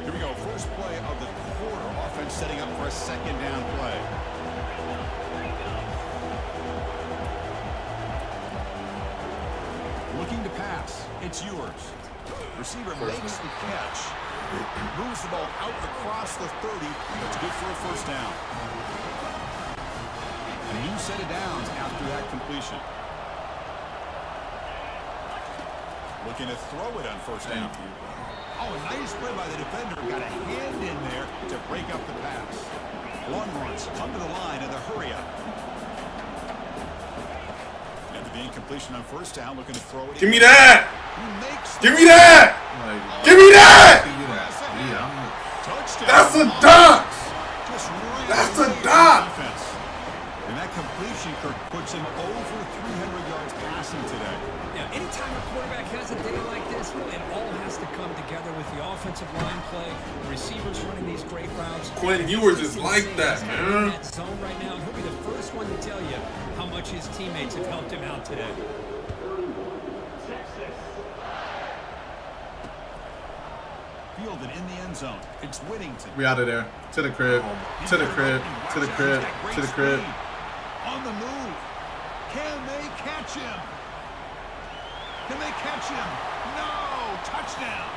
Speaker 11: Here we go. First play of the quarter. Offense setting up for a second down play. Looking to pass. It's yours. Receiver makes the catch. Moves the ball out across the 30. That's good for a first down. A new set of downs after that completion. Looking to throw it on first down. Oh, a nice play by the defender. Got a hand in there to break up the pass. Longhorns come to the line in the hurry up. After the incompletion on first down, looking to throw it.
Speaker 1: Give me that! Give me that! Give me that! That's a dot! That's a dot!
Speaker 11: And that completion, Kirk, puts him over 300 yards passing today.
Speaker 12: Yeah, anytime a quarterback has a day like this, it all has to come together with the offensive line play, the receivers running these great routes.
Speaker 1: Quinn, you were just like that, man.
Speaker 12: That zone right now, and he'll be the first one to tell you how much his teammates have helped him out today.
Speaker 11: Fielded in the end zone. It's Whittington.
Speaker 9: We out of there. To the crib. To the crib. To the crib. To the crib.
Speaker 11: On the move. Can they catch him? Can they catch him? No! Touchdown!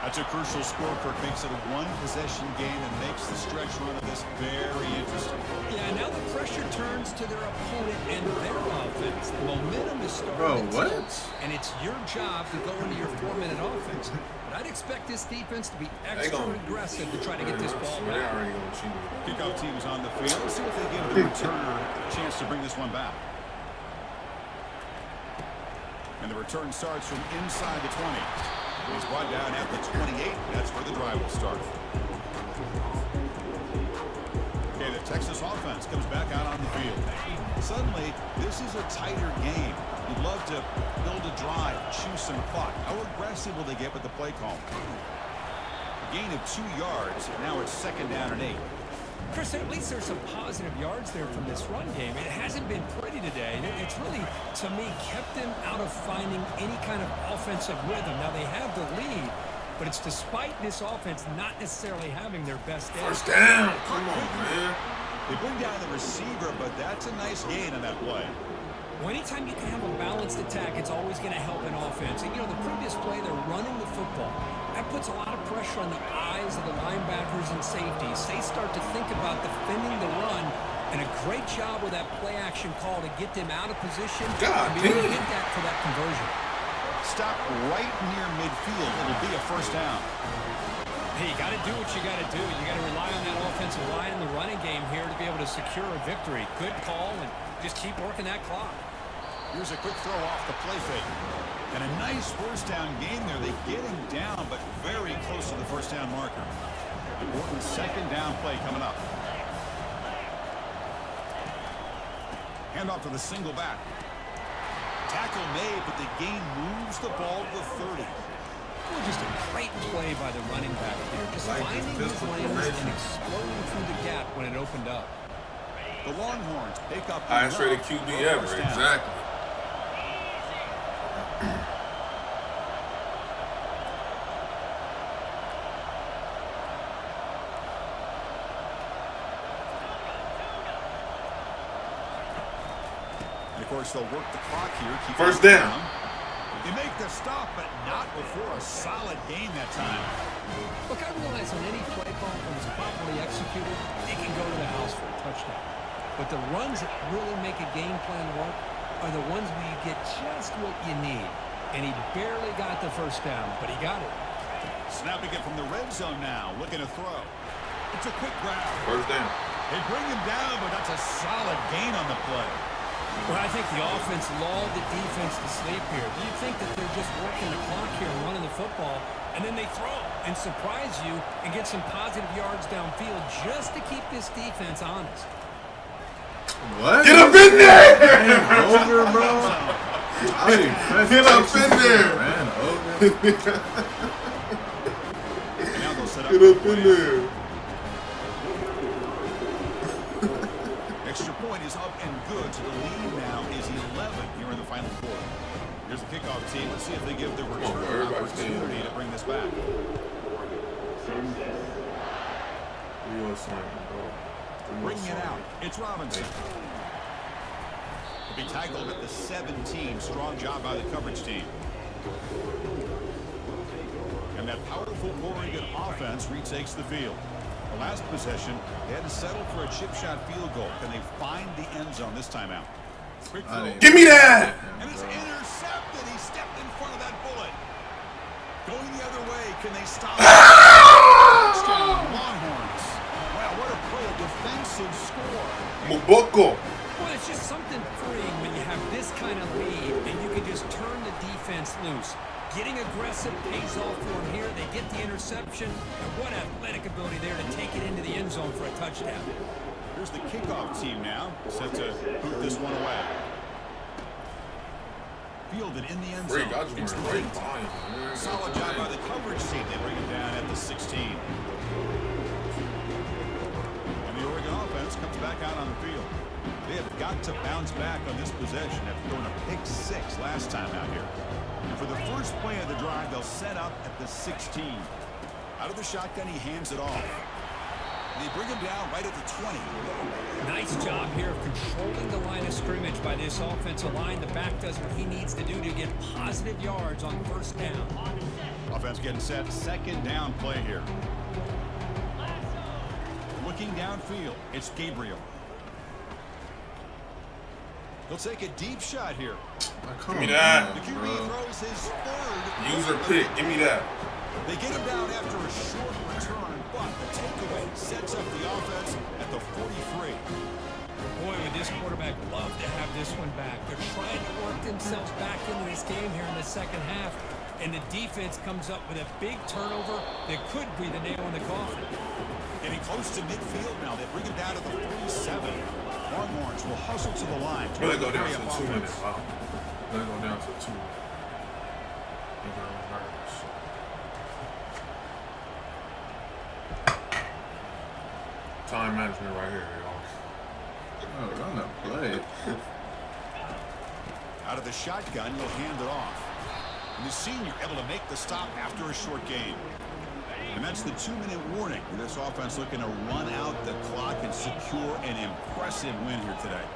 Speaker 11: That's a crucial score, Kirk. Makes it a one-possession game and makes the stretch run of this very interesting.
Speaker 12: Yeah, now the pressure turns to their opponent and their offense. The momentum is starting to tilt, and it's your job to go into your 4-minute offense. But I'd expect this defense to be extra aggressive to try to get this ball back.
Speaker 11: Kickoff team is on the field. Let's see if they give the returner a chance to bring this one back. And the return starts from inside the 20. He's brought down at the 28. That's where the drive will start. Okay, the Texas offense comes back out on the field. Suddenly, this is a tighter game. You'd love to build a drive, choose some clock. How aggressive will they get with the play call? A gain of 2 yards. Now it's second down and 8.
Speaker 12: Chris, at least there's some positive yards there from this run game. It hasn't been pretty today. It's really, to me, kept them out of finding any kind of offensive rhythm. Now, they have the lead, but it's despite this offense not necessarily having their best day.
Speaker 1: First down. Come on, man.
Speaker 11: They bring down the receiver, but that's a nice gain on that play.
Speaker 12: Well, anytime you can have a balanced attack, it's always going to help an offense. And, you know, the previous play, they're running the football. That puts a lot of pressure on the eyes of the linebackers and safeties. They start to think about defending the run, and a great job with that play-action call to get them out of position and be able to hit that for that conversion.
Speaker 11: Stop right near midfield. It'll be a first down.
Speaker 12: Hey, you got to do what you got to do. You got to rely on that offensive line in the running game here to be able to secure a victory. Good call, and just keep working that clock.
Speaker 11: Here's a quick throw off the play fake. And a nice first down game there. They get him down, but very close to the first down marker. Important second down play coming up. Handoff to the single back. Tackle made, but the gain moves the ball to the 30.
Speaker 12: Well, just a great play by the running back here. Just finding his lanes and exploding through the gap when it opened up.
Speaker 11: The Longhorns pick up the
Speaker 1: highest rated QB ever, exactly.
Speaker 11: And of course, they'll work the clock here.
Speaker 1: First down.
Speaker 11: They make the stop, but not before a solid game that time.
Speaker 12: Look, I realize on any play call, when it's properly executed, it can go to the house for a touchdown. But the runs that really make a game plan work are the ones where you get just what you need. and he barely got the first down, but he got it.
Speaker 11: Snapping it from the red zone now, looking to throw. It's a quick grab.
Speaker 1: First down.
Speaker 11: They bring him down, but that's a solid gain on the play.
Speaker 12: Well, I think the offense lulled the defense to sleep here. You think that they're just working the clock here and running the football, and then they throw and surprise you and get some positive yards downfield just to keep this defense honest.
Speaker 9: What?
Speaker 1: Get up in there!
Speaker 9: Ran over, bro.
Speaker 1: Get up in there!
Speaker 9: Ran over.
Speaker 11: Now they'll set up
Speaker 1: Get up in there!
Speaker 11: Extra point is up and good, so the lead now is 11 here in the final quarter. Here's the kickoff team. Let's see if they give the return an opportunity to bring this back. Bringing it out, it's Robinson. He'll be tackled at the 17. Strong job by the coverage team. And that powerful Oregon offense retakes the field. The last possession, they had to settle for a chip shot field goal. Can they find the end zone this time out? Quick throw.
Speaker 1: Give me that!
Speaker 11: And it's intercepted. He stepped in front of that bullet. Going the other way. Can they stop it? Touchdown, Longhorns. Wow, what a play. A defensive score.
Speaker 1: Muboko.
Speaker 12: Well, it's just something freeing when you have this kind of lead and you can just turn the defense loose. Getting aggressive pays off for them here. They get the interception. And what athletic ability there to take it into the end zone for a touchdown.
Speaker 11: Here's the kickoff team now, set to boot this one away. Fielded in the end zone. It's late. Solid job by the coverage team. They bring it down at the 16. And the Oregon offense comes back out on the field. They have got to bounce back on this possession after throwing a pick 6 last time out here. And for the first play of the drive, they'll set up at the 16. Out of the shotgun, he hands it off. They bring him down right at the 20.
Speaker 12: Nice job here of controlling the line of scrimmage by this offensive line. The back does what he needs to do to get positive yards on first down.
Speaker 11: Offense getting set. Second down play here. Looking downfield, it's Gabriel. He'll take a deep shot here.
Speaker 1: Give me that.
Speaker 11: The QB throws his third.
Speaker 1: User pick. Give me that.
Speaker 11: They get him down after a short return, but the takeaway sets up the offense at the 43.
Speaker 12: Boy, would this quarterback love to have this one back. They're trying to work themselves back into this game here in the second half, and the defense comes up with a big turnover that could be the nail in the coffin.
Speaker 11: Getting close to midfield now. They bring him down to the 47. Longhorns will hustle to the line.
Speaker 1: Let it go down to 2 minutes. Wow. Let it go down to 2 minutes. Time management right here, y'all.
Speaker 9: Oh, run the play.
Speaker 11: Out of the shotgun, he'll hand it off. And the senior able to make the stop after a short game. And that's the 2-minute warning. This offense looking to run out the clock and secure an impressive win here today.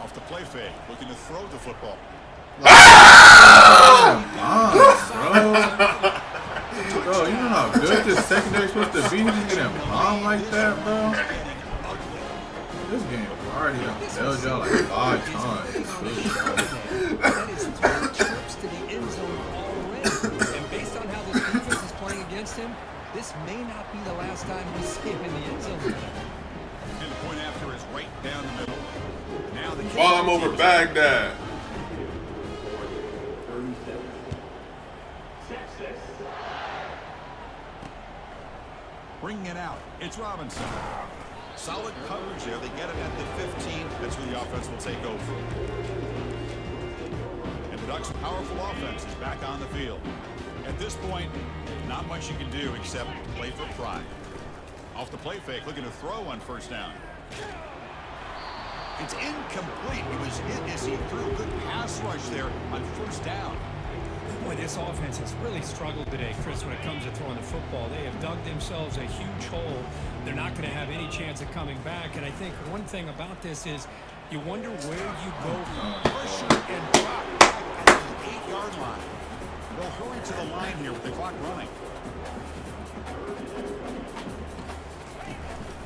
Speaker 11: Off the play fake, looking to throw the football.
Speaker 9: Bro, you know how good this secondary is supposed to be? Just getting bombed like that, bro. This game already failed y'all like 5 times.
Speaker 12: That is 3 trips to the end zone already. And based on how this defense is playing against him, this may not be the last time we see him in the end zone.
Speaker 11: And the point after is right down the middle. Now the
Speaker 1: Bomb over Baghdad.
Speaker 11: Bringing it out, it's Robinson. Solid coverage there. They get it at the 15. That's where the offense will take over. And the Ducks' powerful offense is back on the field. At this point, not much you can do except play for pride. Off the play fake, looking to throw on first down. It's incomplete. He was hit as he threw a good pass rush there on first down.
Speaker 12: Boy, this offense has really struggled today, Chris, when it comes to throwing the football. They have dug themselves a huge hole. They're not going to have any chance of coming back. And I think one thing about this is you wonder where you go from
Speaker 11: pressure and drop at the 8-yard line. They'll hurry to the line here with the clock running.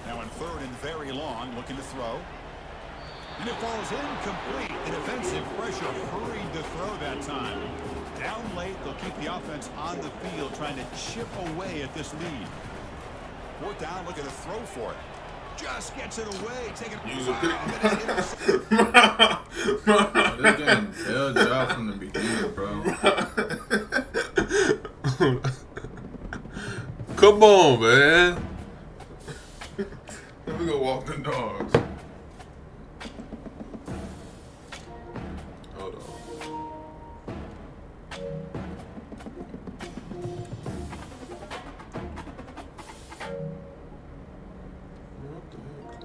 Speaker 11: Now in third and very long, looking to throw. And it falls incomplete. The defensive pressure hurried to throw that time. Down late, they'll keep the offense on the field trying to chip away at this lead. 4th down, looking to throw for it. Just gets it away, taking
Speaker 1: Use
Speaker 11: a
Speaker 9: This game hell job from the beginning, bro.
Speaker 1: Come on, man. Let me go walk the dogs. Hold on. What the heck?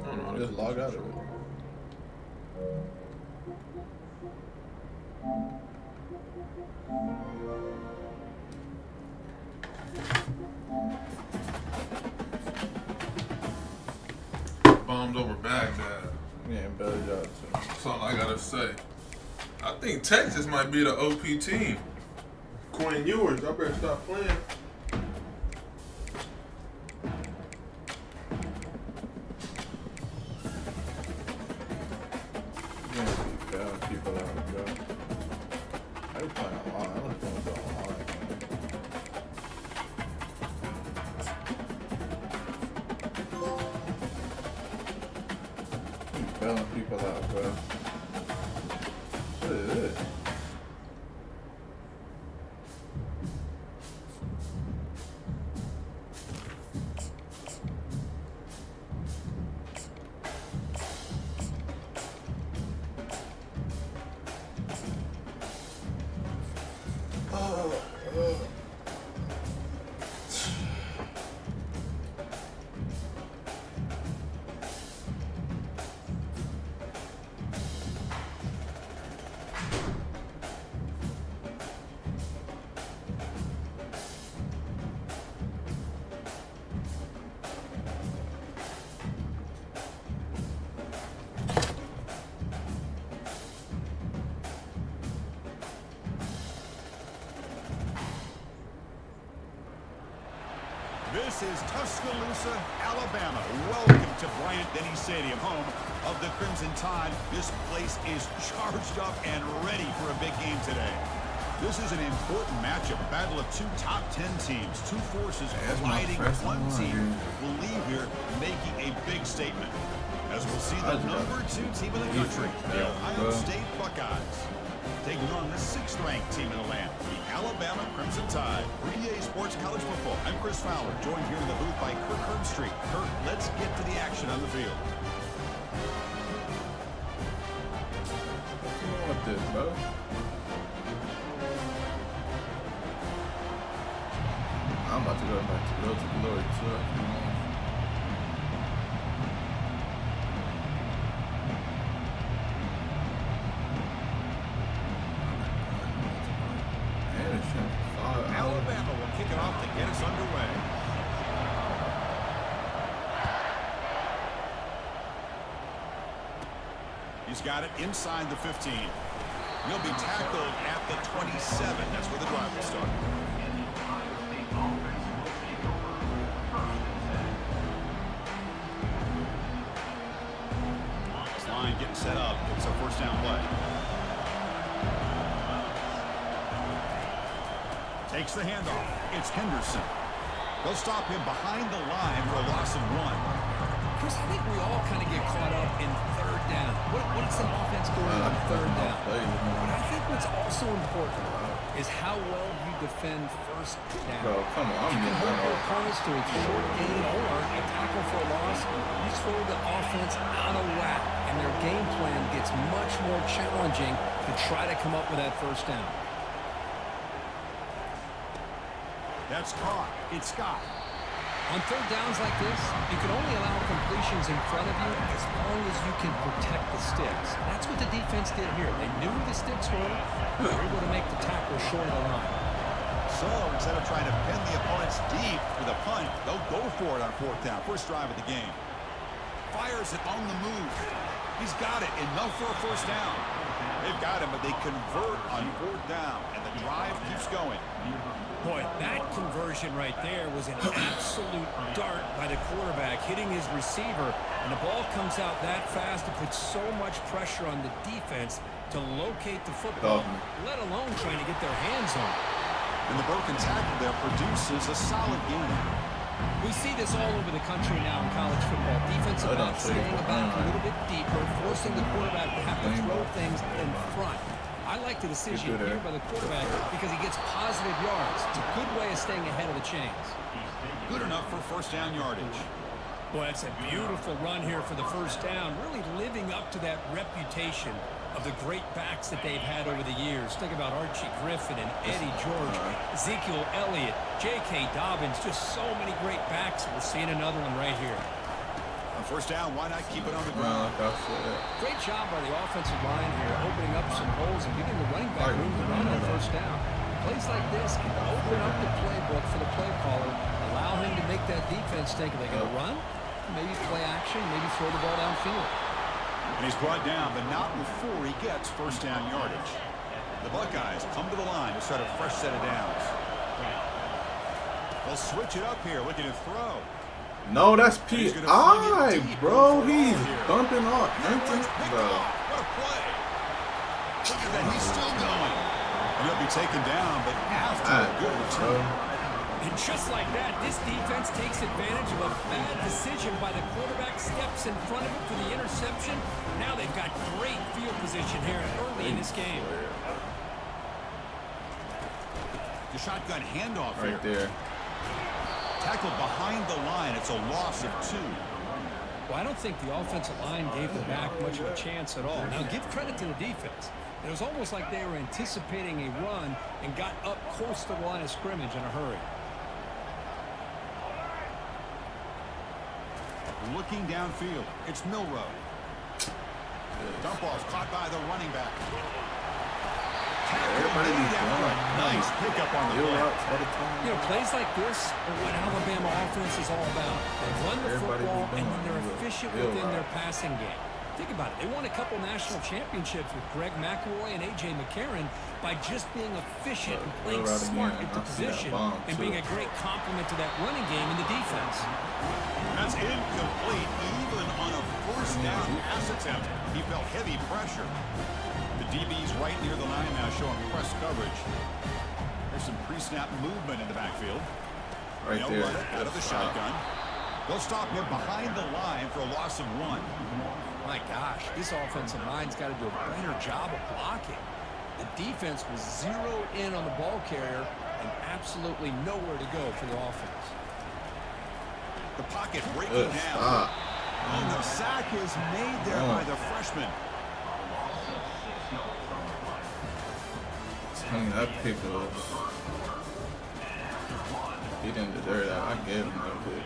Speaker 1: I don't know.
Speaker 9: Just log out of it.
Speaker 1: Bombed over Baghdad.
Speaker 9: Yeah, better job too.
Speaker 1: That's all I gotta say. I think Texas might be the OP team. Quinn Ewers, y'all better stop playing.
Speaker 9: People out, bro. I was playing online. I was going to go online. Keep bailing people out, bro. What is this?
Speaker 11: This is Tuscaloosa, Alabama. Welcome to Bryant-Denny Stadium, home of the Crimson Tide. This place is charged up and ready for a big game today. This is an important matchup, a battle of two top 10 teams, two forces colliding. One team will leave here making a big statement, as we'll see the number 2 team in the country, the Ohio State Buckeyes, taking on the 6th-ranked team in the land, the Alabama Crimson Tide. For EA Sports College Football, I'm Chris Fowler, joined here in the booth by Kirk Herbstreit. Kirk, let's get to the action on the field.
Speaker 9: What's wrong with this, bro? I'm about to go back to Road to Glory too.
Speaker 11: Alabama will kick it off to get us underway. He's got it inside the 15. He'll be tackled at the 27. That's where the drive will start. This line getting set up. It's a first down play. Takes the handoff. It's Henderson. They'll stop him behind the line for a loss of 1.
Speaker 12: Chris, I think we all kind of get caught up in third down. What's an offense doing on third down? But I think what's also important is how well you defend first down.
Speaker 9: Bro, come on.
Speaker 12: You can hold your opponents to a short gain or a tackle for a loss. You throw the offense out of whack, and their game plan gets much more challenging to try to come up with that first down.
Speaker 11: That's caught. It's Scott.
Speaker 12: On third downs like this, you can only allow completions in front of you as long as you can protect the sticks. That's what the defense did here. They knew where the sticks were. They were able to make the tackle short of the line.
Speaker 11: So instead of trying to pin the opponents deep with a punt, they'll go for it on 4th down. First drive of the game. Fires it on the move. He's got it. Enough for a first down. They've got him, but they convert on 4th down, and the drive keeps going.
Speaker 12: Boy, that conversion right there was an absolute dart by the quarterback, hitting his receiver, and the ball comes out that fast to put so much pressure on the defense to locate the football, let alone trying to get their hands on it.
Speaker 11: And the broken tackle there produces a solid game.
Speaker 12: We see this all over the country now in college football. Defensive backs staying back a little bit deeper, forcing the quarterback to have to throw things in front. I like the decision here by the quarterback because he gets positive yards. It's a good way of staying ahead of the chains.
Speaker 11: Good enough for 1st down yardage.
Speaker 12: Boy, that's a beautiful run here for the 1st down, really living up to that reputation of the great backs that they've had over the years. Think about Archie Griffin and Eddie George, Ezekiel Elliott, J.K. Dobbins, just so many great backs. We're seeing another one right here.
Speaker 11: On 1st down, why not keep it on the ground?
Speaker 12: Great job by the offensive line here, opening up some holes and giving the running back room to run on 1st down. Plays like this can open up the playbook for the play caller, allow him to make that defense think, are they going to run? Maybe play action, maybe throw the ball downfield.
Speaker 11: And he's brought down, but not before he gets 1st down yardage. The Buckeyes come to the line to start a fresh set of downs. They'll switch it up here, looking to throw.
Speaker 9: No, that's P.I., bro. He's bumping off.
Speaker 11: What a play. Look at that, he's still going. And he'll be taken down, but after a good return.
Speaker 12: And just like that, this defense takes advantage of a bad decision by the quarterback, steps in front of it for the interception. Now they've got great field position here early in this game.
Speaker 11: The shotgun handoff
Speaker 9: right there.
Speaker 11: Tackled behind the line. It's a loss of 2.
Speaker 12: Well, I don't think the offensive line gave the back much of a chance at all. Now, give credit to the defense. It was almost like they were anticipating a run and got up close to the line of scrimmage in a hurry.
Speaker 11: Looking downfield, it's Milrow. Dump off caught by the running back.
Speaker 9: Everybody be going.
Speaker 11: Nice pickup on the play.
Speaker 12: You know, plays like this are what Alabama offense is all about. They run the football and then they're efficient within their passing game. Think about it. They won a couple national championships with Greg McElroy and A.J. McCarron by just being efficient and playing smart into position and being a great complement to that running game in the defense.
Speaker 11: That's incomplete. Even on a 1st down pass attempt, he felt heavy pressure. The DB's right near the line now showing press coverage. There's some pre-snap movement in the backfield.
Speaker 9: Right there.
Speaker 11: Out of the shotgun. They'll stop him behind the line for a loss of 1.
Speaker 12: My gosh, this offensive line's got to do a better job of blocking. The defense was zeroed in on the ball carrier and absolutely nowhere to go for the offense.
Speaker 11: The pocket breaking down. And the sack is made there by the freshman.
Speaker 9: That pick was... He didn't deserve that. I gave him that pick.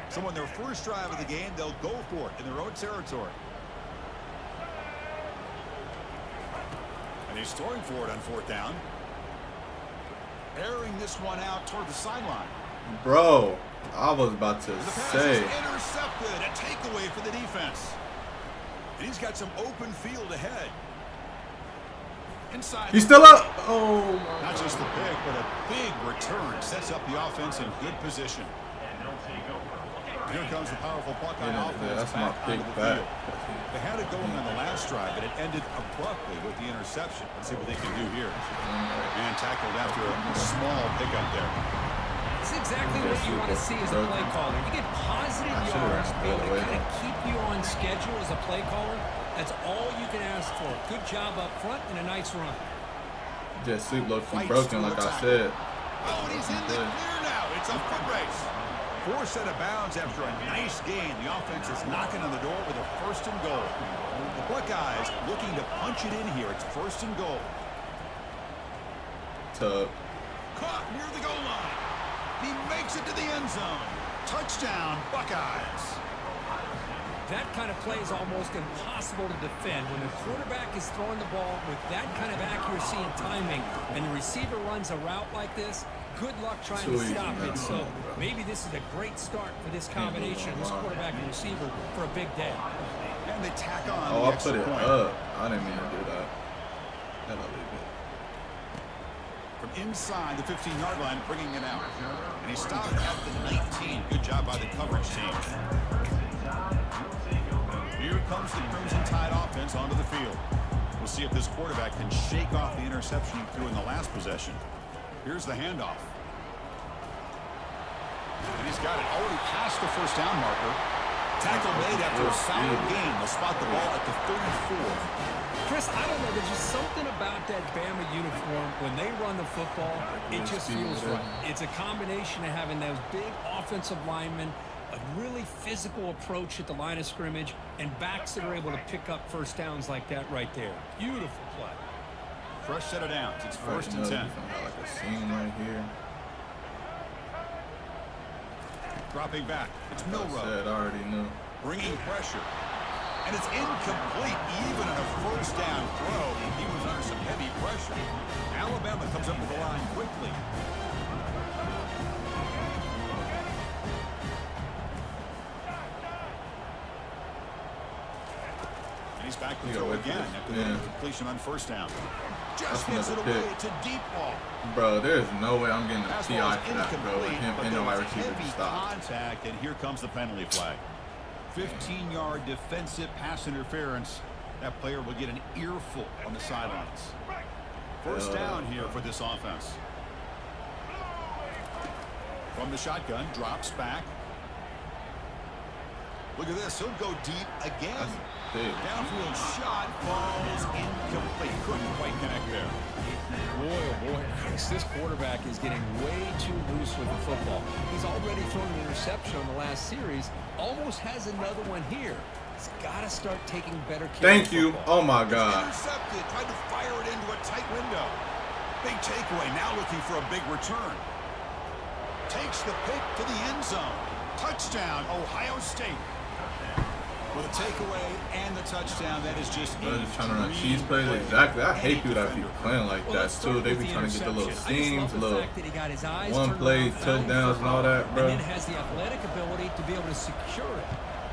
Speaker 11: So on their first drive of the game, they'll go for it in their own territory. And he's throwing for it on 4th down. Airing this one out toward the sideline.
Speaker 9: Bro, I was about to say.
Speaker 11: Intercepted, a takeaway for the defense. And he's got some open field ahead. Inside.
Speaker 9: He's still up. Oh.
Speaker 11: Not just the pick, but a big return sets up the offense in good position. Here comes the powerful Buckeye offense
Speaker 9: that's my
Speaker 11: back
Speaker 9: big
Speaker 11: onto the
Speaker 9: back.
Speaker 11: field. They had it going on the last drive, but it ended abruptly with the interception. Let's see what they can do here. And tackled after a small pickup there.
Speaker 12: It's exactly what you want to see as a play caller. You get positive yards to be able to kind of keep you on schedule as a play caller. That's all you can ask for. Good job up front and a nice run.
Speaker 9: Just sleep low key broken, like I said.
Speaker 11: Oh, and he's in the clear now. It's a foot race. 4 set of bounds after a nice gain. The offense is knocking on the door with a 1st and goal. The Buckeyes looking to punch it in here. It's 1st and goal. Caught near the goal line. He makes it to the end zone. Touchdown, Buckeyes.
Speaker 12: That kind of play is almost impossible to defend. When the quarterback is throwing the ball with that kind of accuracy and timing, and the receiver runs a route like this, good luck trying to stop it. So maybe this is a great start for this combination, this quarterback and receiver, for a big day.
Speaker 11: And they tack on
Speaker 9: Oh,
Speaker 11: the
Speaker 9: I
Speaker 11: extra
Speaker 9: put it
Speaker 11: point.
Speaker 9: up. I didn't mean to do that. That'll leave it.
Speaker 11: From inside the 15-yard line, bringing it out. And he stopped at the 19. Good job by the coverage team. Here comes the Crimson Tide offense onto the field. We'll see if this quarterback can shake off the interception he threw in the last possession. Here's the handoff. And he's got it already past the first down marker. Tackle made after a solid gain. They'll spot the ball at the 34.
Speaker 12: Chris, I don't know. There's just something about that Bama uniform. When they run the football, it just feels right. It's a combination of having those big offensive linemen, a really physical approach at the line of scrimmage, and backs that are able to pick up first downs like that right there. Beautiful play.
Speaker 11: Fresh set of downs. It's first and 10.
Speaker 9: Like a seam right here.
Speaker 11: Dropping back. It's Milrow.
Speaker 9: I already knew.
Speaker 11: Bringing pressure. And it's incomplete. Even on a first down throw, he was under some heavy pressure. Alabama comes up to the line quickly. And he's back to throw again after the completion on first down. Just gets it away to deep ball.
Speaker 9: Bro, there's no way I'm getting a TI for that, bro. With him and the wide receiver to stop.
Speaker 11: Contact, and here comes the penalty flag. 15-yard defensive pass interference. That player will get an earful on the sidelines. First down here for this offense. From the shotgun, drops back. Look at this. He'll go deep again. Downfield shot falls incomplete. Couldn't quite connect there.
Speaker 12: Boy, oh boy, Chris, this quarterback is getting way too loose with the football. He's already thrown an interception on the last series. Almost has another one here. He's got to start taking better care
Speaker 9: Thank you. Oh, my God.
Speaker 11: Intercepted. Tried to fire it into a tight window. Big takeaway. Now looking for a big return. Takes the pick to the end zone. Touchdown, Ohio State. With a takeaway and the touchdown, that is just
Speaker 9: trying to run cheese plays. Exactly. I hate people that be playing like that, too. They be trying to get the little seams, little one play, touchdowns, and all that, bro.
Speaker 12: And then has the athletic ability to be able to secure it.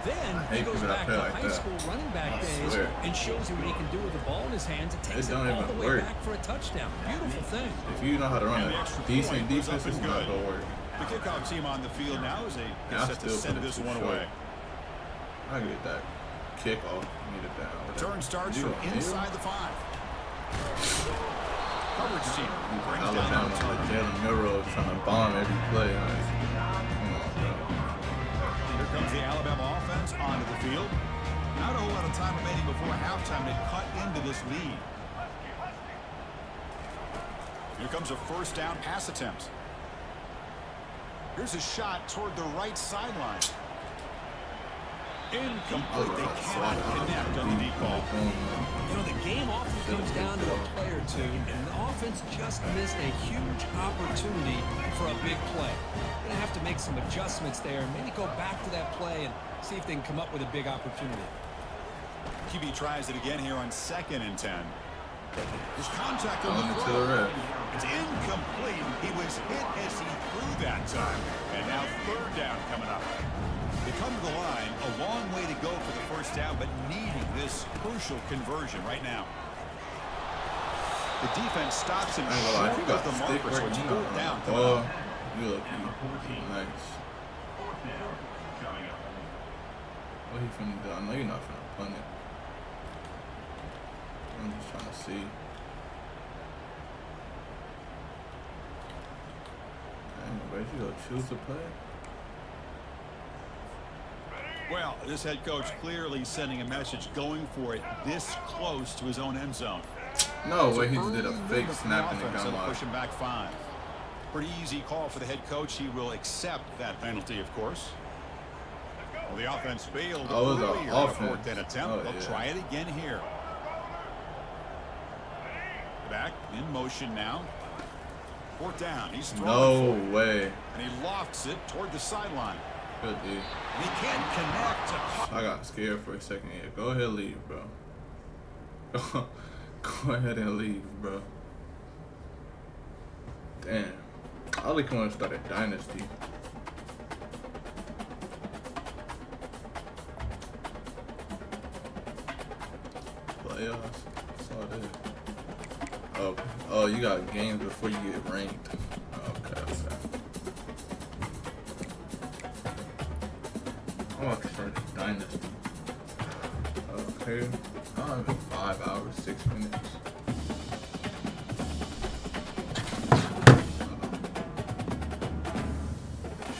Speaker 12: Then he goes back to high school running back days and shows you what he can do with the ball in his hands. It takes it all the way back for a touchdown. Beautiful thing.
Speaker 9: If you know how to run a decent defense, it's not going to work.
Speaker 11: The kickoff team on the field now as they get set to send this one away.
Speaker 9: I get that kickoff. Need it down.
Speaker 11: Return starts from inside the 5. Coverage team brings
Speaker 9: Alabama,
Speaker 11: down
Speaker 9: Jalen Milrow trying to bomb every play. Like, come on, bro.
Speaker 11: Here comes the Alabama offense onto the field. Not a whole lot of time remaining before halftime to cut into this lead. Here comes a first down pass attempt. Here's a shot toward the right sideline. Incomplete. They cannot connect on the deep ball.
Speaker 12: You know, the game often comes down to a play or two, and the offense just missed a huge opportunity for a big play. They're going to have to make some adjustments there and maybe go back to that play and see if they can come up with a big opportunity.
Speaker 11: QB tries it again here on 2nd and 10. His contact on the
Speaker 9: throw.
Speaker 11: It's incomplete. He was hit as he threw that time. And now third down coming up. They come to the line, a long way to go for the first down, but needing this crucial conversion right now. The defense stops him short of the marker, so it's fourth down.
Speaker 9: Oh, you look nice. What he finna do? I know you're not finna punt it. I'm just trying to see. Anyways, you gonna choose to play?
Speaker 11: Well, this head coach clearly sending a message, going for it this close to his own end zone.
Speaker 9: No way, he just did a fake snap in the gun line.
Speaker 11: Pushing back 5. Pretty easy call for the head coach. He will accept that penalty, of course. Well, the offense failed earlier on a 4th down attempt. They'll try it again here. Back in motion now. 4th down. He's throwing.
Speaker 9: No way.
Speaker 11: And he lofts it toward the sideline.
Speaker 9: Good D.
Speaker 11: He can't connect.
Speaker 9: I got scared for a second here. Go ahead and leave, bro. Go ahead and leave, bro. Damn. I like when I started Dynasty. Playoffs. That's all that. Oh, you got games before you get ranked. Okay. I want to start Dynasty. Okay. 5 hours, 6 minutes.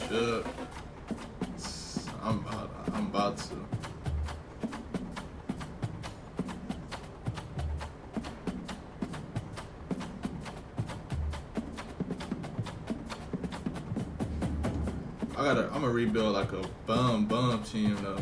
Speaker 9: Shit. I'm about to. I'm gonna rebuild like a bum team though.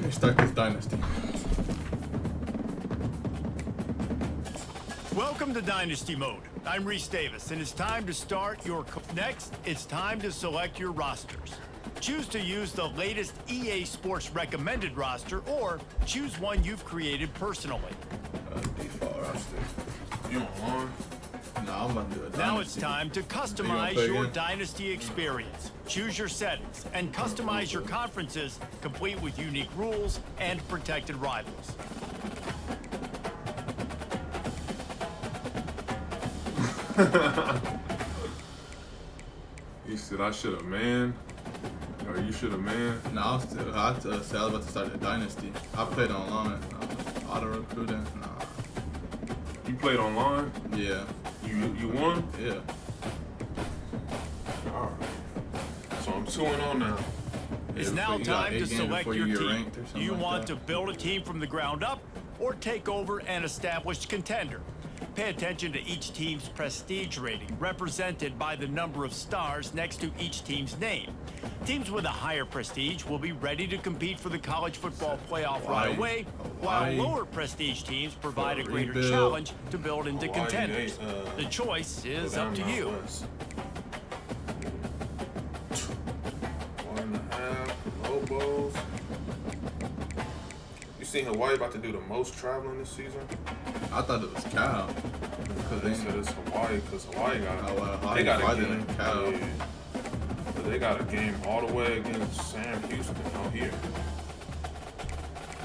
Speaker 9: Let's start this dynasty.
Speaker 2: Welcome to Dynasty Mode. I'm Reese Davis, and it's time to start your... Next, it's time to select your rosters. Choose to use the latest EA Sports recommended roster, or choose one you've created personally.
Speaker 9: Default roster.
Speaker 1: You on one?
Speaker 9: No, I'm gonna do it.
Speaker 2: Now it's time to customize your Dynasty experience. Choose your settings and customize your conferences, complete with unique rules and protected rivals.
Speaker 1: He said I should have man, or you should have man.
Speaker 9: No, I was about to start a dynasty. I played online. Auto recruiting. Nah.
Speaker 1: You played online?
Speaker 9: Yeah.
Speaker 1: You won?
Speaker 9: Yeah.
Speaker 1: All right. So I'm 2-0 now.
Speaker 2: It's now time to select your team. Do you want to build a team from the ground up or take over an established contender? Pay attention to each team's prestige rating, represented by the number of stars next to each team's name. Teams with a higher prestige will be ready to compete for the college football playoff right away, while lower prestige teams provide a greater challenge to build into contenders. The choice is up to you.
Speaker 1: 1.5 Lobos. You seen Hawaii about to do the most traveling this season?
Speaker 9: I thought it was Cal.
Speaker 1: Because they said it's Hawaii, because Hawaii got they got a game.
Speaker 9: Cal.
Speaker 1: Yeah. They got a game all the way against Sam Houston out here.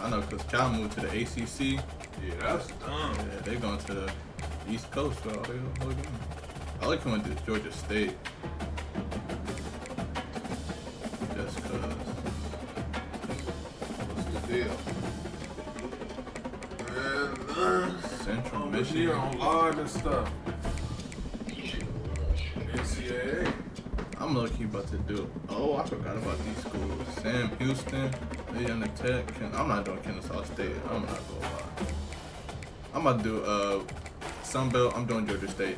Speaker 9: I know, because Cal moved to the ACC.
Speaker 1: Yeah, that's dumb.
Speaker 9: Yeah, they going to the East Coast for all the whole game. I like when to Georgia State. Just because.
Speaker 1: What's the deal?
Speaker 9: Central
Speaker 1: I'm
Speaker 9: Michigan.
Speaker 1: here on live and stuff. NCAA.
Speaker 9: I'm lucky about to do it. Oh, I forgot about these schools. Sam Houston, Louisiana Tech. I'm not doing Kennesaw State. I'm not gonna lie. I'm about to do Sunbelt. I'm doing Georgia State.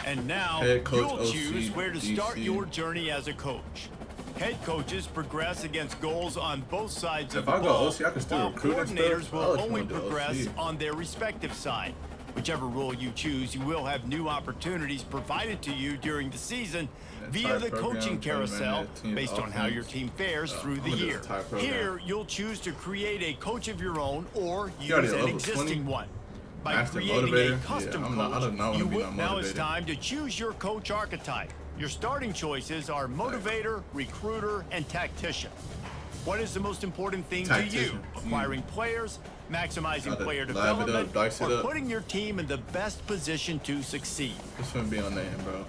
Speaker 2: And now
Speaker 9: Head coach,
Speaker 2: you'll
Speaker 9: OC,
Speaker 2: choose where to
Speaker 9: DC.
Speaker 2: start your journey as a coach. Head coaches progress against goals on both sides of the
Speaker 9: If I go
Speaker 2: ball,
Speaker 9: OC, I can still
Speaker 2: while
Speaker 9: recruit and
Speaker 2: coordinators
Speaker 9: stuff. I
Speaker 2: will
Speaker 9: like
Speaker 2: only
Speaker 9: going to
Speaker 2: progress
Speaker 9: OC.
Speaker 2: on their respective side. Whichever role you choose, you will have new opportunities provided to you during the season via the coaching carousel based on how your team fares through the year. Here, you'll choose to create a coach of your own or use an existing one. By
Speaker 9: Master
Speaker 2: creating
Speaker 9: motivator?
Speaker 2: a custom
Speaker 9: Yeah, I
Speaker 2: coach,
Speaker 9: don't wanna be no
Speaker 2: now it's
Speaker 9: motivator.
Speaker 2: time to choose your coach archetype. Your starting choices are motivator, recruiter, and tactician. What is the most important thing to you? Acquiring players, maximizing player development, or putting your team in the best position to succeed?
Speaker 9: This gonna be on there, bro.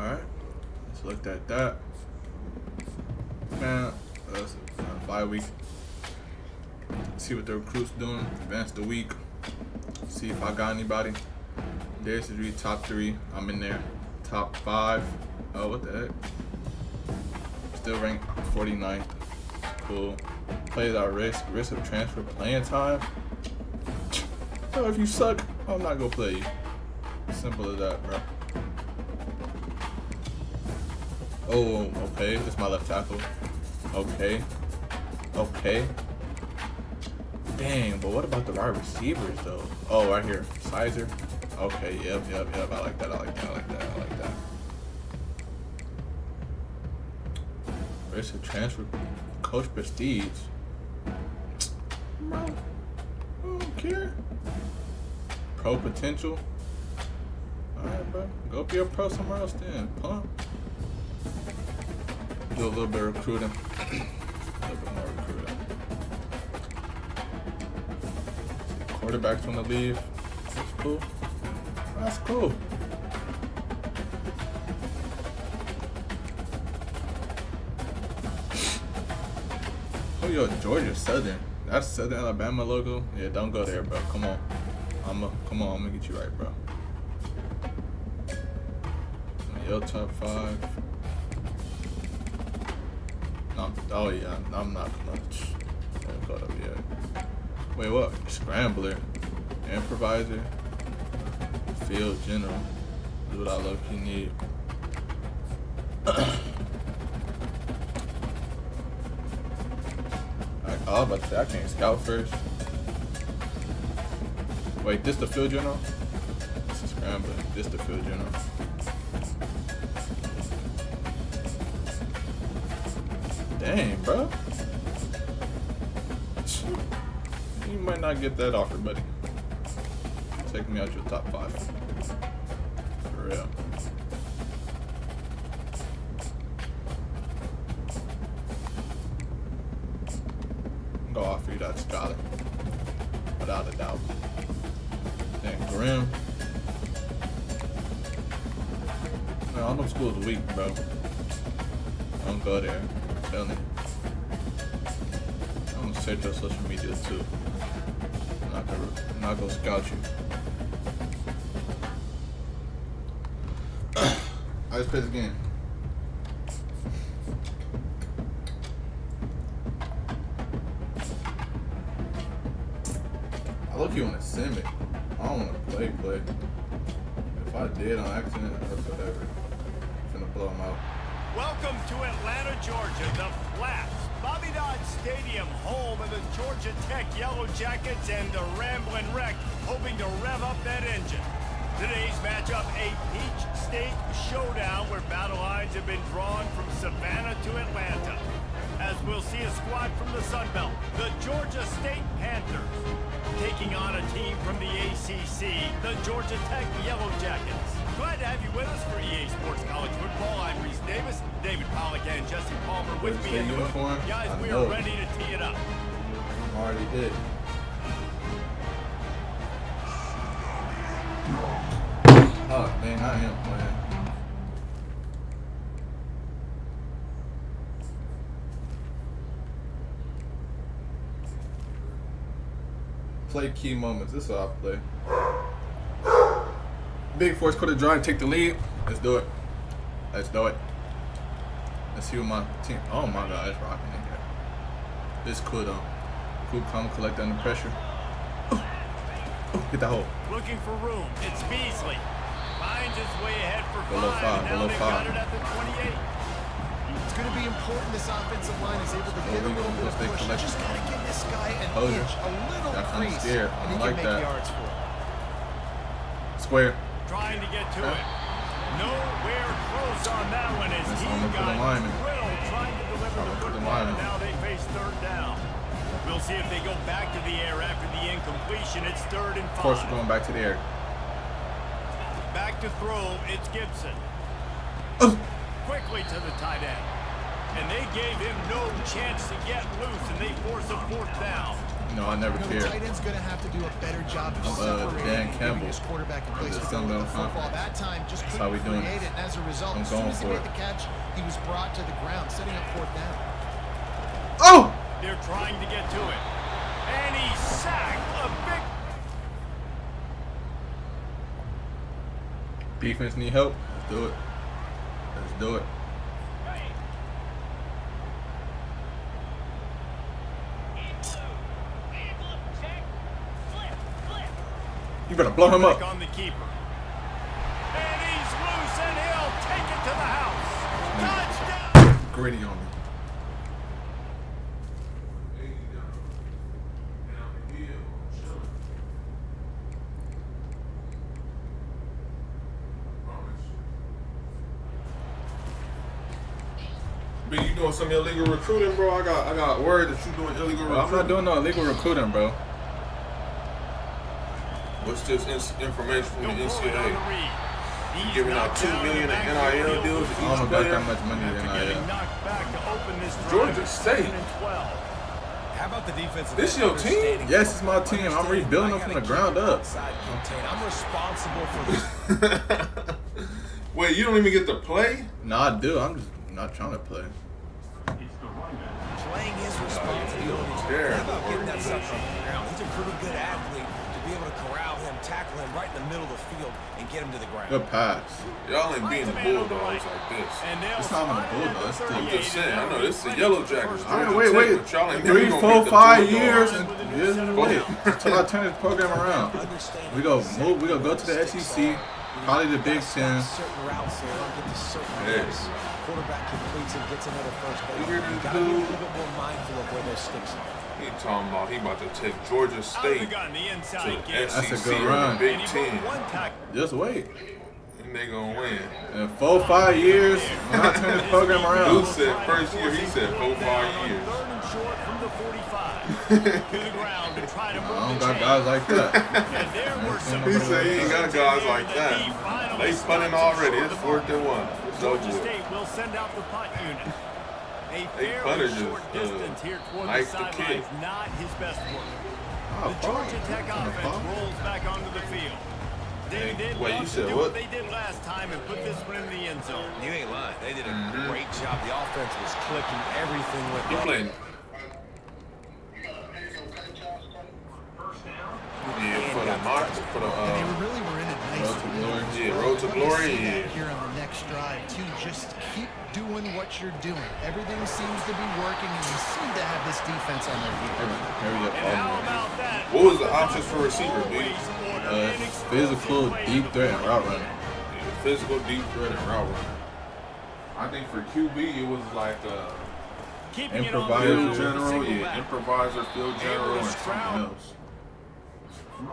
Speaker 9: Alright. Let's look at that. Man, that's a bye week. See what the recruits doing. Advance the week. See if I got anybody. There's the three, top 3. I'm in there. Top 5. Oh, what the heck? Still ranked 49th. Cool. Plays our risk of transfer playing time. Oh, if you suck, I'm not gonna play you. Simple as that, bro. Oh, okay. It's my left tackle. Okay. Okay. Dang, but what about the wide receivers though? Oh, right here. Sizer. Okay, yep. I like that. Risk of transfer. Coach Prestige. Bro, I don't care. Pro potential. Alright, bro. Go be a pro somewhere else then. Pump. Do a little bit of recruiting. A little bit more recruiting. Quarterbacks want to leave. That's cool. That's cool. Oh, yo, Georgia Southern. That's Southern Alabama logo. Yeah, don't go there, bro. Come on. I'm gonna get you right, bro. Yo, top 5. Oh yeah, I'm not gonna go over yet. Wait, what? Scrambler, improviser, field general. That's what I low-key need. I was about to say I can't scout first. Wait, this the field general? This is scrambler. This the field general. Dang, bro. You might not get that offer, buddy. Take me out your top 5. For real. I'm gonna offer you that scholar. Without a doubt. Then Grim. Man, all them schools weak, bro. Don't go there. I'm telling you. I'm gonna search your social media too. I'm not gonna scout you. I just play this game. I look you on a Simic. I don't want to play. If I did on accident or whatever, I'm finna blow him out.
Speaker 2: Welcome to Atlanta, Georgia, the Flats. Bobby Dodd Stadium, home of the Georgia Tech Yellow Jackets and the Ramblin' Wreck, hoping to rev up that engine. Today's matchup, a Peach State showdown where battle lines have been drawn from Savannah to Atlanta. As we'll see a squad from the Sun Belt, the Georgia State Panthers, taking on a team from the ACC, the Georgia Tech Yellow Jackets. Glad to have you with us for EA Sports College Football. I'm Reese Davis, David Pollack and Jesse Palmer with me in the booth. Guys, we are ready to tee it up.
Speaker 9: Already did. Oh, dang, I am playing. Play key moments. This is how I play. Big fourth quarter drive, take the lead. Let's do it. Let's see what my team. Oh my God, it's rocking in here. This cool though. Cool, calm, collect under pressure. Hit that hole.
Speaker 2: Looking for room. It's Beasley. Finds his way ahead for 5.
Speaker 9: Below 5.
Speaker 2: Got it at the 28.
Speaker 7: It's going to be important this offensive line is able to get a little bit of push. You just got to give this guy an inch, a little crease, and he can make yards for it.
Speaker 9: Square.
Speaker 2: Trying to get to it. Nowhere close on that one as he got drilled trying to deliver the football, and now they face 3rd down. We'll see if they go back to the air after the incompletion. It's 3rd and 5.
Speaker 9: Of course, we're going back to the air.
Speaker 2: Back to throw, it's Gibson. Quickly to the tight end. And they gave him no chance to get loose, and they force a 4th down.
Speaker 9: No, I never
Speaker 7: The
Speaker 9: cared.
Speaker 7: tight end's going to have to do a better job of
Speaker 9: Dan
Speaker 7: separating and
Speaker 9: Campbell.
Speaker 7: giving his quarterback a place
Speaker 9: The
Speaker 7: to go with the
Speaker 9: Sunbelt
Speaker 7: football.
Speaker 9: Conference.
Speaker 7: That time just
Speaker 9: That's how we
Speaker 7: couldn't
Speaker 9: doing
Speaker 7: create
Speaker 9: it.
Speaker 7: it. And as a result,
Speaker 9: I'm
Speaker 7: as soon
Speaker 9: going
Speaker 7: as he
Speaker 9: for
Speaker 7: made
Speaker 9: it.
Speaker 7: the catch, he was brought to the ground, setting up fourth down.
Speaker 9: Oh!
Speaker 2: They're trying to get to it. And he's sacked. A big...
Speaker 9: Defense need help. Let's do it. Let's do it. You better blow him up.
Speaker 2: On the keeper. And he's loose and he'll take it to the house. Touchdown.
Speaker 9: Gritty on me.
Speaker 1: B, you doing some illegal recruiting, bro? I got word that you doing illegal recruiting.
Speaker 9: I'm not doing no illegal recruiting, bro.
Speaker 1: What's this information from the NCAA?
Speaker 2: He's
Speaker 1: Giving out
Speaker 2: knocked
Speaker 1: $2
Speaker 2: down
Speaker 1: million
Speaker 2: the
Speaker 1: in
Speaker 2: back
Speaker 1: NIL
Speaker 2: field.
Speaker 1: deals to
Speaker 9: I
Speaker 1: each
Speaker 9: don't got
Speaker 1: player.
Speaker 9: that much money in
Speaker 2: After getting
Speaker 9: NIL.
Speaker 2: knocked back to open this drive.
Speaker 1: Georgia State.
Speaker 2: 2 and 12.
Speaker 6: How about the defensive?
Speaker 1: This your team?
Speaker 9: Yes, it's my team. I'm rebuilding them from the ground up.
Speaker 6: I'm responsible for this.
Speaker 1: Wait, you don't even get to play?
Speaker 9: No, I do. I'm just not trying to play.
Speaker 6: Playing his responsibilities.
Speaker 1: There.
Speaker 6: How about getting that stuff from the ground? He's a pretty good athlete to be able to corral him, tackle him right in the middle of the field, and get him to the ground.
Speaker 9: Good pass.
Speaker 1: Y'all ain't beating the Bulldogs like this.
Speaker 9: It's not on the Bulldogs. It's
Speaker 1: I'm
Speaker 9: the
Speaker 1: just saying. I know this is the Yellow Jackets.
Speaker 9: All right,
Speaker 1: Georgia
Speaker 9: wait.
Speaker 1: Tech, but y'all ain't
Speaker 9: 3,
Speaker 1: never
Speaker 9: 4,
Speaker 1: gonna beat the
Speaker 9: 5
Speaker 1: Bulldogs.
Speaker 9: years wait until I turn this program around. We go go to the SEC, probably the Big Ten.
Speaker 6: Certain routes, so they don't get to certain
Speaker 1: Yes.
Speaker 6: routes. Quarterback completes and gets another first down.
Speaker 1: You hear
Speaker 6: You
Speaker 1: this
Speaker 6: got to be a
Speaker 1: dude?
Speaker 6: little bit more mindful of where those sticks are.
Speaker 1: He talking about he about to take Georgia State
Speaker 2: gun, the
Speaker 1: to
Speaker 2: inside
Speaker 1: the
Speaker 2: kick.
Speaker 1: SEC
Speaker 9: That's a good
Speaker 1: or
Speaker 9: run.
Speaker 1: the Big
Speaker 2: And he
Speaker 1: Ten,
Speaker 2: broke one tackle.
Speaker 9: Just wait.
Speaker 1: and they gonna win.
Speaker 9: In 4, 5 years, when I turn this program
Speaker 1: Dude
Speaker 9: around.
Speaker 1: said first year, he said 4, 5 years.
Speaker 2: Third and short from the 45. To the ground to try to
Speaker 9: I
Speaker 2: move
Speaker 9: don't
Speaker 2: the
Speaker 9: got
Speaker 2: chains.
Speaker 9: guys like that.
Speaker 2: And there were some
Speaker 1: He said he ain't got guys like that. They punting already. It's 4th and 1. It's over
Speaker 2: Georgia
Speaker 1: with.
Speaker 2: State will send out the punt unit. A
Speaker 1: They
Speaker 2: fairly
Speaker 1: punted
Speaker 2: short
Speaker 1: just,
Speaker 2: distance here toward the
Speaker 1: knifed the
Speaker 2: sidelines.
Speaker 1: kid.
Speaker 2: Not his best work.
Speaker 9: Oh,
Speaker 2: The Georgia Tech offense rolls back onto the field. They did
Speaker 1: Wait, you
Speaker 2: love
Speaker 1: said
Speaker 2: to do
Speaker 1: what?
Speaker 2: what they did last time and put this one in the end zone.
Speaker 6: You ain't lying. They did a great job. The offense was clicking. Everything went
Speaker 1: He
Speaker 6: right.
Speaker 1: playing. Yeah, for the march, for the
Speaker 7: And they really were in it nice.
Speaker 9: Road to glory.
Speaker 1: Yeah, road to glory.
Speaker 7: See
Speaker 1: Yeah.
Speaker 7: that here on the next drive, too. Just keep doing what you're doing. Everything seems to be working, and you seem to have this defense on their heels.
Speaker 9: Hurry up.
Speaker 2: And how about that?
Speaker 1: What was the options for receiver, B?
Speaker 9: Physical, deep threat, and route running.
Speaker 1: Yeah, physical, deep threat, and route running. I think for QB, it was like
Speaker 2: Keeping it on the
Speaker 9: Improviser.
Speaker 2: ground
Speaker 1: field
Speaker 2: with a
Speaker 1: general,
Speaker 2: single
Speaker 1: yeah,
Speaker 2: back.
Speaker 1: improviser, field general, and something else.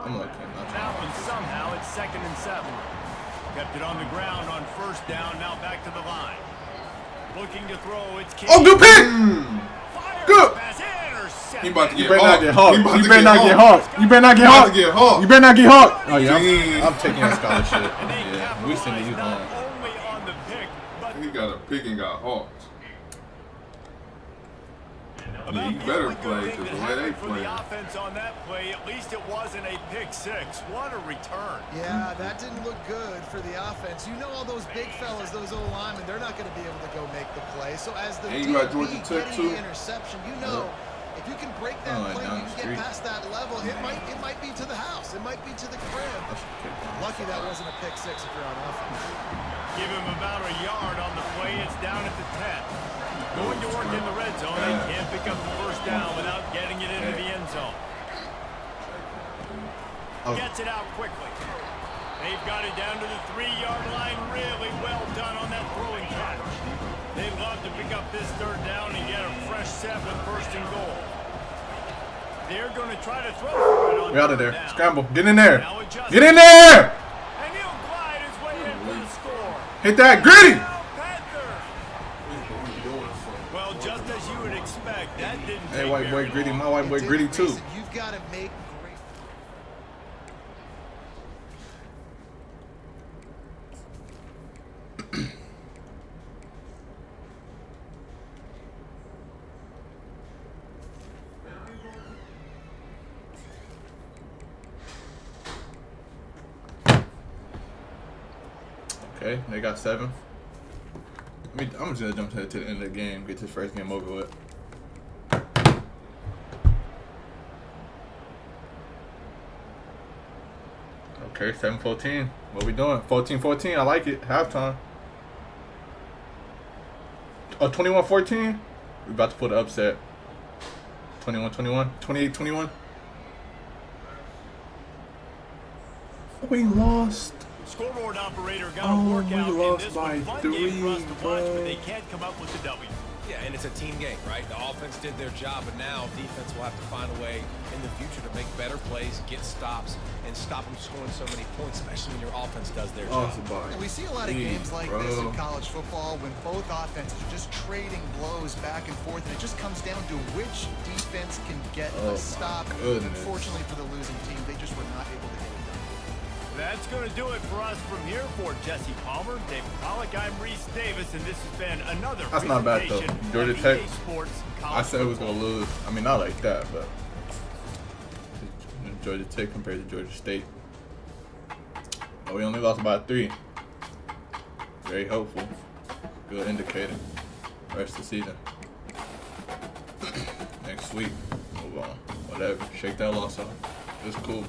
Speaker 9: I'm like him. Not
Speaker 2: Now
Speaker 9: trying
Speaker 2: and somehow it's 2nd and 7. Kept it on the ground on first down. Now back to the line. Looking to throw. It's
Speaker 9: Oh, good pick! Good!
Speaker 1: He about to
Speaker 9: You
Speaker 1: get
Speaker 9: better not
Speaker 1: hawked.
Speaker 9: get hawked.
Speaker 1: He about
Speaker 9: You
Speaker 1: to
Speaker 9: better not get hawked. You better not get
Speaker 1: He about
Speaker 9: hawked.
Speaker 1: to get hawked.
Speaker 9: You better not get hawked. Oh, yeah.
Speaker 1: Dang.
Speaker 9: I'm taking a scholarship. Yeah, we sending you home.
Speaker 2: Only on the pick, but
Speaker 1: He got a pick and got hawked. Yeah,
Speaker 2: about
Speaker 1: you
Speaker 2: the
Speaker 1: better
Speaker 2: only good
Speaker 1: play
Speaker 2: thing
Speaker 1: because
Speaker 2: that
Speaker 1: the way they
Speaker 2: happened for
Speaker 1: play.
Speaker 2: the offense on that play, at least it wasn't a pick six. What a return.
Speaker 7: Yeah, that didn't look good for the offense. You know all those big fellas, those old linemen, they're not going to be able to go make the play. So as the
Speaker 1: And you got
Speaker 7: DB
Speaker 1: Georgia Tech,
Speaker 7: getting
Speaker 1: too?
Speaker 7: the interception, you know, if you can break that
Speaker 9: Oh,
Speaker 7: play,
Speaker 9: down
Speaker 7: you
Speaker 9: the
Speaker 7: can
Speaker 9: street.
Speaker 7: get past that level, it might be to the house. It might be to the crib. Lucky that wasn't a pick six if you're on offense.
Speaker 2: Give him about a yard on the play. It's down at the 10. Going to work in the red zone. They can't pick up the first down without getting it into the end zone. Gets it out quickly. They've got it down to the 3-yard line. Really well done on that throwing catch. They'd love to pick up this third down and get a fresh set with first and goal. They're going to try to throw for it on
Speaker 9: We're out of
Speaker 2: third
Speaker 9: there.
Speaker 2: down.
Speaker 9: Scramble. Get in there.
Speaker 2: Now adjust.
Speaker 9: Get in there.
Speaker 2: And he'll glide his way in for the score.
Speaker 9: Hit that gritty.
Speaker 2: Well, just as you would expect, that didn't
Speaker 9: Hey,
Speaker 2: take
Speaker 9: white boy
Speaker 2: very
Speaker 9: gritty.
Speaker 2: long.
Speaker 9: My white boy gritty too.
Speaker 7: You've got to make great.
Speaker 9: Okay, they got 7. I'm just gonna jump to the end of the game, get this first game over with. Okay, 7-14. What we doing? 14-14. I like it. Halftime. Oh, 21-14. We about to put an upset. 21-21. 28-21. We lost.
Speaker 2: Scoreboard operator got a workout
Speaker 9: we lost
Speaker 2: in this
Speaker 9: by
Speaker 2: one. Fun
Speaker 9: 3,
Speaker 2: game for us to watch,
Speaker 9: bro.
Speaker 2: but they can't come up with the W.
Speaker 6: Yeah, and it's a team game, right? The offense did their job, but now defense will have to find a way in the future to make better plays, get stops, and stop them scoring so many points, especially when your offense does their job.
Speaker 7: And we see a lot of games like this in college football when both offenses are just trading blows back and forth, and it just comes down to which defense can get a stop. Unfortunately for the losing team, they just were not able to get it done.
Speaker 2: That's going to do it for us from here. For Jesse Palmer, David Pollack, I'm Reese Davis, and this has been another
Speaker 9: That's not bad though.
Speaker 2: presentation
Speaker 9: Georgia
Speaker 2: of
Speaker 9: Tech.
Speaker 2: EA Sports
Speaker 9: I said it was gonna lose. I mean, not like that, but Georgia Tech compared to Georgia State. But we only lost by 3. Very hopeful. Good indicator. Rest of the season. Next week, move on. Whatever. Shake that loss off. It's cool.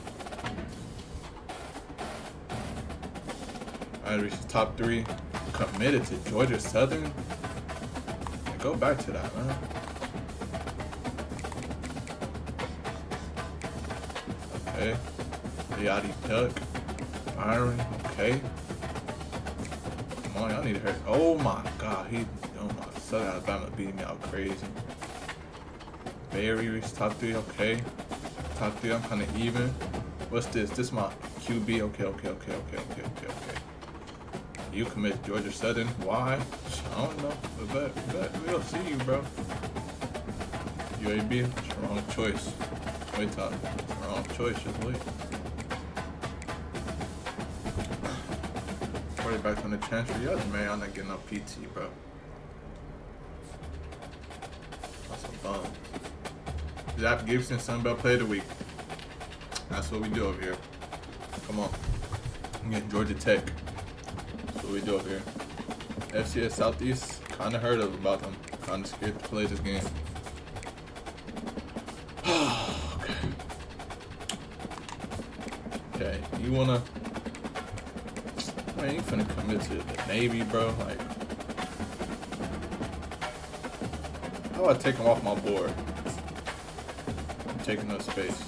Speaker 9: I reached the top 3. Committed to Georgia Southern. Yeah, go back to that, man. Okay. Yachty Duck. Byron. Okay. Come on, y'all need to hurt. Oh my God. Oh my. Southern Alabama beating me out crazy. Barry reached top 3. Okay. Top 3. I'm kind of even. What's this? This is my QB. Okay. You commit Georgia Southern. Why? I don't know. But we'll see you, bro. UAB. It's the wrong choice. Wait top. Wrong choice. Just wait. Quarterback on the transfer. Y'all man, I'm not getting no PT, bro. That's some bums. Zach Gibson, Sunbelt Player of the Week. That's what we do over here. Come on. I'm getting Georgia Tech. That's what we do over here. FCS Southeast. Kind of heard about them. Kind of scared to play this game. Okay, you wanna... Man, you finna commit to the Navy, bro. Like... How about I take him off my board? I'm taking up space.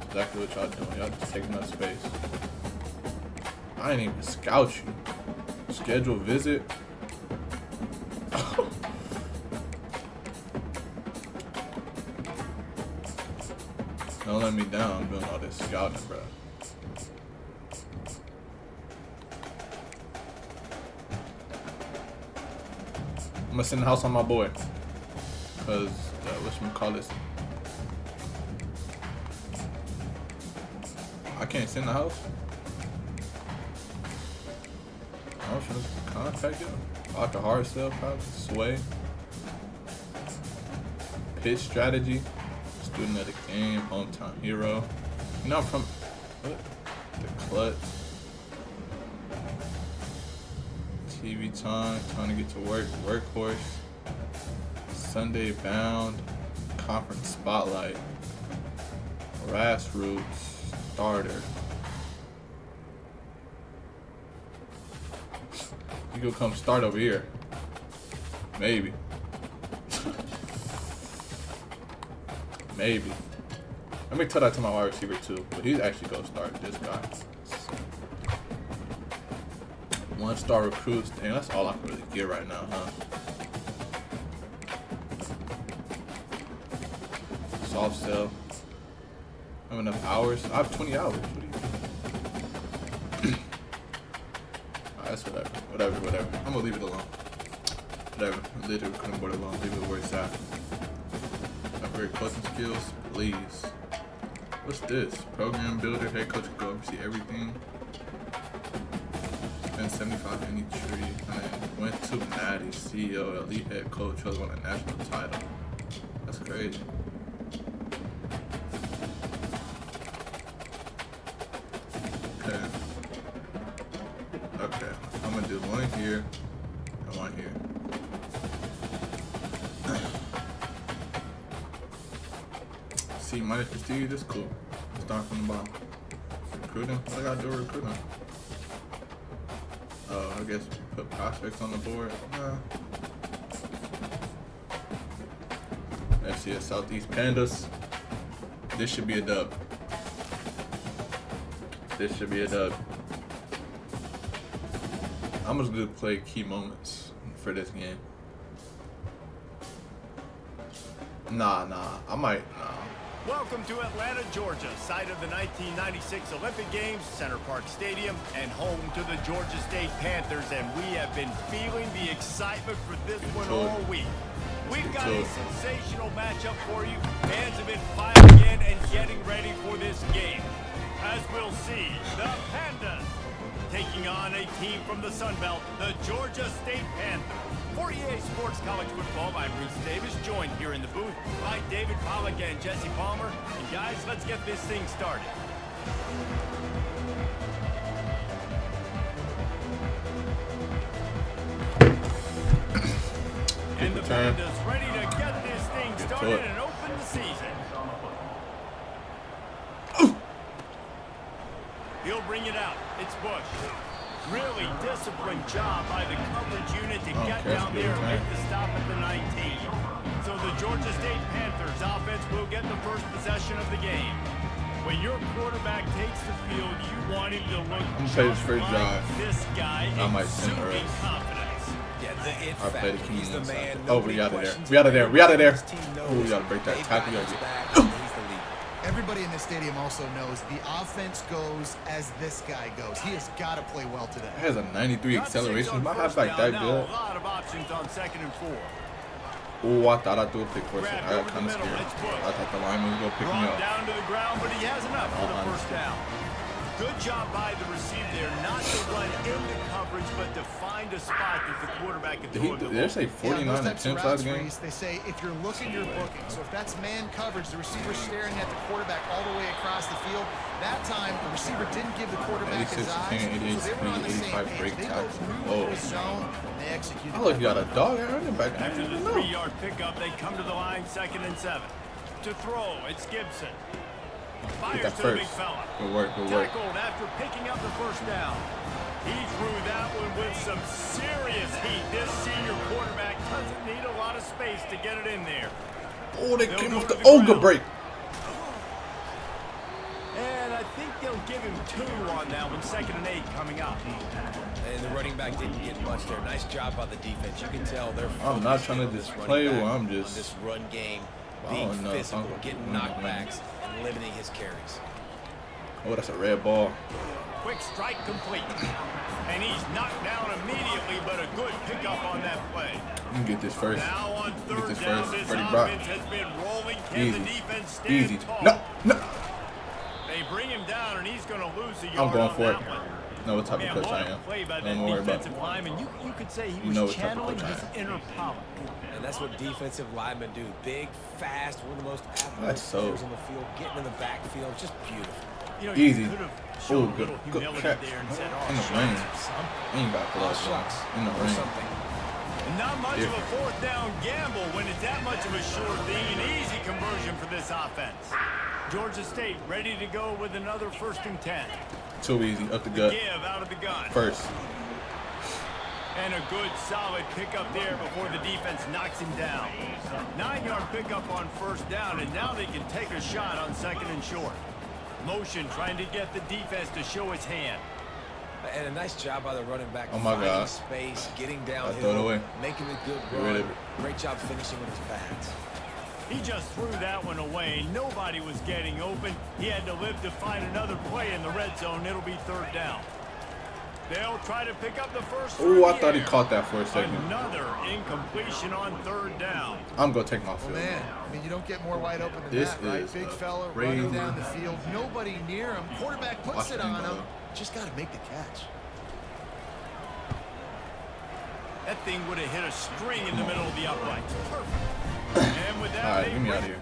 Speaker 9: Exactly what y'all doing. Y'all just taking up space. I ain't even scout you. Schedule visit. Don't let me down. I'm doing all this scouting, bro. I'm gonna send the house on my boy. Cause whatchamacallit? I can't send the house. I should contact you. Dr. Hard Sell, probably. Sway. Pitch strategy. Student of the game. Hometown hero. You know, I'm from what? The Clutch. TV time. Trying to get to work. Workhorse. Sunday Bound. Conference Spotlight. Grassroots. Starter. You could come start over here. Maybe. Maybe. Let me tell that to my wide receiver too. But he's actually gonna start this guy. 1-star recruits. Dang, that's all I can really get right now, huh? Soft sell. I have enough hours. I have 20 hours. What do you think? That's whatever. I'm gonna leave it alone. Whatever. I literally couldn't put it alone. Leave it where it's at. Upgrade coaching skills, please. What's this? Program builder, head coach can go oversee everything. Spend 75 any tree. Went to Natty, CEO, elite head coach, who won a national title. That's crazy. Okay. minus prestige. That's cool. Start from the bottom. Recruiting. What I gotta do recruiting? Oh, I guess put prospects on the board. FCS Southeast Pandas. This should be a dub. This should be a dub. I'm just gonna play key moments for this game. Nah. I might. Nah.
Speaker 2: Welcome to Atlanta, Georgia, site of the 1996 Olympic Games, Center Park Stadium, and home to the Georgia State Panthers. And we have been feeling the excitement for this one all week. We've got a sensational matchup for you. Fans have been firing in and getting ready for this game. As we'll see, the Pandas taking on a team from the Sun Belt, the Georgia State Panthers. For EA Sports College Football, I'm Reese Davis, joined here in the booth by David Pollack and Jesse Palmer. And guys, let's get this thing started. And the Pandas ready to get this thing started and open the season. He'll bring it out. It's Bush. Really disciplined job by the coverage unit to get down there and make the stop at the 19. So the Georgia State Panthers offense will get the first possession of the game. When your quarterback takes the field, you want him to look just like this guy, exuding confidence.
Speaker 6: Yeah, the it
Speaker 9: I play the
Speaker 6: factor.
Speaker 9: key
Speaker 6: He's the man.
Speaker 9: Oh, we out of there. We out of there. We out of there. Oh, we gotta break that tackle.
Speaker 7: Everybody in this stadium also knows the offense goes as this guy goes. He has got to play well today.
Speaker 9: He has a 93 acceleration. My half back that good.
Speaker 2: A lot of options on 2nd and 4.
Speaker 9: Oh, I thought I threw a pick for a second. I got kind of scared. I thought the lineman was gonna pick me up.
Speaker 2: Down to the ground, but he has enough for the first down. Good job by the receiver there, not to run into coverage, but to find a spot that the quarterback can throw.
Speaker 9: Did they say 49 attempts out of the game?
Speaker 7: They say if you're looking, you're booking. So if that's man coverage, the receiver's staring at the quarterback all the way across the field. That time, the receiver didn't give the quarterback his eyes, so they were on the same page. They both knew what was zone, and they executed.
Speaker 9: I look, you got a dog at running back.
Speaker 2: After the 3-yard pickup, they come to the line, 2nd and 7. To throw, it's Gibson. Fires to the big fella.
Speaker 9: Good work.
Speaker 2: Tackled after picking up the first down. He threw that one with some serious heat. This senior quarterback doesn't need a lot of space to get it in there.
Speaker 9: Oh, they came off the Olga break.
Speaker 2: And I think they'll give him 2 on that one. 2nd and 8 coming up.
Speaker 6: And the running back didn't get much there. Nice job by the defense. You can tell they're
Speaker 9: I'm not trying to just play where I'm just
Speaker 6: on this run game, being physical, getting knockbacks, and limiting his carries.
Speaker 9: Oh, that's a red ball.
Speaker 2: Quick strike complete. And he's knocked down immediately, but a good pickup on that play.
Speaker 9: You can get this first.
Speaker 2: Now on 3rd down, this
Speaker 9: Freddie Brock.
Speaker 2: offense has been rolling. Can the defense stand
Speaker 9: Easy.
Speaker 2: tall?
Speaker 9: No.
Speaker 2: They bring him down, and he's going to lose a yard.
Speaker 9: I'm going
Speaker 2: on
Speaker 9: for
Speaker 2: that
Speaker 9: it.
Speaker 2: one.
Speaker 9: No, what type of coach I am. Don't worry about it.
Speaker 2: Lineman. You could say he was channeling his inner power.
Speaker 6: And that's what defensive linemen do. Big, fast, one of the most athletic players on the field, getting in the backfield, just beautiful.
Speaker 2: You know,
Speaker 9: easy.
Speaker 2: Oh,
Speaker 9: good catch. In the rain. Ain't got gloves on. In the rain.
Speaker 2: Not much of a 4th down gamble when it's that much of a sure thing. An easy conversion for this offense. Georgia State ready to go with another 1st and 10.
Speaker 9: Too easy. Up the gut.
Speaker 2: Give out of the gun.
Speaker 9: First.
Speaker 2: And a good solid pickup there before the defense knocks him down. 9-yard pickup on 1st down, and now they can take a shot on 2nd and short. Motion trying to get the defense to show his hand.
Speaker 6: And a nice job by the running back.
Speaker 9: Oh my God.
Speaker 6: Space, getting
Speaker 9: Throw it
Speaker 6: downhill,
Speaker 9: away.
Speaker 6: making a good run. Great job finishing with his pads.
Speaker 2: He just threw that one away. Nobody was getting open. He had to live to find another play in the red zone. It'll be 3rd down. They'll try to pick up the first.
Speaker 9: Oh, I thought he caught that for a second.
Speaker 2: Another incompletion on 3rd down.
Speaker 9: I'm going to take my field.
Speaker 7: Well, man, I mean, you don't get more wide open than
Speaker 9: this
Speaker 7: that, right?
Speaker 9: Is
Speaker 7: Big fella
Speaker 9: crazy.
Speaker 7: running down the field. Nobody near him. Quarterback puts it on him. Just got to make the catch.
Speaker 2: That thing would have hit a string in the middle of the uprights. Perfect. And with that,
Speaker 9: all right, get me out of here.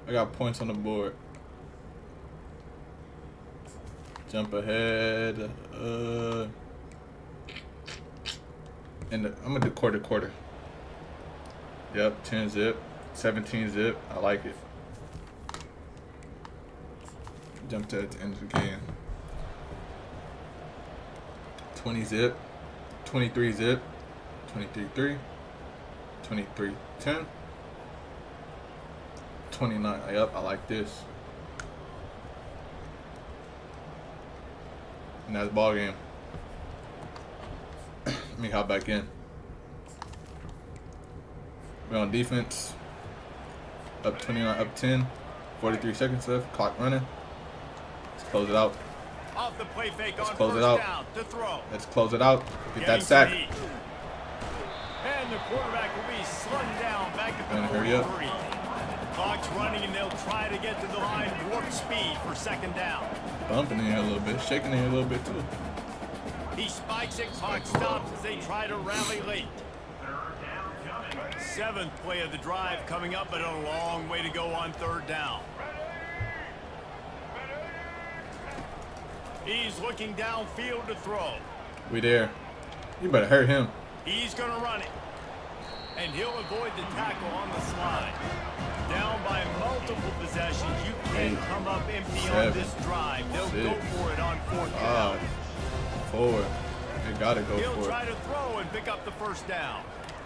Speaker 9: I got points on the board. Jump ahead. And I'm gonna do quarter. Yep, 10 zip, 17 zip. I like it. Jumped at the end of the game. 20 zip, 23 zip, 23-3, 23-10, 29. Yep, I like this. And that's ball game. Let me hop back in. We're on defense. Up 29, up 10. 43 seconds left. Clock running. Let's close it out.
Speaker 2: Off the play fake
Speaker 9: Let's
Speaker 2: on
Speaker 9: close it
Speaker 2: first
Speaker 9: out.
Speaker 2: down to throw.
Speaker 9: Let's close it out. Get that
Speaker 2: Getting
Speaker 9: sack.
Speaker 2: some heat. And the quarterback will be slung down back at
Speaker 9: Gonna
Speaker 2: the
Speaker 9: hurry up.
Speaker 2: 43. Clock's running and they'll try to get to the line warp speed for second down.
Speaker 9: Bumping in here a little bit. Shaking in here a little bit too.
Speaker 2: He spikes it, clock stops as they try to rally late. Seventh play of the drive coming up, but a long way to go on third down. He's looking downfield to throw.
Speaker 9: We there. You better hurt him.
Speaker 2: He's going to run it. And he'll avoid the tackle on the slide. Down by multiple possessions. You can't come up empty on this drive. They'll go for it on fourth down.
Speaker 9: 4. They gotta go
Speaker 2: He'll
Speaker 9: for
Speaker 2: try
Speaker 9: it.
Speaker 2: to throw and pick up the first down.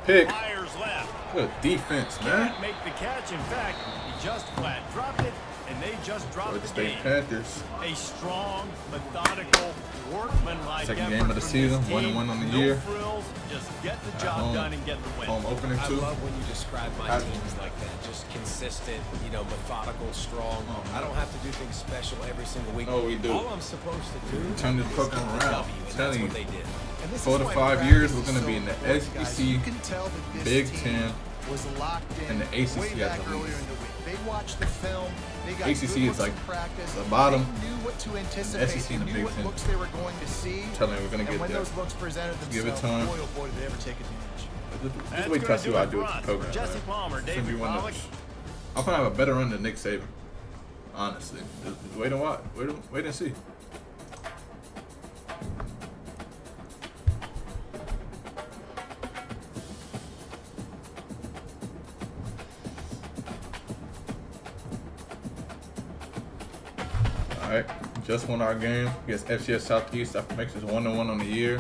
Speaker 9: Pick.
Speaker 2: Myers left.
Speaker 9: Good defense, man.
Speaker 2: Can't make the catch. In fact, he just flat dropped it, and they just dropped
Speaker 9: For the
Speaker 2: the
Speaker 9: State
Speaker 2: game.
Speaker 9: Panthers.
Speaker 2: A strong, methodical, workmanlike
Speaker 9: Second
Speaker 2: effort
Speaker 9: game of the
Speaker 2: from
Speaker 9: season,
Speaker 2: this
Speaker 9: 1-1
Speaker 2: team.
Speaker 9: on the
Speaker 2: No
Speaker 9: year.
Speaker 2: frills, just get the
Speaker 9: At
Speaker 2: job
Speaker 9: home.
Speaker 2: done and get the win.
Speaker 9: Home opener
Speaker 6: I
Speaker 9: too.
Speaker 6: love when you describe my teams like that. Just consistent, you know, methodical, strong. I don't have to do things special every single week.
Speaker 9: No, we do.
Speaker 6: All I'm supposed to do
Speaker 9: Turn this
Speaker 6: is
Speaker 9: program
Speaker 6: get the
Speaker 9: around.
Speaker 6: W, and
Speaker 9: I'm
Speaker 6: that's
Speaker 9: telling
Speaker 6: what
Speaker 9: you.
Speaker 6: they did.
Speaker 7: And this
Speaker 9: 4
Speaker 7: is
Speaker 9: to
Speaker 7: why
Speaker 9: 5
Speaker 7: practice
Speaker 9: years,
Speaker 7: is
Speaker 9: we're gonna
Speaker 7: so
Speaker 9: be in the
Speaker 7: important, guys.
Speaker 9: SEC,
Speaker 7: You can tell that this
Speaker 9: Big
Speaker 7: team
Speaker 9: Ten,
Speaker 7: was locked in
Speaker 9: and the ACC
Speaker 7: way
Speaker 9: at
Speaker 7: back
Speaker 9: the
Speaker 7: earlier
Speaker 9: least.
Speaker 7: in the week. They watched the film. They got
Speaker 9: ACC
Speaker 7: good
Speaker 9: is
Speaker 7: looks
Speaker 9: like
Speaker 7: in practice.
Speaker 9: the bottom.
Speaker 7: They knew what to anticipate.
Speaker 9: SEC and the
Speaker 7: They
Speaker 9: Big
Speaker 7: knew what
Speaker 9: Ten.
Speaker 7: looks they were going to see.
Speaker 9: I'm telling you, we're gonna
Speaker 7: And
Speaker 9: get
Speaker 7: when
Speaker 9: there.
Speaker 7: those looks presented
Speaker 9: Give it
Speaker 7: themselves,
Speaker 9: time.
Speaker 7: boy, oh boy, did they ever take advantage.
Speaker 9: Just wait till I see what I do with the program.
Speaker 2: Jesse
Speaker 9: man.
Speaker 2: Palmer,
Speaker 9: It's gonna be
Speaker 2: David
Speaker 9: one
Speaker 2: Pollock.
Speaker 9: I'll probably have a better run than Nick Saban. Honestly. Just wait and watch. Wait and see. Alright, just won our game against FCS Southeast. That makes us 1-1 on the year.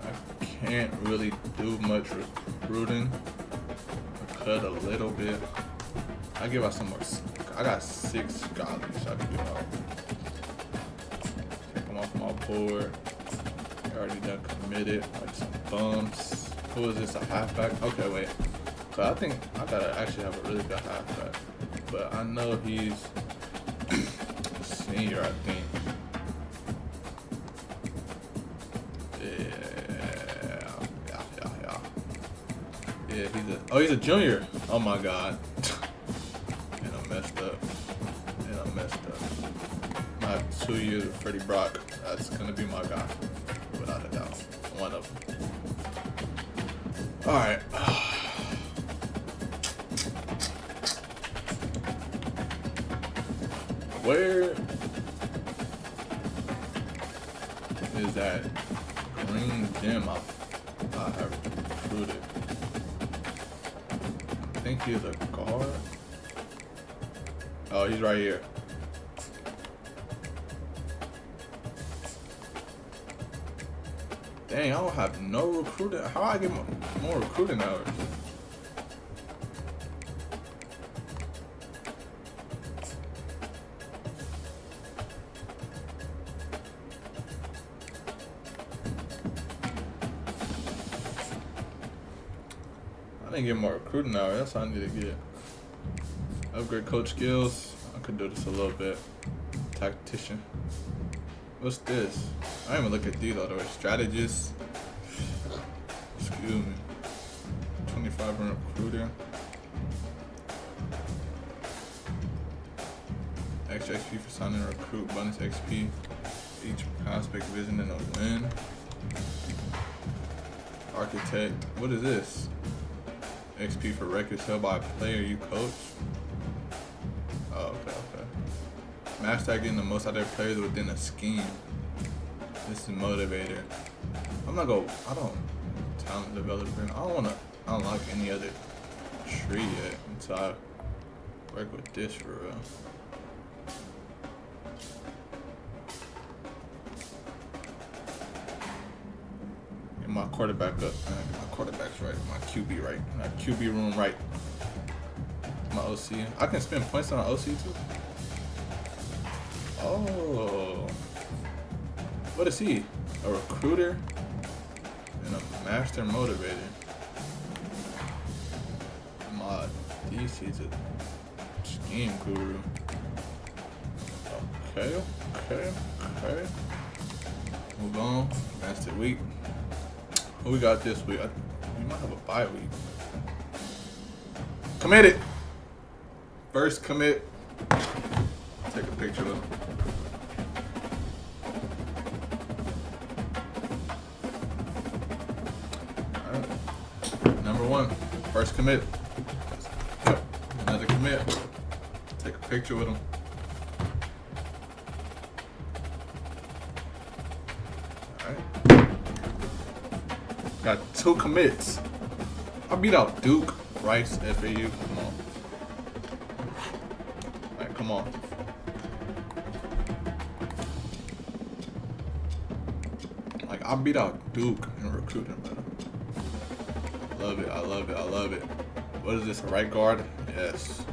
Speaker 9: I can't really do much recruiting. I cut a little bit. I give out some more. I got 6 scholarships I can do out. Take them off my board. I already done committed. Like some bumps. Who is this? A halfback? Okay, wait. So I think I gotta actually have a really good halfback. But I know he's a senior, I think. Yeah, he's a junior. Oh my god. And I messed up. I have 2 years with Freddie Brock. That's gonna be my guy. Without a doubt. One of them. Alright. Where is that green gem I have recruited? I think he's a guard. Oh, he's right here. Dang, I don't have no recruiting. How I get more recruiting hours? I didn't get more recruiting hours. That's what I need to get. Upgrade coach skills. I could do this a little bit. Tactician. What's this? I didn't even look at these all the way. Strategist. Excuse me. 25 run recruiter. Extra XP for signing a recruit. Bonus XP. Each prospect visiting a win. Architect. What is this? XP for records held by a player you coach. Oh, okay. Master getting the most out of their players within a scheme. This is motivator. I don't talent developing. I don't want to unlock any other tree yet until I work with this for real. Get my quarterback up, man. My quarterback's right. My QB right. My QB room right. My OC. I can spend points on an OC too. Oh. What is he? A recruiter and a master motivator. My DC's a scheme guru. Okay. Move on. That's the week. What we got this week? We might have a bye week. Committed. First commit. Take a picture of him. Alright. Number 1. First commit. Yep. Another commit. Take a picture with him. Alright. Got 2 commits. I beat out Duke, Rice, FAU. Come on. Alright, come on. Like, I beat out Duke in recruiting, bro. Love it, I love it, I love it. What is this, a right guard? Yes.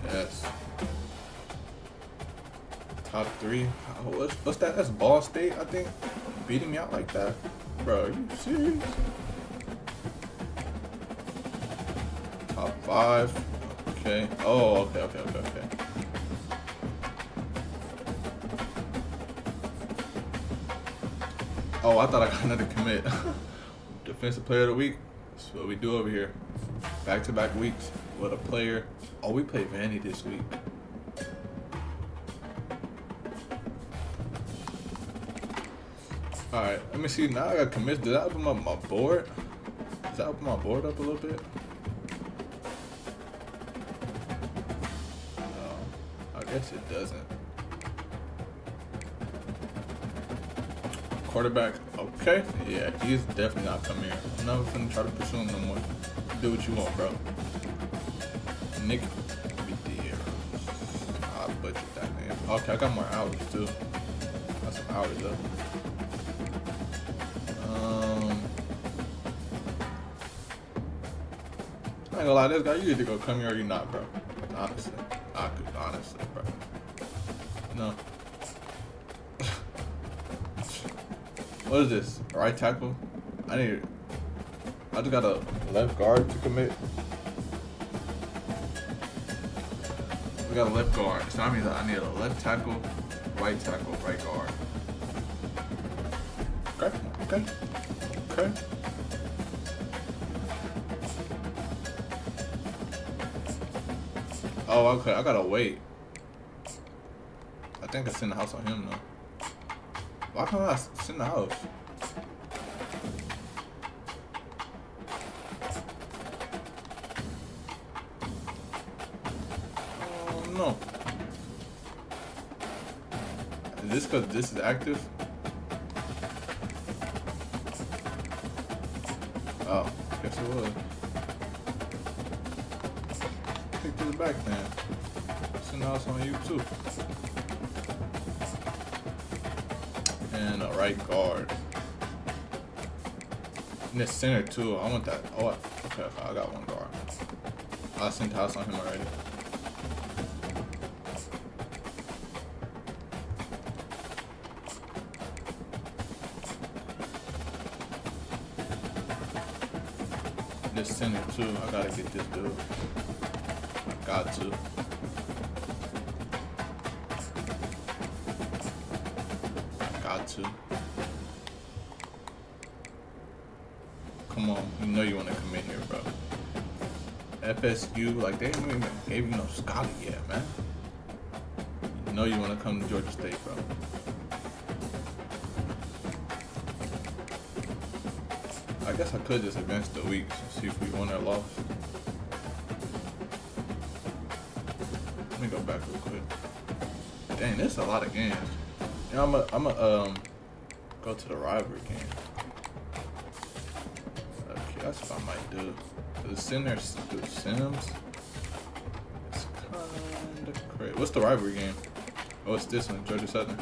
Speaker 9: Top 3. What's that? That's Ball State, I think. Beating me out like that? Bro, are you serious? Top 5. Okay. Oh, okay. Oh, I thought I got another commit. Defensive player of the week. That's what we do over here. Back-to-back weeks. What a player. Oh, we play Vandy this week. Alright, let me see. Now I got commits. Did that open up my board? Does that open my board up a little bit? No. I guess it doesn't. Quarterback. Okay. Yeah, he's definitely not coming here. I'm never finna try to pursue him no more. Do what you want, bro. Nick Medeiros. I butchered that name. Okay, I got more hours too. Got some hours up. I ain't gonna lie, this guy, you either go come here or you not, bro. Honestly. Honestly, bro. No. What is this? Right tackle? I just got a left guard to commit. We got a left guard. So that means I need a left tackle, right guard. Okay. Oh, okay. I gotta wait. I think I send the house on him though. Why can't I send the house? Oh no. Is this because this is active? Oh, guess it was. Take this back then. Send the house on you too. And a right guard. In the center too. I want that. Oh, okay. I got one guard. I sent the house on him already. This center too. I gotta get this dude. I got to. Come on, you know you want to come in here, bro. FSU, like they ain't even gave you no scholar yet, man. You know you want to come to Georgia State, bro. I guess I could just advance the weeks and see if we won or lost. Let me go back real quick. Dang, there's a lot of games. You know, I'm go to the rivalry game. Okay, That's what I might do. The center do Sims. It's kinda crazy. What's the rivalry game? Oh, it's this one, Georgia Southern.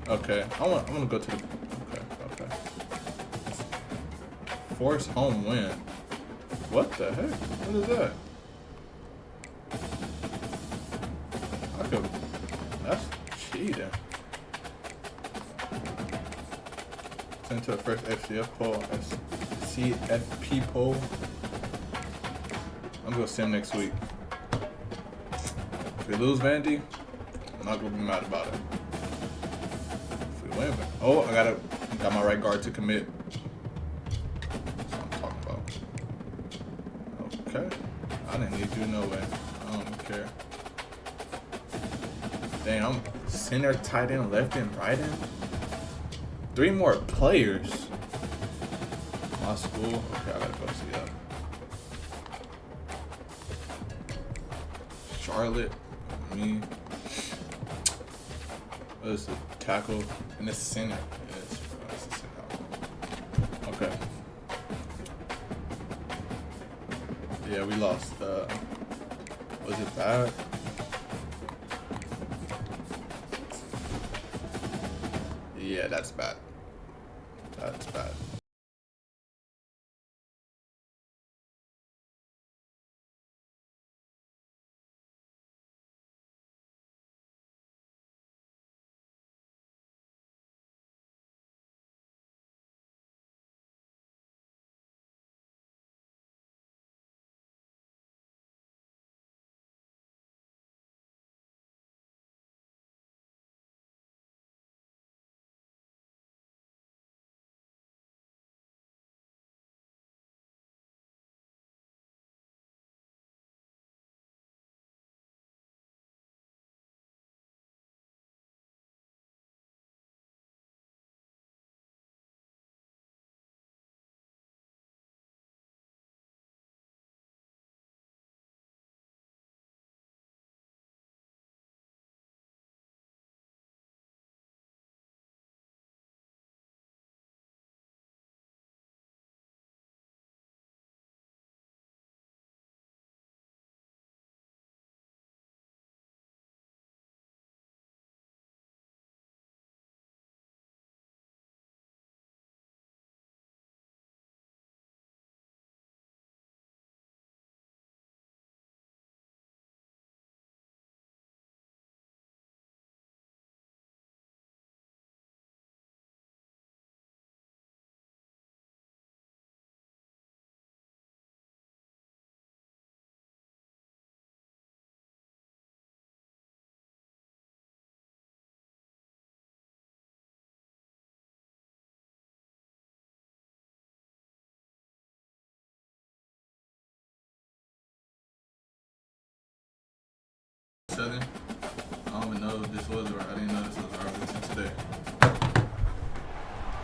Speaker 9: Okay, I want to go to the. Okay. Force home win. What the heck? What is that? That's cheating. Sent to the first FCF poll, CFP poll. I'm gonna sim next week. If we lose Vandy, I'm not gonna be mad about it. If we win, oh, I got my right guard to commit. That's what I'm talking about. Okay, I didn't need you no way. I don't care. Dang, I'm center, tight end, left end, right end. 3 more players. My school. Okay, I gotta go see that. Charlotte, me. What is the tackle? And the center. Okay. Yeah, we lost. Was it bad? Yeah, that's bad. That's bad. Southern. I don't even know if this was or I didn't know this was our routine today.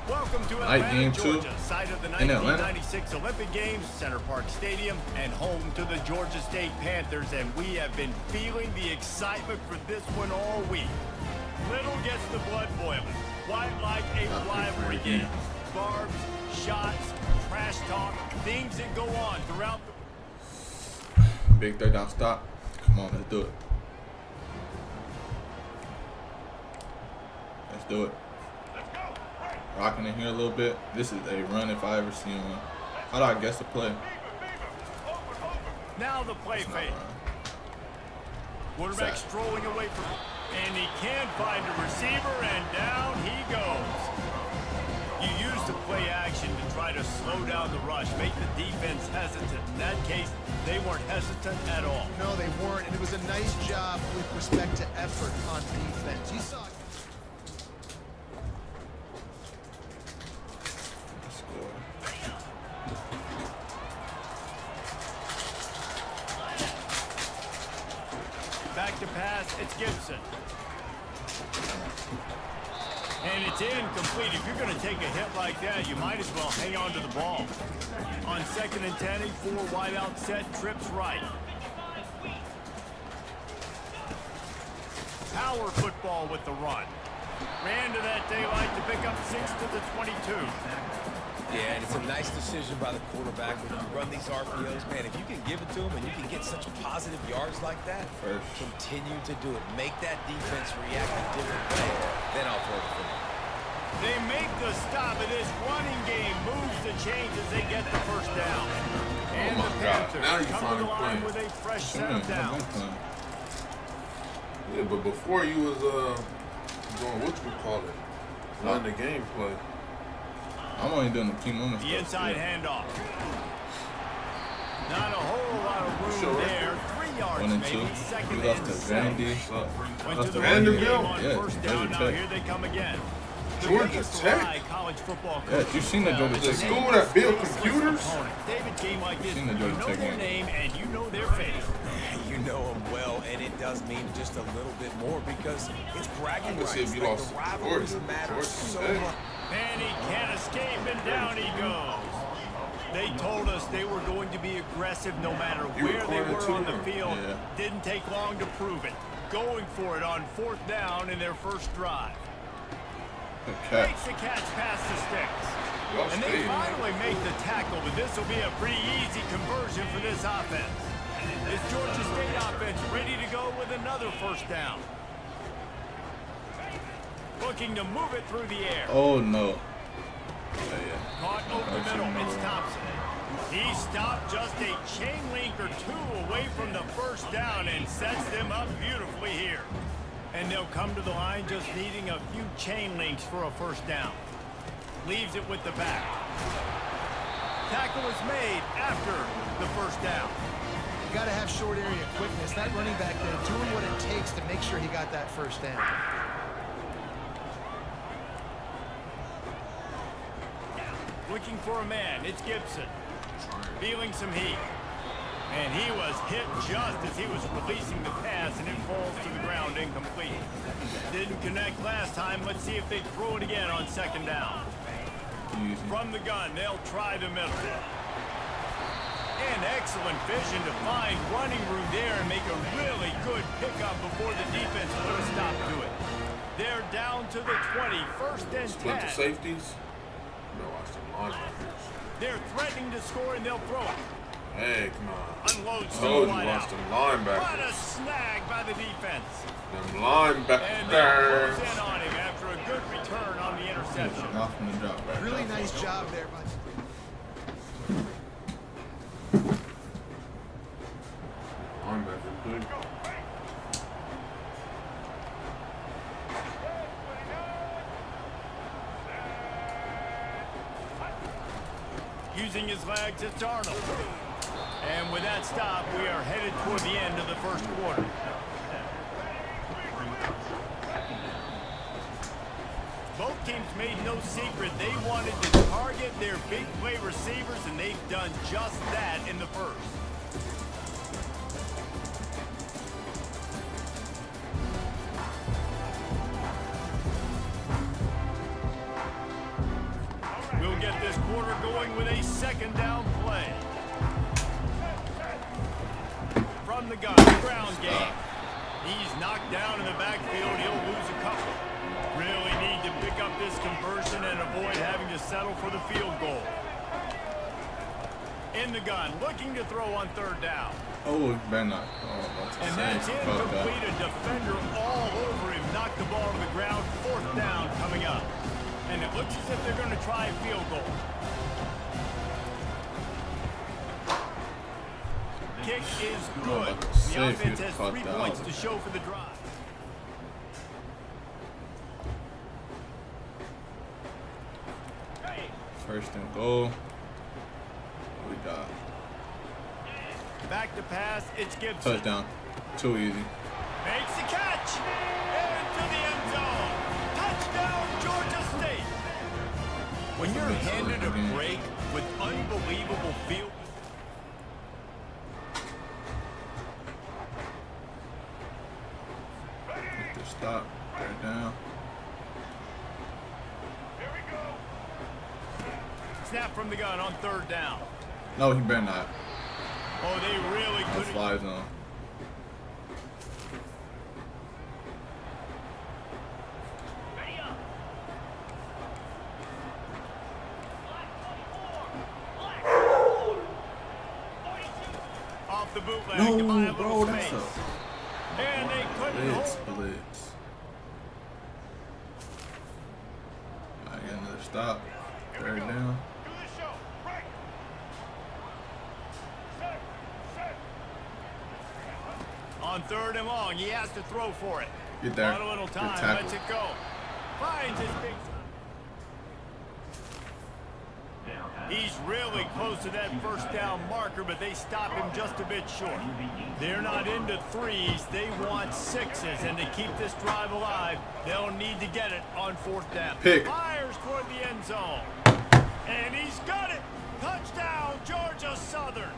Speaker 2: Welcome to Atlanta, Georgia, site of the 1996 Olympic Games, Center Park Stadium, and home to the Georgia State Panthers, and we have been feeling the excitement for this one all week. Little gets the blood boiling, quite like a rivalry game. Barbs, shots, trash talk, things that go on throughout the...
Speaker 9: Big third down stop. Come on, let's do it. Let's do it. Rocking in here a little bit. This is a run if I ever seen one. How do I guess the play?
Speaker 2: Now the play fake. Quarterback strolling away from, and he can't find a receiver, and down he goes. You use the play action to try to slow down the rush, make the defense hesitant. In that case, they weren't hesitant at all.
Speaker 7: No, they weren't, and it was a nice job with respect to effort on defense. You saw.
Speaker 2: Back to pass, it's Gibson. And it's incomplete. If you're going to take a hit like that, you might as well hang on to the ball. On 2nd and 10, 4 wide out set, trips right. Power football with the run. Ran to that daylight to pick up 6 to the 22.
Speaker 6: Yeah, and it's a nice decision by the quarterback when you run these RPOs. Man, if you can give it to him and you can get such positive yards like that, continue to do it. Make that defense react a different way. Then I'll throw the football.
Speaker 2: They make the stop, and this running game moves the chains as they get the first down. And the Panthers
Speaker 1: now you
Speaker 2: come to the line
Speaker 1: finally
Speaker 2: with a fresh set of downs.
Speaker 1: Yeah, but before you was doing what you call it, run the gameplay.
Speaker 9: I'm only doing the key moments.
Speaker 2: The inside handoff. Not a whole lot of room there. 3 yards
Speaker 9: 1 and 2.
Speaker 2: maybe. Second
Speaker 9: We lost
Speaker 2: and
Speaker 9: to
Speaker 2: 7.
Speaker 9: Vandy.
Speaker 2: Went to the
Speaker 1: Vanderbilt?
Speaker 2: on
Speaker 9: Yeah,
Speaker 2: first down. Now here they come again.
Speaker 1: Georgia Tech.
Speaker 2: College football
Speaker 9: Yeah, you've seen the Georgia
Speaker 1: The
Speaker 9: Tech game.
Speaker 1: school that built computers?
Speaker 2: David game like this,
Speaker 9: Seen the
Speaker 2: you
Speaker 9: Georgia
Speaker 2: know
Speaker 9: Tech
Speaker 2: their
Speaker 9: game.
Speaker 2: name and you know their face.
Speaker 6: You know him well, and it does mean just a little bit more because it's bragging
Speaker 1: Let's see
Speaker 6: rights.
Speaker 1: if you
Speaker 6: Like,
Speaker 1: lost
Speaker 6: the rivalries
Speaker 1: Georgia.
Speaker 6: matter
Speaker 1: Georgia
Speaker 6: so
Speaker 1: Tech.
Speaker 6: much.
Speaker 2: And he can't escape, and down he goes. They told us they were going to be aggressive no matter where they were on the field.
Speaker 9: Yeah.
Speaker 2: Didn't take long to prove it. Going for it on 4th down in their first drive.
Speaker 9: Okay.
Speaker 2: Makes the catch past the sticks.
Speaker 1: Y'all
Speaker 2: And they
Speaker 1: stayed.
Speaker 2: finally make the tackle, but this will be a pretty easy conversion for this offense. This Georgia State offense ready to go with another first down. Looking to move it through the air.
Speaker 9: Oh no.
Speaker 2: Caught over the middle. It's Thompson. He stopped just a chain link or 2 away from the first down and sets them up beautifully here. And they'll come to the line just needing a few chain links for a first down. Leaves it with the back. Tackle is made after the first down.
Speaker 7: You got to have short area quickness. That running back there doing what it takes to make sure he got that first down.
Speaker 2: Looking for a man. It's Gibson. Feeling some heat. And he was hit just as he was releasing the pass, and it falls to the ground incomplete. Didn't connect last time. Let's see if they throw it again on 2nd down.
Speaker 9: Easy.
Speaker 2: From the gun, they'll try the middle. And excellent vision to find running room there and make a really good pickup before the defense put a stop to it. They're down to the 20, 1st and 10.
Speaker 1: Split the safeties. No, watch the linebackers.
Speaker 2: They're threatening to score, and they'll throw it.
Speaker 1: Hey, come on.
Speaker 2: Unloads
Speaker 1: Told
Speaker 2: to
Speaker 1: you
Speaker 2: wide
Speaker 1: watch
Speaker 2: out.
Speaker 1: them
Speaker 2: What a
Speaker 1: linebackers.
Speaker 2: snag by the defense.
Speaker 1: Them
Speaker 2: And they'll
Speaker 1: linebackers.
Speaker 2: close in on him after a good return on the interception.
Speaker 9: Off from the drop right
Speaker 7: Really
Speaker 9: now.
Speaker 7: nice job there by
Speaker 1: Linebackers, good.
Speaker 2: Using his legs, it's Arnold. And with that stop, we are headed toward the end of the first quarter. Both teams made no secret they wanted to target their big play receivers, and they've done just that in the first. We'll get this quarter going with a 2nd down play. From the gun, ground game. He's knocked down in the backfield. He'll lose a couple. Really need to pick up this conversion and avoid having to settle for the field goal. In the gun, looking to throw on 3rd down.
Speaker 9: Oh, it better not. Oh,
Speaker 2: And that's incomplete. A defender all over him. Knocked the ball to the ground. 4th down coming up. And it looks as if they're going to try a field goal. Kick is good. The offense has 3 points to show for the drive.
Speaker 9: First and goal. We got
Speaker 2: Back to pass. It's Gibson.
Speaker 9: touchdown. Too easy.
Speaker 2: Makes the catch. Into the end zone. Touchdown, Georgia State. When you're handed a break with unbelievable field.
Speaker 9: Get the stop. Third down.
Speaker 2: Snap from the gun on 3rd down.
Speaker 9: No, he better not.
Speaker 2: Oh, they really
Speaker 9: No
Speaker 2: couldn't.
Speaker 9: fly zone.
Speaker 2: the bootleg to buy a
Speaker 9: No,
Speaker 2: little
Speaker 9: bro, that's
Speaker 2: space.
Speaker 9: a
Speaker 2: And they couldn't hold.
Speaker 9: blitz. I got another stop. Third down.
Speaker 2: On 3rd and long, he has to throw for it.
Speaker 9: Get there.
Speaker 2: Not a little
Speaker 9: Good
Speaker 2: time,
Speaker 9: tackle.
Speaker 2: lets it go. Finds his big. He's really close to that first down marker, but they stop him just a bit short. They're not into 3s, they want 6s, and to keep this drive alive, they'll need to get it on 4th down.
Speaker 9: Pick.
Speaker 2: Fires toward the end zone. And he's got it. Touchdown, Georgia Southern.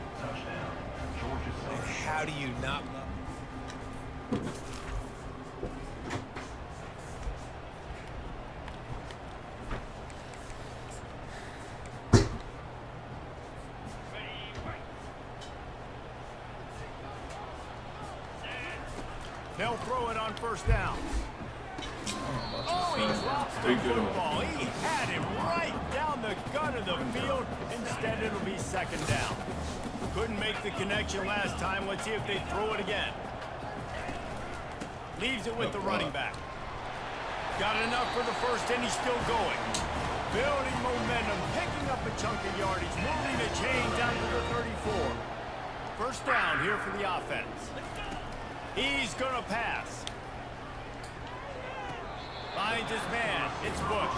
Speaker 6: And how do you not love?
Speaker 2: They'll throw it on 1st down. Oh, he drops the football. He had him right down the gut of the field. Instead, it'll be 2nd down. Couldn't make the connection last time. Let's see if they throw it again. Leaves it with the running back. Got enough for the first, and he's still going. Building momentum, picking up a chunk of yardage, moving the chain down to the 34. 1st down here for the offense. He's going to pass. Finds his man. It's Bush.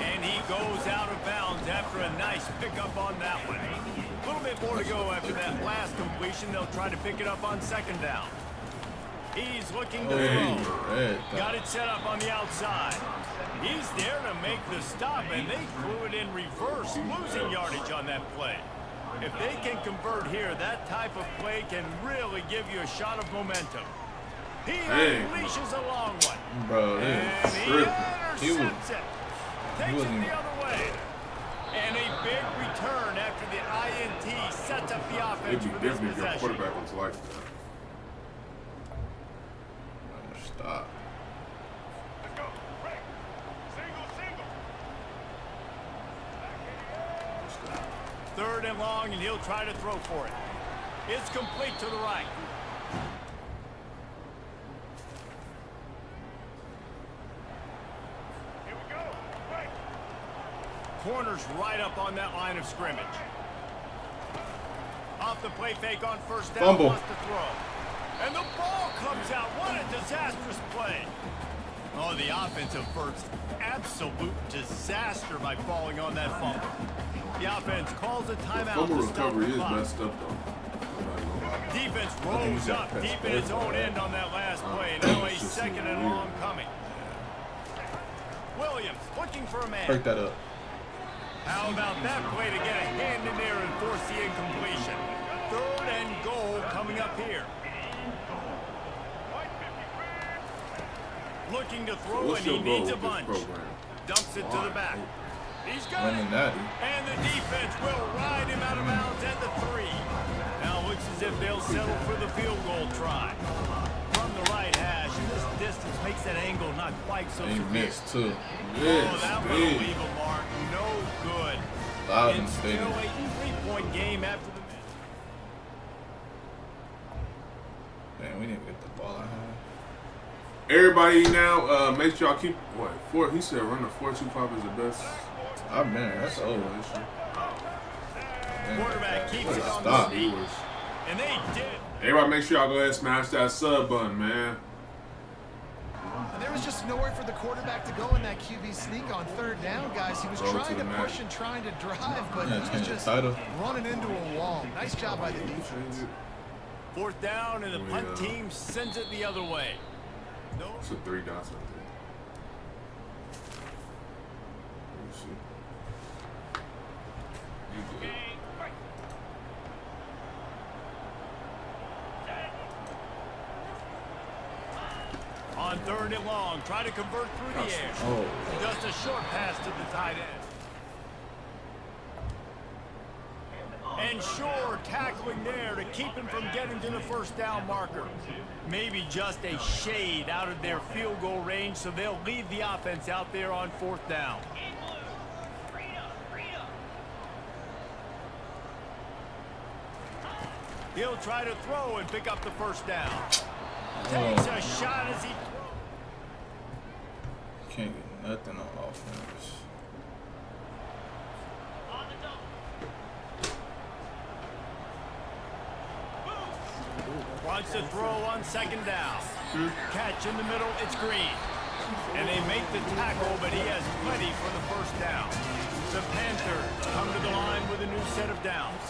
Speaker 2: And he goes out of bounds after a nice pickup on that one. A little bit more to go after that last completion. They'll try to pick it up on 2nd down. He's looking to throw. Got it set up on the outside. He's there to make the stop, and they threw it in reverse, losing yardage on that play. If they can convert here, that type of play can really give you a shot of momentum. He unleashes a long one.
Speaker 9: Bro,
Speaker 2: and he intercepts it. Takes it the other way. And a big return after the INT sets up the offense for this
Speaker 1: Your
Speaker 2: possession.
Speaker 1: quarterback was like that.
Speaker 9: Stop.
Speaker 2: Let's go. Break. Single. 3rd and long, and he'll try to throw for it. It's complete to the right. Here we go. Break. Corner's right up on that line of scrimmage. Off the play fake on 1st down.
Speaker 9: Fumble.
Speaker 2: Wants to throw. And the ball comes out. What a disastrous play. Oh, the offense averts absolute disaster by falling on that fumble. The offense calls a timeout.
Speaker 1: Fumble
Speaker 2: to stop the
Speaker 1: recovery is
Speaker 2: clock.
Speaker 1: messed up, though.
Speaker 2: Defense rolls up deep in its own end on that last play. Now a 2nd and long coming. Williams looking for a man.
Speaker 9: Break that up.
Speaker 2: How about that play to get a hand in there and force the incompletion? 3rd and goal coming up here. Looking to throw, and he needs a bunch. Dumps it to the back. He's got it. And the defense will ride him out of bounds at the 3. Now it looks as if they'll settle for the field goal try. From the right hash, this distance makes that angle not quite so severe.
Speaker 9: Missed too.
Speaker 2: Oh, that one will leave a mark. No good. It's still a 3-point game after the miss.
Speaker 9: Man, we didn't get the ball out.
Speaker 1: Everybody now, make sure y'all keep he said run the 4-2-5 is the best.
Speaker 9: Oh man, that's over.
Speaker 2: Quarterback keeps it on the sneak. And they did.
Speaker 1: Everybody make sure y'all go ahead and smash that sub button, man.
Speaker 7: And there was just nowhere for the quarterback to go in that QB sneak on 3rd down, guys. He was trying to push and trying to drive, but he was just running into a wall. Nice job by the defense.
Speaker 2: 4th down, and the punt team sends it the other way. No.
Speaker 1: It's a 3 dots right there. Let me see. You good.
Speaker 2: On 3rd and long, try to convert through the air. Just a short pass to the tight end. And Shore tackling there to keep him from getting to the 1st down marker. Maybe just a shade out of their field goal range, so they'll leave the offense out there on 4th down. He'll try to throw and pick up the first down. Takes a shot as he throws.
Speaker 9: Can't get nothing on offense.
Speaker 2: Wants to throw on second down. Catch in the middle, it's Green. And they make the tackle, but he has plenty for the first down. The Panthers come to the line with a new set of downs.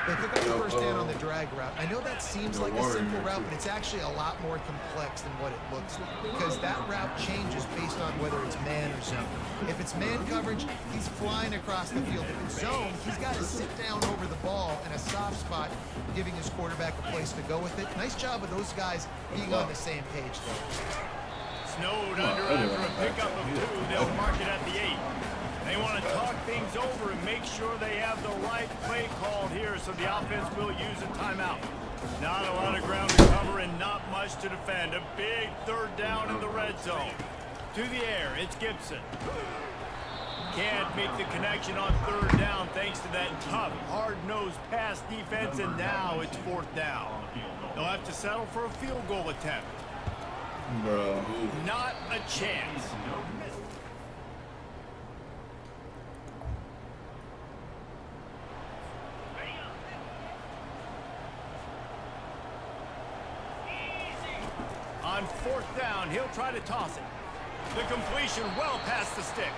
Speaker 7: They pick up the first down on the drag route. I know that seems like a simple route, but it's actually a lot more complex than what it looks like, because that route changes based on whether it's man or zone. If it's man coverage, he's flying across the field. If it's zone, he's got to sit down over the ball in a soft spot, giving his quarterback a place to go with it. Nice job of those guys being on the same page, though.
Speaker 2: Snowed under after a pickup of 2. They'll mark it at the 8. They want to talk things over and make sure they have the right play called here, so the offense will use a timeout. Not a lot of ground to cover and not much to defend. A big third down in the red zone. To the air, it's Gibson. Can't make the connection on third down thanks to that tough, hard-nosed pass defense, and now it's fourth down. They'll have to settle for a field goal attempt.
Speaker 9: Bro.
Speaker 2: Not a chance. On fourth down, he'll try to toss it. The completion well past the sticks.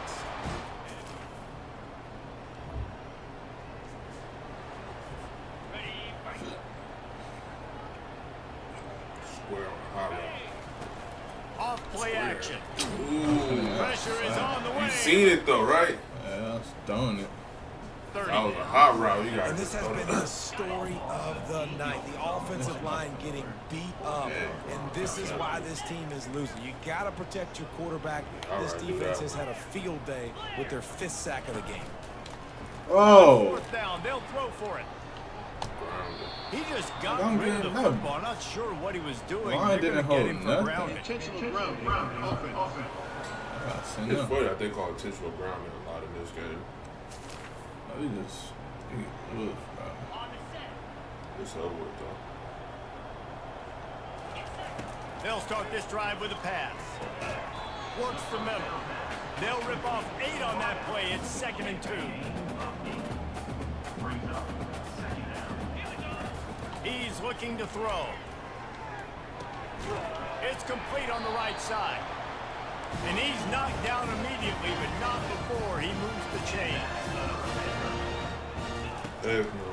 Speaker 1: Square on the
Speaker 2: Off play action.
Speaker 1: Ooh.
Speaker 2: Pressure is on the way.
Speaker 1: You seen it though, right?
Speaker 9: Yeah, I was throwing it.
Speaker 1: That was a hot route. You got
Speaker 6: And this has been the story of the night. The offensive line getting beat up. And this is why this team is losing. You got to protect your quarterback. This defense has had a field day with their 5th sack of the game.
Speaker 9: Oh!
Speaker 2: Fourth down, they'll throw for it. He just got rid of the football. Not sure what he was doing.
Speaker 9: Line didn't hold
Speaker 2: nothing.
Speaker 5: Intentional grounding on offense.
Speaker 1: It's funny that they call intentional grounding a lot in this game.
Speaker 9: He bro.
Speaker 1: It's over with, though.
Speaker 2: They'll start this drive with a pass. Works the middle. They'll rip off 8 on that play. It's 2nd and 2. He's looking to throw. It's complete on the right side. And he's knocked down immediately, but not before he moves the chain.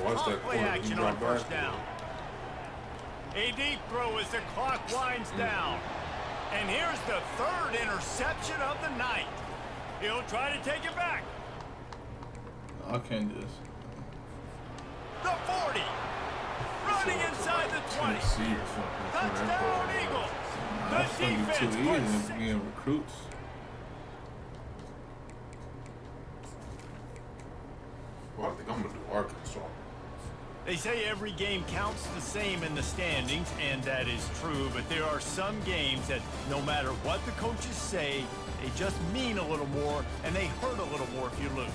Speaker 1: Watch that
Speaker 2: Play
Speaker 1: corner.
Speaker 2: action on first down. A deep throw as the clock winds down. And here's the 3rd interception of the night. He'll try to take it back.
Speaker 9: I can't just.
Speaker 2: The 40. Running inside the 20. Touchdown Eagles. The defense puts
Speaker 9: Getting recruits.
Speaker 1: Well, I think I'm going to do Arkansas.
Speaker 2: They say every game counts the same in the standings, and that is true, but there are some games that no matter what the coaches say, they just mean a little more, and they hurt a little more if you lose.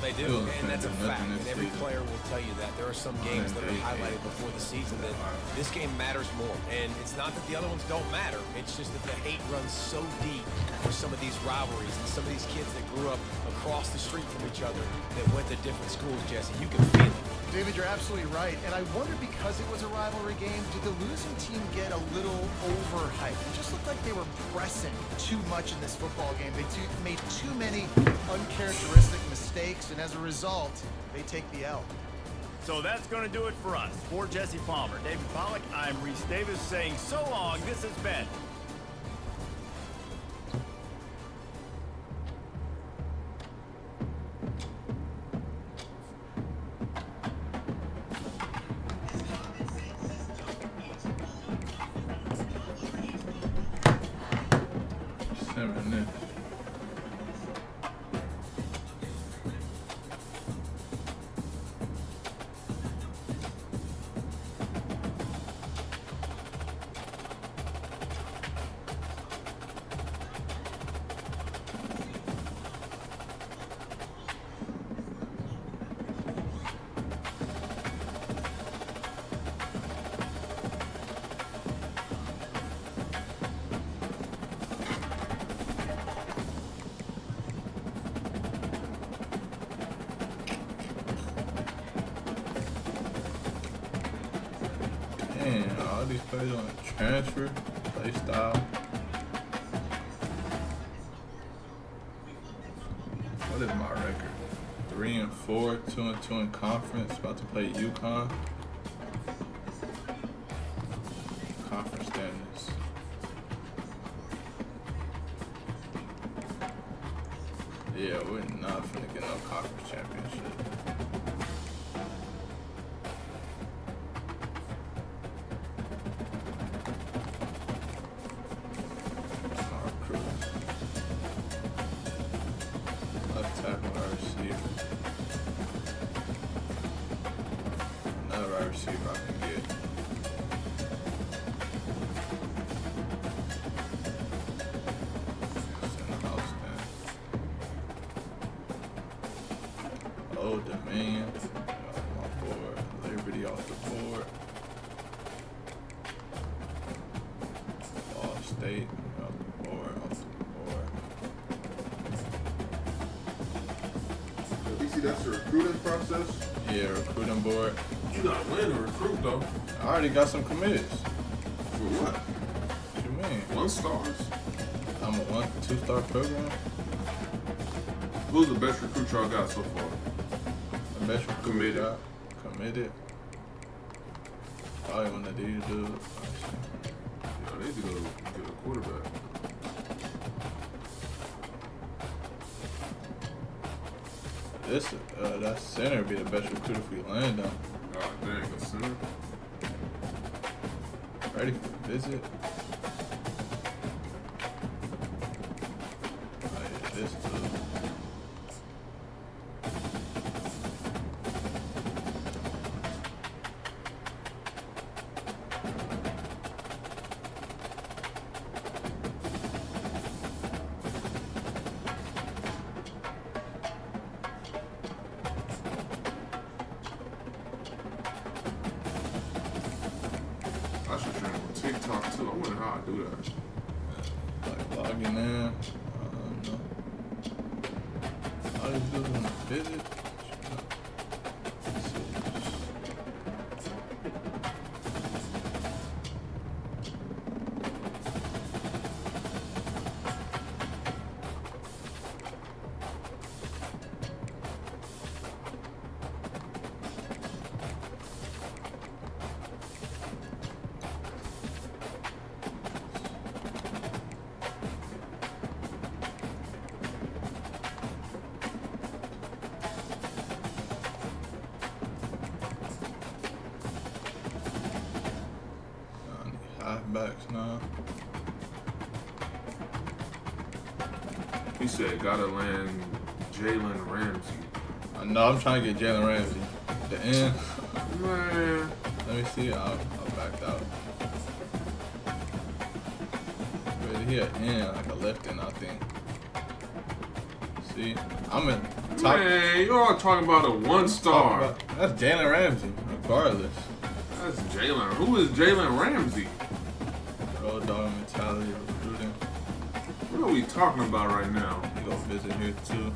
Speaker 6: They do, and that's a fact, and every player will tell you that. There are some games that are highlighted before the season that this game matters more, and it's not that the other ones don't matter. It's just that the hate runs so deep for some of these rivalries and some of these kids that grew up across the street from each other that went to different schools, Jesse. You can feel it.
Speaker 7: David, you're absolutely right. And I wonder, because it was a rivalry game, did the losing team get a little overhyped? It just looked like they were pressing too much in this football game. They made too many uncharacteristic mistakes, and as a result, they take the L.
Speaker 2: So that's going to do it for us. For Jesse Palmer, David Pollack, I'm Reese Davis saying so long. This has been
Speaker 9: Man, all these players on a transfer, play style. What is my record? 3-4, 2-2 in conference. About to play UConn. Conference standings. Yeah, we're not finna get no conference championship.
Speaker 1: That's the recruiting process?
Speaker 9: Yeah, recruiting board.
Speaker 1: You gotta win to recruit though.
Speaker 9: I already got some commits.
Speaker 1: For what?
Speaker 9: What you mean?
Speaker 1: 1 stars.
Speaker 9: I'm a 1-2-star program.
Speaker 1: Who's the best recruit y'all got so far?
Speaker 9: The best recruit got committed. Probably one of these dudes.
Speaker 1: Yeah, they need to go get a quarterback.
Speaker 9: That center be the best recruit if we land on.
Speaker 1: God dang, the center.
Speaker 9: Ready for the visit? Oh yeah, this dude.
Speaker 1: TikTok too. I wonder how I do that.
Speaker 9: Like logging in. I don't know. All these dudes want to visit. Halfbacks now.
Speaker 1: He said gotta land Jalen Ramsey.
Speaker 9: I know I'm trying to get Jalen Ramsey. The end.
Speaker 1: Man.
Speaker 9: Let me see. I'll back out. But he an end, like a left end, I think. See? I'm in top.
Speaker 1: Man, you all talking about a 1-star.
Speaker 9: That's Jalen Ramsey, regardless.
Speaker 1: That's Jalen. Who is Jalen Ramsey?
Speaker 9: Road dog mentality, recruiting.
Speaker 1: What are we talking about right now?
Speaker 9: You go visit here too.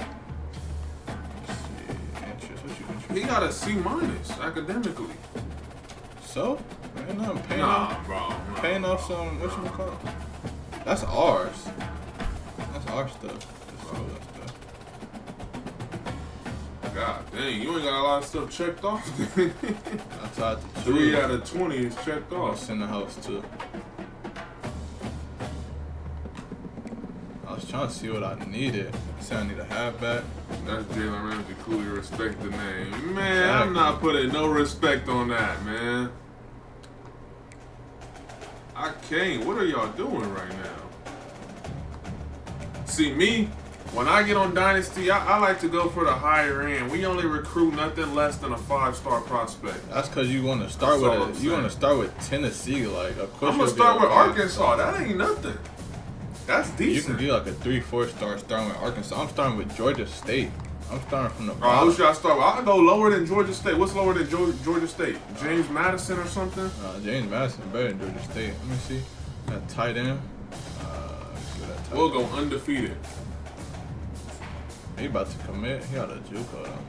Speaker 9: Let's see. Interest. What you interested?
Speaker 1: He got a C- academically.
Speaker 9: So? Man, I'm paying
Speaker 1: off, bro.
Speaker 9: Paying off some. What you call it? That's ours. That's our stuff.
Speaker 1: God dang, you ain't got a lot of stuff checked off.
Speaker 9: Outside the
Speaker 1: 3 out of 20 is checked off.
Speaker 9: In the house too. I was trying to see what I needed. Say I need a halfback.
Speaker 1: That's Jalen Ramsey. Cooley, respect the name. Man, exactly. I'm not putting no respect on that, man. I can't. What are y'all doing right now? See, me, when I get on Dynasty, I like to go for the higher end. We only recruit nothing less than a 5-star prospect.
Speaker 9: That's because you want to start with you want to start with Tennessee, like of course.
Speaker 1: I'm gonna start with Arkansas. That ain't nothing. That's decent.
Speaker 9: You can get like a 3-4 star starting with Arkansas. I'm starting with Georgia State. I'm starting from the bottom.
Speaker 1: Alright, who should I start with? I'll go lower than Georgia State. What's lower than Georgia State? James Madison or something?
Speaker 9: James Madison better than Georgia State. Let me see. That tight end.
Speaker 1: We'll go undefeated.
Speaker 9: He about to commit. He got a JUCO though.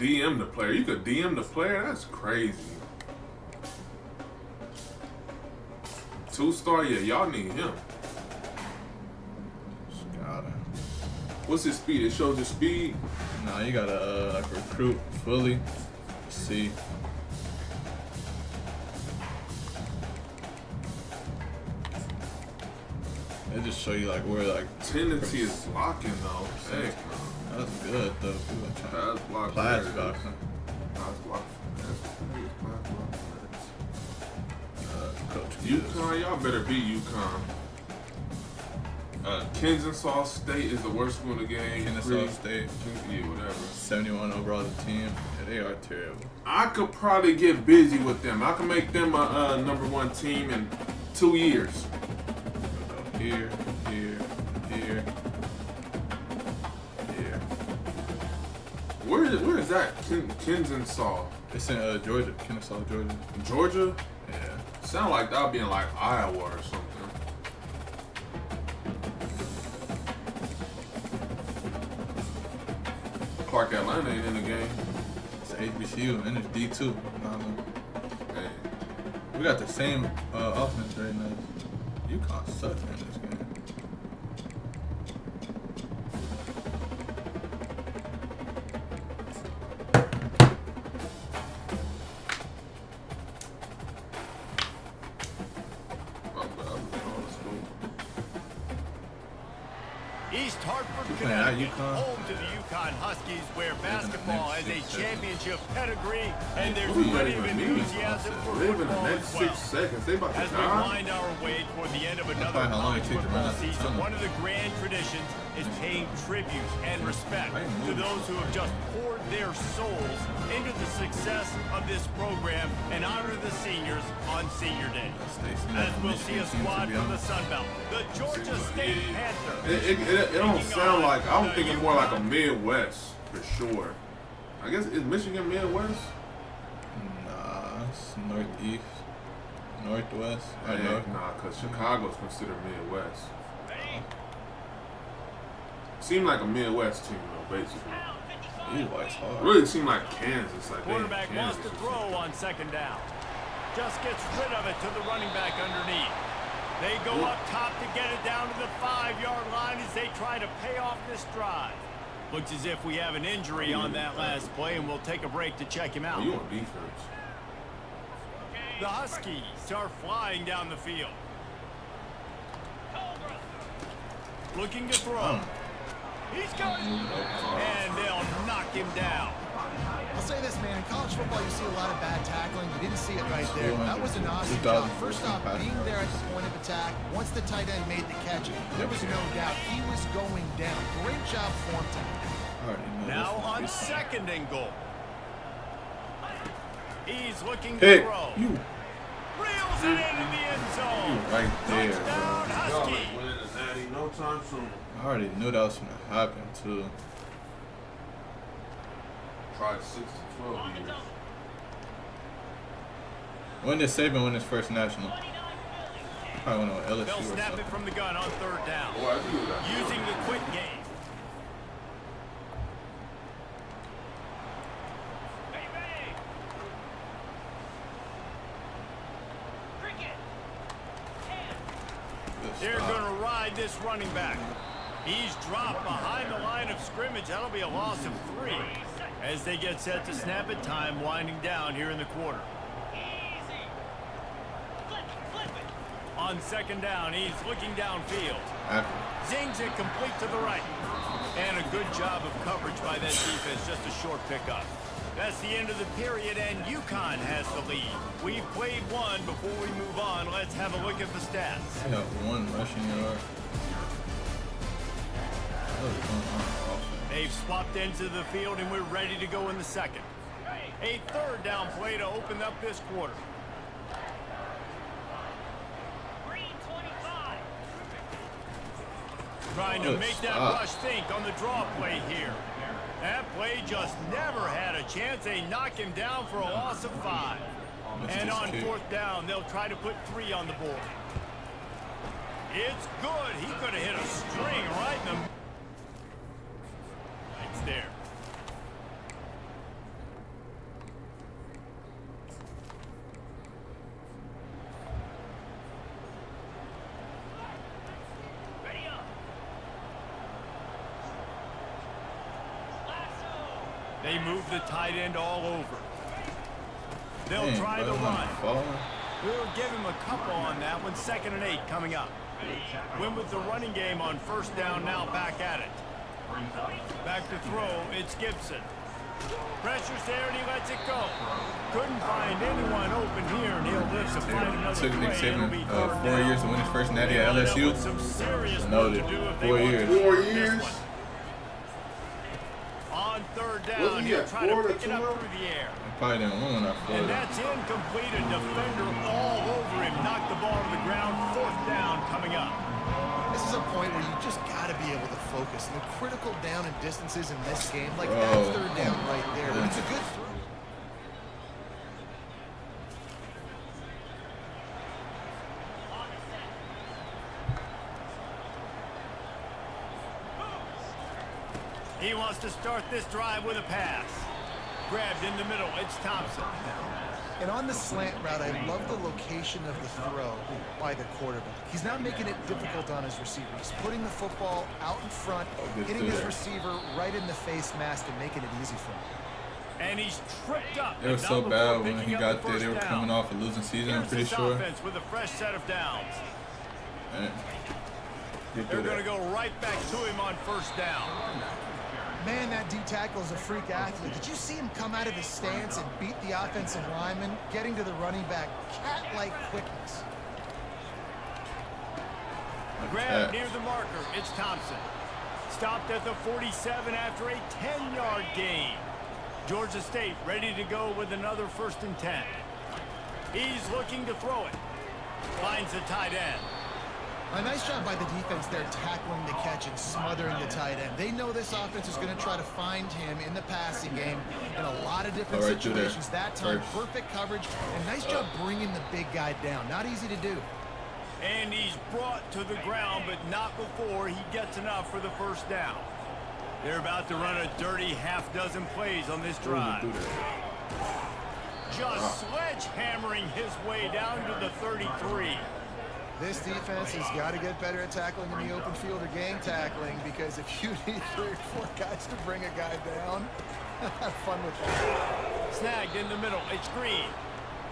Speaker 1: DM the player. You could DM the player? That's crazy. 2-star? Yeah, y'all need him. What's his speed? It shows his speed?
Speaker 9: Nah, you gotta like recruit fully. Let's see. They just show you like where like
Speaker 1: tendency is blocking though. Hey,
Speaker 9: that's good though.
Speaker 1: That's blocking.
Speaker 9: Class blocking. Coach
Speaker 1: UConn, y'all better beat UConn. Kennesaw State is the worst school in the game.
Speaker 9: Kennesaw State.
Speaker 1: Yeah, whatever.
Speaker 9: 71 overall the team. Yeah, they are terrible.
Speaker 1: I could probably get busy with them. I can make them a #1 team in 2 years.
Speaker 9: Here.
Speaker 1: Where is that? Kennesaw.
Speaker 9: It's in Georgia. Kennesaw, Georgia.
Speaker 1: Georgia?
Speaker 9: Yeah.
Speaker 1: Sound like that would be in like Iowa or something. Clark Atlanta ain't in the game.
Speaker 9: It's HBCU and it's D2.
Speaker 1: Hey.
Speaker 9: We got the same offense right now. UConn sucks in this game.
Speaker 2: East Hartford, Connecticut, home to the UConn Huskies, where basketball has a championship pedigree, and there's plenty of enthusiasm for football as well. As we wind our way toward the end of another college football season, one of the grand traditions is paying tribute and respect to those who have just poured their souls into the success of this program and honor the seniors on Senior Day. As we'll see a squad from the Sun Belt, the Georgia State Panthers.
Speaker 1: It don't sound like, I'm thinking more like a Midwest for sure. I guess, is Michigan Midwest?
Speaker 9: Nah, it's Northeast. Northwest.
Speaker 1: Nah, because Chicago's considered Midwest. Seemed like a Midwest team though, basically. Really seemed like Kansas. Like
Speaker 2: quarterback wants to throw on second down. Just gets rid of it to the running back underneath. They go up top to get it down to the 5-yard line as they try to pay off this drive. Looks as if we have an injury on that last play, and we'll take a break to check him out.
Speaker 1: You on defense?
Speaker 2: The Huskies are flying down the field. Looking to throw. He's going. And they'll knock him down.
Speaker 7: I'll say this, man. In college football, you see a lot of bad tackling. You didn't see it right there. That was an awesome job. First off, being there at the point of attack, once the tight end made the catch, there was no doubt he was going down. Great job for him.
Speaker 2: Now on second and goal. He's looking to throw. Reels it into the end zone.
Speaker 9: Right there,
Speaker 2: touchdown, Husky.
Speaker 1: No time soon.
Speaker 9: I already knew that was going to happen, too.
Speaker 1: Tried 6 to 12 years.
Speaker 9: When did Saban win his first national? Probably went on LSU.
Speaker 2: They'll snap it from the gun on third down. Using the quick game. They're going to ride this running back. He's dropped behind the line of scrimmage. That'll be a loss of 3 as they get set to snap it. Time winding down here in the quarter. On second down, he's looking downfield. Zings it complete to the right. And a good job of coverage by that defense. Just a short pickup. That's the end of the period, and UConn has the lead. We've played one. Before we move on, let's have a look at the stats.
Speaker 9: I got 1 rushing yard.
Speaker 2: They've swapped into the field, and we're ready to go in the second. A third down play to open up this quarter. Trying to make that rush think on the draw play here. That play just never had a chance. They knock him down for a loss of 5. And on fourth down, they'll try to put 3 on the board. It's good. He could have hit a string right in the... It's there. They move the tight end all over. They'll
Speaker 9: Dang,
Speaker 2: try the
Speaker 9: bro,
Speaker 2: run.
Speaker 9: falling.
Speaker 2: We'll give him a couple on that one. 2nd and 8 coming up. Win with the running game on 1st down, now back at it. Back to throw, it's Gibson. Pressure's there and he lets it go. Couldn't find anyone open here, and he'll live to find another
Speaker 9: Took Nick
Speaker 2: play. It'll be
Speaker 9: Saban 4
Speaker 2: third down.
Speaker 9: years to win his first natty at
Speaker 2: They'll end up
Speaker 9: LSU.
Speaker 2: with some serious
Speaker 9: No,
Speaker 2: work to do if they
Speaker 9: 4
Speaker 2: want to
Speaker 9: years.
Speaker 2: win
Speaker 1: 4
Speaker 2: this
Speaker 1: years?
Speaker 2: one. On 3rd down,
Speaker 1: Wasn't he
Speaker 2: he'll
Speaker 1: at
Speaker 2: try to
Speaker 1: Florida
Speaker 2: pick it up
Speaker 1: too?
Speaker 2: through the air.
Speaker 9: Probably didn't win that
Speaker 2: And
Speaker 9: Florida.
Speaker 2: that's incomplete. A defender all over him. Knocked the ball to the ground. 4th down coming up.
Speaker 7: This is a point where you just got to be able to focus. And the critical down and distances in this game, like
Speaker 9: Bro.
Speaker 7: that 3rd down right there. But it's a good throw.
Speaker 2: He wants to start this drive with a pass. Grabbed in the middle. It's Thompson.
Speaker 7: And on the slant route, I love the location of the throw by the quarterback. He's not making it difficult on his receiver. He's putting the football out in front, hitting his receiver right in the face mask and making it easy for him.
Speaker 2: And he's tripped up.
Speaker 9: It was so bad when he got there. They were coming off a losing season, I'm pretty sure.
Speaker 2: Offense with a fresh set of downs.
Speaker 9: Man.
Speaker 2: They're going to go right back to him on 1st down.
Speaker 7: Man, that D tackle is a freak athlete. Did you see him come out of his stance and beat the offensive lineman, getting to the running back? Cat-like quickness.
Speaker 2: Grab near the marker. It's Thompson. Stopped at the 47 after a 10-yard gain. Georgia State ready to go with another 1st and 10. He's looking to throw it. Finds the tight end.
Speaker 7: A nice job by the defense there tackling the catch and smothering the tight end. They know this offense is going to try to find him in the passing game in a lot of different situations. That time, perfect coverage, and nice job bringing the big guy down. Not easy to do.
Speaker 2: And he's brought to the ground, but not before he gets enough for the 1st down. They're about to run a dirty half-dozen plays on this drive. Just sledgehammering his way down to the 33.
Speaker 7: This defense has got to get better at tackling in the open field or gang tackling, because if you need 3 or 4 guys to bring a guy down, have fun with that.
Speaker 2: Snagged in the middle. It's Green.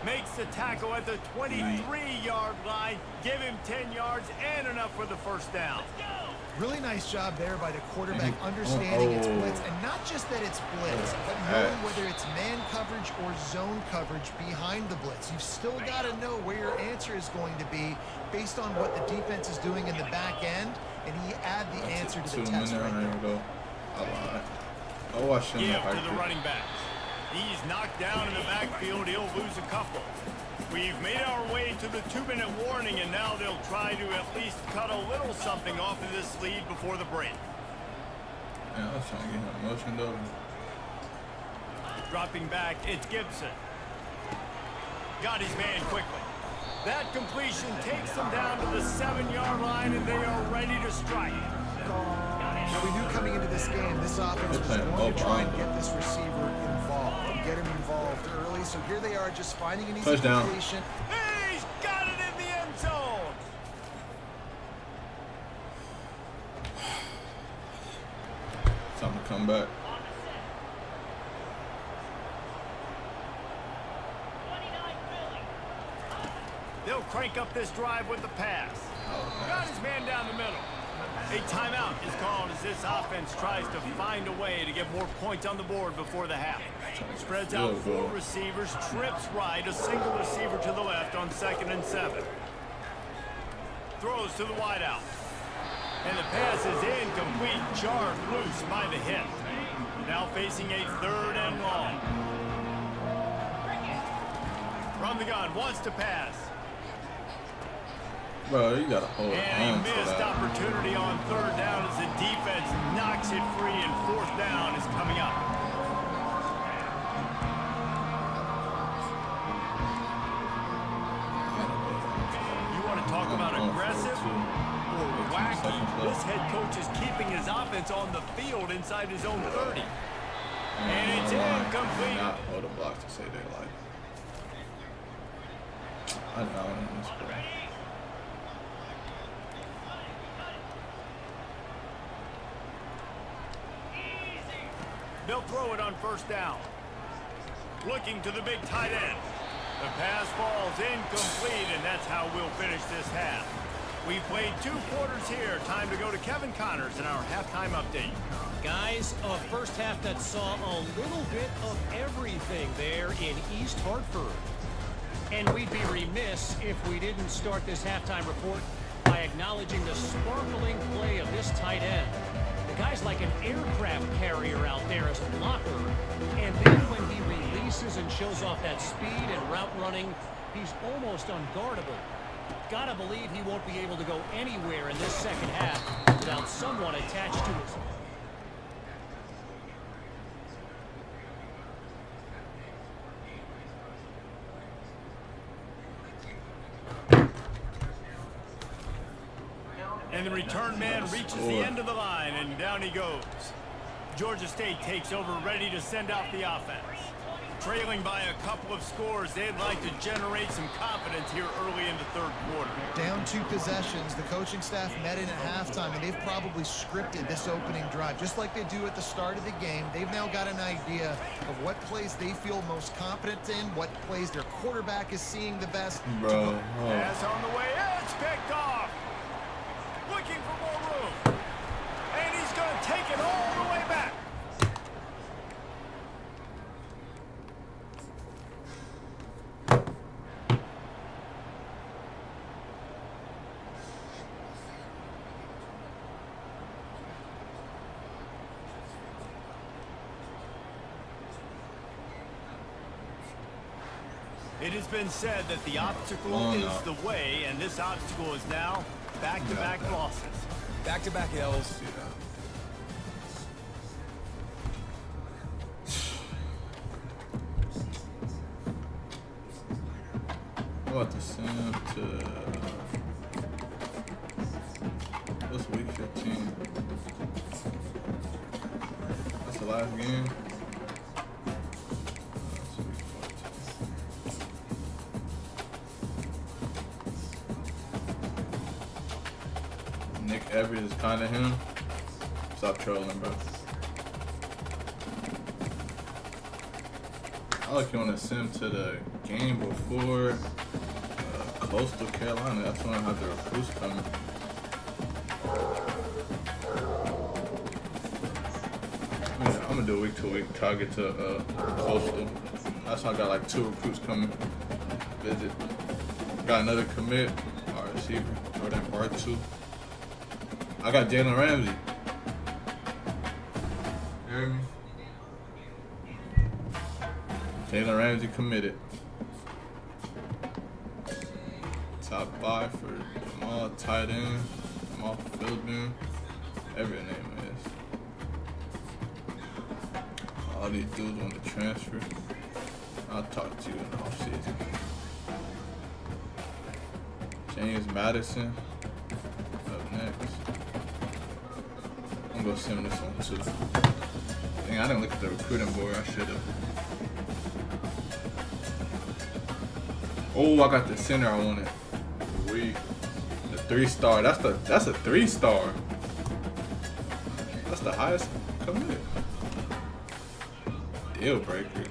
Speaker 2: Makes the tackle at the 23-yard line. Give him 10 yards and enough for the 1st down.
Speaker 7: Really nice job there by the quarterback understanding it's blitz, and not just that it's blitz, but knowing whether it's man coverage or zone coverage behind the blitz. You've still got to know where your answer is going to be based on what the defense is doing in the back end, and he add the answer to the test right there.
Speaker 9: I'll watch him.
Speaker 2: Give to the running back. He's knocked down in the backfield. He'll lose a couple. We've made our way to the 2-minute warning, and now they'll try to at least cut a little something off of this lead before the break.
Speaker 9: Yeah, I was trying to get him motioned over.
Speaker 2: Dropping back, it's Gibson. Got his man quickly. That completion takes them down to the 7-yard line, and they are ready to strike.
Speaker 7: Now, we knew coming into this game, this offense was going to try and get this receiver involved and get him involved early. So here they are, just finding an easy completion.
Speaker 2: He's got it in the end zone.
Speaker 9: Time to come back.
Speaker 2: They'll crank up this drive with the pass. Got his man down the middle. A timeout is called as this offense tries to find a way to get more points on the board before the half. Spreads out 4 receivers, trips right, a single receiver to the left on 2nd and 7. Throws to the wideout. And the pass is incomplete, jarred loose by the hit. Now facing a 3rd and long. From the gun, wants to pass.
Speaker 9: Bro, you gotta hold on
Speaker 2: And
Speaker 9: for
Speaker 2: a missed
Speaker 9: that.
Speaker 2: opportunity on 3rd down as the defense knocks it free, and 4th down is coming up. You want to talk about aggressive or wacky? This head coach is keeping his offense on the field inside his own 30. And it's incomplete.
Speaker 9: Not hold a block to say they like. I know in this play.
Speaker 2: They'll throw it on first down. Looking to the big tight end. The pass falls incomplete, and that's how we'll finish this half. We've played 2 quarters here. Time to go to Kevin Connors in our halftime update.
Speaker 4: Guys, a first half that saw a little bit of everything there in East Hartford. And we'd be remiss if we didn't start this halftime report by acknowledging the sparkling play of this tight end. The guy's like an aircraft carrier out there as a blocker. And then when he releases and shows off that speed and route running, he's almost unguardable. Gotta believe he won't be able to go anywhere in this second half without someone attached to his...
Speaker 2: And the return man reaches the end of the line, and down he goes. Georgia State takes over, ready to send out the offense. Trailing by a couple of scores, they'd like to generate some confidence here early in the third quarter.
Speaker 7: Down 2 possessions, the coaching staff met in at halftime, and they've probably scripted this opening drive, just like they do at the start of the game. They've now got an idea of what plays they feel most confident in, what plays their quarterback is seeing the best.
Speaker 9: Bro.
Speaker 2: Pass on the way, it's picked off. Looking for more room. And he's going to take it all the way back. It has been said that the obstacle is the way, and this obstacle is now back-to-back losses.
Speaker 6: Back-to-back L's.
Speaker 9: I'm about to send to... What's week 15? That's the last game? Everett is kind of him. Stop trolling, bro. I like you want to send to the game before Coastal Carolina. That's when I have the recruits coming. I'm gonna do week to week. Try to get to Coastal. That's why I got like 2 recruits coming. Visit. Got another commit. Our receiver, Jordan Part 2. I got Jalen Ramsey. You hear me? Jalen Ramsey committed. Top 5 for Jamal, tight end, Jamal Philbin, whatever your name is. All these dudes want to transfer. I'll talk to you in the offseason. James Madison up next. I'm gonna send this one too. Dang, I didn't look at the recruiting board. I should have. Oh, I got the center I wanted. The 3-star. That's a 3-star. That's the highest commit. Deal breaker.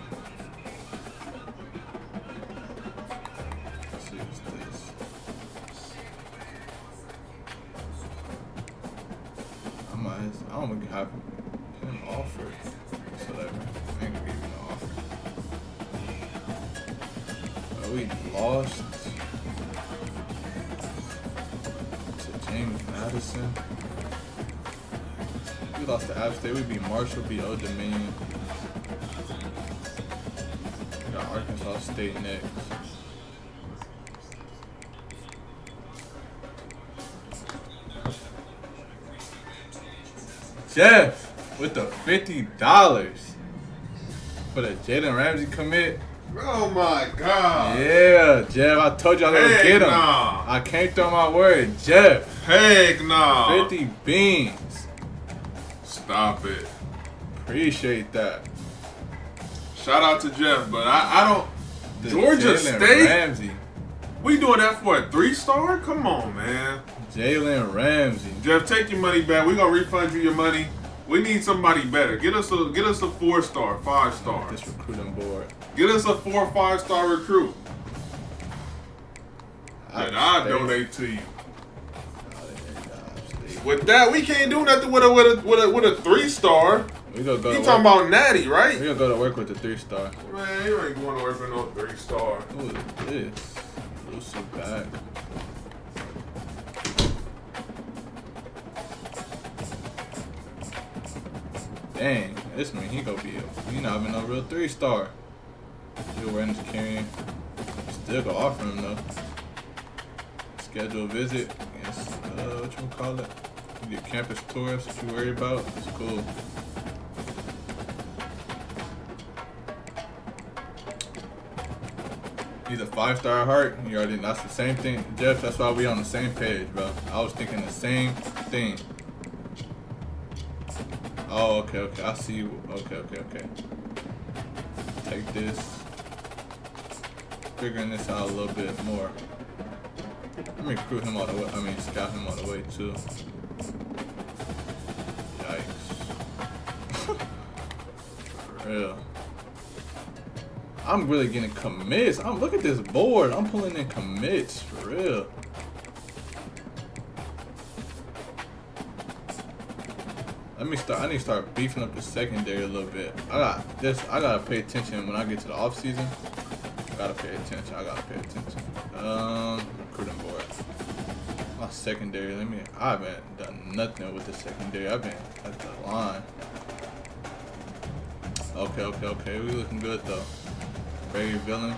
Speaker 9: Let's see what's this. I'm gonna have him offered. So that I ain't gonna give him an offer. We lost to James Madison. We lost to App State. We beat Marshall, beat Old Dominion. We got Arkansas State next. Jeff with the $50 for the Jalen Ramsey commit.
Speaker 1: Oh my God.
Speaker 9: Yeah, Jeff, I told you I was gonna get him.
Speaker 1: Nah.
Speaker 9: I can't throw my word. Jeff.
Speaker 1: Heck no.
Speaker 9: 50 beans.
Speaker 1: Stop it.
Speaker 9: Appreciate that.
Speaker 1: Shout out to Jeff, but I don't.
Speaker 9: The
Speaker 1: Georgia
Speaker 9: Jalen
Speaker 1: State?
Speaker 9: Ramsey.
Speaker 1: We doing that for a 3-star? Come on, man.
Speaker 9: Jalen Ramsey.
Speaker 1: Jeff, take your money back. We gonna refund you your money. We need somebody better. Get us a 4-star, 5-star.
Speaker 9: This recruiting board.
Speaker 1: Get us a 4 or 5-star recruit. And I'll donate to you. With that, we can't do nothing with a 3-star.
Speaker 9: We gonna go.
Speaker 1: You talking about Natty, right?
Speaker 9: We gonna go to work with the 3-star.
Speaker 1: Man, you ain't going to work with no 3-star.
Speaker 9: Who is this? Lucy back. Dang, this mean he gonna be he not even a real 3-star. Still wearing his carrying. Still gonna offer him though. Schedule a visit. Yes, what you call it? You get campus tours that you worry about. It's cool. He's a 5-star heart. You already, that's the same thing. Jeff, that's why we on the same page, bro. I was thinking the same thing. Oh, okay. I see you. Okay. Take this. Figuring this out a little bit more. Let me recruit him all the way. I mean, scout him all the way, too. Yikes. For real. I'm really getting commits. Look at this board. I'm pulling in commits for real. I need to start beefing up the secondary a little bit. I gotta pay attention when I get to the off season. I gotta pay attention. Recruiting board. My secondary. I haven't done nothing with the secondary. I've been at the line. Okay. We looking good though. Barry Villain.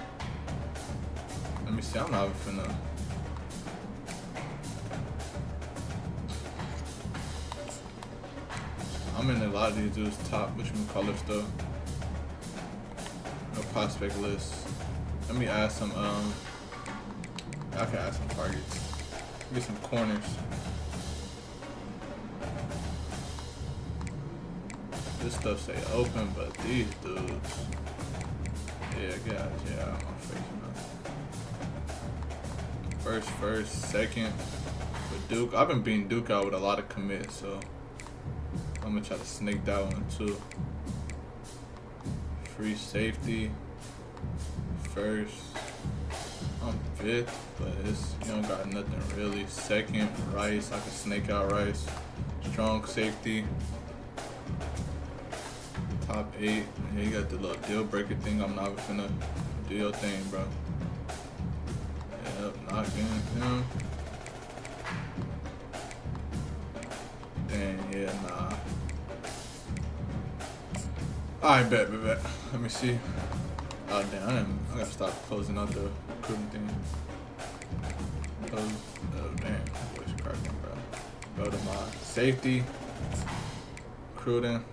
Speaker 9: Let me see. I'm not even finna. I'm in a lot of these dudes' top, whatchamacallit stuff. No prospect list. Let me add some. I can add some targets. Get some corners. This stuff say open, but these dudes. Yeah, I'm faking up. First, second. With Duke, I've been beating Duke out with a lot of commits, so I'm gonna try to snake that one too. Free safety. First. I'm 5th, but you don't got nothing really. Second, Rice. I can snake out Rice. Strong safety. Top 8. Yeah, you got the little deal breaker thing. I'm not finna do your thing, bro. Yep, not getting him. Dang, yeah, nah. Alright, bet. Let me see. Oh, damn, I gotta stop closing out the recruiting thing. Oh, damn. Voice cracking, bro. Go to my safety. Recruiting.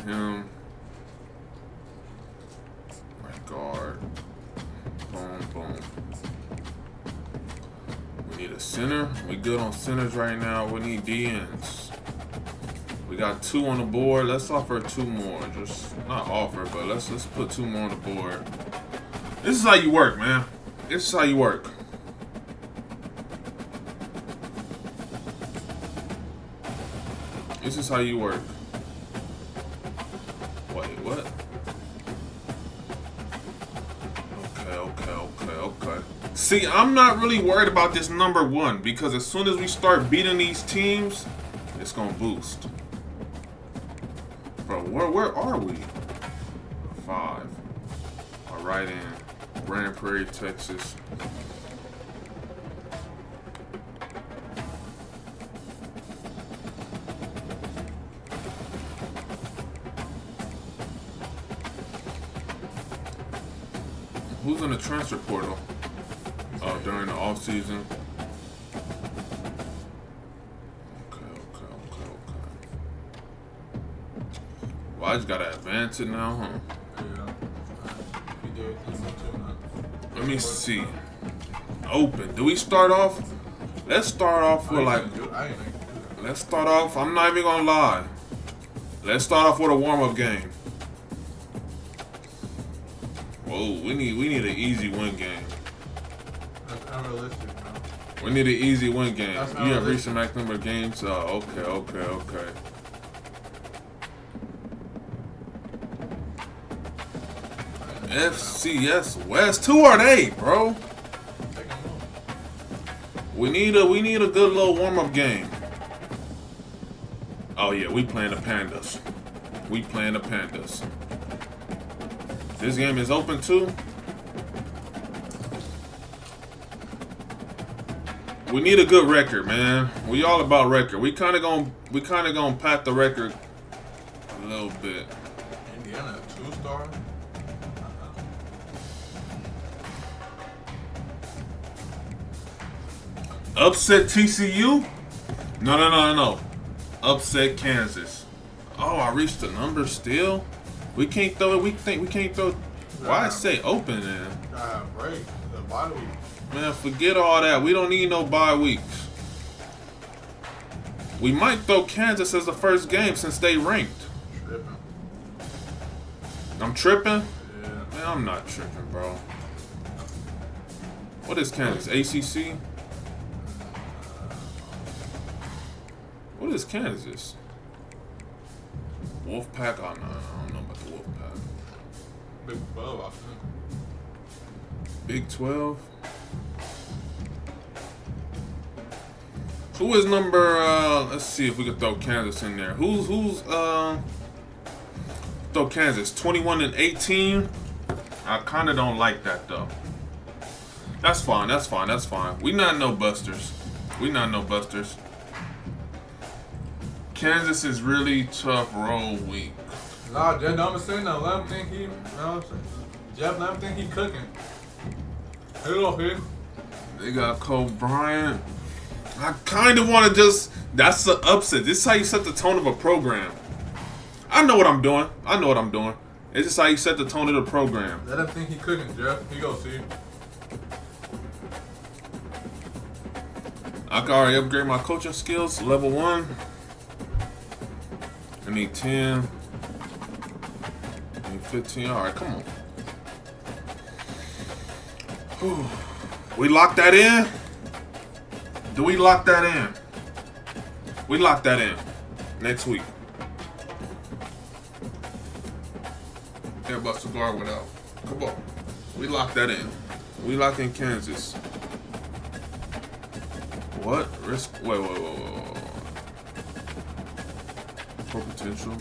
Speaker 1: him. Right guard. Boom, boom. We need a center. We good on centers right now. We need DNs. We got 2 on the board. Let's offer 2 more. Just not offer, but let's put 2 more on the board. This is how you work, man. This is how you work. This is how you work. Wait, what? Okay. See, I'm not really worried about this number 1 because as soon as we start beating these teams, it's gonna boost. Bro, where are we? 5. All right, in Grand Prairie, Texas. Who's in the transfer portal? During the off season. Okay. Well, I just gotta advance it now, huh?
Speaker 9: Yeah.
Speaker 1: Let me see. Open. Do we start off? Let's start off with like. Let's start off. I'm not even gonna lie. Let's start off with a warm-up game. Whoa, we need an easy win game.
Speaker 9: That's unrealistic, man.
Speaker 1: We need an easy win game.
Speaker 9: That's
Speaker 1: You have reached the max number of games. Oh, okay. FCS West. Who are they, bro? We need a good little warm-up game. Oh yeah, we playing the Pandas. This game is open too. We need a good record, man. We all about record. We kind of gonna pat the record a little bit.
Speaker 9: Indiana 2-star.
Speaker 1: Upset TCU? No. Upset Kansas. Oh, I reached the number still. We can't throw it. We can't throw. Why I say open then?
Speaker 9: Break the bye week.
Speaker 1: Man, forget all that. We don't need no bye weeks. We might throw Kansas as the first game since they ranked.
Speaker 9: Tripping.
Speaker 1: I'm tripping?
Speaker 9: Yeah.
Speaker 1: Man, I'm not tripping, bro. What is Kansas? ACC? What is Kansas? Wolfpack? Oh, no, I don't know about the Wolfpack.
Speaker 9: Big 12, I think.
Speaker 1: Big 12? Who is number, let's see if we can throw Kansas in there. Who's throw Kansas, 21 and 18? I kind of don't like that, though. That's fine. We not no busters. Kansas is really tough roll week.
Speaker 9: Nah, Jeff, don't say no. Let him think he, Jeff, let him think he cooking. Hello, here.
Speaker 1: They got Cole Bryant. I kind of want to just, that's the upset. This is how you set the tone of a program. I know what I'm doing. It's just how you set the tone of the program.
Speaker 9: Let him think he cooking, Jeff. He go see.
Speaker 1: I can already upgrade my coaching skills. Level 1. I need 10. I need 15. Alright, come on. Whew. We lock that in? Do we lock that in? We lock that in. Next week. Everybody cigar without. Come on. We lock that in. We lock in Kansas. What? Risk? Wait. Pro potential.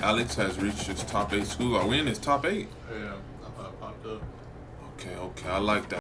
Speaker 1: Alex has reached his top 8 school. Are we in his top 8?
Speaker 9: Yeah, I thought it popped up.
Speaker 1: Okay. I like that.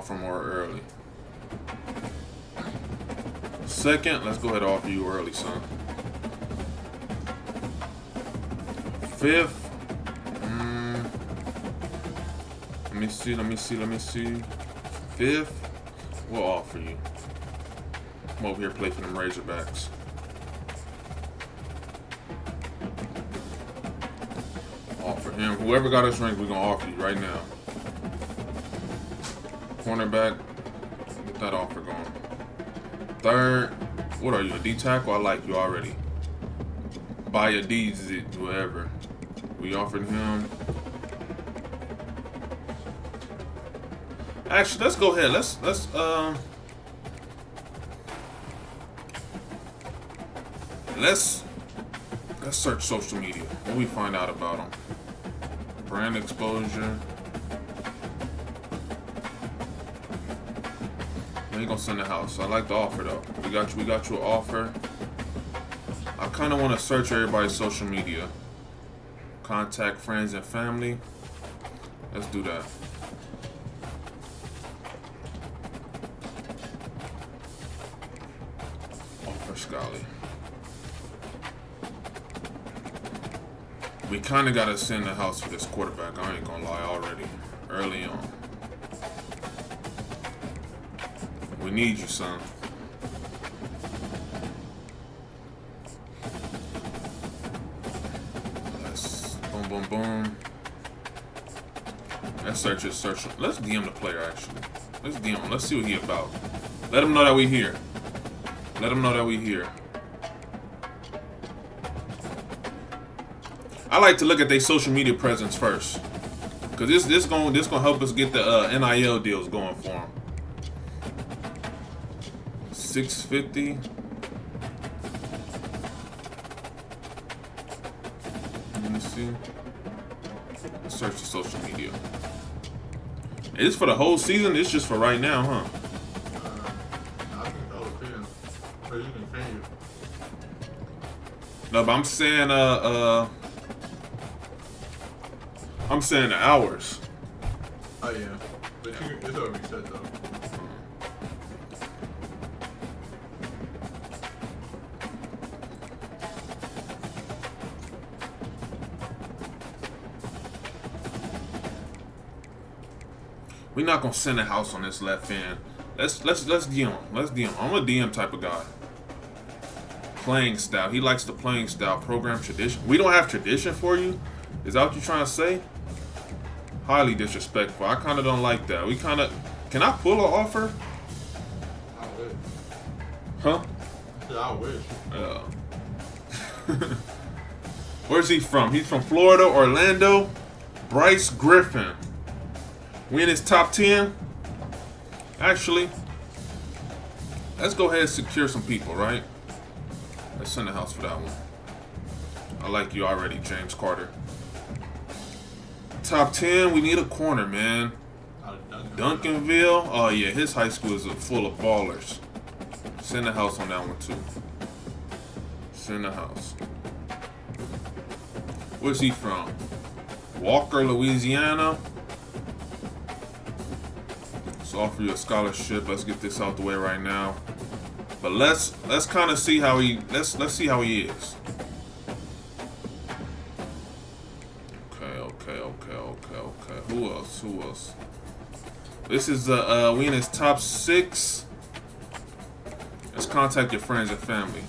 Speaker 1: offer more early. Second, let's go ahead and offer you early, son. Fifth, let me see. Fifth, we'll offer you. Come over here, play for them Razorbacks. Offer him. Whoever got us ranked, we're gonna offer you right now. Cornerback, get that offer going. Third, what are you, a D tackle? I like you already. Buy a D, whatever. We offered him. Actually, let's go ahead. Let's search social media. What we find out about them? Brand exposure. We ain't gonna send the house. I like the offer though. We got you an offer. I kind of want to search everybody's social media. Contact friends and family. Let's do that. Offer Scully. We kind of got to send the house for this quarterback. I ain't gonna lie already. Early on. We need you, son. Let's boom, boom, boom. Let's search. Let's DM the player, actually. Let's DM him. Let's see what he about. Let him know that we here. Let him know that we here. I like to look at their social media presence first, cause this gonna help us get the NIL deals going for them. 650. Let me see. Let's search the social media. It's for the whole season. It's just for right now, huh?
Speaker 9: I think the whole season. Or you can change it.
Speaker 1: No, but I'm saying I'm saying the hours.
Speaker 9: Oh yeah, but it's already set though.
Speaker 1: We're not gonna send a house on this left end. Let's DM him. Let's DM him. I'm a DM type of guy. Playing style. He likes the playing style. Program tradition. We don't have tradition for you. Is that what you're trying to say? Highly disrespectful. I kind of don't like that. We kind of... Can I pull an offer?
Speaker 9: I wish.
Speaker 1: Huh?
Speaker 9: I wish.
Speaker 1: Where's he from? He's from Florida, Orlando. Bryce Griffin. We in his top 10? Actually, let's go ahead and secure some people, right? Let's send the house for that one. I like you already, James Carter. Top 10, we need a corner, man. Duncanville. Oh, yeah, his high school is full of ballers. Send the house on that one, too. Send the house. Where's he from? Walker, Louisiana. Let's offer you a scholarship. Let's get this out the way right now. But let's kind of see how he let's see how he is. Okay. Who else? This is we in his top 6. Let's contact your friends and family.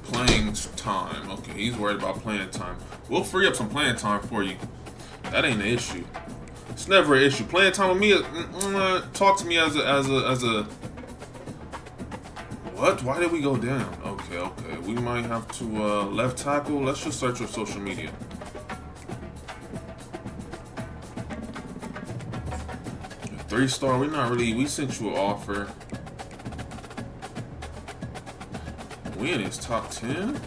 Speaker 1: Playing time. Okay, he's worried about playing time. We'll free up some playing time for you. That ain't an issue. It's never an issue. Playing time with me. Talk to me as a. What? Why did we go down? Okay. We might have to left tackle. Let's just search your social media. A 3-star. We're not really. We sent you an offer. We in his top 10?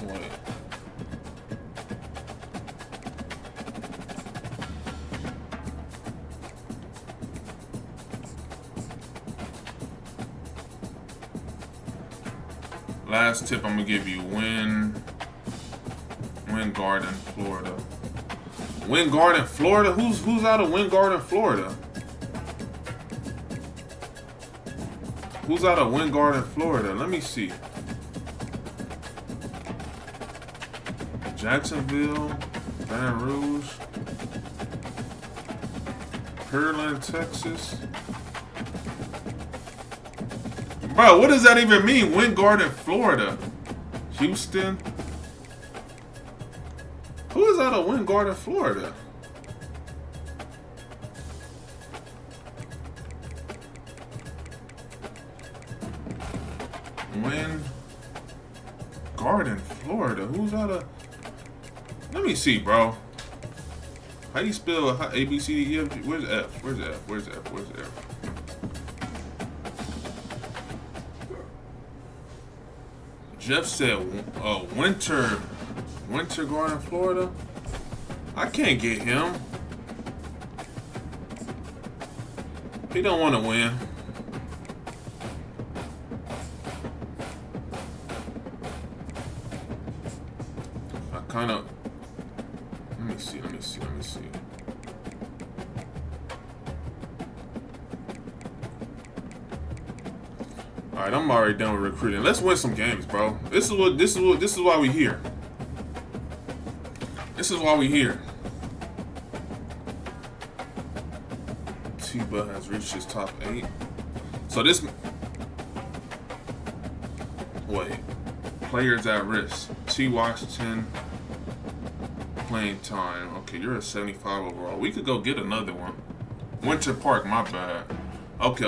Speaker 1: Wait. Last tip I'm gonna give you: Win Garden, Florida. Wind Garden, Florida. Who's out of Wind Garden, Florida? Who's out of Wind Garden, Florida? Let me see. Jacksonville, Baton Rouge, Pearland, Texas. Bro, what does that even mean? Wind Garden, Florida. Houston. Who is out of Wind Garden, Florida? Wind Garden, Florida. Who's out of... Let me see, bro. How do you spell A, B, C, D, E, F, G? Where's F? Where's F? Where's F? Where's F? Jeff said Winter Garden, Florida. I can't get him. He don't want to win. I kind of... Let me see. All right, I'm already done with recruiting. Let's win some games, bro. This is why we here. This is why we here. T-Bud has reached his top 8. So this... Wait. Players at risk. T. Washington. Playing time. Okay, you're at 75 overall. We could go get another one. Winter Park, my bad. Okay.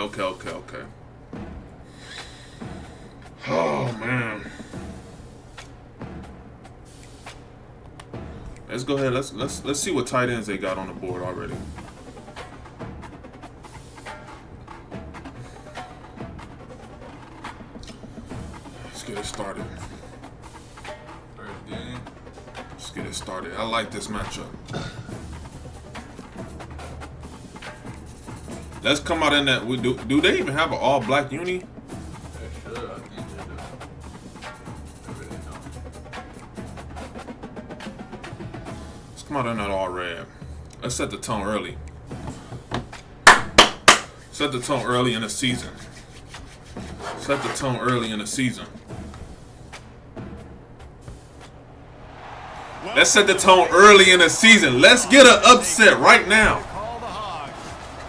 Speaker 1: Oh, man. Let's go ahead. Let's see what tight ends they got on the board already. Let's get it started.
Speaker 9: First game.
Speaker 1: Let's get it started. I like this matchup. Let's come out in that. Do they even have an all-black uni? Come out in that all red. Let's set the tone early. Set the tone early in the season. Set the tone early in the season. Let's set the tone early in the season. Let's get an upset right now.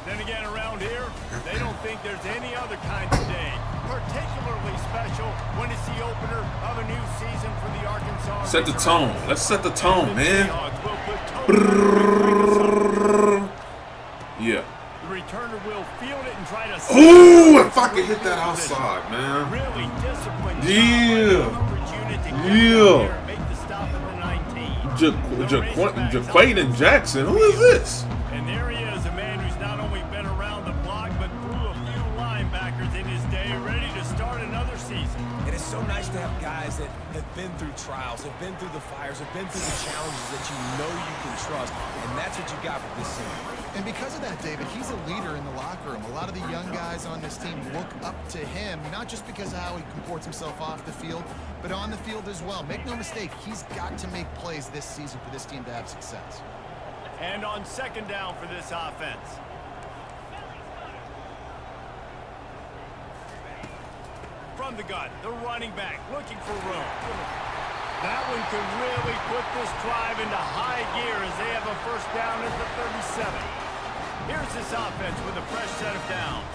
Speaker 2: Then again, around here, they don't think there's any other kind of day particularly special when it's the opener of a new season for the Arkansas.
Speaker 1: Set the tone. Let's set the tone, man. Yeah.
Speaker 2: The returner will field it and try to...
Speaker 1: Ooh, if I could hit that outside, man.
Speaker 2: Really disciplined.
Speaker 1: Yeah.
Speaker 2: Make the stop at the 19.
Speaker 1: Jaquaden Jackson. Who is this?
Speaker 2: And there he is, a man who's not only been around the block, but threw a few linebackers in his day, ready to start another season.
Speaker 6: It is so nice to have guys that have been through trials, have been through the fires, have been through the challenges that you know you can trust, and that's what you got with this team.
Speaker 7: And because of that, David, he's a leader in the locker room. A lot of the young guys on this team look up to him, not just because of how he comports himself off the field, but on the field as well. Make no mistake, he's got to make plays this season for this team to have success.
Speaker 2: And on second down for this offense. From the gun, the running back looking for room. That one could really put this drive into high gear as they have a first down at the 37. Here's this offense with a fresh set of downs.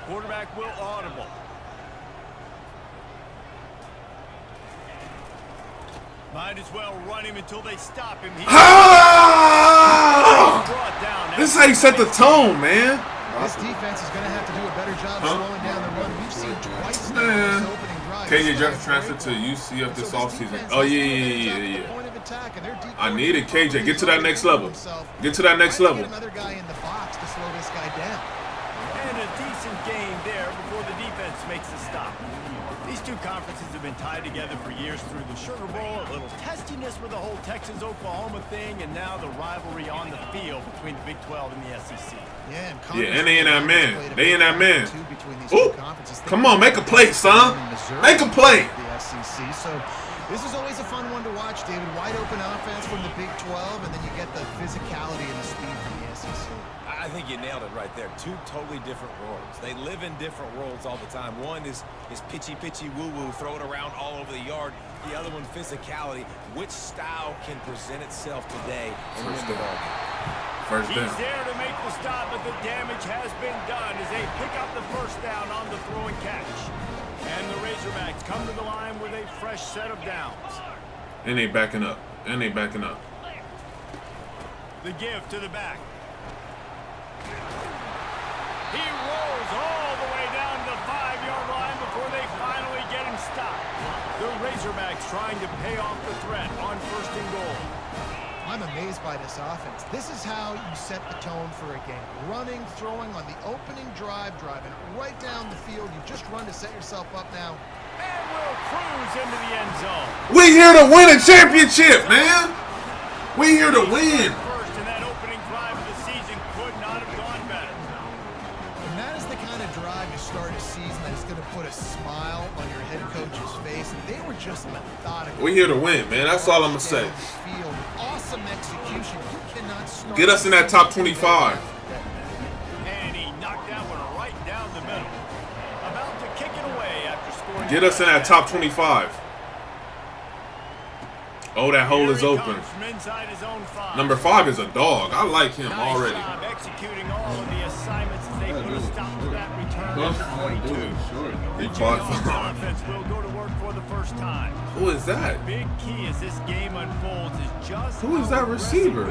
Speaker 2: Quarterback will audible. Might as well run him until they stop him.
Speaker 1: This is how you set the tone, man.
Speaker 7: This defense is going to have to do a better job slowing down the run. We've seen twice now in this opening drive.
Speaker 1: KJ Jefferson transferred to UCF this offseason. Oh, yeah. I needed KJ. Get to that next level. Get to that next level.
Speaker 7: Another guy in the box to slow this guy down.
Speaker 2: And a decent game there before the defense makes the stop. These two conferences have been tied together for years through the Sugar Bowl, a little testiness with the whole Texas-Oklahoma thing, and now the rivalry on the field between the Big 12 and the SEC.
Speaker 1: Yeah, and they in that man. They in that man. Ooh, come on, make a play, son. Make a play.
Speaker 7: The SEC. So This is always a fun one to watch, David. Wide open offense from the Big 12, and then you get the physicality and the speed from the SEC.
Speaker 6: I think you nailed it right there. Two totally different worlds. They live in different worlds all the time. One is pitchy, woo-woo, throw it around all over the yard. The other one, physicality. Which style can present itself today and win the ball game?
Speaker 2: He's there to make the stop, but the damage has been done as they pick up the first down on the throw and catch. And the Razorbacks come to the line with a fresh set of downs.
Speaker 1: And they backing up. And they backing up.
Speaker 2: The give to the back. He rolls all the way down to the 5-yard line before they finally get him stopped. The Razorbacks trying to pay off the threat on 1st and goal.
Speaker 7: I'm amazed by this offense. This is how you set the tone for a game. Running, throwing on the opening drive, driving right down the field. You just run to set yourself up now.
Speaker 2: And will cruise into the end zone.
Speaker 1: We here to win a championship, man. We here to win.
Speaker 2: First, and that opening drive of the season could not have gone better.
Speaker 7: And that is the kind of drive to start a season that is going to put a smile on your head coach's face. And they were just methodical.
Speaker 1: We here to win, man. That's all I'm going to say.
Speaker 7: Awesome execution. You cannot start.
Speaker 1: Get us in that top 25.
Speaker 2: And he knocked that one right down the middle. About to kick it away after scoring.
Speaker 1: Get us in that top 25. Oh, that hole is open. Number 5 is a dog. I like him already.
Speaker 2: Executing all of the assignments as they put a stop to that return. Number 22.
Speaker 1: He fought
Speaker 2: offense will go to work for the first time.
Speaker 1: Who is that?
Speaker 2: Big key as this game unfolds is just
Speaker 1: who is that receiver?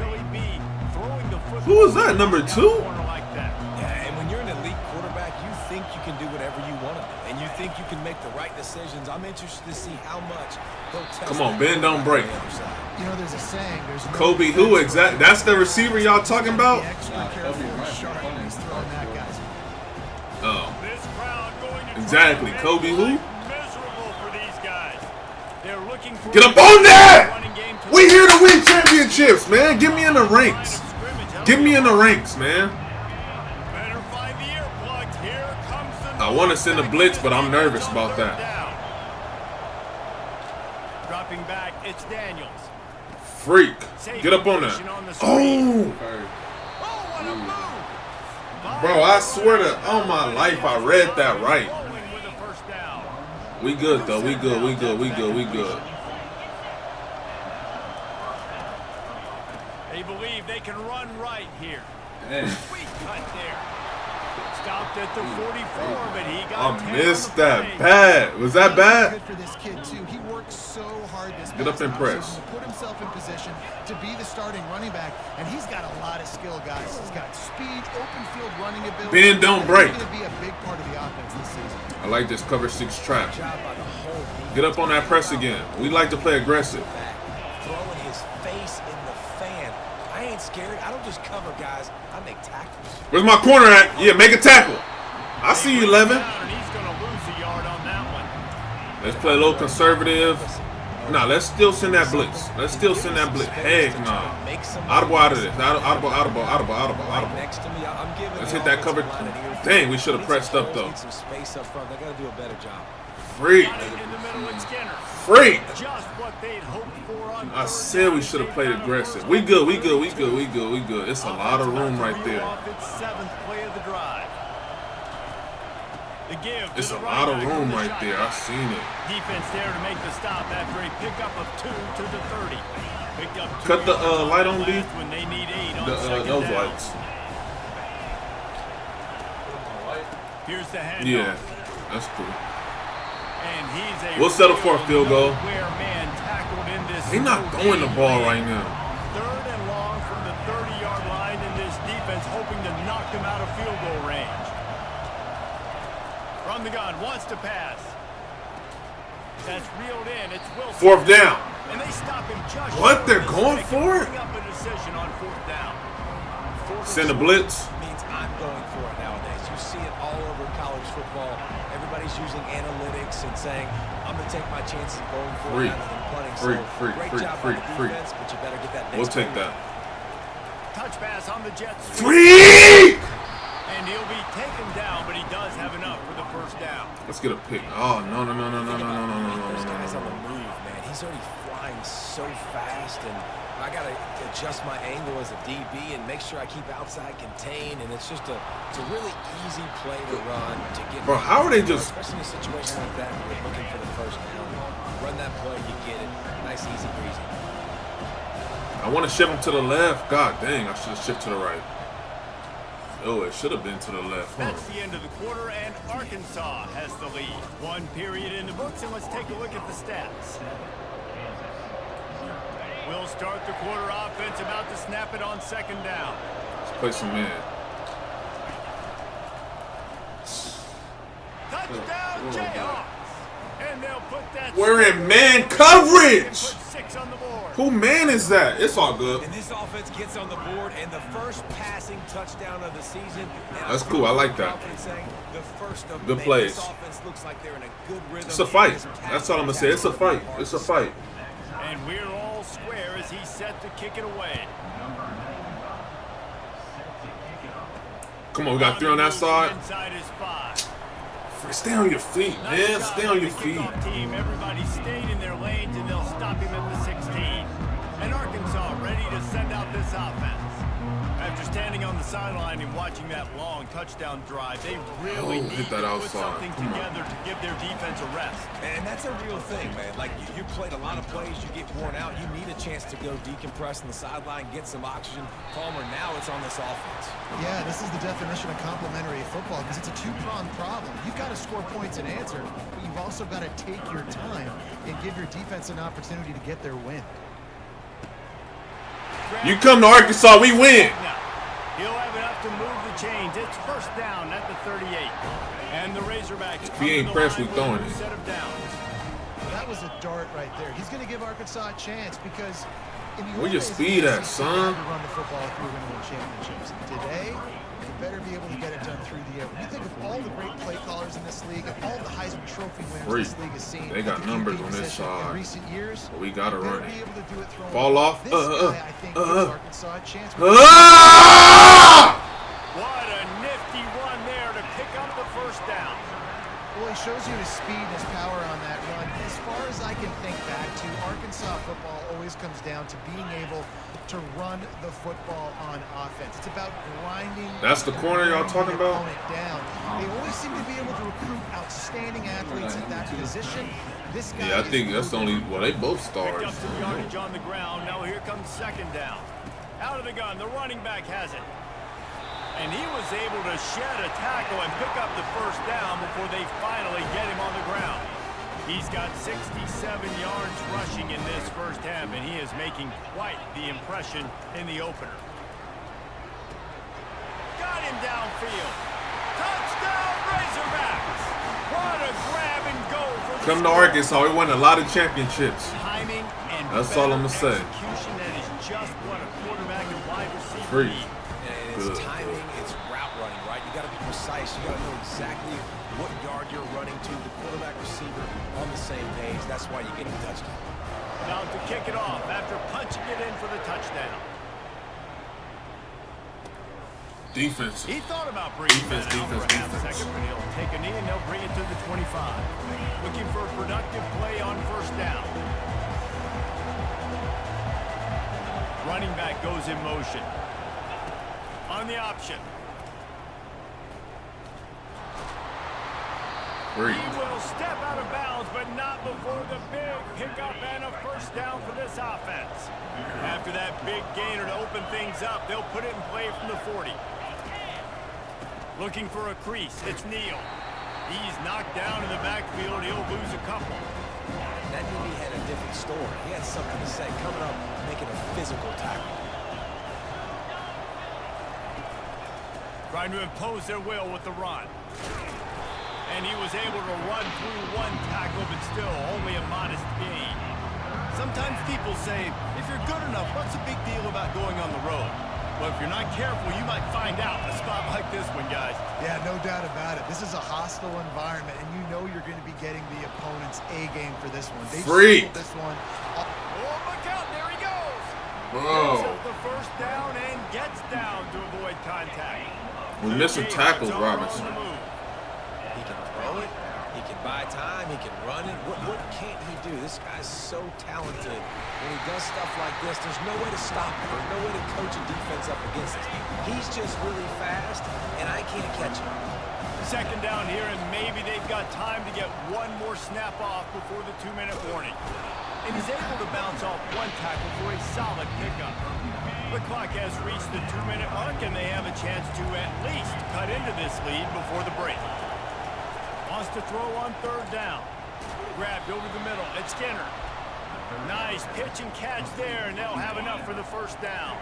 Speaker 2: Who
Speaker 1: is that? Number 2?
Speaker 6: Yeah, and when you're an elite quarterback, you think you can do whatever you want to do, and you think you can make the right decisions. I'm interested to see how much he'll test.
Speaker 1: Come on, bend, don't break.
Speaker 7: You know, there's a saying. There's no
Speaker 1: Kobe, who exactly? That's the receiver y'all talking about? Oh. Exactly. Kobe who? Get up on that! We here to win championships, man. Get me in the ranks. Get me in the ranks, man. I want to send a blitz, but I'm nervous about that.
Speaker 2: Dropping back, it's Daniels.
Speaker 1: Freak. Get up on that. Oh! Bro, I swear to all my life I read that right. We good though. We good. We good. We good. We good.
Speaker 2: They believe they can run right here.
Speaker 1: Man.
Speaker 2: Sweet cut there. Stopped at the 44, but he got
Speaker 1: I missed that bad. Was that bad?
Speaker 7: Good for this kid too. He worked so hard this
Speaker 1: Get up and press.
Speaker 7: to put himself in position to be the starting running back, and he's got a lot of skill, guys. He's got speed, open field running ability.
Speaker 1: Bend, don't break.
Speaker 7: He's going to be a big part of the offense this season.
Speaker 1: I like this cover 6 trap. Get up on that press again. We like to play aggressive.
Speaker 6: Throwing his face in the fan. I ain't scared. I don't just cover guys. I make tackles.
Speaker 1: Where's my corner at? Yeah, make a tackle. I see you, 11. Let's play a little conservative. Nah, let's still send that blitz. Let's still send that blitz. Heck nah. Audible out of this. Audible. Let's hit that cover. Dang, we should have pressed up though. Freak. Freak. I said we should have played aggressive. We good. We good. We good. We good. We good. It's a lot of room right there. It's a lot of room right there. I seen it.
Speaker 2: Defense there to make the stop after a pickup of 2 to the 30. Picked up 2
Speaker 1: cut the light on, B.
Speaker 2: When they need 8 on
Speaker 1: those
Speaker 2: down.
Speaker 1: lights.
Speaker 2: Here's the handoff.
Speaker 1: Yeah, that's cool.
Speaker 2: And he's a
Speaker 1: we'll settle for a field goal.
Speaker 2: Man tackled in this.
Speaker 1: He's not throwing the ball right now.
Speaker 2: 3rd and long from the 30-yard line, and this defense hoping to knock them out of field goal range. From the gun, wants to pass. That's reeled in. It's Wilson.
Speaker 1: 4th down.
Speaker 2: And they stop him just
Speaker 1: what? They're going for it?
Speaker 2: up a decision on 4th down.
Speaker 1: Send a blitz.
Speaker 6: Means I'm going for it nowadays. You see it all over college football. Everybody's using analytics and saying, I'm going to take my chances of going for it rather than punting. Great job on the defense, but you better get that next
Speaker 1: we'll take that.
Speaker 2: Touch pass on the Jets.
Speaker 1: Freak!
Speaker 2: And he'll be taken down, but he does have enough for the 1st down.
Speaker 1: Let's get a pick. Oh, no.
Speaker 6: Those guys on the move, man. He's he's already flying so fast, and I got to adjust my angle as a DB and make sure I keep outside contained, and it's just it's a really easy play to run to get.
Speaker 1: Bro, how are they just?
Speaker 6: Especially in a situation like that, where you're looking for the first down. Run that play, you get it. Nice, easy breezy.
Speaker 1: I want to shift him to the left. God dang, I should have shifted to the right. Oh, it should have been to the left. Huh?
Speaker 2: That's the end of the quarter, and Arkansas has the lead. One period in the books, and let's take a look at the stats. We'll start the quarter offense, about to snap it on second down.
Speaker 1: Let's play some man.
Speaker 2: Touchdown, Jayhawks! And they'll put that.
Speaker 1: We're in man coverage.
Speaker 2: Put 6 on the board.
Speaker 1: Who man is that? It's all good.
Speaker 6: And this offense gets on the board, and the first passing touchdown of the season.
Speaker 1: That's cool. I like that.
Speaker 6: The first of
Speaker 1: good plays.
Speaker 6: This offense looks like they're in a good rhythm.
Speaker 1: It's a fight. That's all I'm gonna say. It's a fight. It's a fight.
Speaker 2: And we're all square as he's set to kick it away.
Speaker 1: Come on, we got 3 on that side.
Speaker 2: Inside is 5.
Speaker 1: Stay on your feet, man. Stay on your feet.
Speaker 2: Team, everybody stayed in their lanes, and they'll stop him at the 16. And Arkansas ready to send out this offense. After standing on the sideline and watching that long touchdown drive, they really need to put something together to give their defense a rest.
Speaker 6: And that's a real thing, man. Like, you played a lot of plays, you get worn out, you need a chance to go decompress on the sideline, get some oxygen. Palmer, now it's on this offense.
Speaker 7: Yeah, this is the definition of complementary football, because it's a two-pronged problem. You've got to score points and answer, but you've also got to take your time and give your defense an opportunity to get their win.
Speaker 1: You come to Arkansas, we win.
Speaker 2: He'll have enough to move the chains. It's first down at the 38. And the Razorbacks.
Speaker 1: If he ain't pressed, we throwing it.
Speaker 2: Set of downs.
Speaker 7: That was a dart right there. He's going to give Arkansas a chance because in the
Speaker 1: where your speed at, son?
Speaker 7: To run the football if you were going to win championships. Today, you better be able to get it done through the air. When you think of all the great play callers in this league and all the Heisman Trophy winners this league has seen,
Speaker 1: they got numbers on this side.
Speaker 7: In recent years,
Speaker 1: but we got to run it.
Speaker 7: Fall
Speaker 1: off.
Speaker 7: This guy, I think, gives Arkansas a chance.
Speaker 2: What a nifty run there to pick up the first down.
Speaker 7: Well, he shows you his speed and his power on that run. As far as I can think back to, Arkansas football always comes down to being able to run the football on offense. It's about grinding.
Speaker 1: That's the corner y'all talking about?
Speaker 7: Down. They always seem to be able to recruit outstanding athletes at that position. This guy,
Speaker 1: yeah, I think that's the only. Well, they both stars.
Speaker 2: Picked up some yardage on the ground. Now here comes second down. Out of the gun, the running back has it. And he was able to shed a tackle and pick up the first down before they finally get him on the ground. He's got 67 yards rushing in this first half, and he is making quite the impression in the opener. Got him downfield. Touchdown, Razorbacks! What a grab and go for the
Speaker 1: Come to Arkansas, we won a lot of championships.
Speaker 2: Timing and
Speaker 1: that's all I'm gonna say.
Speaker 2: Execution, that is just what a quarterback and wide receiver need.
Speaker 6: And it's timing, it's route running, right? You got to be precise. You got to know exactly what yard you're running to. The quarterback, receiver on the same page. That's why you get a touchdown.
Speaker 2: Now to kick it off after punching it in for the touchdown.
Speaker 1: Defense.
Speaker 2: He thought about bringing that out for a half second, but he'll take a knee and they'll bring it to the 25. Looking for a productive play on first down. Running back goes in motion. On the option.
Speaker 1: Great.
Speaker 2: He will step out of bounds, but not before the big pickup and a first down for this offense. After that big gainer to open things up, they'll put it in play from the 40. Looking for a crease, it's Neal. He's knocked down in the backfield, he'll lose a couple.
Speaker 6: That DB had a different story. He had something to say, coming up, making a physical tackle.
Speaker 2: Trying to impose their will with the run. And he was able to run through one tackle, but still only a modest gain. Sometimes people say, if you're good enough, what's the big deal about going on the road? Well, if you're not careful, you might find out in a spot like this one, guys.
Speaker 7: Yeah, no doubt about it. This is a hostile environment, and you know you're going to be getting the opponent's A game for this one. They
Speaker 1: Freak.
Speaker 7: this one.
Speaker 2: Oh, look out, there he goes.
Speaker 1: Bro.
Speaker 2: Picks up the first down and gets down to avoid contact.
Speaker 1: We're missing tackles, Robinson.
Speaker 6: He can throw it, he can buy time. He can run it. What can't he do? This guy's so talented. When he does stuff like this, there's no way to stop him. There's no way to coach a defense up against this. He's just really fast, and I can't catch him.
Speaker 2: Second down here, and maybe they've got time to get one more snap off before the 2-minute warning. And he's able to bounce off one tackle for a solid pickup. The clock has reached the 2-minute mark, and they have a chance to at least cut into this lead before the break. Wants to throw on third down. Grabbed over the middle. It's Skinner. Nice pitch and catch there, and they'll have enough for the first down.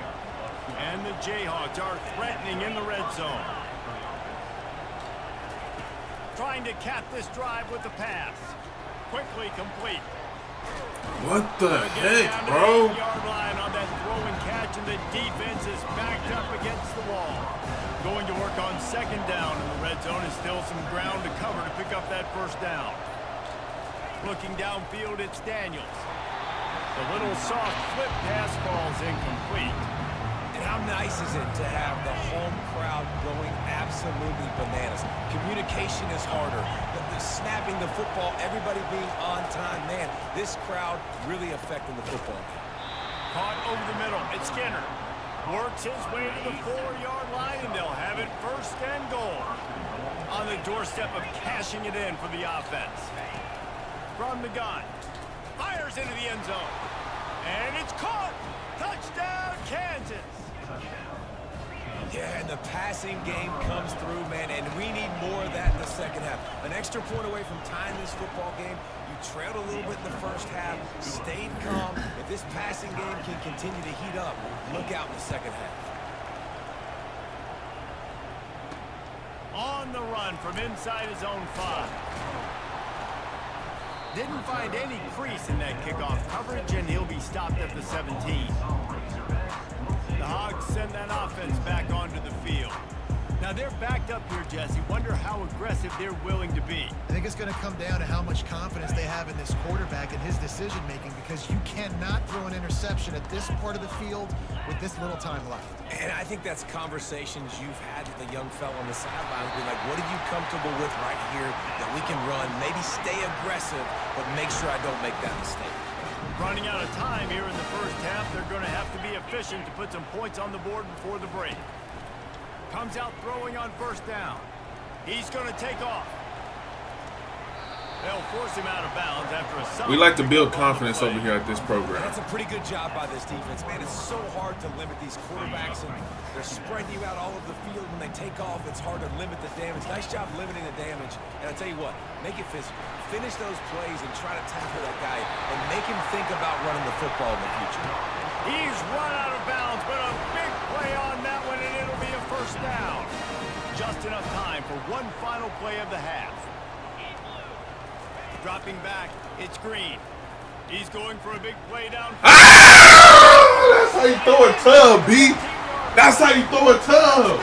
Speaker 2: And the Jayhawks are threatening in the red zone. Trying to cap this drive with the pass. Quickly complete.
Speaker 1: What the heck, bro?
Speaker 2: Yard line on that throw and catch, and the defense is backed up against the wall. Going to work on second down in the red zone, and still some ground to cover to pick up that first down. Looking downfield, it's Daniels. The little soft flip pass falls incomplete.
Speaker 6: And how nice is it to have the home crowd going absolutely bananas? Communication is harder. The snapping the football, everybody being on time. Man, this crowd really affecting the football game.
Speaker 2: Caught over the middle. It's Skinner. Works his way to the 4-yard line, and they'll have it first and goal. On the doorstep of cashing it in for the offense. From the gun. Fires into the end zone. And it's caught. Touchdown, Kansas.
Speaker 6: Yeah, and the passing game comes through, man, and we need more of that in the second half. An extra point away from tying this football game. You trailed a little bit in the first half, stayed calm. If this passing game can continue to heat up, look out in the second half.
Speaker 2: On the run from inside his own 5. Didn't find any crease in that kickoff coverage, and he'll be stopped at the 17. The Hogs send that offense back onto the field. Now they're backed up here, Jesse. Wonder how aggressive they're willing to be.
Speaker 7: I think it's going to come down to how much confidence they have in this quarterback and his decision-making, because you cannot throw an interception at this part of the field with this little time left.
Speaker 6: And I think that's conversations you've had with a young fella on the sideline. Be like, what are you comfortable with right here that we can run? Maybe stay aggressive, but make sure I don't make that mistake.
Speaker 2: Running out of time here in the first half. They're going to have to be efficient to put some points on the board before the break. Comes out throwing on first down. He's going to take off. They'll force him out of bounds after a solid.
Speaker 1: We like to build confidence over here at this program.
Speaker 6: That's a pretty good job by this defense, man. It's so hard to limit these quarterbacks, and they're spreading you out all over the field. When they take off, it's hard to limit the damage. Nice job limiting the damage. And I'll tell you what, make it physical. Finish those plays and try to tackle that guy and make him think about running the football in the future.
Speaker 2: He's run out of bounds, but a big play on that one, and it'll be a first down. Just enough time for one final play of the half. Dropping back, it's Green. He's going for a big play down.
Speaker 1: Ah! That's how you throw a tub, B. That's how you throw a tub.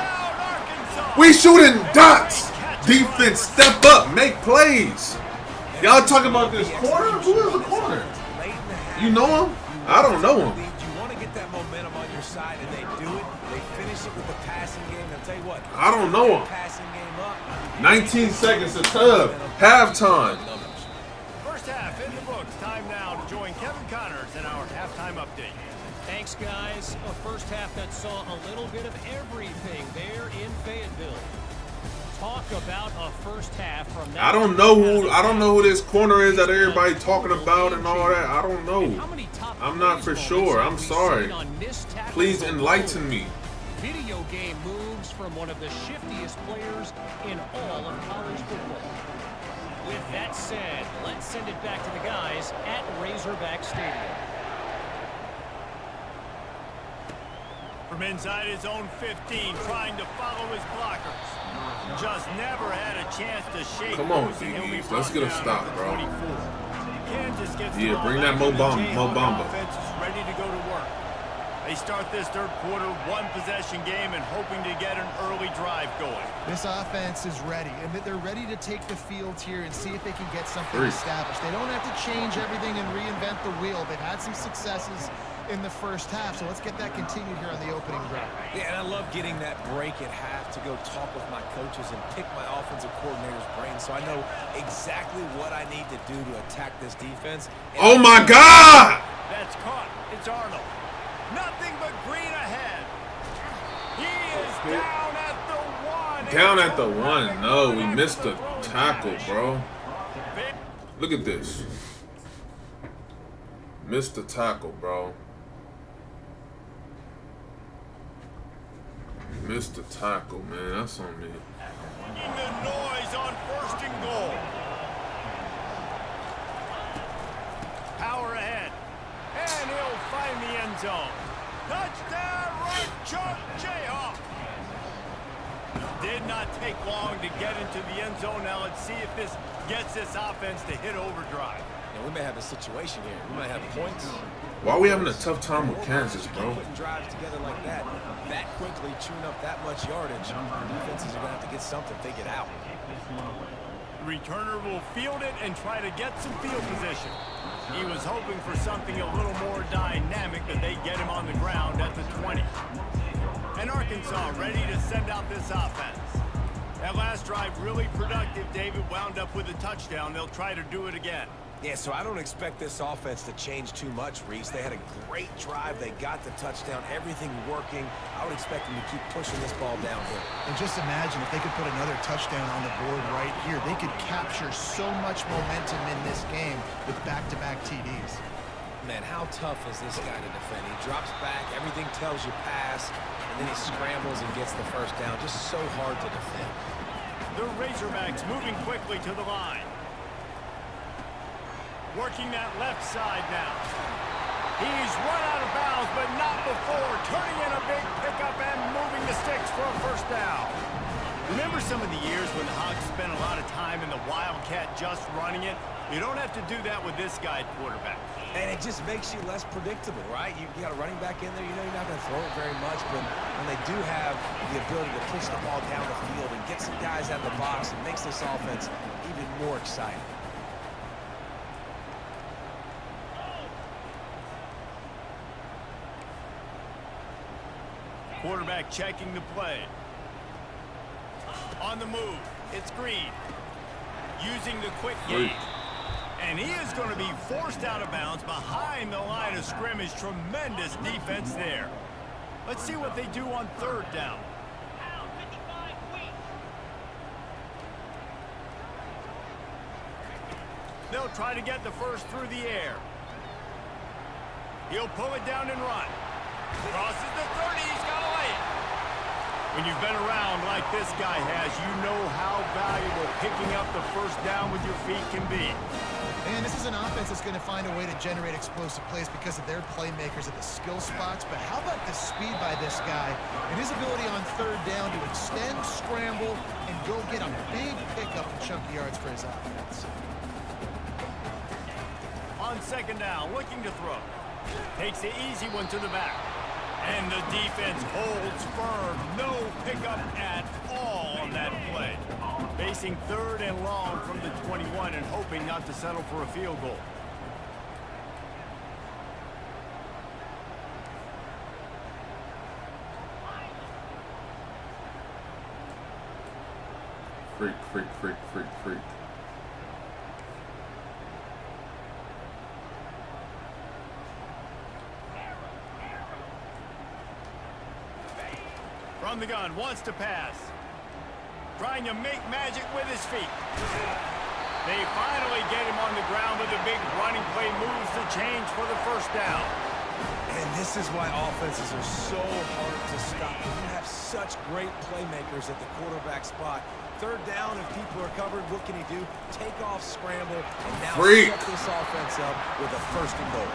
Speaker 1: We shooting dots. Defense, step up, make plays. Y'all talking about this corner? Who is the corner? You know him? I don't know him.
Speaker 6: You want to get that momentum on your side, and they do it. They finish it with the passing game. I'll tell you what.
Speaker 1: I don't know him.
Speaker 6: Passing game up.
Speaker 1: 19 seconds, a tub. Halftime.
Speaker 2: First half in the books. Time now to join Kevin Connors in our halftime update.
Speaker 4: Thanks, guys. A first half that saw a little bit of everything there in Fayetteville. Talk about a first half from that.
Speaker 1: I don't know who this corner is that everybody talking about and all that. I don't know. I'm not for sure. I'm sorry. Please enlighten me.
Speaker 4: Video game moves from one of the shiftiest players in all of college football. With that said, let's send it back to the guys at Razorback Stadium.
Speaker 2: From inside his own 15, trying to follow his blockers. Just never had a chance to shake.
Speaker 1: Come on, DBs. Let's get a stop, bro.
Speaker 2: Kansas gets
Speaker 1: yeah, bring that Mo Bamba.
Speaker 2: Offense is ready to go to work. They start this third quarter one-possession game and hoping to get an early drive going.
Speaker 7: This offense is ready, and they're ready to take the field here and see if they can get something established. They don't have to change everything and reinvent the wheel. They've had some successes in the first half, so let's get that continued here on the opening drive.
Speaker 6: Yeah, and I love getting that break at half to go talk with my coaches and pick my offensive coordinator's brain so I know exactly what I need to do to attack this defense.
Speaker 1: Oh my God!
Speaker 2: That's caught. It's Arnold. Nothing but green ahead. He is down at the one.
Speaker 1: Down at the one. No, we missed the tackle, bro. Look at this. Missed the tackle, bro. Missed the tackle, man. That's on me.
Speaker 2: Making the noise on first and goal. Power ahead. And he'll find the end zone. Touchdown, right chuck, Jayhawk. Did not take long to get into the end zone. Now let's see if this gets this offense to hit overdrive.
Speaker 6: Yeah, we may have a situation here. We might have points.
Speaker 1: Why are we having a tough time with Kansas, bro?
Speaker 6: Putting drives together like that quickly, chewing up that much yardage. Defenses are going to have to get something figured out.
Speaker 2: The returner will field it and try to get some field position. He was hoping for something a little more dynamic, but they get him on the ground at the 20. And Arkansas ready to send out this offense. That last drive really productive. David wound up with a touchdown. They'll try to do it again.
Speaker 6: Yeah, so I don't expect this offense to change too much, Reese. They had a great drive. They got the touchdown. Everything working. I would expect them to keep pushing this ball downhill.
Speaker 7: And just imagine if they could put another touchdown on the board right here. They could capture so much momentum in this game with back-to-back TDs.
Speaker 6: Man, how tough is this guy to defend? He drops back. Everything tells you pass. And then he scrambles and gets the first down. Just so hard to defend.
Speaker 2: The Razorbacks moving quickly to the line. Working that left side now. He's run out of bounds, but not before. Turning in a big pickup and moving the sticks for a first down. Remember some of the years when the Hogs spent a lot of time in the Wildcat just running it? You don't have to do that with this guy at quarterback.
Speaker 6: And it just makes you less predictable, right? You got a running back in there. You know you're not going to throw it very much, but when they do have the ability to push the ball down the field and get some guys out of the box, it makes this offense even more exciting.
Speaker 2: Quarterback checking the play. On the move, it's Green. Using the quick game. And he is going to be forced out of bounds behind the line of scrimmage. Tremendous defense there. Let's see what they do on third down. They'll try to get the first through the air. He'll pull it down and run. Crosses the 30, he's got to lay it. When you've been around like this guy has, you know how valuable picking up the first down with your feet can be.
Speaker 7: And this is an offense that's going to find a way to generate explosive plays because of their playmakers at the skill spots. But how about the speed by this guy and his ability on third down to extend, scramble, and go get a big pickup and chunky yards for his offense.
Speaker 2: On second down, looking to throw. Takes the easy one to the back. And the defense holds firm. No pickup at all on that play. Facing third and long from the 21 and hoping not to settle for a field goal.
Speaker 1: Freak.
Speaker 2: From the gun, wants to pass. Trying to make magic with his feet. They finally get him on the ground with a big running play, moves the change for the first down.
Speaker 6: And this is why offenses are so hard to stop. You have such great playmakers at the quarterback spot. Third down, if people are covered, what can he do? Take off, scramble, and now set this offense up with a first and goal.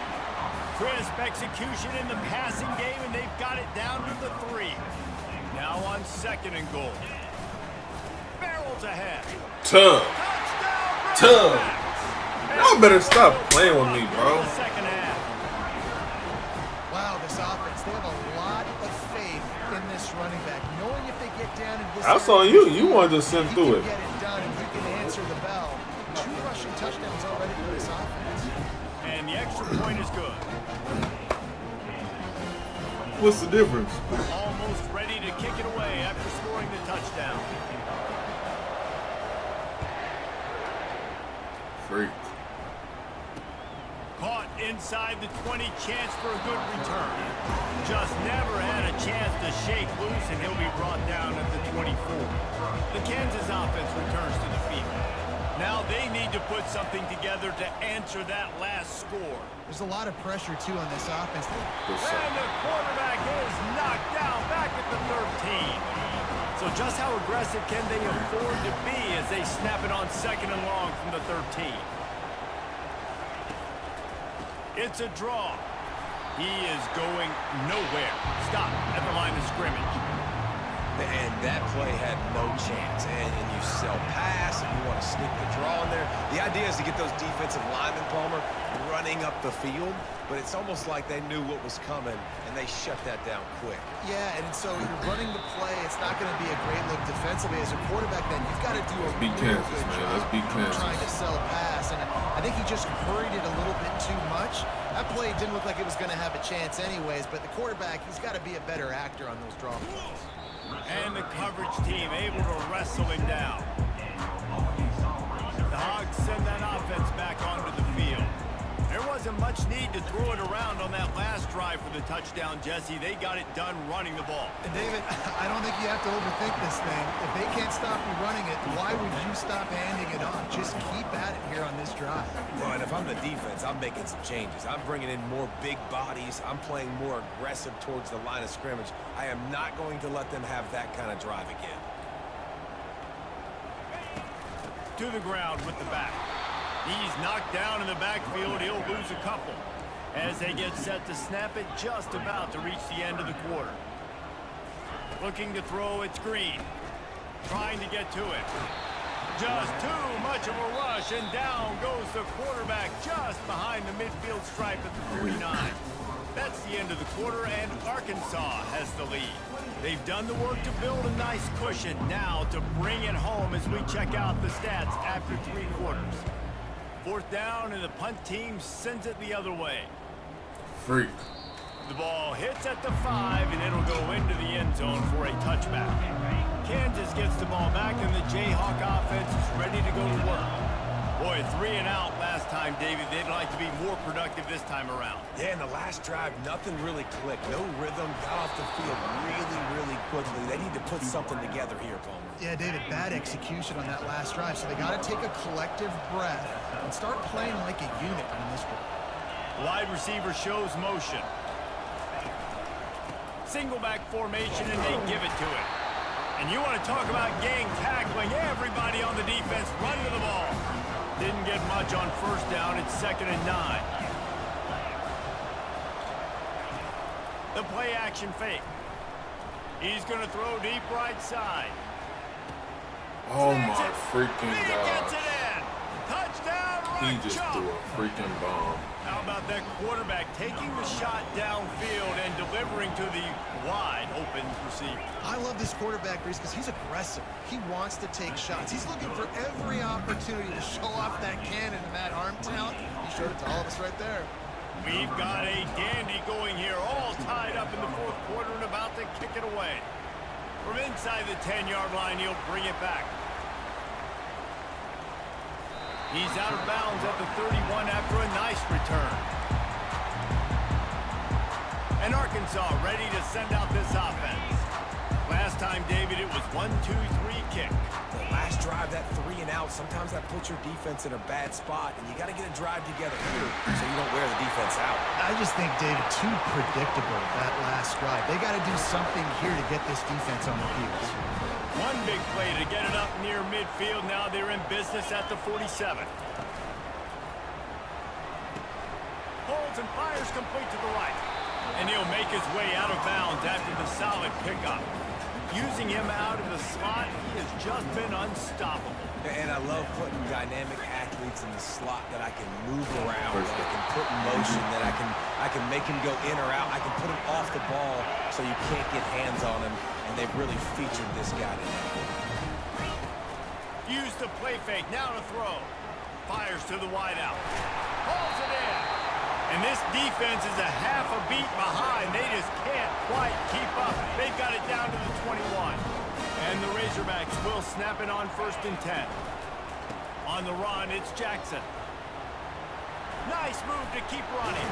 Speaker 2: Crisp execution in the passing game, and they've got it down to the 3. Now on second and goal. Barrels ahead.
Speaker 1: Tug. Y'all better stop playing with me, bro.
Speaker 7: Wow, this offense, they have a necessary.
Speaker 9: That's on you. You wanted to send through it.
Speaker 7: Get it done, and he can answer the bell. 2 rushing touchdowns already for this offense.
Speaker 2: And the extra point is good.
Speaker 9: What's the difference?
Speaker 2: Almost ready to kick it away after scoring the touchdown.
Speaker 1: Freak.
Speaker 2: Caught inside the 20, chance for a good return. Just never had a chance to shake loose, and he'll be brought down at the 24. The Kansas offense returns to the field. Now they need to put something together to answer that last score.
Speaker 7: There's a lot of pressure, too, on this offense.
Speaker 2: And the quarterback is knocked down back at the 13. So just how aggressive can they afford to be as they snap it on 2nd and long from the 13? It's a draw. He is going nowhere. Stop at the line of scrimmage.
Speaker 6: And that play had no chance. And you sell pass, and you want to sneak the draw in there. The idea is to get those defensive linemen, Palmer, running up the field. But it's almost like they knew what was coming, and they shut that down quick.
Speaker 7: Yeah, and so you're running the play. It's not going to be a great look defensively. As a quarterback, then you've got to do a
Speaker 1: Beat
Speaker 7: real
Speaker 1: Kansas,
Speaker 7: good
Speaker 1: man.
Speaker 7: job
Speaker 1: Let's beat Kansas.
Speaker 7: trying to sell pass. And I think he just hurried it a little bit too much. That play didn't look like it was going to have a chance anyways, but the quarterback, he's got to be a better actor on those draw plays.
Speaker 2: And the coverage team able to wrestle him down. The Hogs send that offense back onto the field. There wasn't much need to throw it around on that last drive for the touchdown, Jesse. They got it done running the ball.
Speaker 7: And David, I don't think you have to overthink this thing. If they can't stop you running it, why would you stop handing it off? Just keep at it here on this drive.
Speaker 6: Well, and if I'm the defense, I'm making some changes. I'm bringing in more big bodies. I'm playing more aggressive towards the line of scrimmage. I am not going to let them have that kind of drive again.
Speaker 2: To the ground with the back. He's knocked down in the backfield. He'll lose a couple as they get set to snap it, just about to reach the end of the quarter. Looking to throw, it's Green. Trying to get to it. Just too much of a rush, and down goes the quarterback just behind the midfield stripe at the 49. That's the end of the quarter, and Arkansas has the lead. They've done the work to build a nice cushion. Now to bring it home as we check out the stats after 3 quarters. 4th down, and the punt team sends it the other way.
Speaker 1: Freak.
Speaker 2: The ball hits at the 5, and it'll go into the end zone for a touchback. Kansas gets the ball back, and the Jayhawk offense is ready to go to work. Boy, 3 and out last time, David. They'd like to be more productive this time around.
Speaker 6: Yeah, in the last drive, nothing really clicked. No rhythm, got off the field really quickly. They need to put something together here, Palmer.
Speaker 7: Yeah, David, bad execution on that last drive, so they got to take a collective breath and start playing like a unit in this one.
Speaker 2: Wide receiver shows motion. Single back formation, and they give it to it. And you want to talk about gang tackling. Everybody on the defense run to the ball. Didn't get much on 1st down. It's 2nd and 9. The play action fake. He's going to throw deep right side.
Speaker 1: Oh my freaking
Speaker 2: He gets
Speaker 1: God.
Speaker 2: it in. Touchdown,
Speaker 1: He
Speaker 2: right
Speaker 1: just
Speaker 2: jump.
Speaker 1: threw a freaking bomb.
Speaker 2: How about that quarterback taking the shot downfield and delivering to the wide open receiver?
Speaker 7: I love this quarterback, Reese, because he's aggressive. He wants to take shots. He's looking for every opportunity to show off that cannon and that arm talent. He showed it to all of us right there.
Speaker 2: We've got a dandy going here, all tied up in the 4th quarter and about to kick it away. From inside the 10-yard line, he'll bring it back. He's out of bounds at the 31 after a nice return. And Arkansas ready to send out this offense. Last time, David, it was 1-2-3 kick.
Speaker 6: The last drive, that 3 and out, sometimes that puts your defense in a bad spot, and you got to get a drive together here so you don't wear the defense out.
Speaker 7: I just think, David, too predictable that last drive. They got to do something here to get this defense on the heels.
Speaker 2: One big play to get it up near midfield. Now they're in business at the 47. Holds and fires complete to the right. And he'll make his way out of bounds after the solid pickup. Using him out of the slot, he has just been unstoppable.
Speaker 6: And I love putting dynamic athletes in the slot that I can move around, that I can put in motion, that I can make him go in or out. I can put him off the ball so you can't get hands on him. and they've really featured this guy today.
Speaker 2: Use the play fake, now to throw. Fires to the wideout. Hauls it in. And this defense is a half a beat behind. They just can't quite keep up. They've got it down to the 21. And the Razorbacks will snap it on 1st and 10. On the run, it's Jackson. Nice move to keep running.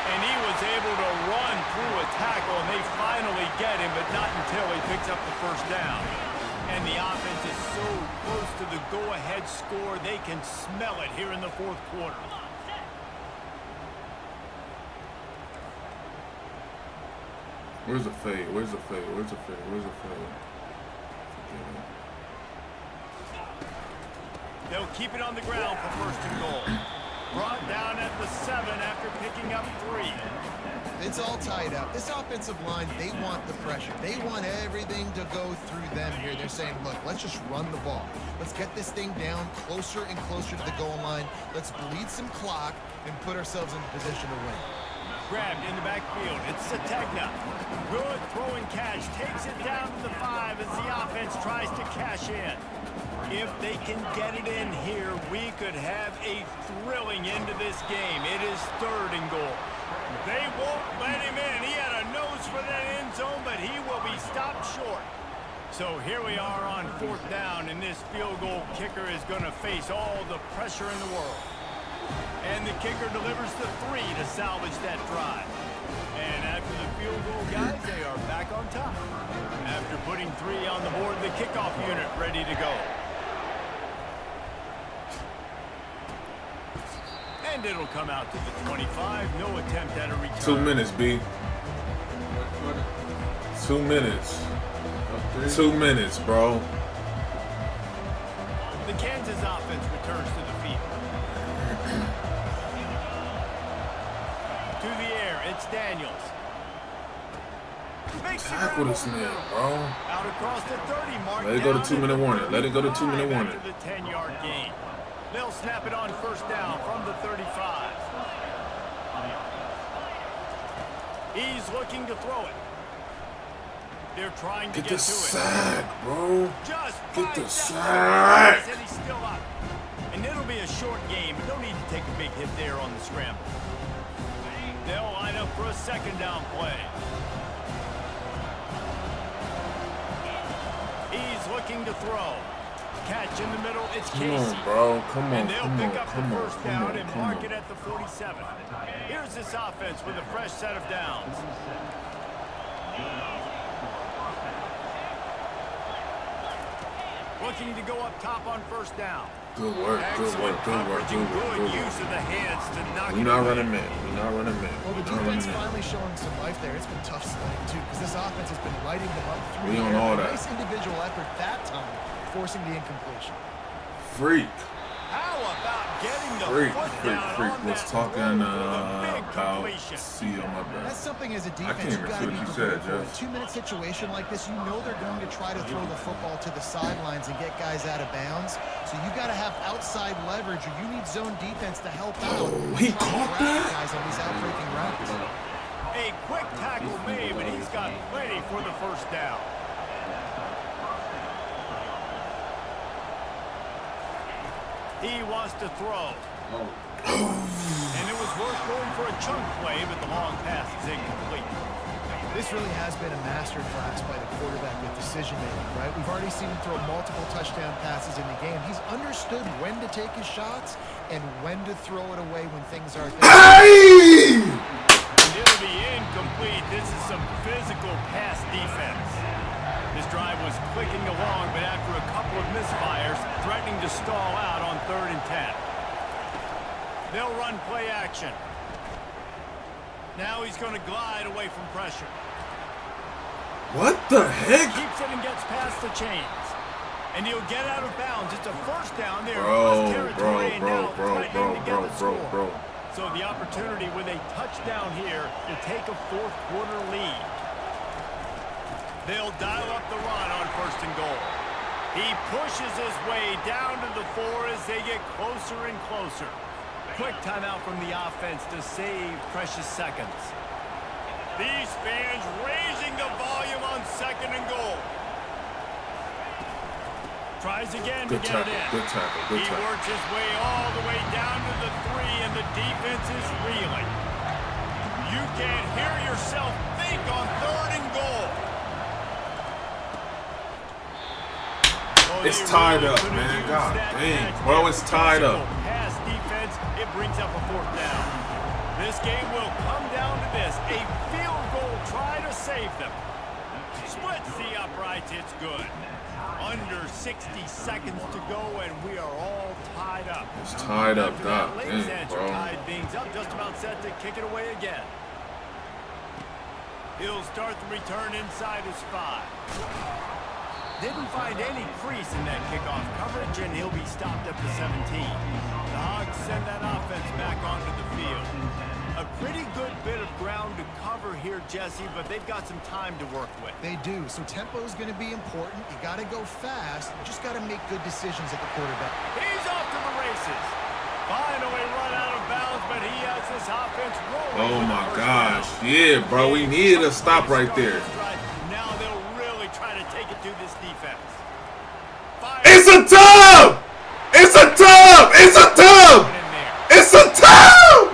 Speaker 2: And he was able to run through a tackle, and they finally get him, but not until he picks up the 1st down. And the offense is so close to the go-ahead score, they can smell it here in the 4th quarter.
Speaker 1: Where's the fade? Where's the fade? Where's the fade? Where's the fade?
Speaker 2: They'll keep it on the ground for 1st and goal. Brought down at the 7 after picking up 3.
Speaker 7: It's all tied up. This offensive line, they want the pressure. They want everything to go through them here. They're saying, look, let's just run the ball. Let's get this thing down closer and closer to the goal line. Let's bleed some clock and put ourselves in position to win.
Speaker 2: Grabbed in the backfield. It's Sategna. Good throw and catch. Takes it down to the 5 as the offense tries to cash in. If they can get it in here, we could have a thrilling end to this game. It is 3rd and goal. They won't let him in. He had a nose for that end zone, but he will be stopped short. So here we are on 4th down, and this field goal kicker is going to face all the pressure in the world. And the kicker delivers the 3 to salvage that drive. And after the field goal, guys, they are back on top. After putting 3 on the board, the kickoff unit ready to go. And it'll come out to the 25. No attempt at a return.
Speaker 1: 2 minutes, B. 2 minutes. 2 minutes, bro.
Speaker 2: The Kansas offense returns to the field. To the air, it's Daniels.
Speaker 1: Tackle this man, bro.
Speaker 2: Out across the 30 mark.
Speaker 1: Let it go to 2-minute warning. Let it go to 2-minute warning.
Speaker 2: After the 10-yard gain. They'll snap it on 1st down from the 35. He's looking to throw it. They're trying to get to it.
Speaker 1: Get the sack, bro.
Speaker 2: Just
Speaker 1: get the sack.
Speaker 2: And he's still up. And it'll be a short game, but no need to take a big hit there on the scramble. They'll line up for a 2nd down play. He's looking to throw. Catch in the middle, it's Casey.
Speaker 1: Come on, bro. Come on,
Speaker 2: and they'll
Speaker 1: come
Speaker 2: pick
Speaker 1: on,
Speaker 2: up
Speaker 1: come
Speaker 2: the
Speaker 1: on,
Speaker 2: 1st
Speaker 1: come
Speaker 2: down
Speaker 1: on,
Speaker 2: and
Speaker 1: come
Speaker 2: mark
Speaker 1: on.
Speaker 2: it at the 47. Here's this offense with a fresh set of downs. Looking to go up top on 1st down.
Speaker 1: Good work, good work, good work, good work, good
Speaker 2: use of the hands to knock it
Speaker 1: We're not
Speaker 2: away.
Speaker 1: running man. We're not running man.
Speaker 7: Well, the defense finally showing some life there. It's been tough sledding, too, because this offense has been lighting them up through
Speaker 1: We
Speaker 7: the
Speaker 1: on
Speaker 7: air.
Speaker 1: all that.
Speaker 7: Nice individual effort that time, forcing the incompletion.
Speaker 1: Freak.
Speaker 2: How about getting the
Speaker 1: Freak,
Speaker 2: foot
Speaker 1: freak,
Speaker 2: down
Speaker 1: freak.
Speaker 2: on
Speaker 1: Was
Speaker 2: that
Speaker 1: talking
Speaker 2: throw for the big
Speaker 1: about
Speaker 2: completion.
Speaker 1: C on my back.
Speaker 7: That's something as a
Speaker 1: I can't
Speaker 7: defense
Speaker 1: even
Speaker 7: you got
Speaker 1: see
Speaker 7: to
Speaker 1: what
Speaker 7: be
Speaker 1: you
Speaker 7: prepared
Speaker 1: said,
Speaker 7: for. A
Speaker 1: Jeff.
Speaker 7: 2-minute situation like this, you know they're going to try to throw the football to the sidelines and get guys out of bounds. So you got to have outside leverage, or you need zone defense to help out.
Speaker 1: Oh, he caught that?
Speaker 7: Guys on these outbreaking routes.
Speaker 2: A quick tackle made, but he's got plenty for the 1st down. He wants to throw. And it was worth going for a chunk play, but the long pass is incomplete.
Speaker 7: This really has been a master class by the quarterback with decision-making, right? We've already seen him throw multiple touchdown passes in the game. He's understood when to take his shots and when to throw it away when things are...
Speaker 1: Hey!
Speaker 2: And it'll be incomplete. This is some physical pass defense. This drive was clicking along, but after a couple of misfires, threatening to stall out on 3rd and 10. They'll run play action. Now he's going to glide away from pressure.
Speaker 1: What the heck?
Speaker 2: Keeps it and gets past the chains. And he'll get out of bounds. It's a 1st down there.
Speaker 1: Bro,
Speaker 2: Territory, and now threatening to get the score.
Speaker 1: bro.
Speaker 2: So the opportunity with a touchdown here to take a 4th quarter lead. They'll dial up the run on 1st and goal. He pushes his way down to the 4 as they get closer and closer. Quick timeout from the offense to save precious seconds. These fans raising the volume on 2nd and goal. Tries again to get it in.
Speaker 1: Good tackle. Good
Speaker 2: He
Speaker 1: tackle.
Speaker 2: works his way all the way down to the 3, and the defense is reeling. You can't hear yourself think on 3rd and goal.
Speaker 1: It's tied up, man. God dang, bro, it's tied up.
Speaker 2: Pass defense, it brings up a 4th down. This game will come down to this. A field goal try to save them. Splits the uprights, it's good. Under 60 seconds to go, and we are all tied up.
Speaker 1: It's tied up, God
Speaker 2: Ladies
Speaker 1: dang,
Speaker 2: and
Speaker 1: bro.
Speaker 2: tied things up, just about set to kick it away again. He'll start the return inside his 5. Didn't find any crease in that kickoff coverage, and he'll be stopped at the 17. The Hogs send that offense back onto the field. A pretty good bit of ground to cover here, Jesse, but they've got some time to work with.
Speaker 7: They do. So tempo is going to be important. You got to go fast. You just got to make good decisions at the quarterback.
Speaker 2: He's off to the races. Finally run out of bounds, but he has this offense rolling.
Speaker 1: Oh my gosh. Yeah, bro. We needed a stop right there.
Speaker 2: Now they'll really try to take it to this defense.
Speaker 1: It's a tub! It's a tub! It's a tub! It's a tub!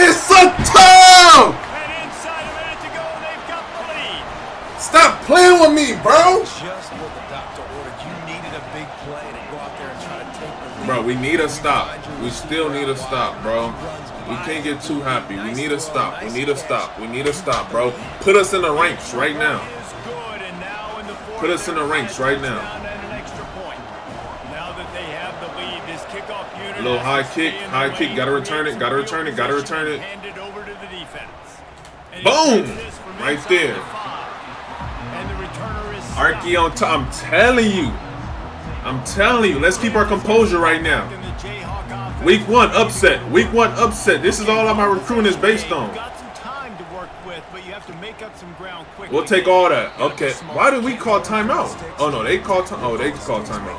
Speaker 1: It's a tub!
Speaker 2: And inside a minute to go, they've got the lead.
Speaker 1: Stop playing with me, bro!
Speaker 6: Just what the doctor ordered. You needed a big play to go out there and try to take the lead.
Speaker 1: Bro, we need a stop. We still need a stop, bro. We can't get too happy. We need a stop. We need a stop. We need a stop, bro. Put us in the ranks right now. Put us in the ranks right now.
Speaker 2: Now that they have the lead, this kickoff unit.
Speaker 1: A little high kick. Gotta return it. Gotta return it. Gotta return it.
Speaker 2: Hand it over to the defense.
Speaker 1: Boom! Right there.
Speaker 2: And the returner is
Speaker 1: Arky on top. I'm telling you. I'm telling you. Let's keep our composure right now. Week 1 upset. Week 1 upset. This is all my recruiting is based on.
Speaker 2: got some time to work with, but you have to make up some ground quickly.
Speaker 1: We'll take all that. Okay. Why did we call timeout? Oh no, they call time. Oh, they call timeout.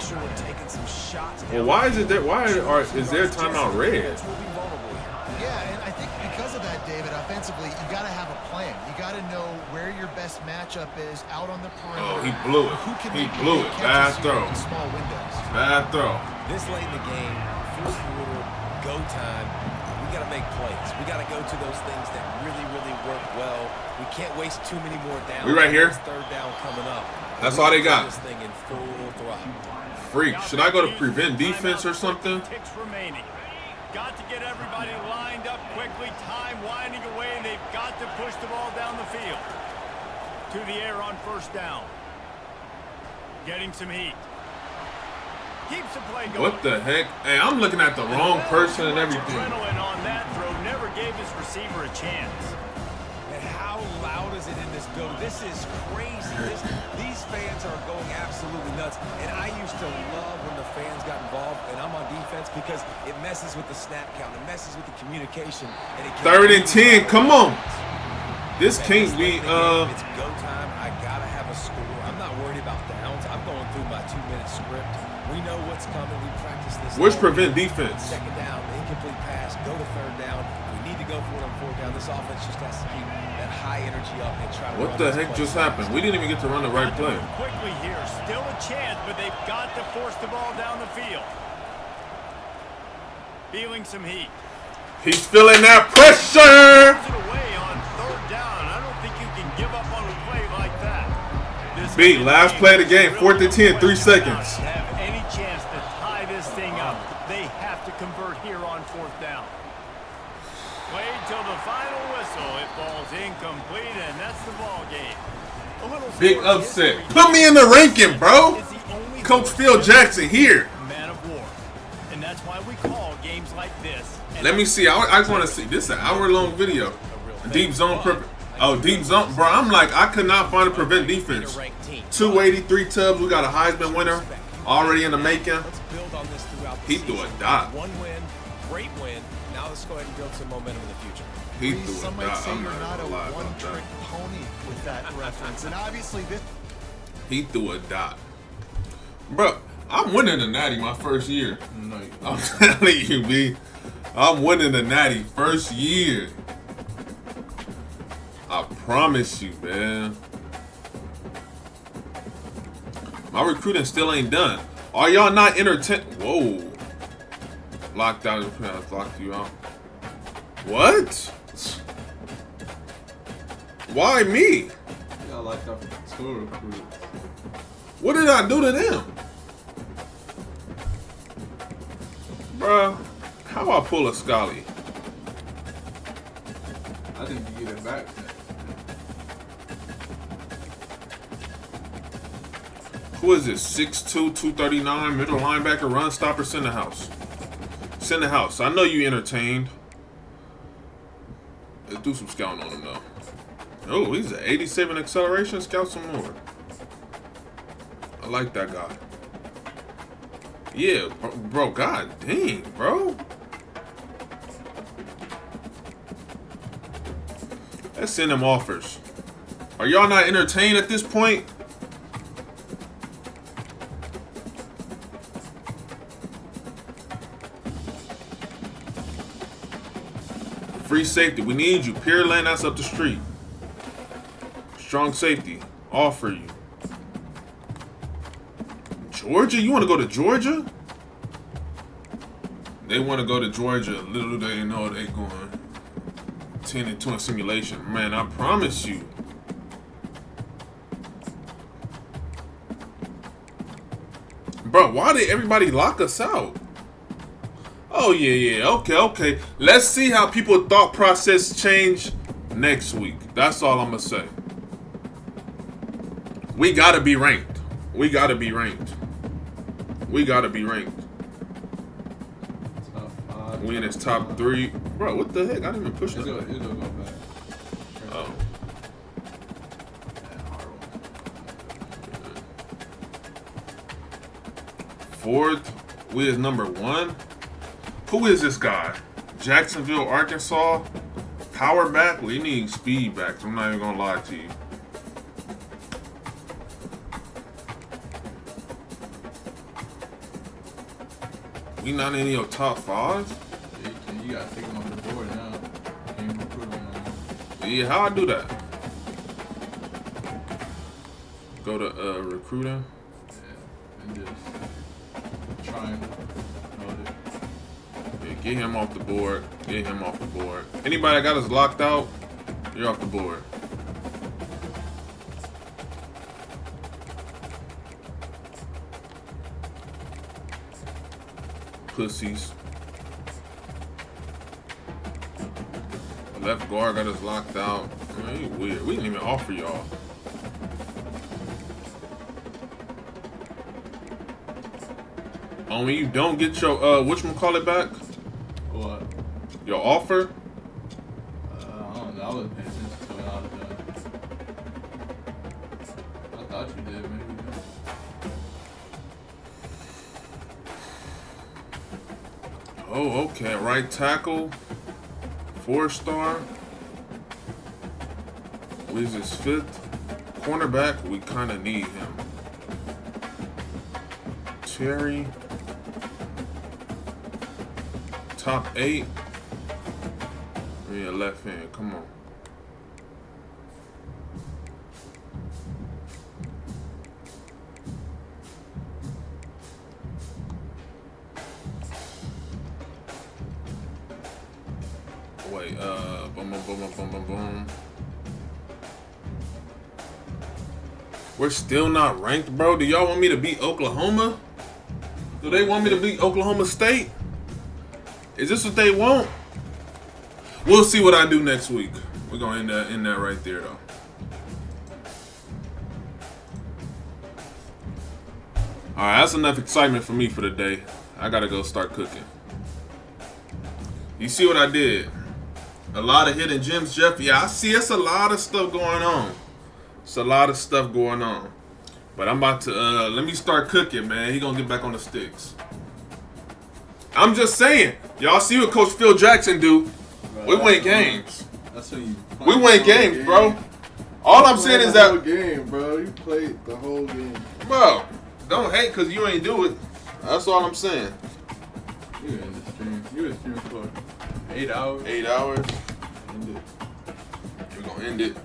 Speaker 1: Well, why is it there? Is there timeout red?
Speaker 7: Yeah, and I think because of that, David, offensively, you got to have a plan. You got to know where your best matchup is out on the perimeter.
Speaker 1: Oh, he blew it. He blew it. Bad throw.
Speaker 7: Small windows.
Speaker 1: Bad throw.
Speaker 6: This late in the game, 4th quarter, go time. We got to make plays. We got to go to those things that really, really work well. We can't waste too many more downs.
Speaker 1: We right here.
Speaker 6: 3rd down coming up.
Speaker 1: That's all they got.
Speaker 6: This thing in full throttle.
Speaker 1: Freak. Should I go to prevent defense or something?
Speaker 2: Ticks remaining. Got to get everybody lined up quickly. Time winding away, and they've got to push the ball down the field. To the air on 1st down. Getting some heat. Keeps the play going.
Speaker 1: What the heck? Hey, I'm looking at the wrong person and everything.
Speaker 2: Adrenaline on that throw never gave his receiver a chance.
Speaker 6: And how loud is it in this building? This is crazy. These fans are going absolutely nuts. And I used to love when the fans got involved, and I'm on defense because it messes with the snap count. It messes with the communication. And it
Speaker 1: 3rd and 10. Come on. This can't be.
Speaker 6: It's go time. I gotta have a score. I'm not worried about downs. I'm going through my 2-minute script. We know what's coming. We practice this.
Speaker 1: Where's prevent defense?
Speaker 6: 2nd down, incomplete pass. Go to 3rd down. We need to go for it on 4th down. This offense just has to keep that high energy up and try to.
Speaker 1: What the heck just happened? We didn't even get to run the right play.
Speaker 2: Quickly here, still a chance, but they've got to force the ball down the field. Feeling some heat.
Speaker 1: He's feeling that pressure.
Speaker 2: Away on 3rd down. I don't think you can give up on a play like that.
Speaker 1: B, last play of the game, 4th and 10, 3 seconds.
Speaker 2: Have any chance to tie this thing up? They have to convert here on 4th down. Played till the final whistle. It falls incomplete, and that's the ball game.
Speaker 1: Big upset. Put me in the ranking, bro. Coach Phil Jackson here.
Speaker 2: Man of war. And that's why we call games like this.
Speaker 1: Let me see. I just want to see. This is an hour-long video. Deep zone. Deep zone. Bro, I'm like, I could not find a prevent defense. 283 tubs. We got a Heisman winner already in the making. He threw a dot.
Speaker 6: One win, great win. Now let's go ahead and build some momentum in the future.
Speaker 1: He threw
Speaker 7: Some
Speaker 1: a
Speaker 7: might
Speaker 1: dot.
Speaker 7: say
Speaker 1: I'm
Speaker 7: you're
Speaker 1: not
Speaker 7: not a
Speaker 1: gonna lie about
Speaker 7: one-trick
Speaker 1: that.
Speaker 7: pony with that reference. And obviously this...
Speaker 1: He threw a dot. Bro, I'm winning the Natty my first year. I'm telling you, B. I'm winning the Natty first year. I promise you, man. My recruiting still ain't done. Are y'all not entertained? Whoa. Locked out. Locked you out. What? Why me?
Speaker 9: Y'all locked out for 2 recruits.
Speaker 1: What did I do to them? Bruh, how I pull a Scully?
Speaker 9: I think you get it back.
Speaker 1: Who is this? 6'2", 239, middle linebacker, run stopper, center house. Center house. I know you entertained. Let's do some scouting on him though. Oh, he's an 87 acceleration. Scout some more. I like that guy. Yeah, bro. God dang, bro. Let's send him offers. Are y'all not entertained at this point? Free safety. We need you. Pearland, that's up the street. Strong safety. Offer you. Georgia? You want to go to Georgia? They want to go to Georgia. Little do they know they going 10-2 in simulation. Man, I promise you. Bro, why did everybody lock us out? Oh, yeah. Okay. Let's see how people thought process change next week. That's all I'm going to say. We got to be ranked. We in his top 3. Bro, what the heck? I didn't even push it.
Speaker 9: It'll go back.
Speaker 1: Oh. Fourth, we is number 1. Who is this guy? Jacksonville, Arkansas. Power back? We need speed backs. I'm not even gonna lie to you. We not in your top 5?
Speaker 9: You gotta take him off the board now. Can't recruit him now.
Speaker 1: Yeah, how I do that? Go to recruiting.
Speaker 9: Yeah, and just try and hold it.
Speaker 1: Yeah, get him off the board. Anybody that got us locked out, you're off the board. Pussies. Left guard got us locked out. Man, he weird. We didn't even offer y'all. Only you don't get your whatchamacallit back?
Speaker 9: What?
Speaker 1: Your offer?
Speaker 9: I don't know. I wasn't paying attention to it. I was done. I thought you did, maybe.
Speaker 1: Oh, okay. Right tackle. 4-star. We's his 5th. Cornerback, we kind of need him. Terry. Top 8. Yeah, left hand. Come on. Wait, boom. We're still not ranked, bro. Do y'all want me to beat Oklahoma? Do they want me to beat Oklahoma State? Is this what they want? We'll see what I do next week. We're gonna end that right there, though. All right, that's enough excitement for me for the day. I gotta go start cooking. You see what I did? A lot of hidden gems, Jeff. Yeah, I see. It's a lot of stuff going on. But I'm about to let me start cooking, man. He gonna get back on the sticks. I'm just saying. Y'all see what Coach Phil Jackson do?
Speaker 9: Bro,
Speaker 1: we win games.
Speaker 9: That's what you.
Speaker 1: We win games, bro. All I'm saying is that
Speaker 9: game, bro. You played the whole game,
Speaker 1: bro. Don't hate because you ain't do it. That's all I'm saying.
Speaker 9: You in the stream. You in the stream for 8 hours.
Speaker 1: 8 hours.
Speaker 9: End it.
Speaker 1: We're gonna end it.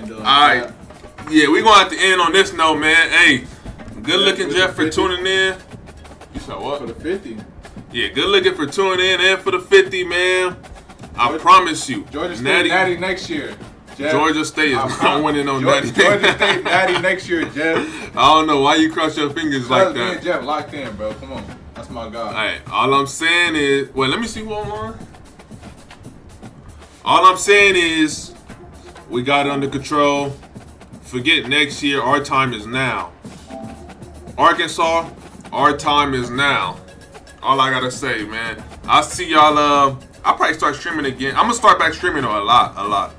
Speaker 9: All
Speaker 1: right. Yeah, we gonna have to end on this note, man. Hey, good looking, Jeff, for tuning in. You said what?
Speaker 9: For the 50.
Speaker 1: Yeah, good looking for tuning in and for the 50, man. I promise you.
Speaker 9: Georgia State natty next year. Jeff.
Speaker 1: Georgia State is not winning on natty.
Speaker 9: Georgia State natty next year, Jeff.
Speaker 1: I don't know why you cross your fingers like that.
Speaker 9: Me and Jeff locked in, bro. Come on. That's my guy.
Speaker 1: All right. All I'm saying is, well, let me see who I'm on. All I'm saying is, we got it under control. Forget next year. Our time is now. Arkansas, our time is now. All I gotta say, man. I'll see y'all. I'll probably start streaming again. I'm gonna start back streaming though, a lot.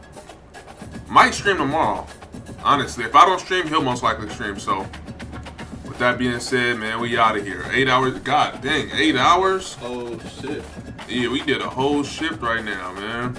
Speaker 1: Might stream tomorrow. Honestly, if I don't stream, he'll most likely stream. So, with that being said, man, we out of here. 8 hours. God dang, 8 hours.
Speaker 9: Oh shit.
Speaker 1: Yeah, we did a whole shift right now, man.